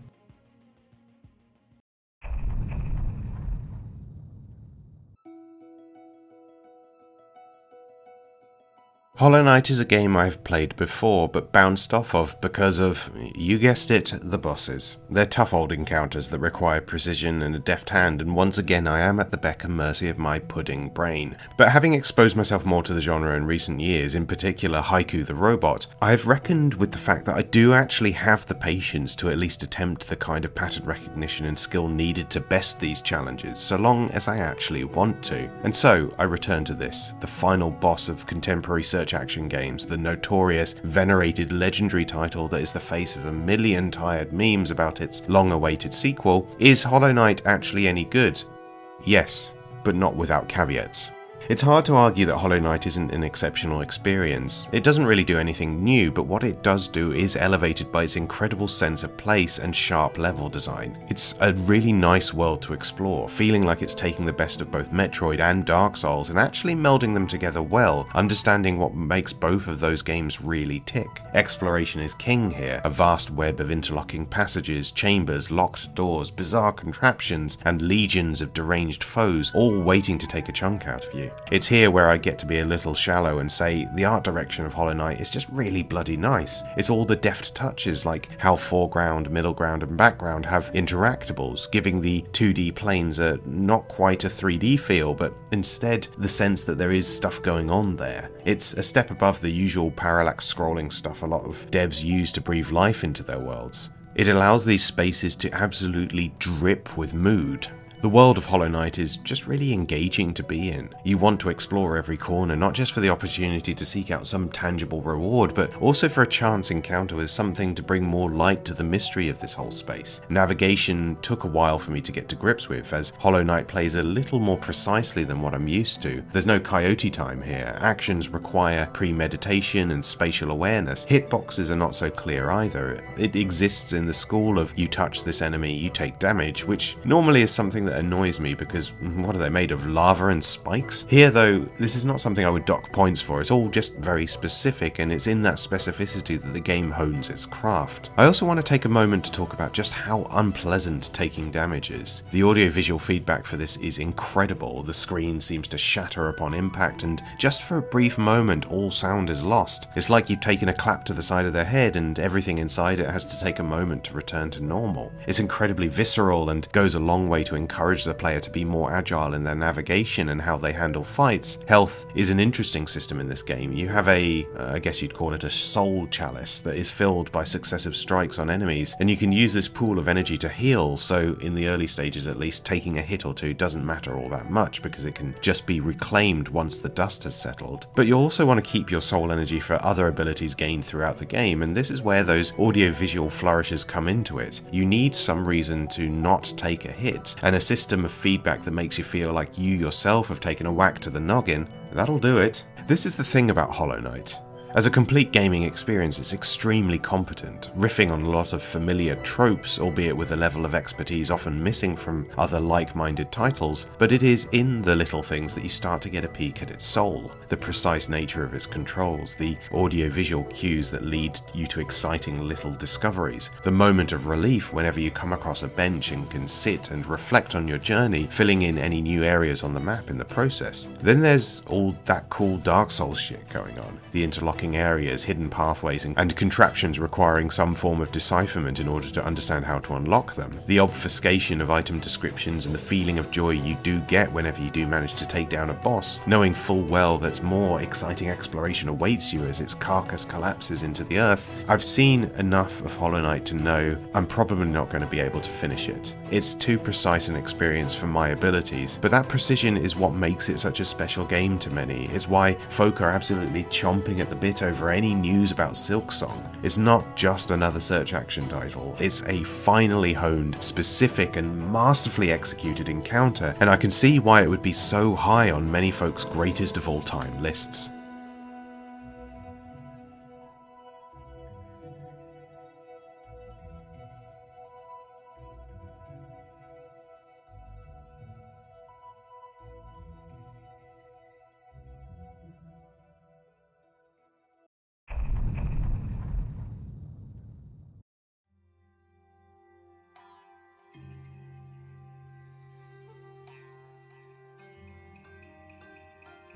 Hollow Knight is a game I've played before, but bounced off of because of, you guessed it, the bosses. They're tough old encounters that require precision and a deft hand, and once again I am at the beck and mercy of my pudding brain. But having exposed myself more to the genre in recent years, in particular Haiku the Robot, I've reckoned with the fact that I do actually have the patience to at least attempt the kind of pattern recognition and skill needed to best these challenges, so long as I actually want to. And so I return to this, the final boss of contemporary search action games, the notorious, venerated, legendary title that is the face of a million tired memes about its long-awaited sequel. Is Hollow Knight actually any good? Yes, but not without caveats. It's hard to argue that Hollow Knight isn't an exceptional experience. It doesn't really do anything new, but what it does do is elevated by its incredible sense of place and sharp level design. It's a really nice world to explore, feeling like it's taking the best of both Metroid and Dark Souls and actually melding them together well, understanding what makes both of those games really tick. Exploration is king here, a vast web of interlocking passages, chambers, locked doors, bizarre contraptions, and legions of deranged foes, all waiting to take a chunk out of you. It's here where I get to be a little shallow and say the art direction of Hollow Knight is just really bloody nice. It's all the deft touches, like how foreground, middle ground and background have interactables, giving the 2D planes a not quite a 3D feel, but instead the sense that there is stuff going on there. It's a step above the usual parallax scrolling stuff a lot of devs use to breathe life into their worlds. It allows these spaces to absolutely drip with mood. The world of Hollow Knight is just really engaging to be in. You want to explore every corner, not just for the opportunity to seek out some tangible reward, but also for a chance encounter with something to bring more light to the mystery of this whole space. Navigation took a while for me to get to grips with, as Hollow Knight plays a little more precisely than what I'm used to. There's no coyote time here. Actions require premeditation and spatial awareness. Hitboxes are not so clear either. It exists in the school of you touch this enemy, you take damage, which normally is something that annoys me because what are they made of, lava and spikes? Here though, this is not something I would dock points for. It's all just very specific, and it's in that specificity that the game hones its craft. I also want to take a moment to talk about just how unpleasant taking damage is. The audio-visual feedback for this is incredible. The screen seems to shatter upon impact, and just for a brief moment all sound is lost. It's like you've taken a clap to the side of their head and everything inside it has to take a moment to return to normal. It's incredibly visceral and goes a long way to encourage encourage the player to be more agile in their navigation and how they handle fights. Health is an interesting system in this game. You have I guess you'd call it a soul chalice that is filled by successive strikes on enemies, and you can use this pool of energy to heal, so in the early stages at least, taking a hit or two doesn't matter all that much because it can just be reclaimed once the dust has settled. But you also want to keep your soul energy for other abilities gained throughout the game, and this is where those audio-visual flourishes come into it. You need some reason to not take a hit, and a system of feedback that makes you feel like you yourself have taken a whack to the noggin. That'll do it. This is the thing about Hollow Knight. As a complete gaming experience, it's extremely competent, riffing on a lot of familiar tropes, albeit with a level of expertise often missing from other like-minded titles, but it is in the little things that you start to get a peek at its soul, the precise nature of its controls, the audio-visual cues that lead you to exciting little discoveries, the moment of relief whenever you come across a bench and can sit and reflect on your journey, filling in any new areas on the map in the process. Then there's all that cool Dark Souls shit going on, the interlocking areas, hidden pathways, and contraptions requiring some form of decipherment in order to understand how to unlock them, the obfuscation of item descriptions and the feeling of joy you do get whenever you do manage to take down a boss, knowing full well that more exciting exploration awaits you as its carcass collapses into the earth. I've seen enough of Hollow Knight to know I'm probably not going to be able to finish it. It's too precise an experience for my abilities, but that precision is what makes it such a special game to many. It's why folk are absolutely chomping at the bit over any news about Silksong. It's not just another search action title, it's a finely honed, specific and masterfully executed encounter, and I can see why it would be so high on many folks' greatest of all time lists.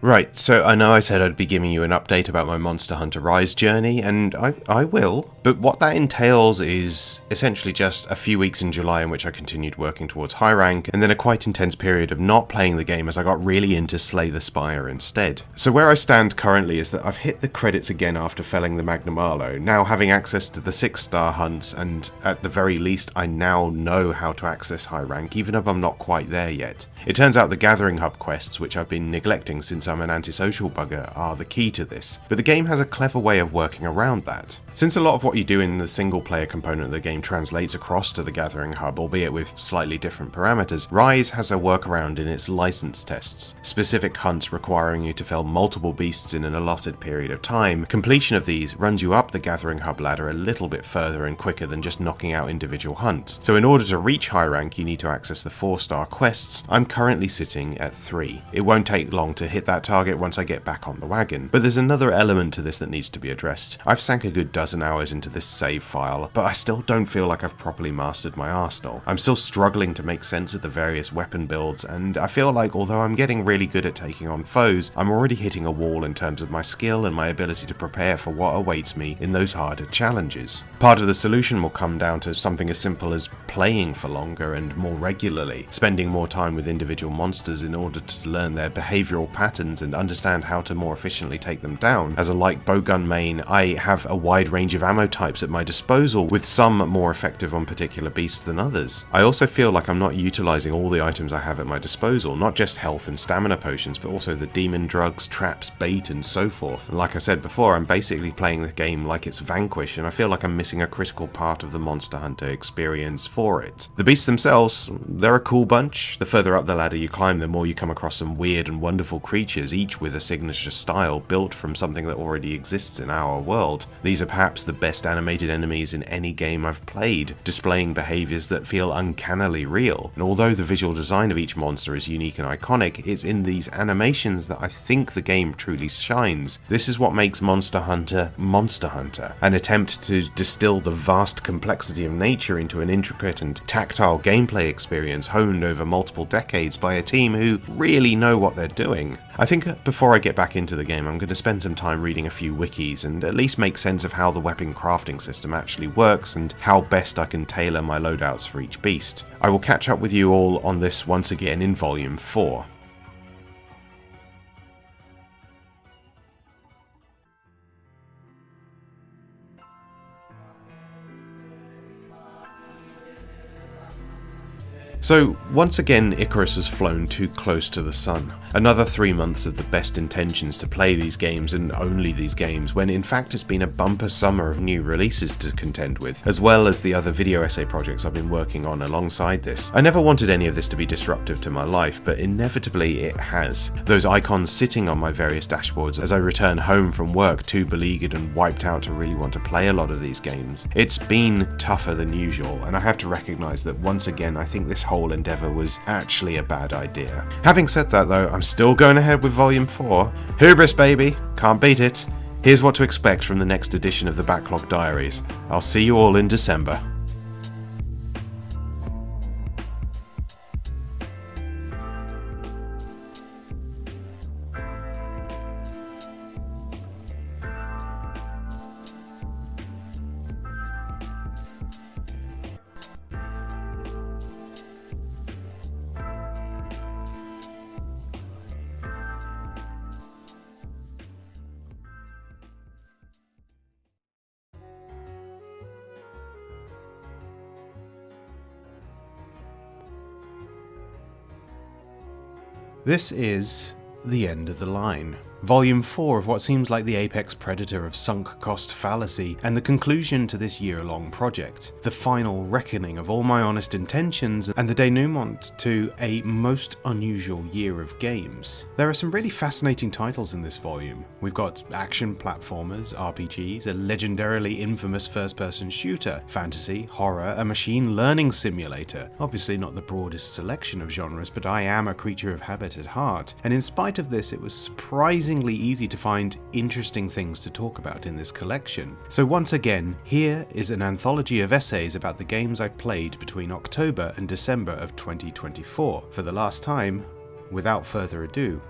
Right, so I know I said I'd be giving you an update about my Monster Hunter Rise journey, and I will, but what that entails is essentially just a few weeks in July in which I continued working towards high rank, and then a quite intense period of not playing the game as I got really into Slay the Spire instead. So where I stand currently is that I've hit the credits again after felling the Magnum Arlo, now having access to the 6-star hunts, and at the very least I now know how to access high rank, even if I'm not quite there yet. It turns out the Gathering Hub quests, which I've been neglecting since I'm an antisocial bugger, are the key to this, but the game has a clever way of working around that. Since a lot of what you do in the single-player component of the game translates across to the Gathering Hub, albeit with slightly different parameters, Rise has a workaround in its license tests, specific hunts requiring you to fell multiple beasts in an allotted period of time. Completion of these runs you up the Gathering Hub ladder a little bit further and quicker than just knocking out individual hunts. So in order to reach high rank, you need to access the 4-star quests. I'm currently sitting at 3. It won't take long to hit that target once I get back on the wagon, but there's another element to this that needs to be addressed. I've sank a good dozen hours into this save file, but I still don't feel like I've properly mastered my arsenal. I'm still struggling to make sense of the various weapon builds, and I feel like although I'm getting really good at taking on foes, I'm already hitting a wall in terms of my skill and my ability to prepare for what awaits me in those harder challenges. Part of the solution will come down to something as simple as playing for longer and more regularly, spending more time with individual monsters in order to learn their behavioural patterns and understand how to more efficiently take them down. As a light bowgun main, I have a wide range of ammo types at my disposal, with some more effective on particular beasts than others. I also feel like I'm not utilising all the items I have at my disposal, not just health and stamina potions, but also the demon drugs, traps, bait and so forth. And like I said before, I'm basically playing the game like it's Vanquish, and I feel like I'm missing a critical part of the Monster Hunter experience for it. The beasts themselves, they're a cool bunch. The further up the ladder you climb, the more you come across some weird and wonderful creatures, each with a signature style built from something that already exists in our world. These are perhaps the best animated enemies in any game I've played, displaying behaviours that feel uncannily real. And although the visual design of each monster is unique and iconic, it's in these animations that I think the game truly shines. This is what makes Monster Hunter Monster Hunter, an attempt to distill the vast complexity of nature into an intricate and tactile gameplay experience honed over multiple decades by a team who really know what they're doing. I think before I get back into the game, I'm going to spend some time reading a few wikis and at least make sense of how the weapon crafting system actually works and how best I can tailor my loadouts for each beast. I will catch up with you all on this once again in Volume 4. So, once again, Icarus has flown too close to the sun. Another 3 months of the best intentions to play these games and only these games, when in fact it's been a bumper summer of new releases to contend with, as well as the other video essay projects I've been working on alongside this. I never wanted any of this to be disruptive to my life, but inevitably it has. Those icons sitting on my various dashboards as I return home from work too beleaguered and wiped out to really want to play a lot of these games. It's been tougher than usual, and I have to recognise that once again I think this whole endeavour was actually a bad idea. Having said that though, I'm still going ahead with Volume 4. Hubris baby, can't beat it. Here's what to expect from the next edition of the Backlog Diaries. I'll see you all in December. This is the end of the line. Volume 4 of what seems like the apex predator of sunk cost fallacy, and the conclusion to this year-long project. The final reckoning of all my honest intentions, and the denouement to a most unusual year of games. There are some really fascinating titles in this volume. We've got action platformers, RPGs, a legendarily infamous first-person shooter, fantasy, horror, a machine learning simulator. Obviously not the broadest selection of genres, but I am a creature of habit at heart, and in spite of this it was surprisingly easy to find interesting things to talk about in this collection. So once again, here is an anthology of essays about the games I played between October and December of 2024. For the last time, without further ado,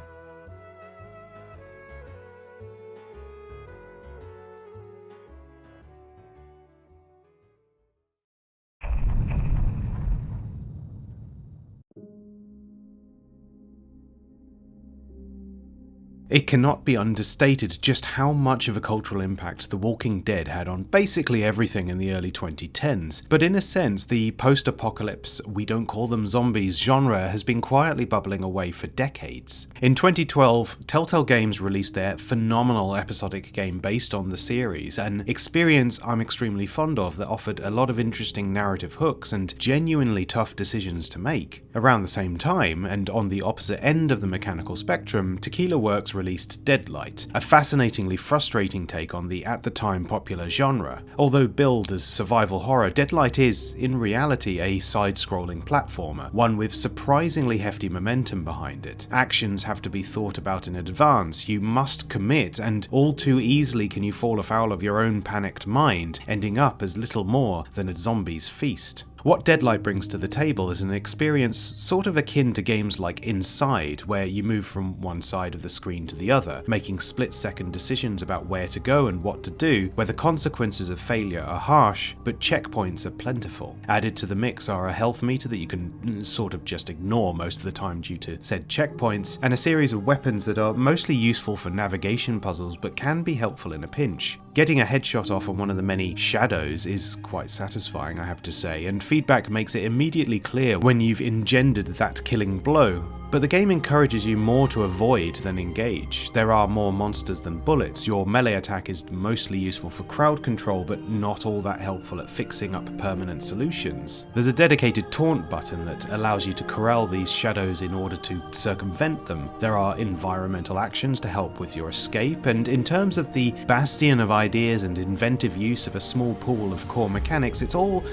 it cannot be understated just how much of a cultural impact The Walking Dead had on basically everything in the early 2010s, but in a sense the post-apocalypse, we don't call them zombies genre has been quietly bubbling away for decades. In 2012, Telltale Games released their phenomenal episodic game based on the series, an experience I'm extremely fond of that offered a lot of interesting narrative hooks and genuinely tough decisions to make. Around the same time, and on the opposite end of the mechanical spectrum, Tequila Works released Deadlight, a fascinatingly frustrating take on the at the time popular genre. Although billed as survival horror, Deadlight is, in reality, a side-scrolling platformer, one with surprisingly hefty momentum behind it. Actions have to be thought about in advance, you must commit, and all too easily can you fall afoul of your own panicked mind, ending up as little more than a zombie's feast. What Deadlight brings to the table is an experience sort of akin to games like Inside, where you move from one side of the screen to the other, making split-second decisions about where to go and what to do, where the consequences of failure are harsh, but checkpoints are plentiful. Added to the mix are a health meter that you can sort of just ignore most of the time due to said checkpoints, and a series of weapons that are mostly useful for navigation puzzles but can be helpful in a pinch. Getting a headshot off on one of the many shadows is quite satisfying, I have to say, and feedback makes it immediately clear when you've engendered that killing blow. But the game encourages you more to avoid than engage. There are more monsters than bullets, your melee attack is mostly useful for crowd control but not all that helpful at fixing up permanent solutions. There's a dedicated taunt button that allows you to corral these shadows in order to circumvent them. There are environmental actions to help with your escape, and in terms of the bastion of ideas and inventive use of a small pool of core mechanics, it's all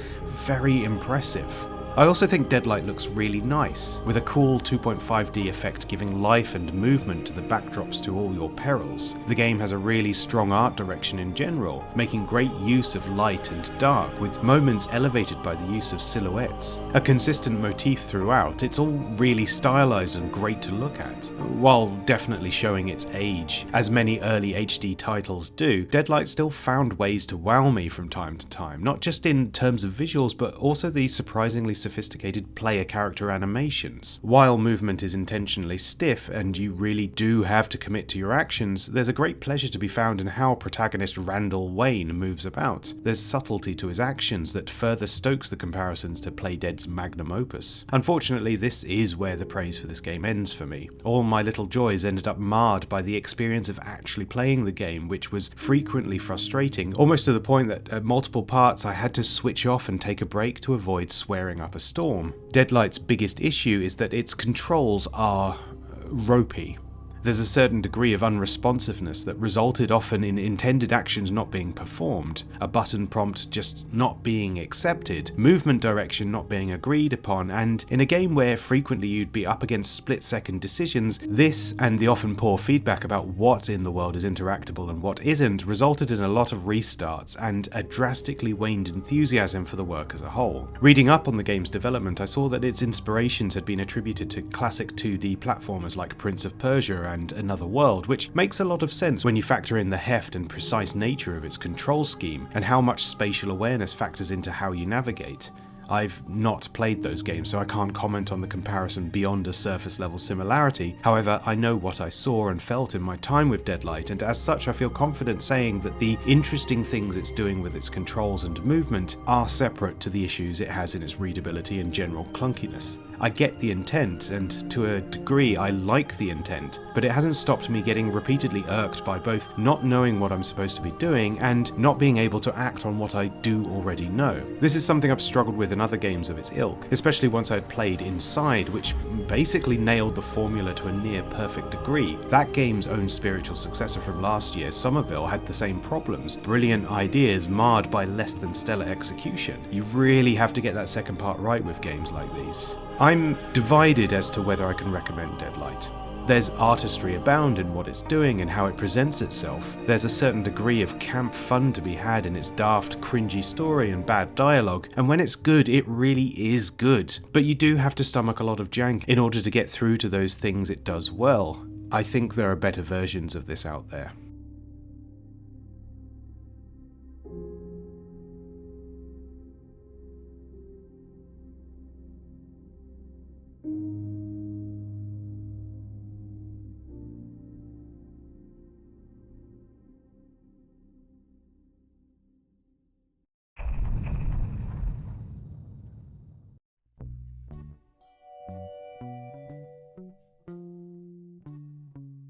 very impressive. I also think Deadlight looks really nice, with a cool 2.5D effect giving life and movement to the backdrops to all your perils. The game has a really strong art direction in general, making great use of light and dark, with moments elevated by the use of silhouettes. A consistent motif throughout, it's all really stylized and great to look at, while definitely showing its age. As many early HD titles do, Deadlight still found ways to wow me from time to time, not just in terms of visuals, but also the surprisingly sophisticated player character animations. While movement is intentionally stiff and you really do have to commit to your actions, there's a great pleasure to be found in how protagonist Randall Wayne moves about. There's subtlety to his actions that further stokes the comparisons to Playdead's magnum opus. Unfortunately, this is where the praise for this game ends for me. All my little joys ended up marred by the experience of actually playing the game, which was frequently frustrating, almost to the point that at multiple parts I had to switch off and take a break to avoid swearing up a storm. Deadlight's biggest issue is that its controls are ropey. There's a certain degree of unresponsiveness that resulted often in intended actions not being performed, a button prompt just not being accepted, movement direction not being agreed upon, and in a game where frequently you'd be up against split-second decisions, this and the often poor feedback about what in the world is interactable and what isn't resulted in a lot of restarts and a drastically waned enthusiasm for the work as a whole. Reading up on the game's development, I saw that its inspirations had been attributed to classic 2D platformers like Prince of Persia and Another World, which makes a lot of sense when you factor in the heft and precise nature of its control scheme and how much spatial awareness factors into how you navigate. I've not played those games, so I can't comment on the comparison beyond a surface level similarity. However, I know what I saw and felt in my time with Deadlight, and as such I feel confident saying that the interesting things it's doing with its controls and movement are separate to the issues it has in its readability and general clunkiness. I get the intent, and to a degree I like the intent, but it hasn't stopped me getting repeatedly irked by both not knowing what I'm supposed to be doing and not being able to act on what I do already know. This is something I've struggled with in other games of its ilk, especially once I'd played Inside, which basically nailed the formula to a near perfect degree. That game's own spiritual successor from last year, Somerville, had the same problems, brilliant ideas marred by less than stellar execution. You really have to get that second part right with games like these. I'm divided as to whether I can recommend Deadlight. There's artistry abound in what it's doing and how it presents itself. There's a certain degree of camp fun to be had in its daft, cringy story and bad dialogue, and when it's good, it really is good. But you do have to stomach a lot of jank in order to get through to those things it does well. I think there are better versions of this out there.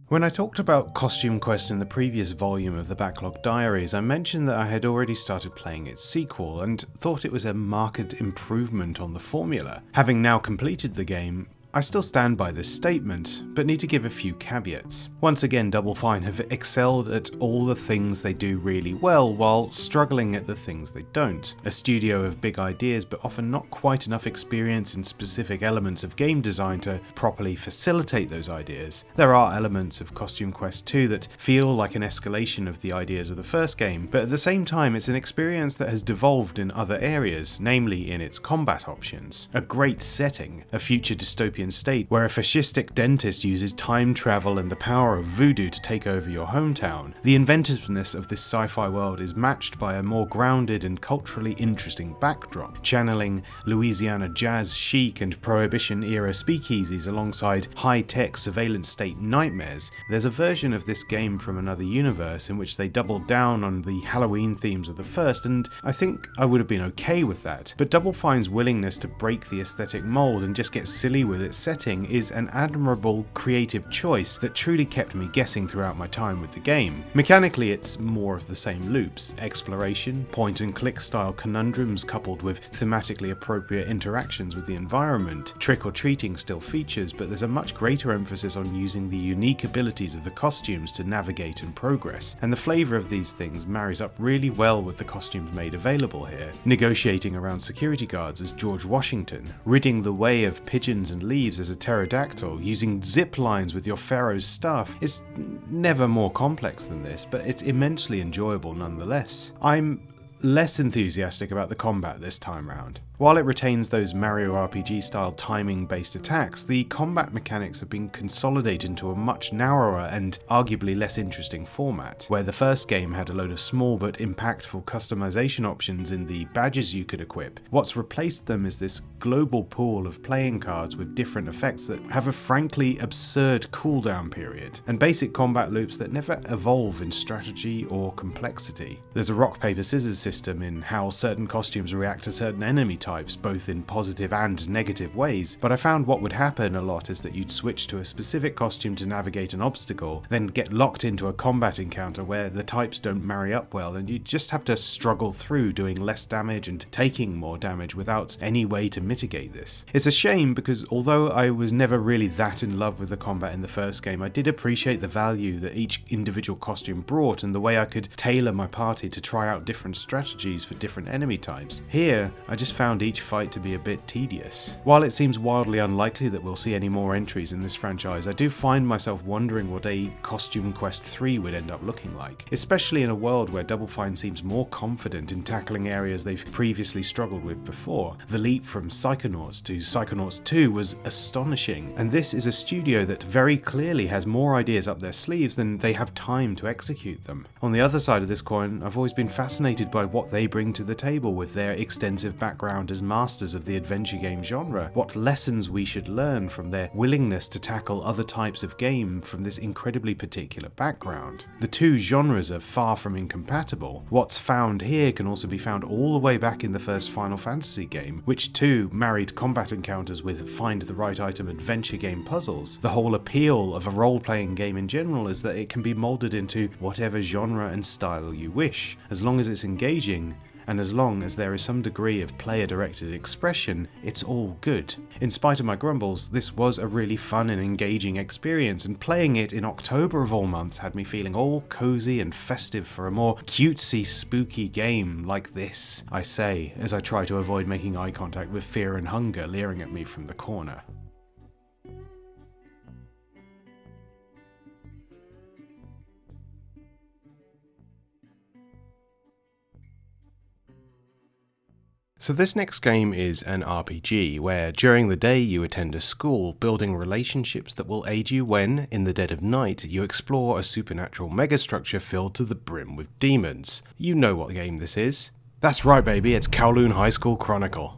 When I talked about Costume Quest in the previous volume of the Backlog Diaries, I mentioned that I had already started playing its sequel and thought it was a marked improvement on the formula. Having now completed the game, I still stand by this statement, but need to give a few caveats. Once again, Double Fine have excelled at all the things they do really well, while struggling at the things they don't. A studio of big ideas, but often not quite enough experience in specific elements of game design to properly facilitate those ideas. There are elements of Costume Quest 2 that feel like an escalation of the ideas of the first game, but at the same time it's an experience that has devolved in other areas, namely in its combat options. A great setting, a future dystopian state where a fascistic dentist uses time travel and the power of voodoo to take over your hometown. The inventiveness of this sci-fi world is matched by a more grounded and culturally interesting backdrop, channeling Louisiana jazz chic and prohibition-era speakeasies alongside high-tech surveillance state nightmares. There's a version of this game from another universe in which they doubled down on the Halloween themes of the first, and I think I would have been okay with that, but Double Fine's willingness to break the aesthetic mold and just get silly with its setting is an admirable creative choice that truly kept me guessing throughout my time with the game. Mechanically, it's more of the same loops: exploration, point-and-click style conundrums coupled with thematically appropriate interactions with the environment. Trick-or-treating still features, but there's a much greater emphasis on using the unique abilities of the costumes to navigate and progress, and the flavour of these things marries up really well with the costumes made available here. Negotiating around security guards as George Washington, ridding the way of pigeons and leaves as a pterodactyl, using zip lines with your pharaoh's staff. It's never more complex than this, but it's immensely enjoyable nonetheless. I'm less enthusiastic about the combat this time round. While it retains those Mario RPG style timing based attacks, the combat mechanics have been consolidated into a much narrower and arguably less interesting format, where the first game had a load of small but impactful customization options in the badges you could equip. What's replaced them is this global pool of playing cards with different effects that have a frankly absurd cooldown period, and basic combat loops that never evolve in strategy or complexity. There's a rock paper scissors system in how certain costumes react to certain enemy types, both in positive and negative ways, but I found what would happen a lot is that you'd switch to a specific costume to navigate an obstacle, then get locked into a combat encounter where the types don't marry up well, and you just have to struggle through doing less damage and taking more damage without any way to mitigate this. It's a shame because although I was never really that in love with the combat in the first game, I did appreciate the value that each individual costume brought and the way I could tailor my party to try out different strategies for different enemy types. Here, I just found each fight to be a bit tedious. While it seems wildly unlikely that we'll see any more entries in this franchise, I do find myself wondering what a Costume Quest 3 would end up looking like, especially in a world where Double Fine seems more confident in tackling areas they've previously struggled with before. The leap from Psychonauts to Psychonauts 2 was astonishing, and this is a studio that very clearly has more ideas up their sleeves than they have time to execute them. On the other side of this coin, I've always been fascinated by what they bring to the table with their extensive background as masters of the adventure game genre, what lessons we should learn from their willingness to tackle other types of game from this incredibly particular background. The two genres are far from incompatible. What's found here can also be found all the way back in the first Final Fantasy game, which too married combat encounters with find the right item adventure game puzzles. The whole appeal of a role-playing game in general is that it can be molded into whatever genre and style you wish, as long as it's engaging, and as long as there is some degree of player-directed expression, it's all good. In spite of my grumbles, this was a really fun and engaging experience, and playing it in October of all months had me feeling all cozy and festive for a more cutesy, spooky game like this, I say, as I try to avoid making eye contact with fear and hunger leering at me from the corner. So this next game is an RPG, where during the day you attend a school, building relationships that will aid you when, in the dead of night, you explore a supernatural megastructure filled to the brim with demons. You know what game this is. That's right baby, it's Kowloon High School Chronicle.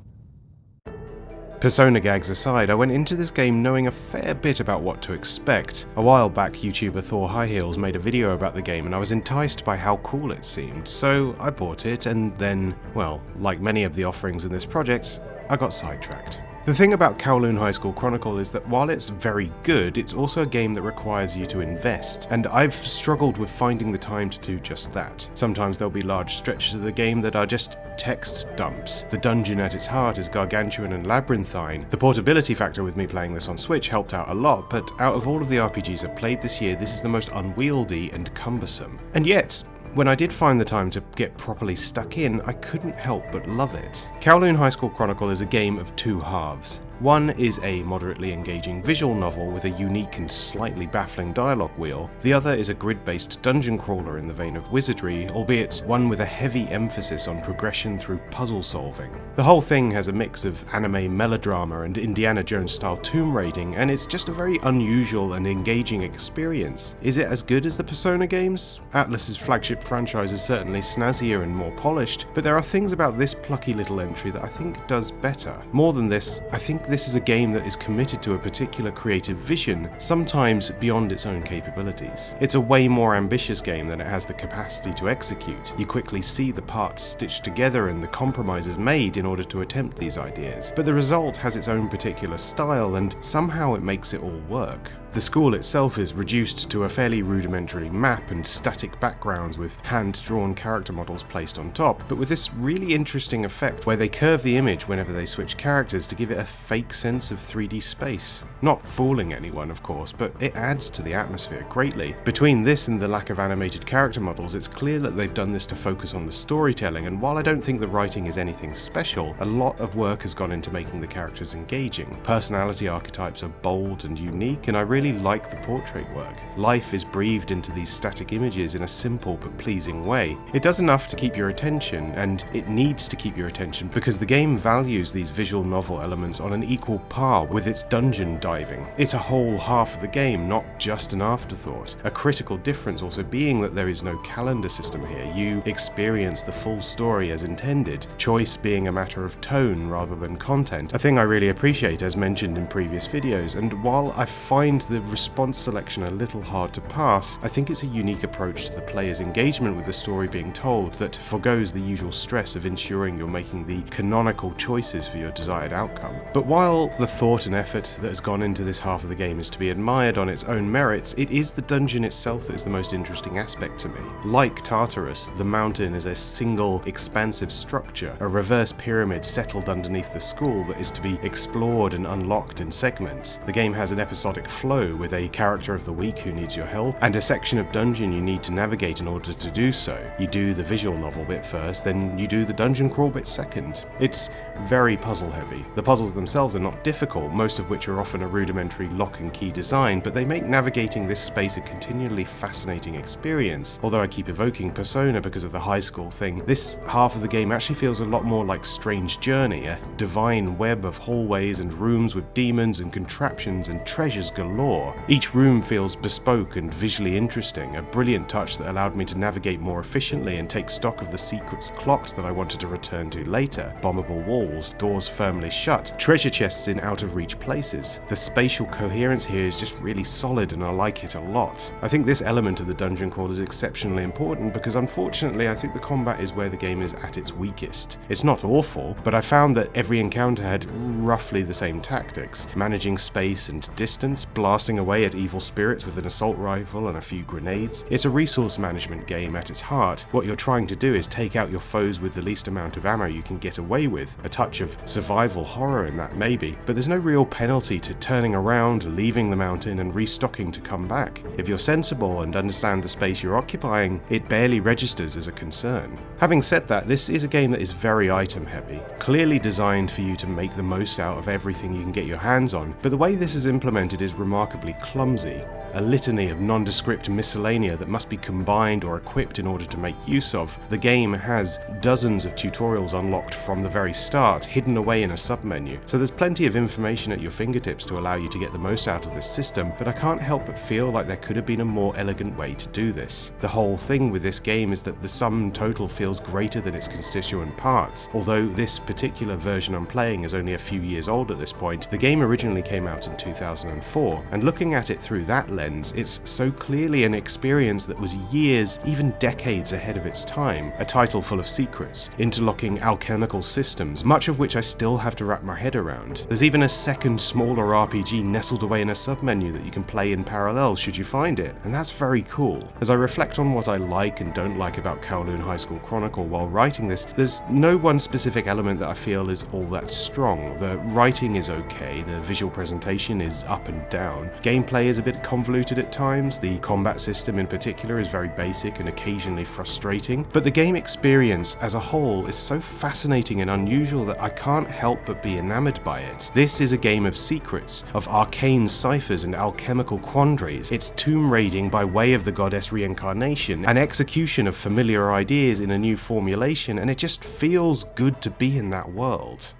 Persona gags aside, I went into this game knowing a fair bit about what to expect. A while back, YouTuber Thor High Heels made a video about the game and I was enticed by how cool it seemed, so I bought it and then, well, like many of the offerings in this project, I got sidetracked. The thing about Kowloon High School Chronicle is that while it's very good, it's also a game that requires you to invest, and I've struggled with finding the time to do just that. Sometimes there'll be large stretches of the game that are just text dumps. The dungeon at its heart is gargantuan and labyrinthine. The portability factor with me playing this on Switch helped out a lot, but out of all of the RPGs I've played this year, this is the most unwieldy and cumbersome. And yet, when I did find the time to get properly stuck in, I couldn't help but love it. Kowloon High School Chronicle is a game of two halves. One is a moderately engaging visual novel with a unique and slightly baffling dialogue wheel. The other is a grid-based dungeon crawler in the vein of Wizardry, albeit one with a heavy emphasis on progression through puzzle solving. The whole thing has a mix of anime melodrama and Indiana Jones-style tomb raiding, and it's just a very unusual and engaging experience. Is it as good as the Persona games? Atlus's flagship franchise is certainly snazzier and more polished, but there are things about this plucky little entry that I think does better. More than this, I think this is a game that is committed to a particular creative vision, sometimes beyond its own capabilities. It's a way more ambitious game than it has the capacity to execute. You quickly see the parts stitched together and the compromises made in order to attempt these ideas, but the result has its own particular style and somehow it makes it all work. The school itself is reduced to a fairly rudimentary map and static backgrounds with hand-drawn character models placed on top, but with this really interesting effect where they curve the image whenever they switch characters to give it a fake sense of 3D space. Not fooling anyone, of course, but it adds to the atmosphere greatly. Between this and the lack of animated character models, it's clear that they've done this to focus on the storytelling, and while I don't think the writing is anything special, a lot of work has gone into making the characters engaging. Personality archetypes are bold and unique, and I really like the portrait work. Life is breathed into these static images in a simple but pleasing way. It does enough to keep your attention, and it needs to keep your attention because the game values these visual novel elements on an equal par with its dungeon diving. It's a whole half of the game, not just an afterthought. A critical difference also being that there is no calendar system here. You experience the full story as intended, choice being a matter of tone rather than content, a thing I really appreciate as mentioned in previous videos, and while I find the response selection a little hard to pass, I think it's a unique approach to the player's engagement with the story being told that forgoes the usual stress of ensuring you're making the canonical choices for your desired outcome. But while the thought and effort that has gone into this half of the game is to be admired on its own merits, it is the dungeon itself that is the most interesting aspect to me. Like Tartarus, the mountain is a single expansive structure, a reverse pyramid settled underneath the school that is to be explored and unlocked in segments. The game has an episodic flow with a character of the week who needs your help, and a section of dungeon you need to navigate in order to do so. You do the visual novel bit first, then you do the dungeon crawl bit second. It's very puzzle heavy. The puzzles themselves are not difficult, most of which are often a rudimentary lock and key design, but they make navigating this space a continually fascinating experience. Although I keep evoking Persona because of the high school thing, this half of the game actually feels a lot more like Strange Journey, a divine web of hallways and rooms with demons and contraptions and treasures galore. Each room feels bespoke and visually interesting, a brilliant touch that allowed me to navigate more efficiently and take stock of the secrets clocked that I wanted to return to later. Bombable walls, doors firmly shut, treasure chests in out-of-reach places. The spatial coherence here is just really solid and I like it a lot. I think this element of the dungeon crawl is exceptionally important because unfortunately I think the combat is where the game is at its weakest. It's not awful, but I found that every encounter had roughly the same tactics, managing space and distance, blasting away at evil spirits with an assault rifle and a few grenades. It's a resource management game at its heart. What you're trying to do is take out your foes with the least amount of ammo you can get away with. A touch of survival horror in that maybe, but there's no real penalty to turning around, leaving the mountain and restocking to come back. If you're sensible and understand the space you're occupying, it barely registers as a concern. Having said that, this is a game that is very item heavy, clearly designed for you to make the most out of everything you can get your hands on, but the way this is implemented is remarkably clumsy. A litany of nondescript miscellanea that must be combined or equipped in order to make use of. The game has dozens of tutorials unlocked from the very start, hidden away in a submenu, so there's plenty of information at your fingertips to allow you to get the most out of this system, but I can't help but feel like there could have been a more elegant way to do this. The whole thing with this game is that the sum total feels greater than its constituent parts. Although this particular version I'm playing is only a few years old at this point, the game originally came out in 2004, and looking at it through that lens, it's so clearly an experience that was years, even decades ahead of its time. A title full of secrets, interlocking alchemical systems, much of which I still have to wrap my head around. There's even a second, smaller RPG nestled away in a submenu that you can play in parallel should you find it, and that's very cool. As I reflect on what I like and don't like about Kowloon High School Chronicle while writing this, there's no one specific element that I feel is all that strong. The writing is okay, the visual presentation is up and down, gameplay is a bit convoluted at times, the combat system in particular is very basic and occasionally frustrating, but the game experience as a whole is so fascinating and unusual that I can't help but be enamored by it. This is a game of secrets, of arcane ciphers and alchemical quandaries. It's tomb raiding by way of the goddess reincarnation, an execution of familiar ideas in a new formulation, and it just feels good to be in that world.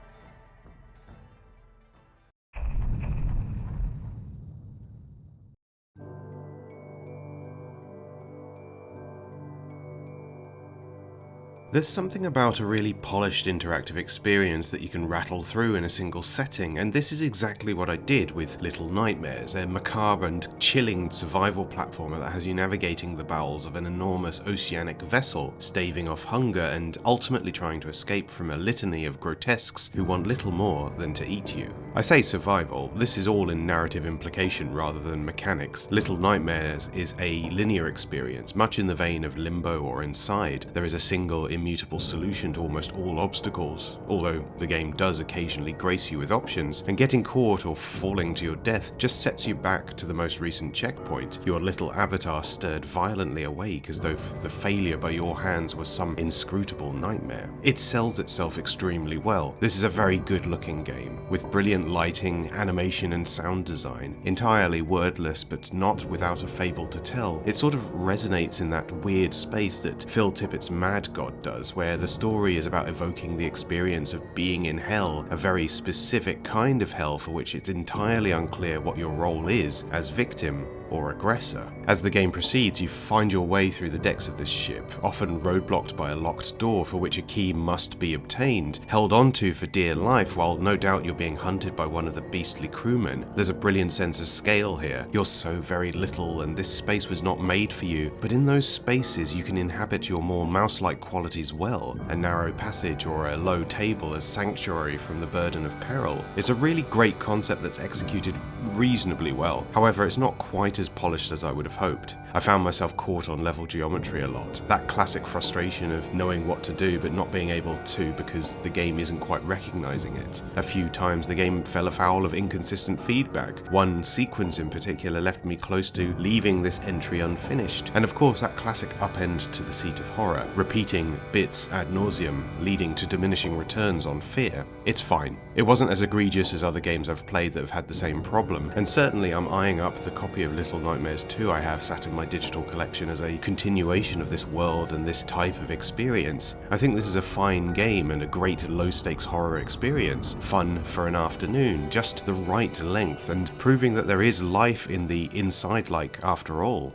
There's something about a really polished interactive experience that you can rattle through in a single setting, and this is exactly what I did with Little Nightmares, a macabre and chilling survival platformer that has you navigating the bowels of an enormous oceanic vessel, staving off hunger and ultimately trying to escape from a litany of grotesques who want little more than to eat you. I say survival, this is all in narrative implication rather than mechanics. Little Nightmares is a linear experience, much in the vein of Limbo or Inside. There is a single immutable solution to almost all obstacles, although the game does occasionally grace you with options, and getting caught or falling to your death just sets you back to the most recent checkpoint, your little avatar stirred violently awake as though the failure by your hands was some inscrutable nightmare. It sells itself extremely well. This is a very good looking game, with brilliant lighting, animation and sound design, entirely wordless but not without a fable to tell. It sort of resonates in that weird space that Phil Tippett's Mad God does, where the story is about evoking the experience of being in hell, a very specific kind of hell for which it's entirely unclear what your role is as victim or aggressor. As the game proceeds, you find your way through the decks of this ship, often roadblocked by a locked door for which a key must be obtained, held onto for dear life while no doubt you're being hunted by one of the beastly crewmen. There's a brilliant sense of scale here. You're so very little and this space was not made for you, but in those spaces you can inhabit your more mouse-like qualities well. A narrow passage or a low table as sanctuary from the burden of peril. It's a really great concept that's executed reasonably well. However, it's not quite as polished as I would have hoped. I found myself caught on level geometry a lot. That classic frustration of knowing what to do but not being able to because the game isn't quite recognizing it. A few times the game fell afoul of inconsistent feedback. One sequence in particular left me close to leaving this entry unfinished. And of course that classic upend to the seat of horror, repeating bits ad nauseum, leading to diminishing returns on fear. It's fine. It wasn't as egregious as other games I've played that have had the same problem, and certainly I'm eyeing up the copy of Little Nightmares 2 I have sat in my digital collection as a continuation of this world and this type of experience. I think this is a fine game and a great low-stakes horror experience, fun for an afternoon, just the right length, and proving that there is life in the inside-like after all.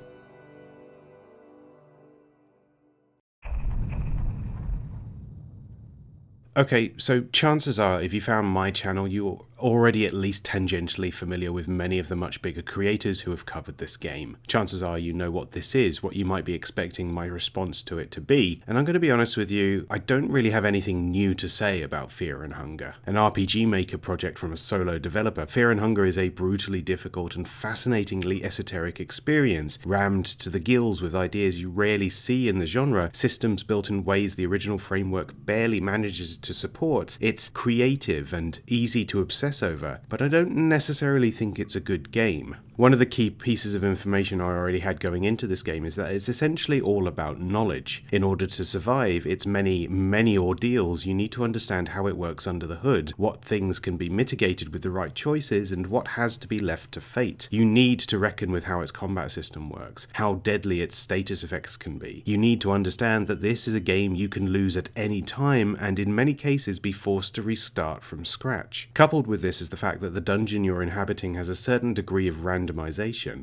Okay, so chances are if you found my channel, you're already at least tangentially familiar with many of the much bigger creators who have covered this game. Chances are you know what this is, what you might be expecting my response to it to be, and I'm going to be honest with you, I don't really have anything new to say about Fear and Hunger. An RPG Maker project from a solo developer, Fear and Hunger is a brutally difficult and fascinatingly esoteric experience, rammed to the gills with ideas you rarely see in the genre, systems built in ways the original framework barely manages to support. It's creative and easy to obsess over, but I don't necessarily think it's a good game. One of the key pieces of information I already had going into this game is that it's essentially all about knowledge. In order to survive its many, many ordeals, you need to understand how it works under the hood, what things can be mitigated with the right choices, and what has to be left to fate. You need to reckon with how its combat system works, how deadly its status effects can be. You need to understand that this is a game you can lose at any time, and in many cases be forced to restart from scratch. Coupled with this is the fact that the dungeon you're inhabiting has a certain degree of randomization.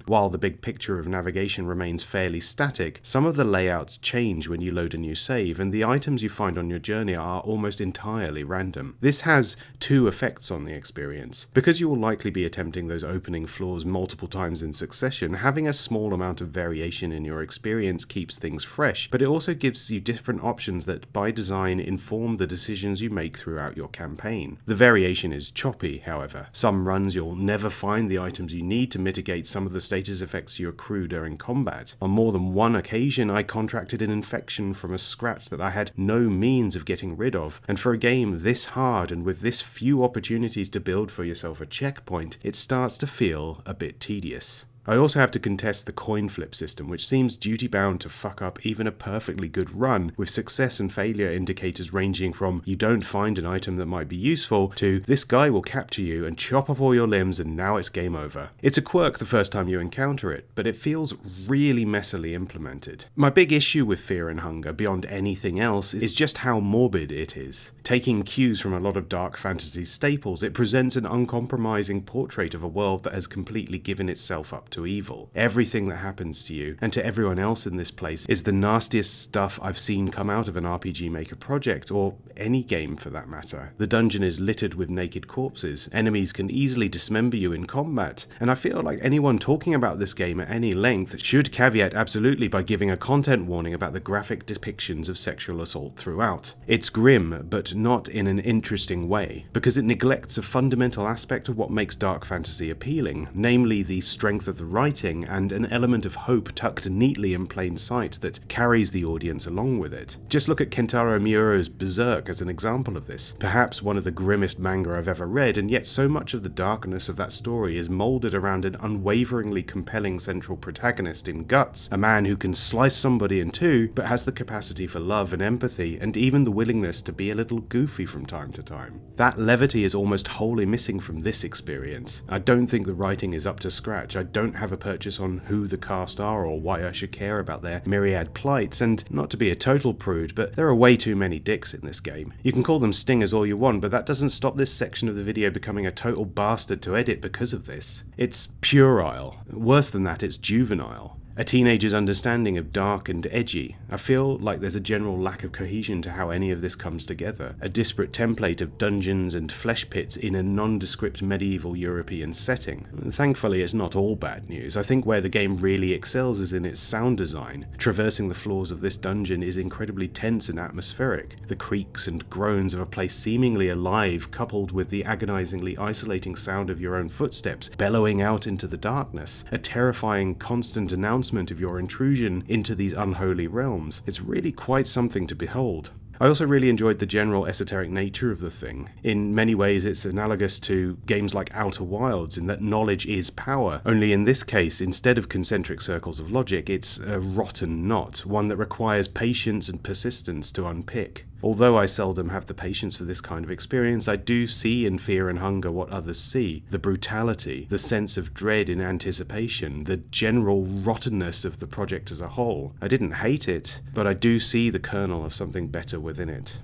While the big picture of navigation remains fairly static, some of the layouts change when you load a new save, and the items you find on your journey are almost entirely random. This has two effects on the experience. Because you will likely be attempting those opening floors multiple times in succession, having a small amount of variation in your experience keeps things fresh, but it also gives you different options that by design inform the decisions you make throughout your campaign. The variation is choppy, however. Some runs you'll never find the items you need to mitigate some of the status effects you accrue during combat. On more than one occasion, I contracted an infection from a scratch that I had no means of getting rid of, and for a game this hard and with this few opportunities to build for yourself a checkpoint, it starts to feel a bit tedious. I also have to contest the coin flip system, which seems duty-bound to fuck up even a perfectly good run, with success and failure indicators ranging from you don't find an item that might be useful to this guy will capture you and chop off all your limbs and now it's game over. It's a quirk the first time you encounter it, but it feels really messily implemented. My big issue with Fear and Hunger, beyond anything else, is just how morbid it is. Taking cues from a lot of dark fantasy staples, it presents an uncompromising portrait of a world that has completely given itself up to evil. Everything that happens to you, and to everyone else in this place, is the nastiest stuff I've seen come out of an RPG Maker project, or any game for that matter. The dungeon is littered with naked corpses, enemies can easily dismember you in combat, and I feel like anyone talking about this game at any length should caveat absolutely by giving a content warning about the graphic depictions of sexual assault throughout. It's grim, but not in an interesting way, because it neglects a fundamental aspect of what makes dark fantasy appealing, namely the strength of the writing and an element of hope tucked neatly in plain sight that carries the audience along with it. Just look at Kentaro Miura's Berserk as an example of this, perhaps one of the grimmest manga I've ever read, and yet so much of the darkness of that story is moulded around an unwaveringly compelling central protagonist in Guts, a man who can slice somebody in two, but has the capacity for love and empathy, and even the willingness to be a little goofy from time to time. That levity is almost wholly missing from this experience. I don't think the writing is up to scratch. I don't have a purchase on who the cast are or why I should care about their myriad plights, and not to be a total prude, but there are way too many dicks in this game. You can call them stingers all you want, but that doesn't stop this section of the video becoming a total bastard to edit because of this. It's puerile. Worse than that, it's juvenile. A teenager's understanding of dark and edgy. I feel like there's a general lack of cohesion to how any of this comes together. A disparate template of dungeons and flesh pits in a nondescript medieval European setting. Thankfully, it's not all bad news. I think where the game really excels is in its sound design. Traversing the floors of this dungeon is incredibly tense and atmospheric. The creaks and groans of a place seemingly alive, coupled with the agonizingly isolating sound of your own footsteps bellowing out into the darkness. A terrifying, constant announcement of your intrusion into these unholy realms. It's really quite something to behold. I also really enjoyed the general esoteric nature of the thing. In many ways it's analogous to games like Outer Wilds in that knowledge is power, only in this case, instead of concentric circles of logic, it's a rotten knot, one that requires patience and persistence to unpick. Although I seldom have the patience for this kind of experience, I do see in Fear and Hunger what others see. The brutality, the sense of dread in anticipation, the general rottenness of the project as a whole. I didn't hate it, but I do see the kernel of something better within it.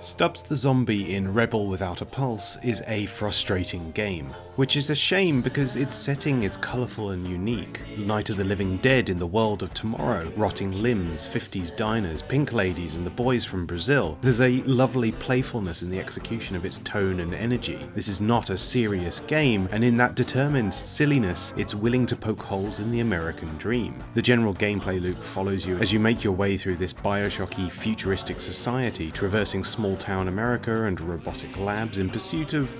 Stubbs the Zombie in Rebel Without a Pulse is a frustrating game, which is a shame because its setting is colourful and unique. Night of the Living Dead in the world of tomorrow, rotting limbs, 50s diners, pink ladies and the boys from Brazil. There's a lovely playfulness in the execution of its tone and energy. This is not a serious game, and in that determined silliness, it's willing to poke holes in the American dream. The general gameplay loop follows you as you make your way through this Bioshocky futuristic society, traversing small-town America and robotic labs in pursuit of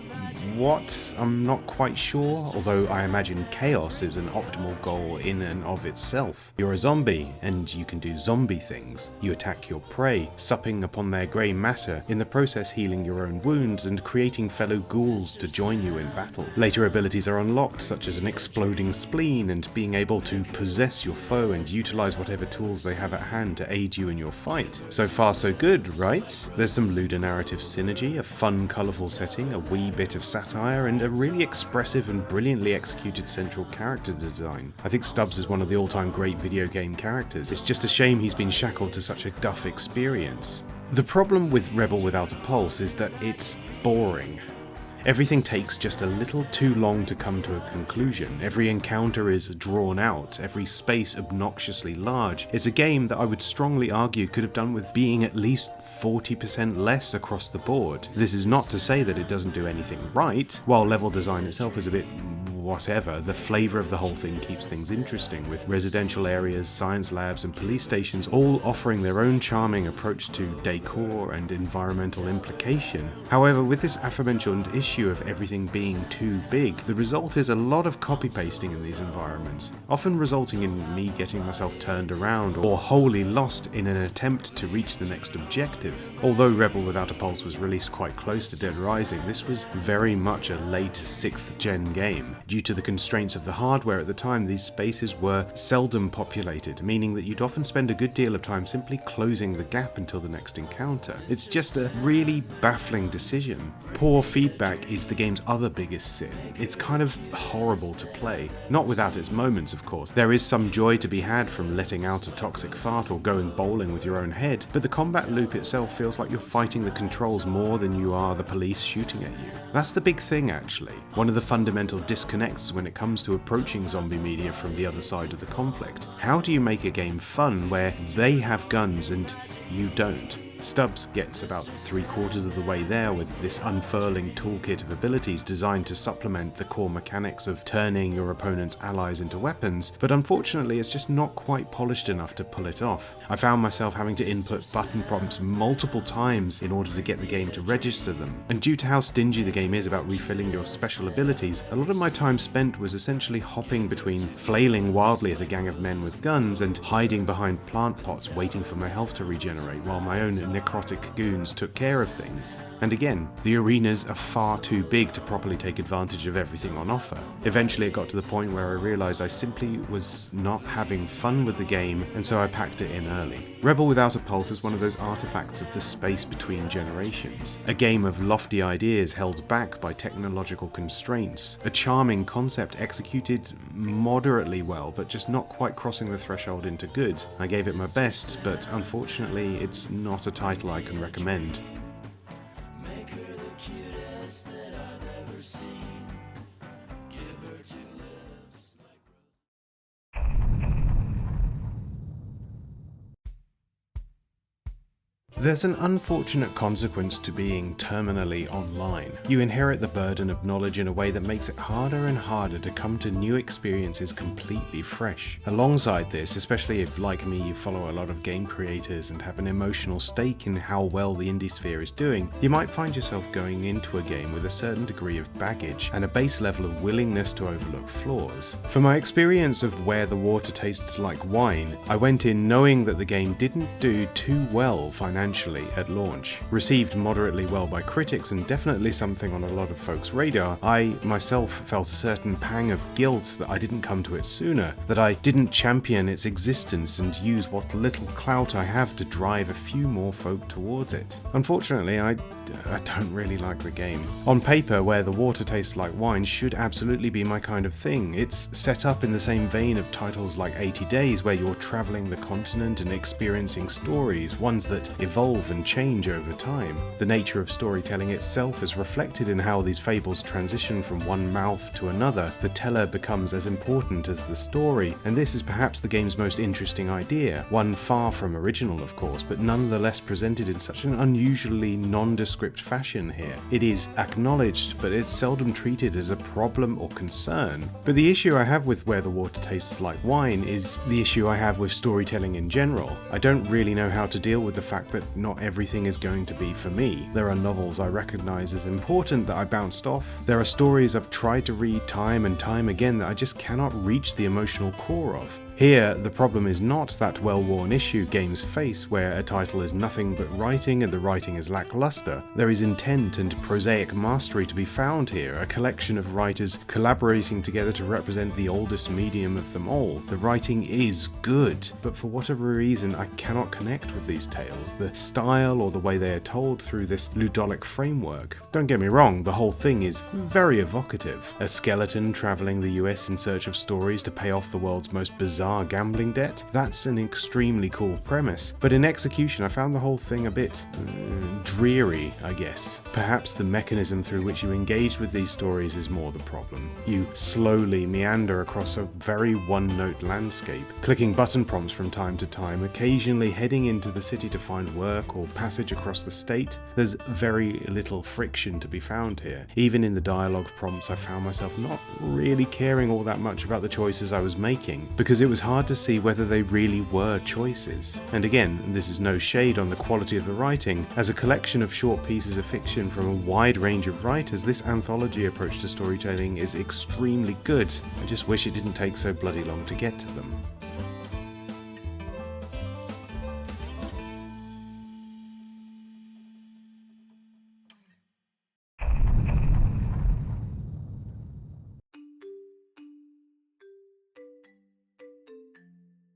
what? I'm not quite sure, although I imagine chaos is an optimal goal in and of itself. You're a zombie, and you can do zombie things. You attack your prey, supping upon their grey matter, in the process healing your own wounds and creating fellow ghouls to join you in battle. Later abilities are unlocked, such as an exploding spleen and being able to possess your foe and utilise whatever tools they have at hand to aid you in your fight. So far so good, right? There's some ludonarrative synergy, a fun, colourful setting, a wee bit of satire, and a really expressive and brilliantly executed central character design. I think Stubbs is one of the all-time great video game characters. It's just a shame he's been shackled to such a duff experience. The problem with Rebel Without a Pulse is that it's boring. Everything takes just a little too long to come to a conclusion. Every encounter is drawn out, every space obnoxiously large. It's a game that I would strongly argue could have done with being at least 40% less across the board. This is not to say that it doesn't do anything right. While level design itself is a bit whatever, the flavour of the whole thing keeps things interesting, with residential areas, science labs and police stations all offering their own charming approach to decor and environmental implication. However, with this aforementioned issue of everything being too big, the result is a lot of copy-pasting in these environments, often resulting in me getting myself turned around or wholly lost in an attempt to reach the next objective. Although Rebel Without a Pulse was released quite close to Dead Rising, this was very much a late 6th gen game. Due Due to the constraints of the hardware at the time, these spaces were seldom populated, meaning that you'd often spend a good deal of time simply closing the gap until the next encounter. It's just a really baffling decision. Poor feedback is the game's other biggest sin. It's kind of horrible to play. Not without its moments, of course. There is some joy to be had from letting out a toxic fart or going bowling with your own head, but the combat loop itself feels like you're fighting the controls more than you are the police shooting at you. That's the big thing, actually. One of the fundamental disconnects when it comes to approaching zombie media from the other side of the conflict. How do you make a game fun where they have guns and you don't? Stubbs gets about 3/4 of the way there with this unfurling toolkit of abilities designed to supplement the core mechanics of turning your opponent's allies into weapons, but unfortunately it's just not quite polished enough to pull it off. I found myself having to input button prompts multiple times in order to get the game to register them, and due to how stingy the game is about refilling your special abilities, a lot of my time spent was essentially hopping between flailing wildly at a gang of men with guns and hiding behind plant pots waiting for my health to regenerate while my own necrotic goons took care of things. And again, the arenas are far too big to properly take advantage of everything on offer. Eventually it got to the point where I realised I simply was not having fun with the game, and so I packed it in early. Rebel Without a Pulse is one of those artifacts of the space between generations. A game of lofty ideas held back by technological constraints. A charming concept executed moderately well, but just not quite crossing the threshold into good. I gave it my best, but unfortunately it's not a title I can recommend. There's an unfortunate consequence to being terminally online. You inherit the burden of knowledge in a way that makes it harder and harder to come to new experiences completely fresh. Alongside this, especially if, like me, you follow a lot of game creators and have an emotional stake in how well the indie sphere is doing, you might find yourself going into a game with a certain degree of baggage and a base level of willingness to overlook flaws. For my experience of Where the Water Tastes Like Wine, I went in knowing that the game didn't do too well financially at launch. Received moderately well by critics and definitely something on a lot of folks' radar, I myself felt a certain pang of guilt that I didn't come to it sooner, that I didn't champion its existence and use what little clout I have to drive a few more folk towards it. Unfortunately, I don't really like the game. On paper, Where the Water Tastes Like Wine should absolutely be my kind of thing. It's set up in the same vein of titles like 80 Days, where you're traveling the continent and experiencing stories, ones that evolve and change over time. The nature of storytelling itself is reflected in how these fables transition from one mouth to another. The teller becomes as important as the story, and this is perhaps the game's most interesting idea, one far from original of course, but nonetheless presented in such an unusually nondescript fashion here. It is acknowledged, but it's seldom treated as a problem or concern. But the issue I have with Where the Water Tastes Like Wine is the issue I have with storytelling in general. I don't really know how to deal with the fact that not everything is going to be for me. There are novels I recognize as important that I bounced off. There are stories I've tried to read time and time again that I just cannot reach the emotional core of. Here, the problem is not that well-worn issue games face where a title is nothing but writing and the writing is lackluster. There is intent and prosaic mastery to be found here, a collection of writers collaborating together to represent the oldest medium of them all. The writing is good, but for whatever reason I cannot connect with these tales, the style or the way they are told through this ludolic framework. Don't get me wrong, the whole thing is very evocative. A skeleton traveling the US in search of stories to pay off the world's most bizarre gambling debt? That's an extremely cool premise, but in execution I found the whole thing a bit dreary, I guess. Perhaps the mechanism through which you engage with these stories is more the problem. You slowly meander across a very one-note landscape, clicking button prompts from time to time, occasionally heading into the city to find work or passage across the state. There's very little friction to be found here. Even in the dialogue prompts I found myself not really caring all that much about the choices I was making, because it was hard to see whether they really were choices. And again, this is no shade on the quality of the writing. As a collection of short pieces of fiction from a wide range of writers, this anthology approach to storytelling is extremely good. I just wish it didn't take so bloody long to get to them.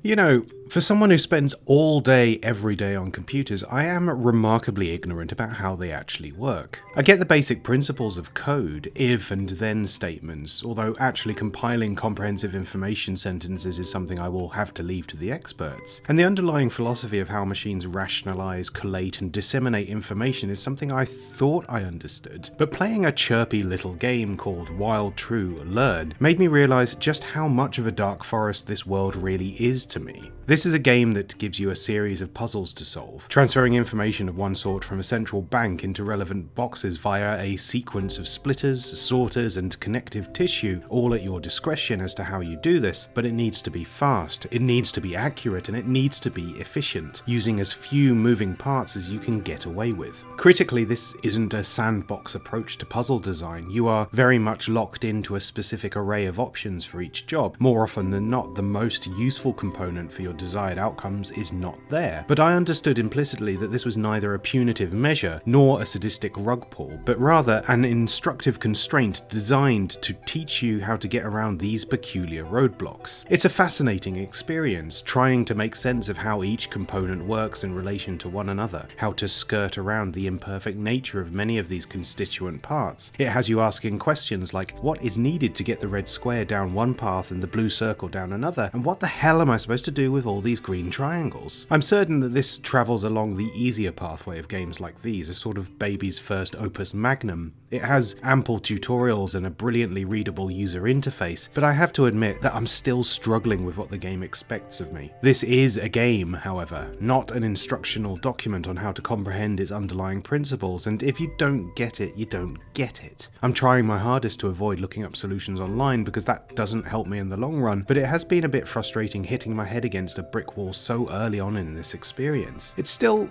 You know, for someone who spends all day, every day on computers, I am remarkably ignorant about how they actually work. I get the basic principles of code, if and then statements, although actually compiling comprehensive information sentences is something I will have to leave to the experts. And the underlying philosophy of how machines rationalize, collate, and disseminate information is something I thought I understood. But playing a chirpy little game called While True, Learn made me realize just how much of a dark forest this world really is to me. This is a game that gives you a series of puzzles to solve, transferring information of one sort from a central bank into relevant boxes via a sequence of splitters, sorters, and connective tissue, all at your discretion as to how you do this, but it needs to be fast, it needs to be accurate, and it needs to be efficient, using as few moving parts as you can get away with. Critically, this isn't a sandbox approach to puzzle design. You are very much locked into a specific array of options for each job. More often than not, the most useful component for your desired outcomes is not there. But I understood implicitly that this was neither a punitive measure nor a sadistic rug pull, but rather an instructive constraint designed to teach you how to get around these peculiar roadblocks. It's a fascinating experience, trying to make sense of how each component works in relation to one another, how to skirt around the imperfect nature of many of these constituent parts. It has you asking questions like, what is needed to get the red square down one path and the blue circle down another, and what the hell am I supposed to do with all these green triangles? I'm certain that this travels along the easier pathway of games like these, a sort of baby's first opus magnum. It has ample tutorials and a brilliantly readable user interface, but I have to admit that I'm still struggling with what the game expects of me. This is a game, however, not an instructional document on how to comprehend its underlying principles, and if you don't get it, you don't get it. I'm trying my hardest to avoid looking up solutions online because that doesn't help me in the long run, but it has been a bit frustrating hitting my head against a brick wall so early on in this experience. It's still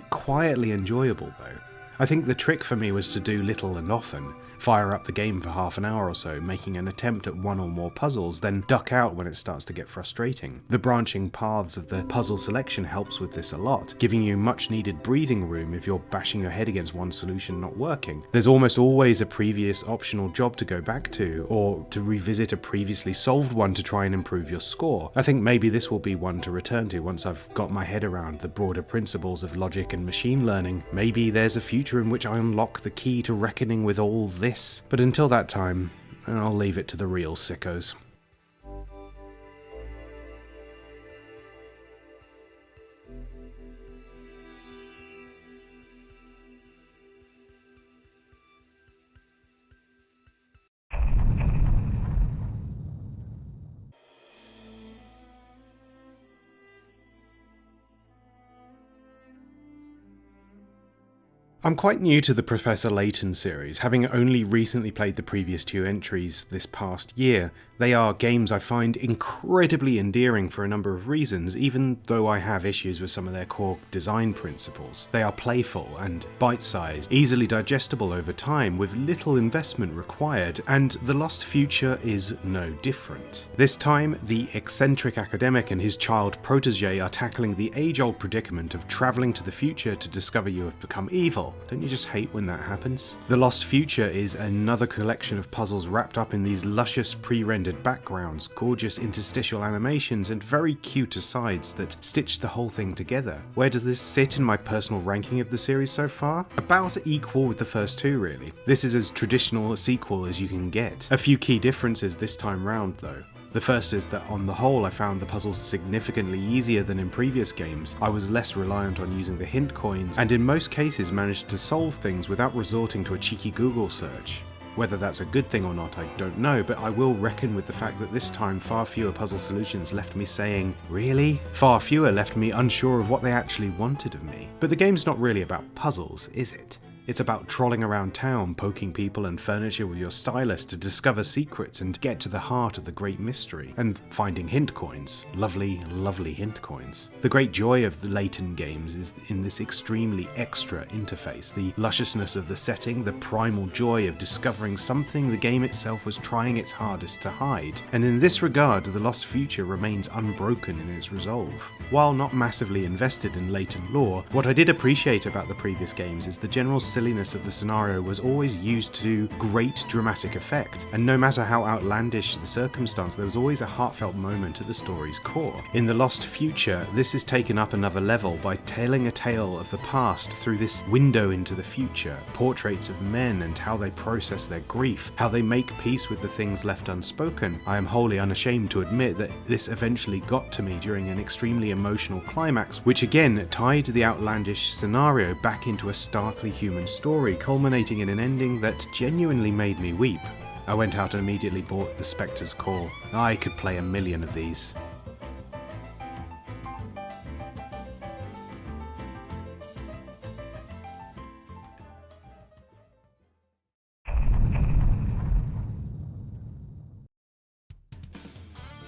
quietly enjoyable though. I think the trick for me was to do little and often, fire up the game for half an hour or so, making an attempt at one or more puzzles, then duck out when it starts to get frustrating. The branching paths of the puzzle selection helps with this a lot, giving you much needed breathing room if you're bashing your head against one solution not working. There's almost always a previous optional job to go back to, or to revisit a previously solved one to try and improve your score. I think maybe this will be one to return to once I've got my head around the broader principles of logic and machine learning. Maybe there's a future in which I unlock the key to reckoning with all this. But until that time, I'll leave it to the real sickos. I'm quite new to the Professor Layton series, having only recently played the previous two entries this past year. They are games I find incredibly endearing for a number of reasons, even though I have issues with some of their core design principles. They are playful and bite-sized, easily digestible over time, with little investment required, and The Lost Future is no different. This time, the eccentric academic and his child protege are tackling the age-old predicament of travelling to the future to discover you have become evil. Don't you just hate when that happens? The Lost Future is another collection of puzzles wrapped up in these luscious pre-rendered backgrounds, gorgeous interstitial animations, and very cute asides that stitch the whole thing together. Where does this sit in my personal ranking of the series so far? About equal with the first two, really. This is as traditional a sequel as you can get. A few key differences this time round, though. The first is that on the whole I found the puzzles significantly easier than in previous games. I was less reliant on using the hint coins, and in most cases managed to solve things without resorting to a cheeky Google search. Whether that's a good thing or not, I don't know, but I will reckon with the fact that this time far fewer puzzle solutions left me saying, really? Far fewer left me unsure of what they actually wanted of me. But the game's not really about puzzles, is it? It's about trolling around town, poking people and furniture with your stylus to discover secrets and get to the heart of the great mystery, and finding hint coins. Lovely, lovely hint coins. The great joy of the Layton games is in this extremely extra interface, the lusciousness of the setting, the primal joy of discovering something the game itself was trying its hardest to hide, and in this regard The Lost Future remains unbroken in its resolve. While not massively invested in Layton lore, what I did appreciate about the previous games is the general silliness of the scenario was always used to great dramatic effect, and no matter how outlandish the circumstance, there was always a heartfelt moment at the story's core. In The Lost Future, this is taken up another level by telling a tale of the past through this window into the future, portraits of men and how they process their grief, how they make peace with the things left unspoken. I am wholly unashamed to admit that this eventually got to me during an extremely emotional climax, which again tied the outlandish scenario back into a starkly human story, culminating in an ending that genuinely made me weep. I went out and immediately bought The Spectre's Call. I could play a million of these.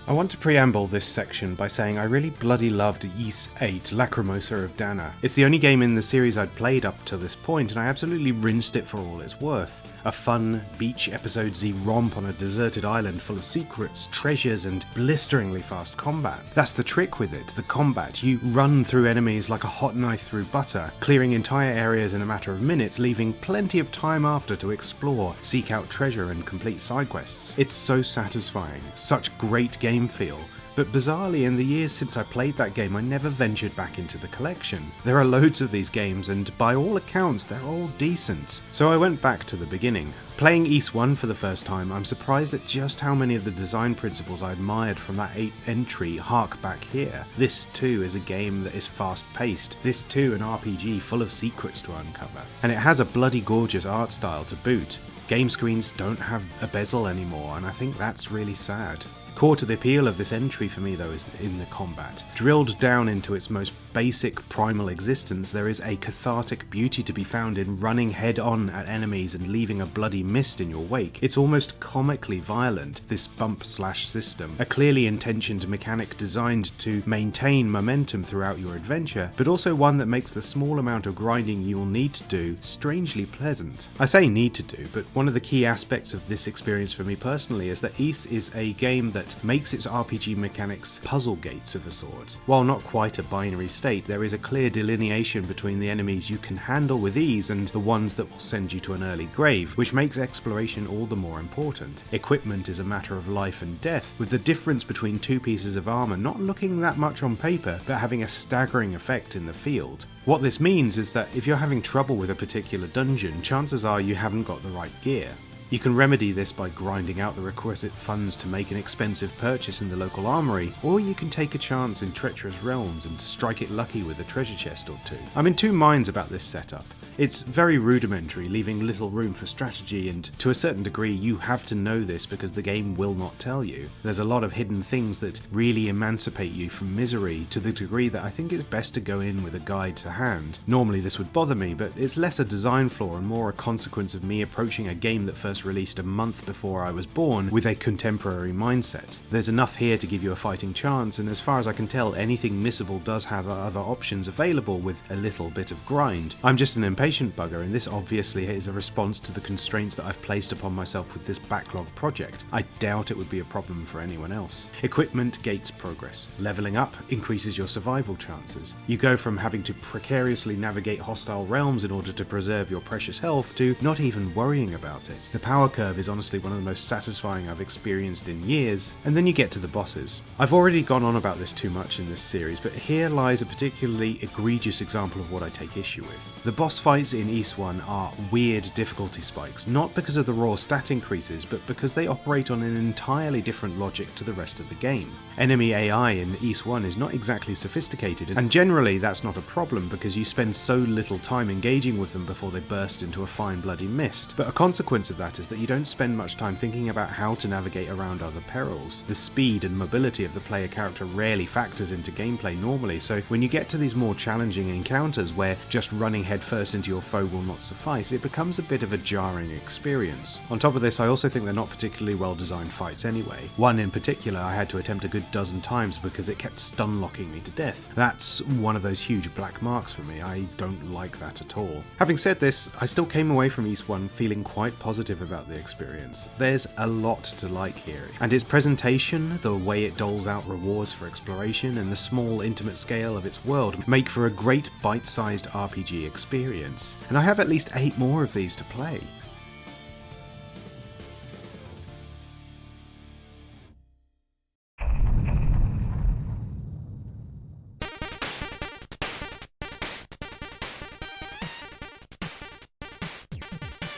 I want to preamble this section by saying I really bloody loved Ys 8, Lacrimosa of Dana. It's the only game in the series I'd played up to this point, and I absolutely rinsed it for all it's worth. A fun, beach episode-y romp on a deserted island full of secrets, treasures, and blisteringly fast combat. That's the trick with it, the combat. You run through enemies like a hot knife through butter, clearing entire areas in a matter of minutes, leaving plenty of time after to explore, seek out treasure, and complete side quests. It's so satisfying, such great game feel. But bizarrely, in the years since I played that game, I never ventured back into the collection. There are loads of these games, and by all accounts, they're all decent. So I went back to the beginning. Playing Ys 1 for the first time, I'm surprised at just how many of the design principles I admired from that 8th entry hark back here. This too is a game that is fast-paced. This too an RPG full of secrets to uncover. And it has a bloody gorgeous art style to boot. Game screens don't have a bezel anymore, and I think that's really sad. Core to the appeal of this entry for me though is in the combat. Drilled down into its most basic primal existence, there is a cathartic beauty to be found in running head on at enemies and leaving a bloody mist in your wake. It's almost comically violent, this bump slash system, a clearly intentioned mechanic designed to maintain momentum throughout your adventure, but also one that makes the small amount of grinding you will need to do strangely pleasant. I say need to do, but one of the key aspects of this experience for me personally is that Ys is a game that makes its RPG mechanics puzzle gates of a sort. While not quite a binary state, there is a clear delineation between the enemies you can handle with ease and the ones that will send you to an early grave, which makes exploration all the more important. Equipment is a matter of life and death, with the difference between two pieces of armor not looking that much on paper, but having a staggering effect in the field. What this means is that if you're having trouble with a particular dungeon, chances are you haven't got the right gear. You can remedy this by grinding out the requisite funds to make an expensive purchase in the local armory, or you can take a chance in treacherous realms and strike it lucky with a treasure chest or two. I'm in two minds about this setup. It's very rudimentary, leaving little room for strategy, and to a certain degree you have to know this because the game will not tell you. There's a lot of hidden things that really emancipate you from misery to the degree that I think it's best to go in with a guide to hand. Normally this would bother me, but it's less a design flaw and more a consequence of me approaching a game that first released a month before I was born with a contemporary mindset. There's enough here to give you a fighting chance, and as far as I can tell, anything missable does have other options available with a little bit of grind. I'm just an impatient bugger, and this obviously is a response to the constraints that I've placed upon myself with this backlog project. I doubt it would be a problem for anyone else. Equipment gates progress. Leveling up increases your survival chances. You go from having to precariously navigate hostile realms in order to preserve your precious health to not even worrying about it. The power curve is honestly one of the most satisfying I've experienced in years, and then you get to the bosses. I've already gone on about this too much in this series, but here lies a particularly egregious example of what I take issue with. The boss fights in Ys 1 are weird difficulty spikes, not because of the raw stat increases, but because they operate on an entirely different logic to the rest of the game. Enemy AI in Ys 1 is not exactly sophisticated, and generally that's not a problem because you spend so little time engaging with them before they burst into a fine bloody mist. But a consequence of that is that you don't spend much time thinking about how to navigate around other perils. The speed and mobility of the player character rarely factors into gameplay normally, so when you get to these more challenging encounters where just running headfirst into your foe will not suffice, it becomes a bit of a jarring experience. On top of this, I also think they're not particularly well designed fights anyway. One in particular I had to attempt a good dozen times because it kept stun locking me to death. That's one of those huge black marks for me. I don't like that at all. Having said this, I still came away from Ys 1 feeling quite positive positive about the experience. There's a lot to like here, and its presentation, the way it doles out rewards for exploration, and the small, intimate scale of its world make for a great bite-sized RPG experience. And I have at least 8 more of these to play.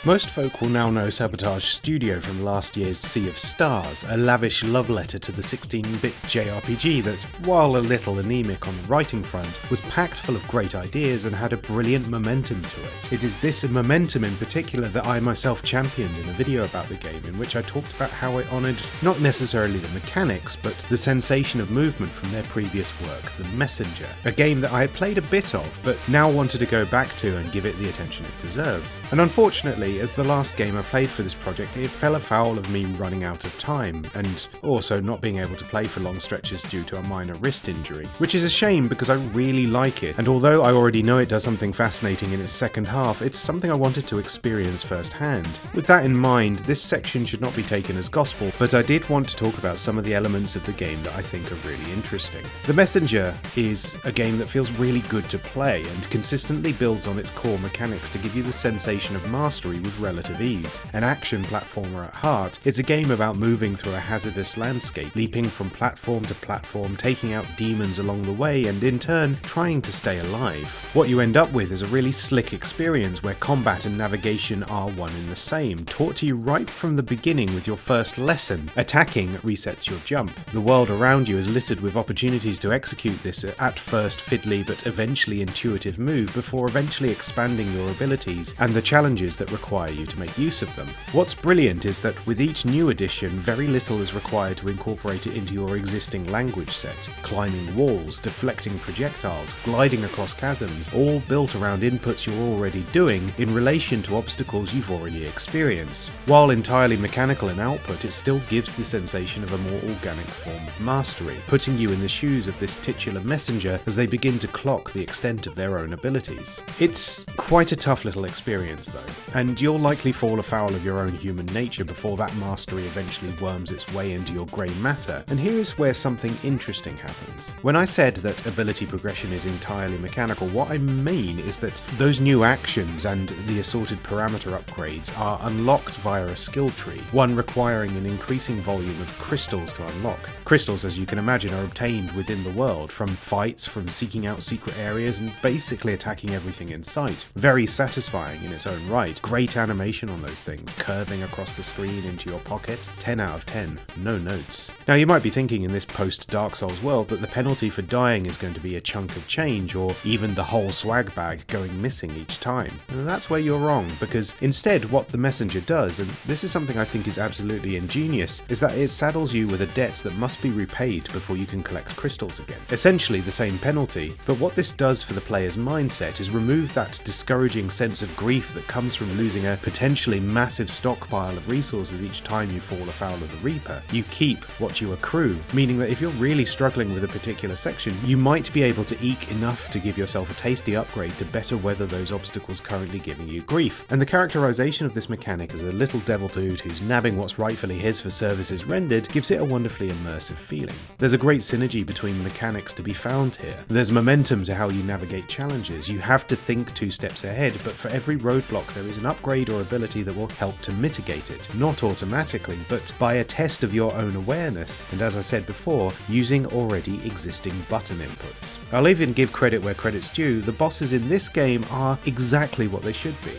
Most folk will now know Sabotage Studio from last year's Sea of Stars, a lavish love letter to the 16-bit JRPG that, while a little anemic on the writing front, was packed full of great ideas and had a brilliant momentum to it. It is this momentum in particular that I myself championed in a video about the game, in which I talked about how it honoured not necessarily the mechanics, but the sensation of movement from their previous work, The Messenger, a game that I had played a bit of, but now wanted to go back to and give it the attention it deserves. And unfortunately, as the last game I played for this project, it fell afoul of me running out of time, and also not being able to play for long stretches due to a minor wrist injury, which is a shame because I really like it, and although I already know it does something fascinating in its second half, it's something I wanted to experience firsthand. With that in mind, this section should not be taken as gospel, but I did want to talk about some of the elements of the game that I think are really interesting. The Messenger is a game that feels really good to play, and consistently builds on its core mechanics to give you the sensation of mastery with relative ease. An action platformer at heart, it's a game about moving through a hazardous landscape, leaping from platform to platform, taking out demons along the way, and in turn, trying to stay alive. What you end up with is a really slick experience where combat and navigation are one and the same, taught to you right from the beginning with your first lesson. Attacking resets your jump. The world around you is littered with opportunities to execute this at first fiddly but eventually intuitive move before eventually expanding your abilities and the challenges that require you to make use of them. What's brilliant is that with each new addition, very little is required to incorporate it into your existing language set. Climbing walls, deflecting projectiles, gliding across chasms, all built around inputs you're already doing in relation to obstacles you've already experienced. While entirely mechanical in output, it still gives the sensation of a more organic form of mastery, putting you in the shoes of this titular messenger as they begin to clock the extent of their own abilities. It's quite a tough little experience though, and you'll likely fall afoul of your own human nature before that mastery eventually worms its way into your grey matter, and here is where something interesting happens. When I said that ability progression is entirely mechanical, what I mean is that those new actions and the assorted parameter upgrades are unlocked via a skill tree, one requiring an increasing volume of crystals to unlock. Crystals, as you can imagine, are obtained within the world, from fights, from seeking out secret areas, and basically attacking everything in sight. Very satisfying in its own right. Great animation on those things, curving across the screen into your pocket. 10 out of 10, no notes. Now you might be thinking in this post-Dark Souls world that the penalty for dying is going to be a chunk of change, or even the whole swag bag going missing each time. And that's where you're wrong, because instead what the messenger does, and this is something I think is absolutely ingenious, is that it saddles you with a debt that must be repaid before you can collect crystals again. Essentially the same penalty, but what this does for the player's mindset is remove that discouraging sense of grief that comes from losing a potentially massive stockpile of resources each time you fall afoul of the Reaper. You keep what you accrue, meaning that if you're really struggling with a particular section, you might be able to eke enough to give yourself a tasty upgrade to better weather those obstacles currently giving you grief. And the characterization of this mechanic as a little devil dude who's nabbing what's rightfully his for services rendered gives it a wonderfully immersive feeling. There's a great synergy between mechanics to be found here. There's momentum to how you navigate challenges. You have to think 2 steps ahead, but for every roadblock there is an upgrade or ability that will help to mitigate it. Not automatically, but by a test of your own awareness, and as I said before, using already existing button inputs. I'll even give credit where credit's due, the bosses in this game are exactly what they should be.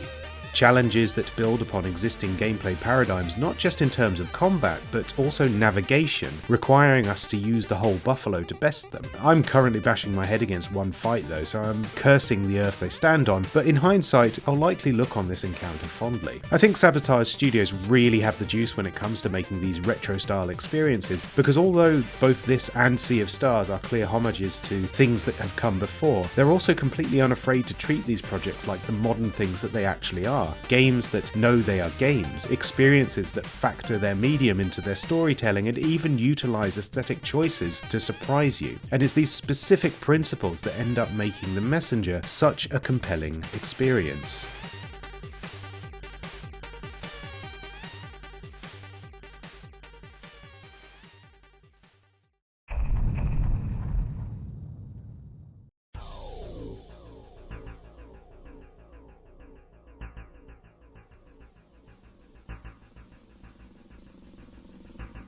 Challenges that build upon existing gameplay paradigms, not just in terms of combat, but also navigation, requiring us to use the whole buffalo to best them. I'm currently bashing my head against one fight though, so I'm cursing the earth they stand on, but in hindsight, I'll likely look on this encounter fondly. I think Sabotage Studios really have the juice when it comes to making these retro-style experiences, because although both this and Sea of Stars are clear homages to things that have come before, they're also completely unafraid to treat these projects like the modern things that they actually are. Games that know they are games, experiences that factor their medium into their storytelling and even utilize aesthetic choices to surprise you. And it's these specific principles that end up making The Messenger such a compelling experience.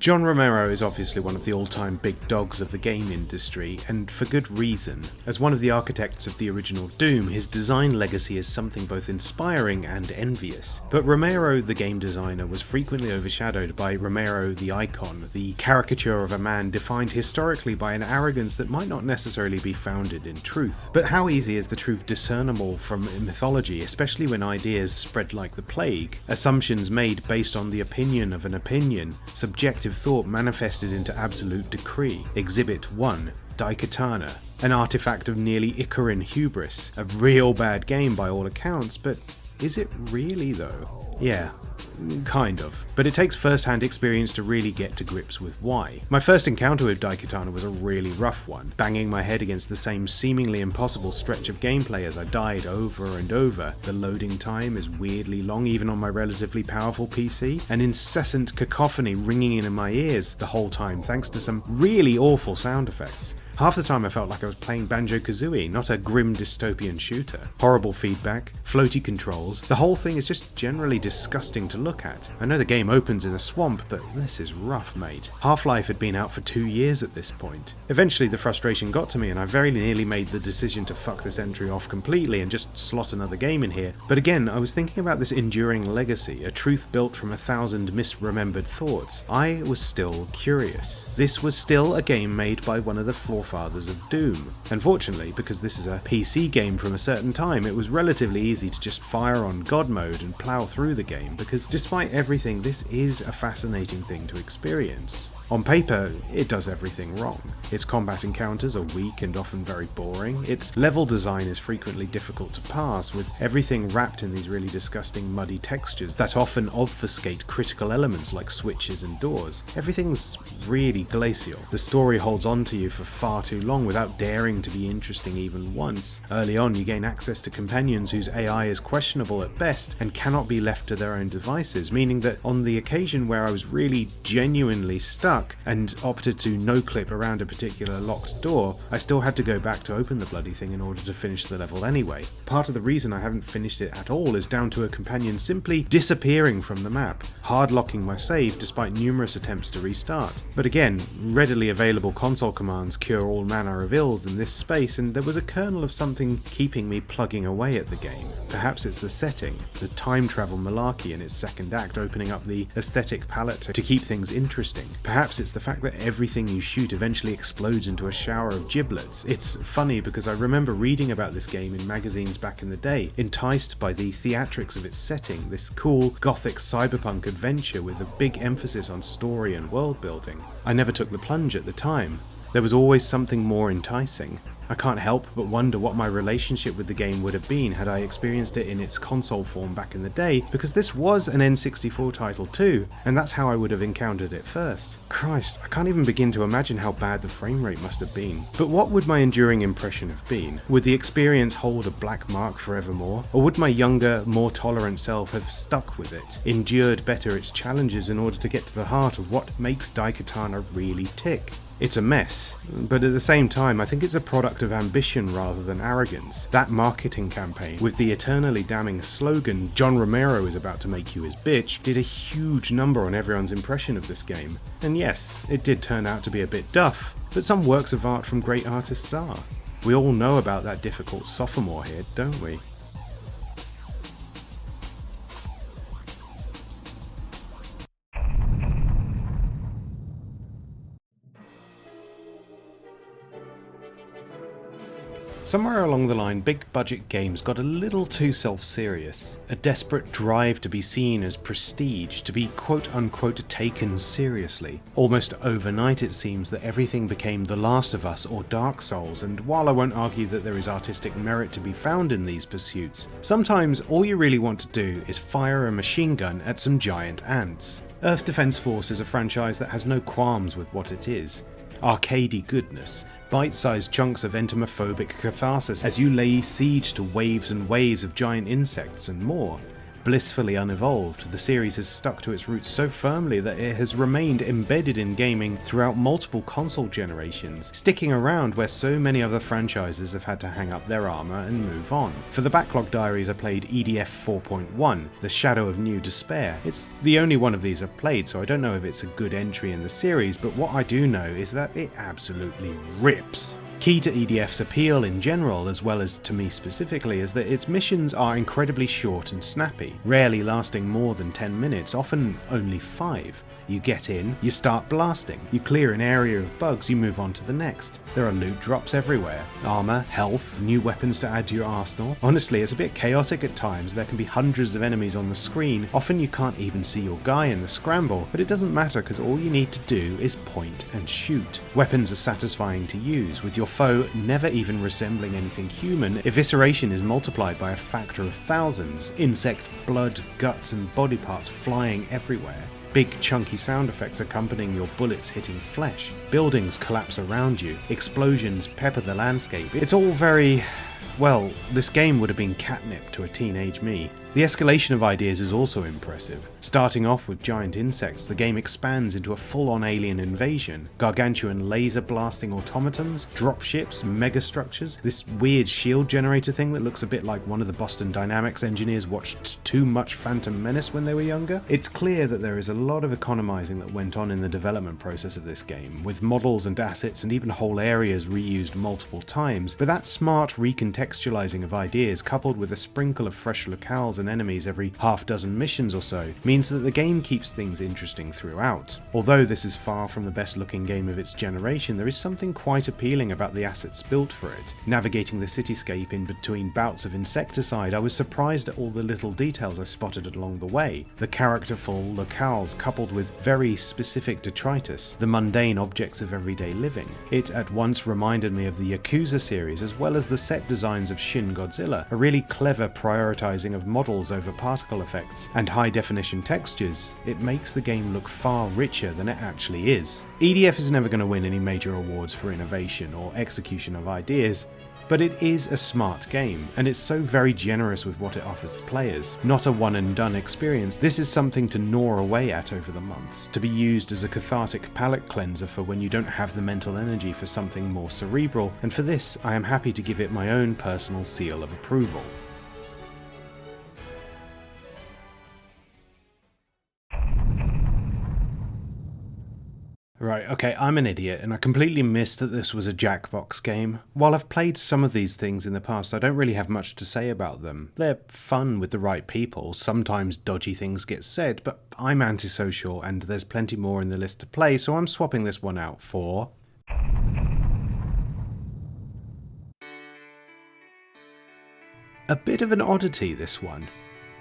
John Romero is obviously one of the all-time big dogs of the game industry, and for good reason. As one of the architects of the original Doom, his design legacy is something both inspiring and envious. But Romero, the game designer, was frequently overshadowed by Romero the icon, the caricature of a man defined historically by an arrogance that might not necessarily be founded in truth. But how easy is the truth discernible from mythology, especially when ideas spread like the plague? Assumptions made based on the opinion of an opinion, subjective thought manifested into absolute decree. Exhibit 1. Daikatana, an artifact of nearly Icaran hubris. A real bad game by all accounts, but is it really though? Yeah. Kind of. But it takes first-hand experience to really get to grips with why. My first encounter with Daikatana was a really rough one, banging my head against the same seemingly impossible stretch of gameplay as I died over and over. The loading time is weirdly long even on my relatively powerful PC, an incessant cacophony ringing in my ears the whole time thanks to some really awful sound effects. Half the time I felt like I was playing Banjo-Kazooie, not a grim dystopian shooter. Horrible feedback, floaty controls, the whole thing is just generally disgusting to look at. I know the game opens in a swamp, but this is rough, mate. Half-Life had been out for 2 years at this point. Eventually the frustration got to me and I very nearly made the decision to fuck this entry off completely and just slot another game in here. But again, I was thinking about this enduring legacy, a truth built from 1,000 misremembered thoughts. I was still curious. This was still a game made by one of the forefathers of Doom. Unfortunately, because this is a PC game from a certain time, it was relatively easy to just fire on God mode and plow through the game, because despite everything, this is a fascinating thing to experience. On paper, it does everything wrong. Its combat encounters are weak and often very boring. Its level design is frequently difficult to pass, with everything wrapped in these really disgusting muddy textures that often obfuscate critical elements like switches and doors. Everything's really glacial. The story holds on to you for far too long without daring to be interesting even once. Early on, you gain access to companions whose AI is questionable at best and cannot be left to their own devices, meaning that on the occasion where I was really genuinely stuck and opted to no-clip around a particular locked door, I still had to go back to open the bloody thing in order to finish the level anyway. Part of the reason I haven't finished it at all is down to a companion simply disappearing from the map, hard-locking my save despite numerous attempts to restart. But again, readily available console commands cure all manner of ills in this space, and there was a kernel of something keeping me plugging away at the game. Perhaps it's the setting, the time travel malarkey in its second act opening up the aesthetic palette to keep things interesting. Perhaps it's the fact that everything you shoot eventually explodes into a shower of giblets. It's funny because I remember reading about this game in magazines back in the day, enticed by the theatrics of its setting, this cool, gothic cyberpunk adventure with a big emphasis on story and world building. I never took the plunge at the time. There was always something more enticing. I can't help but wonder what my relationship with the game would have been had I experienced it in its console form back in the day, because this was an N64 title too, and that's how I would have encountered it first. Christ, I can't even begin to imagine how bad the frame rate must have been. But what would my enduring impression have been? Would the experience hold a black mark forevermore? Or would my younger, more tolerant self have stuck with it, endured better its challenges in order to get to the heart of what makes Daikatana really tick? It's a mess, but at the same time I think it's a product of ambition rather than arrogance. That marketing campaign, with the eternally damning slogan, "John Romero is about to make you his bitch," did a huge number on everyone's impression of this game. And yes, it did turn out to be a bit duff, but some works of art from great artists are. We all know about that difficult sophomore hit, don't we? Somewhere along the line, big budget games got a little too self-serious. A desperate drive to be seen as prestige, to be quote-unquote taken seriously. Almost overnight it seems that everything became The Last of Us or Dark Souls, and while I won't argue that there is artistic merit to be found in these pursuits, sometimes all you really want to do is fire a machine gun at some giant ants. Earth Defense Force is a franchise that has no qualms with what it is. Arcadey goodness, bite-sized chunks of entomophobic catharsis as you lay siege to waves and waves of giant insects and more. blissfully unevolved. The series has stuck to its roots so firmly that it has remained embedded in gaming throughout multiple console generations, sticking around where so many other franchises have had to hang up their armour and move on. For the Backlog Diaries I played EDF 4.1, The Shadow of New Despair. It's the only one of these I've played, so I don't know if it's a good entry in the series, but what I do know is that it absolutely rips. Key to EDF's appeal in general, as well as to me specifically, is that its missions are incredibly short and snappy, rarely lasting more than 10 minutes, often only 5. You get in, you start blasting, you clear an area of bugs, you move on to the next. There are loot drops everywhere, armour, health, new weapons to add to your arsenal. Honestly, it's a bit chaotic at times. There can be hundreds of enemies on the screen, often you can't even see your guy in the scramble, but it doesn't matter because all you need to do is point and shoot. Weapons are satisfying to use, with your foe never even resembling anything human. Evisceration is multiplied by a factor of thousands, insect blood, guts and body parts flying everywhere. Big chunky sound effects accompanying your bullets hitting flesh. Buildings collapse around you. Explosions pepper the landscape. It's all very... well, this game would have been catnip to a teenage me. The escalation of ideas is also impressive. Starting off with giant insects, the game expands into a full-on alien invasion. Gargantuan laser-blasting automatons, dropships, megastructures, this weird shield generator thing that looks a bit like one of the Boston Dynamics engineers watched too much Phantom Menace when they were younger. It's clear that there is a lot of economizing that went on in the development process of this game, with models and assets and even whole areas reused multiple times, but that smart recontextualizing of ideas, coupled with a sprinkle of fresh locales and enemies every half dozen missions or so, means that the game keeps things interesting throughout. Although this is far from the best looking game of its generation, there is something quite appealing about the assets built for it. Navigating the cityscape in between bouts of insecticide, I was surprised at all the little details I spotted along the way. The characterful locales coupled with very specific detritus, the mundane objects of everyday living. It at once reminded me of the Yakuza series, as well as the set designs of Shin Godzilla, a really clever prioritizing of models over particle effects and high definition textures. It makes the game look far richer than it actually is. EDF is never going to win any major awards for innovation or execution of ideas, but it is a smart game, and it's so very generous with what it offers players. Not a one and done experience. This is something to gnaw away at over the months, to be used as a cathartic palate cleanser for when you don't have the mental energy for something more cerebral, and for this I am happy to give it my own personal seal of approval. Right, okay, I'm an idiot, and I completely missed that this was a Jackbox game. While I've played some of these things in the past, I don't really have much to say about them. They're fun with the right people, sometimes dodgy things get said, but I'm antisocial and there's plenty more in the list to play, so I'm swapping this one out for... a bit of an oddity, this one.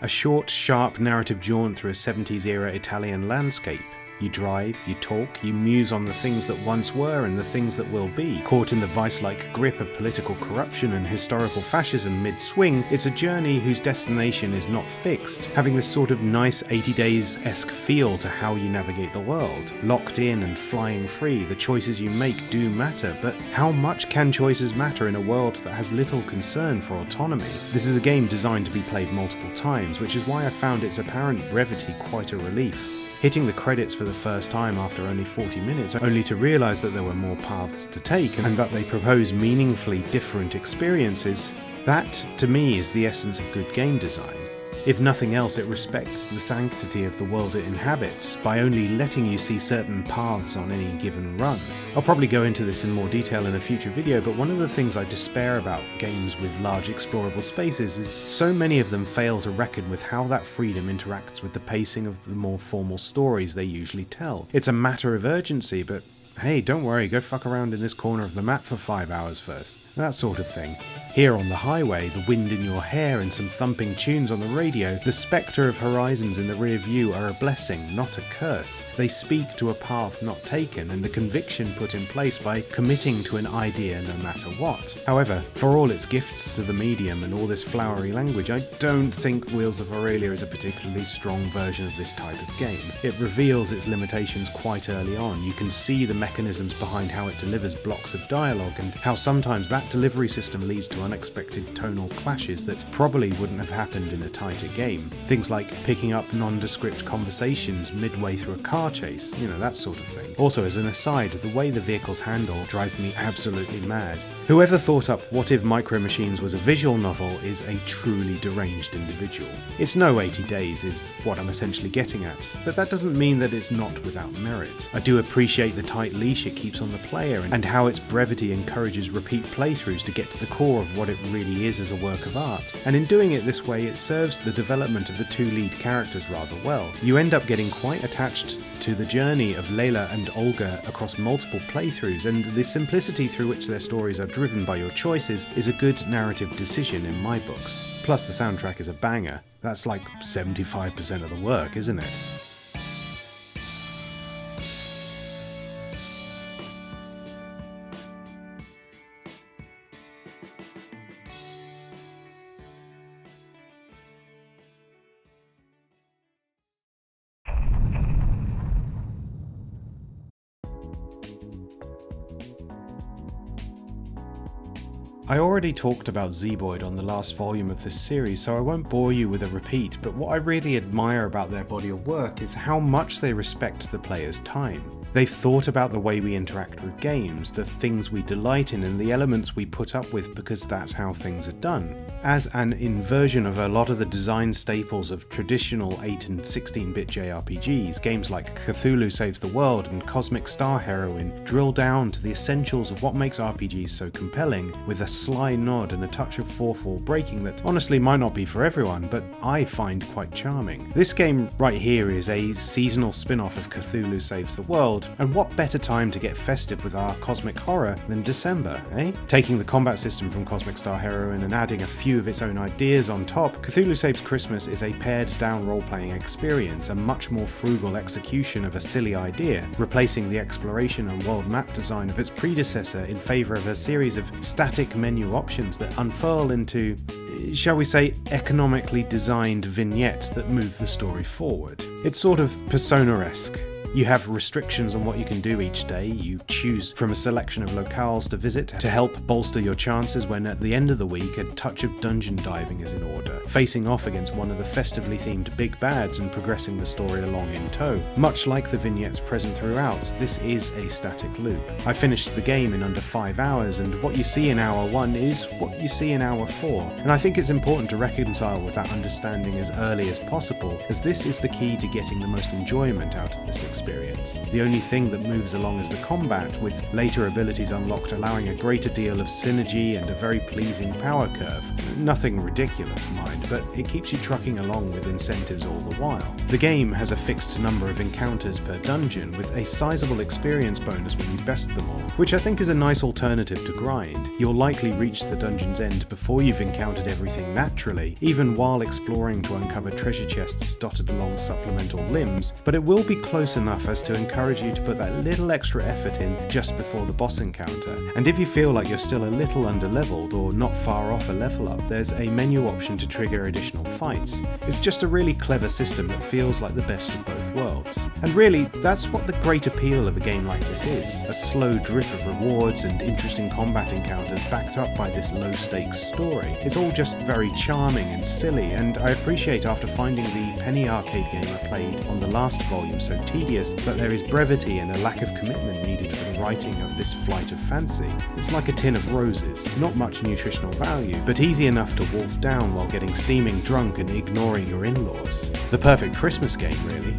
A short, sharp narrative jaunt through a 70s-era Italian landscape. You drive, you talk, you muse on the things that once were and the things that will be. Caught in the vice-like grip of political corruption and historical fascism mid-swing, it's a journey whose destination is not fixed, having this sort of nice 80 Days-esque feel to how you navigate the world. Locked in and flying free, the choices you make do matter, but how much can choices matter in a world that has little concern for autonomy? This is a game designed to be played multiple times, which is why I found its apparent brevity quite a relief. Hitting the credits for the first time after only 40 minutes, only to realise that there were more paths to take and that they propose meaningfully different experiences, that, to me, is the essence of good game design. If nothing else, it respects the sanctity of the world it inhabits by only letting you see certain paths on any given run. I'll probably go into this in more detail in a future video, but one of the things I despair about games with large explorable spaces is so many of them fail to reckon with how that freedom interacts with the pacing of the more formal stories they usually tell. It's a matter of urgency, but hey, don't worry, go fuck around in this corner of the map for 5 hours first. That sort of thing. Here on the highway, the wind in your hair and some thumping tunes on the radio, the spectre of horizons in the rear view are a blessing, not a curse. They speak to a path not taken and the conviction put in place by committing to an idea no matter what. However, for all its gifts to the medium and all this flowery language, I don't think Wheels of Aurelia is a particularly strong version of this type of game. It reveals its limitations quite early on. You can see the mechanisms behind how it delivers blocks of dialogue, and how sometimes that delivery system leads to unexpected tonal clashes that probably wouldn't have happened in a tighter game. Things like picking up nondescript conversations midway through a car chase, that sort of thing. Also, as an aside, the way the vehicles handle drives me absolutely mad. Whoever thought up What If Micro Machines was a visual novel is a truly deranged individual. It's no 80 Days is what I'm essentially getting at, but that doesn't mean that it's not without merit. I do appreciate the tight leash it keeps on the player, and how its brevity encourages repeat playthroughs to get to the core of what it really is as a work of art. And in doing it this way, it serves the development of the two lead characters rather well. You end up getting quite attached to the journey of Layla and Olga across multiple playthroughs, and the simplicity through which their stories are driven by your choices is a good narrative decision in my books. Plus the soundtrack is a banger. That's like 75% of the work, isn't it? I already talked about Zeboyd on the last volume of this series, so I won't bore you with a repeat, but what I really admire about their body of work is how much they respect the player's time. They've thought about the way we interact with games, the things we delight in, and the elements we put up with because that's how things are done. As an inversion of a lot of the design staples of traditional 8 and 16-bit JRPGs, games like Cthulhu Saves the World and Cosmic Star Heroine drill down to the essentials of what makes RPGs so compelling, with a sly nod and a touch of fourth-wall breaking that honestly might not be for everyone, but I find quite charming. This game right here is a seasonal spin-off of Cthulhu Saves the World, and what better time to get festive with our cosmic horror than December, eh? Taking the combat system from Cosmic Star Heroine and adding a few of its own ideas on top, Cthulhu Saves Christmas is a pared-down role-playing experience, a much more frugal execution of a silly idea, replacing the exploration and world map design of its predecessor in favour of a series of static menu options that unfurl into, shall we say, economically designed vignettes that move the story forward. It's sort of Persona-esque. You have restrictions on what you can do each day. You choose from a selection of locales to visit to help bolster your chances when at the end of the week a touch of dungeon diving is in order, facing off against one of the festively themed big bads and progressing the story along in tow. Much like the vignettes present throughout, this is a static loop. I finished the game in under 5 hours, and what you see in hour 1 is what you see in hour 4, and I think it's important to reconcile with that understanding as early as possible, as this is the key to getting the most enjoyment out of this experience. The only thing that moves along is the combat, with later abilities unlocked allowing a greater deal of synergy and a very pleasing power curve. Nothing ridiculous, mind, but it keeps you trucking along with incentives all the while. The game has a fixed number of encounters per dungeon, with a sizable experience bonus when you best them all, which I think is a nice alternative to grind. You'll likely reach the dungeon's end before you've encountered everything naturally, even while exploring to uncover treasure chests dotted along supplemental limbs, but it will be close enough as to encourage you to put that little extra effort in just before the boss encounter. And if you feel like you're still a little underleveled or not far off a level up, there's a menu option to trigger additional fights. It's just a really clever system that feels like the best of both worlds. And really, that's what the great appeal of a game like this is. A slow drip of rewards and interesting combat encounters backed up by this low-stakes story. It's all just very charming and silly, and I appreciate after finding the penny arcade game I played on the last volume so tedious, that there is brevity and a lack of commitment needed for the writing of this flight of fancy. It's like a tin of roses, not much nutritional value, but easy enough to wolf down while getting steaming drunk and ignoring your in-laws. The perfect Christmas game, really.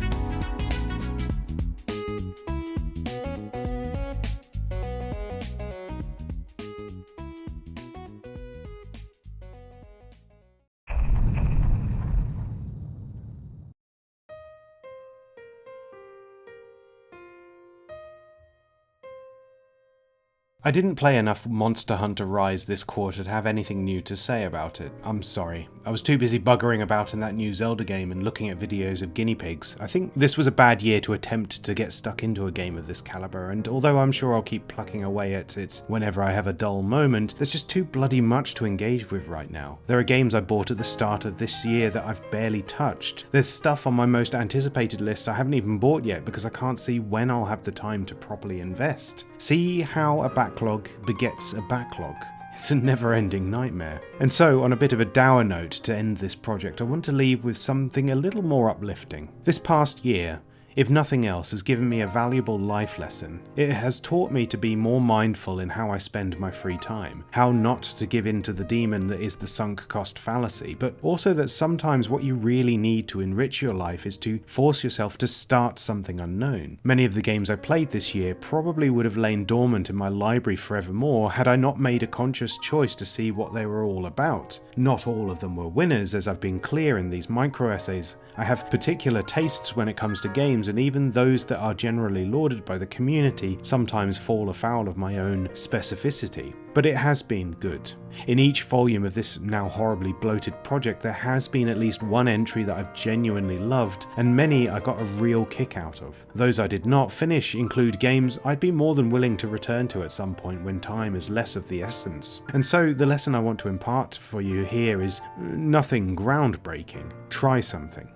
I didn't play enough Monster Hunter Rise this quarter to have anything new to say about it. I'm sorry. I was too busy buggering about in that new Zelda game and looking at videos of guinea pigs. I think this was a bad year to attempt to get stuck into a game of this caliber, and although I'm sure I'll keep plucking away at it whenever I have a dull moment, there's just too bloody much to engage with right now. There are games I bought at the start of this year that I've barely touched. There's stuff on my most anticipated list I haven't even bought yet because I can't see when I'll have the time to properly invest. See how a backlog begets a backlog. It's a never-ending nightmare. And so, on a bit of a dour note to end this project, I want to leave with something a little more uplifting. This past year, if nothing else, has given me a valuable life lesson. It has taught me to be more mindful in how I spend my free time, how not to give in to the demon that is the sunk cost fallacy, but also that sometimes what you really need to enrich your life is to force yourself to start something unknown. Many of the games I played this year probably would have lain dormant in my library forevermore had I not made a conscious choice to see what they were all about. Not all of them were winners, as I've been clear in these micro-essays. I have particular tastes when it comes to games, and even those that are generally lauded by the community sometimes fall afoul of my own specificity. But it has been good. In each volume of this now horribly bloated project, there has been at least one entry that I've genuinely loved, and many I got a real kick out of. Those I did not finish include games I'd be more than willing to return to at some point when time is less of the essence. And so the lesson I want to impart for you here is nothing groundbreaking. Try something.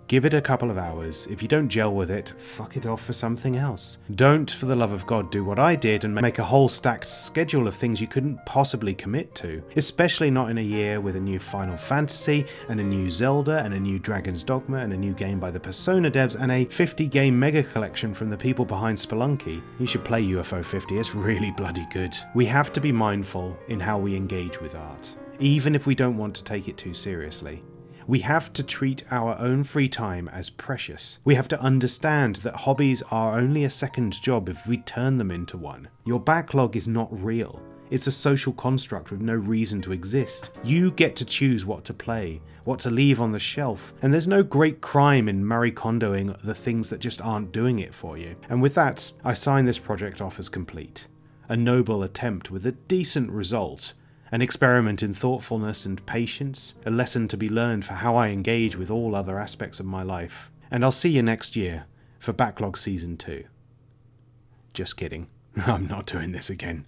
Give it a couple of hours. If you don't gel with it, fuck it off for something else. Don't, for the love of God, do what I did and make a whole stacked schedule of things you couldn't possibly commit to. Especially not in a year with a new Final Fantasy, and a new Zelda, and a new Dragon's Dogma, and a new game by the Persona devs, and a 50-game mega collection from the people behind Spelunky. You should play UFO 50, it's really bloody good. We have to be mindful in how we engage with art, even if we don't want to take it too seriously. We have to treat our own free time as precious. We have to understand that hobbies are only a second job if we turn them into one. Your backlog is not real. It's a social construct with no reason to exist. You get to choose what to play, what to leave on the shelf, and there's no great crime in Marie Kondoing the things that just aren't doing it for you. And with that, I sign this project off as complete. A noble attempt with a decent result. An experiment in thoughtfulness and patience, a lesson to be learned for how I engage with all other aspects of my life. And I'll see you next year for Backlog Season 2. Just kidding, I'm not doing this again.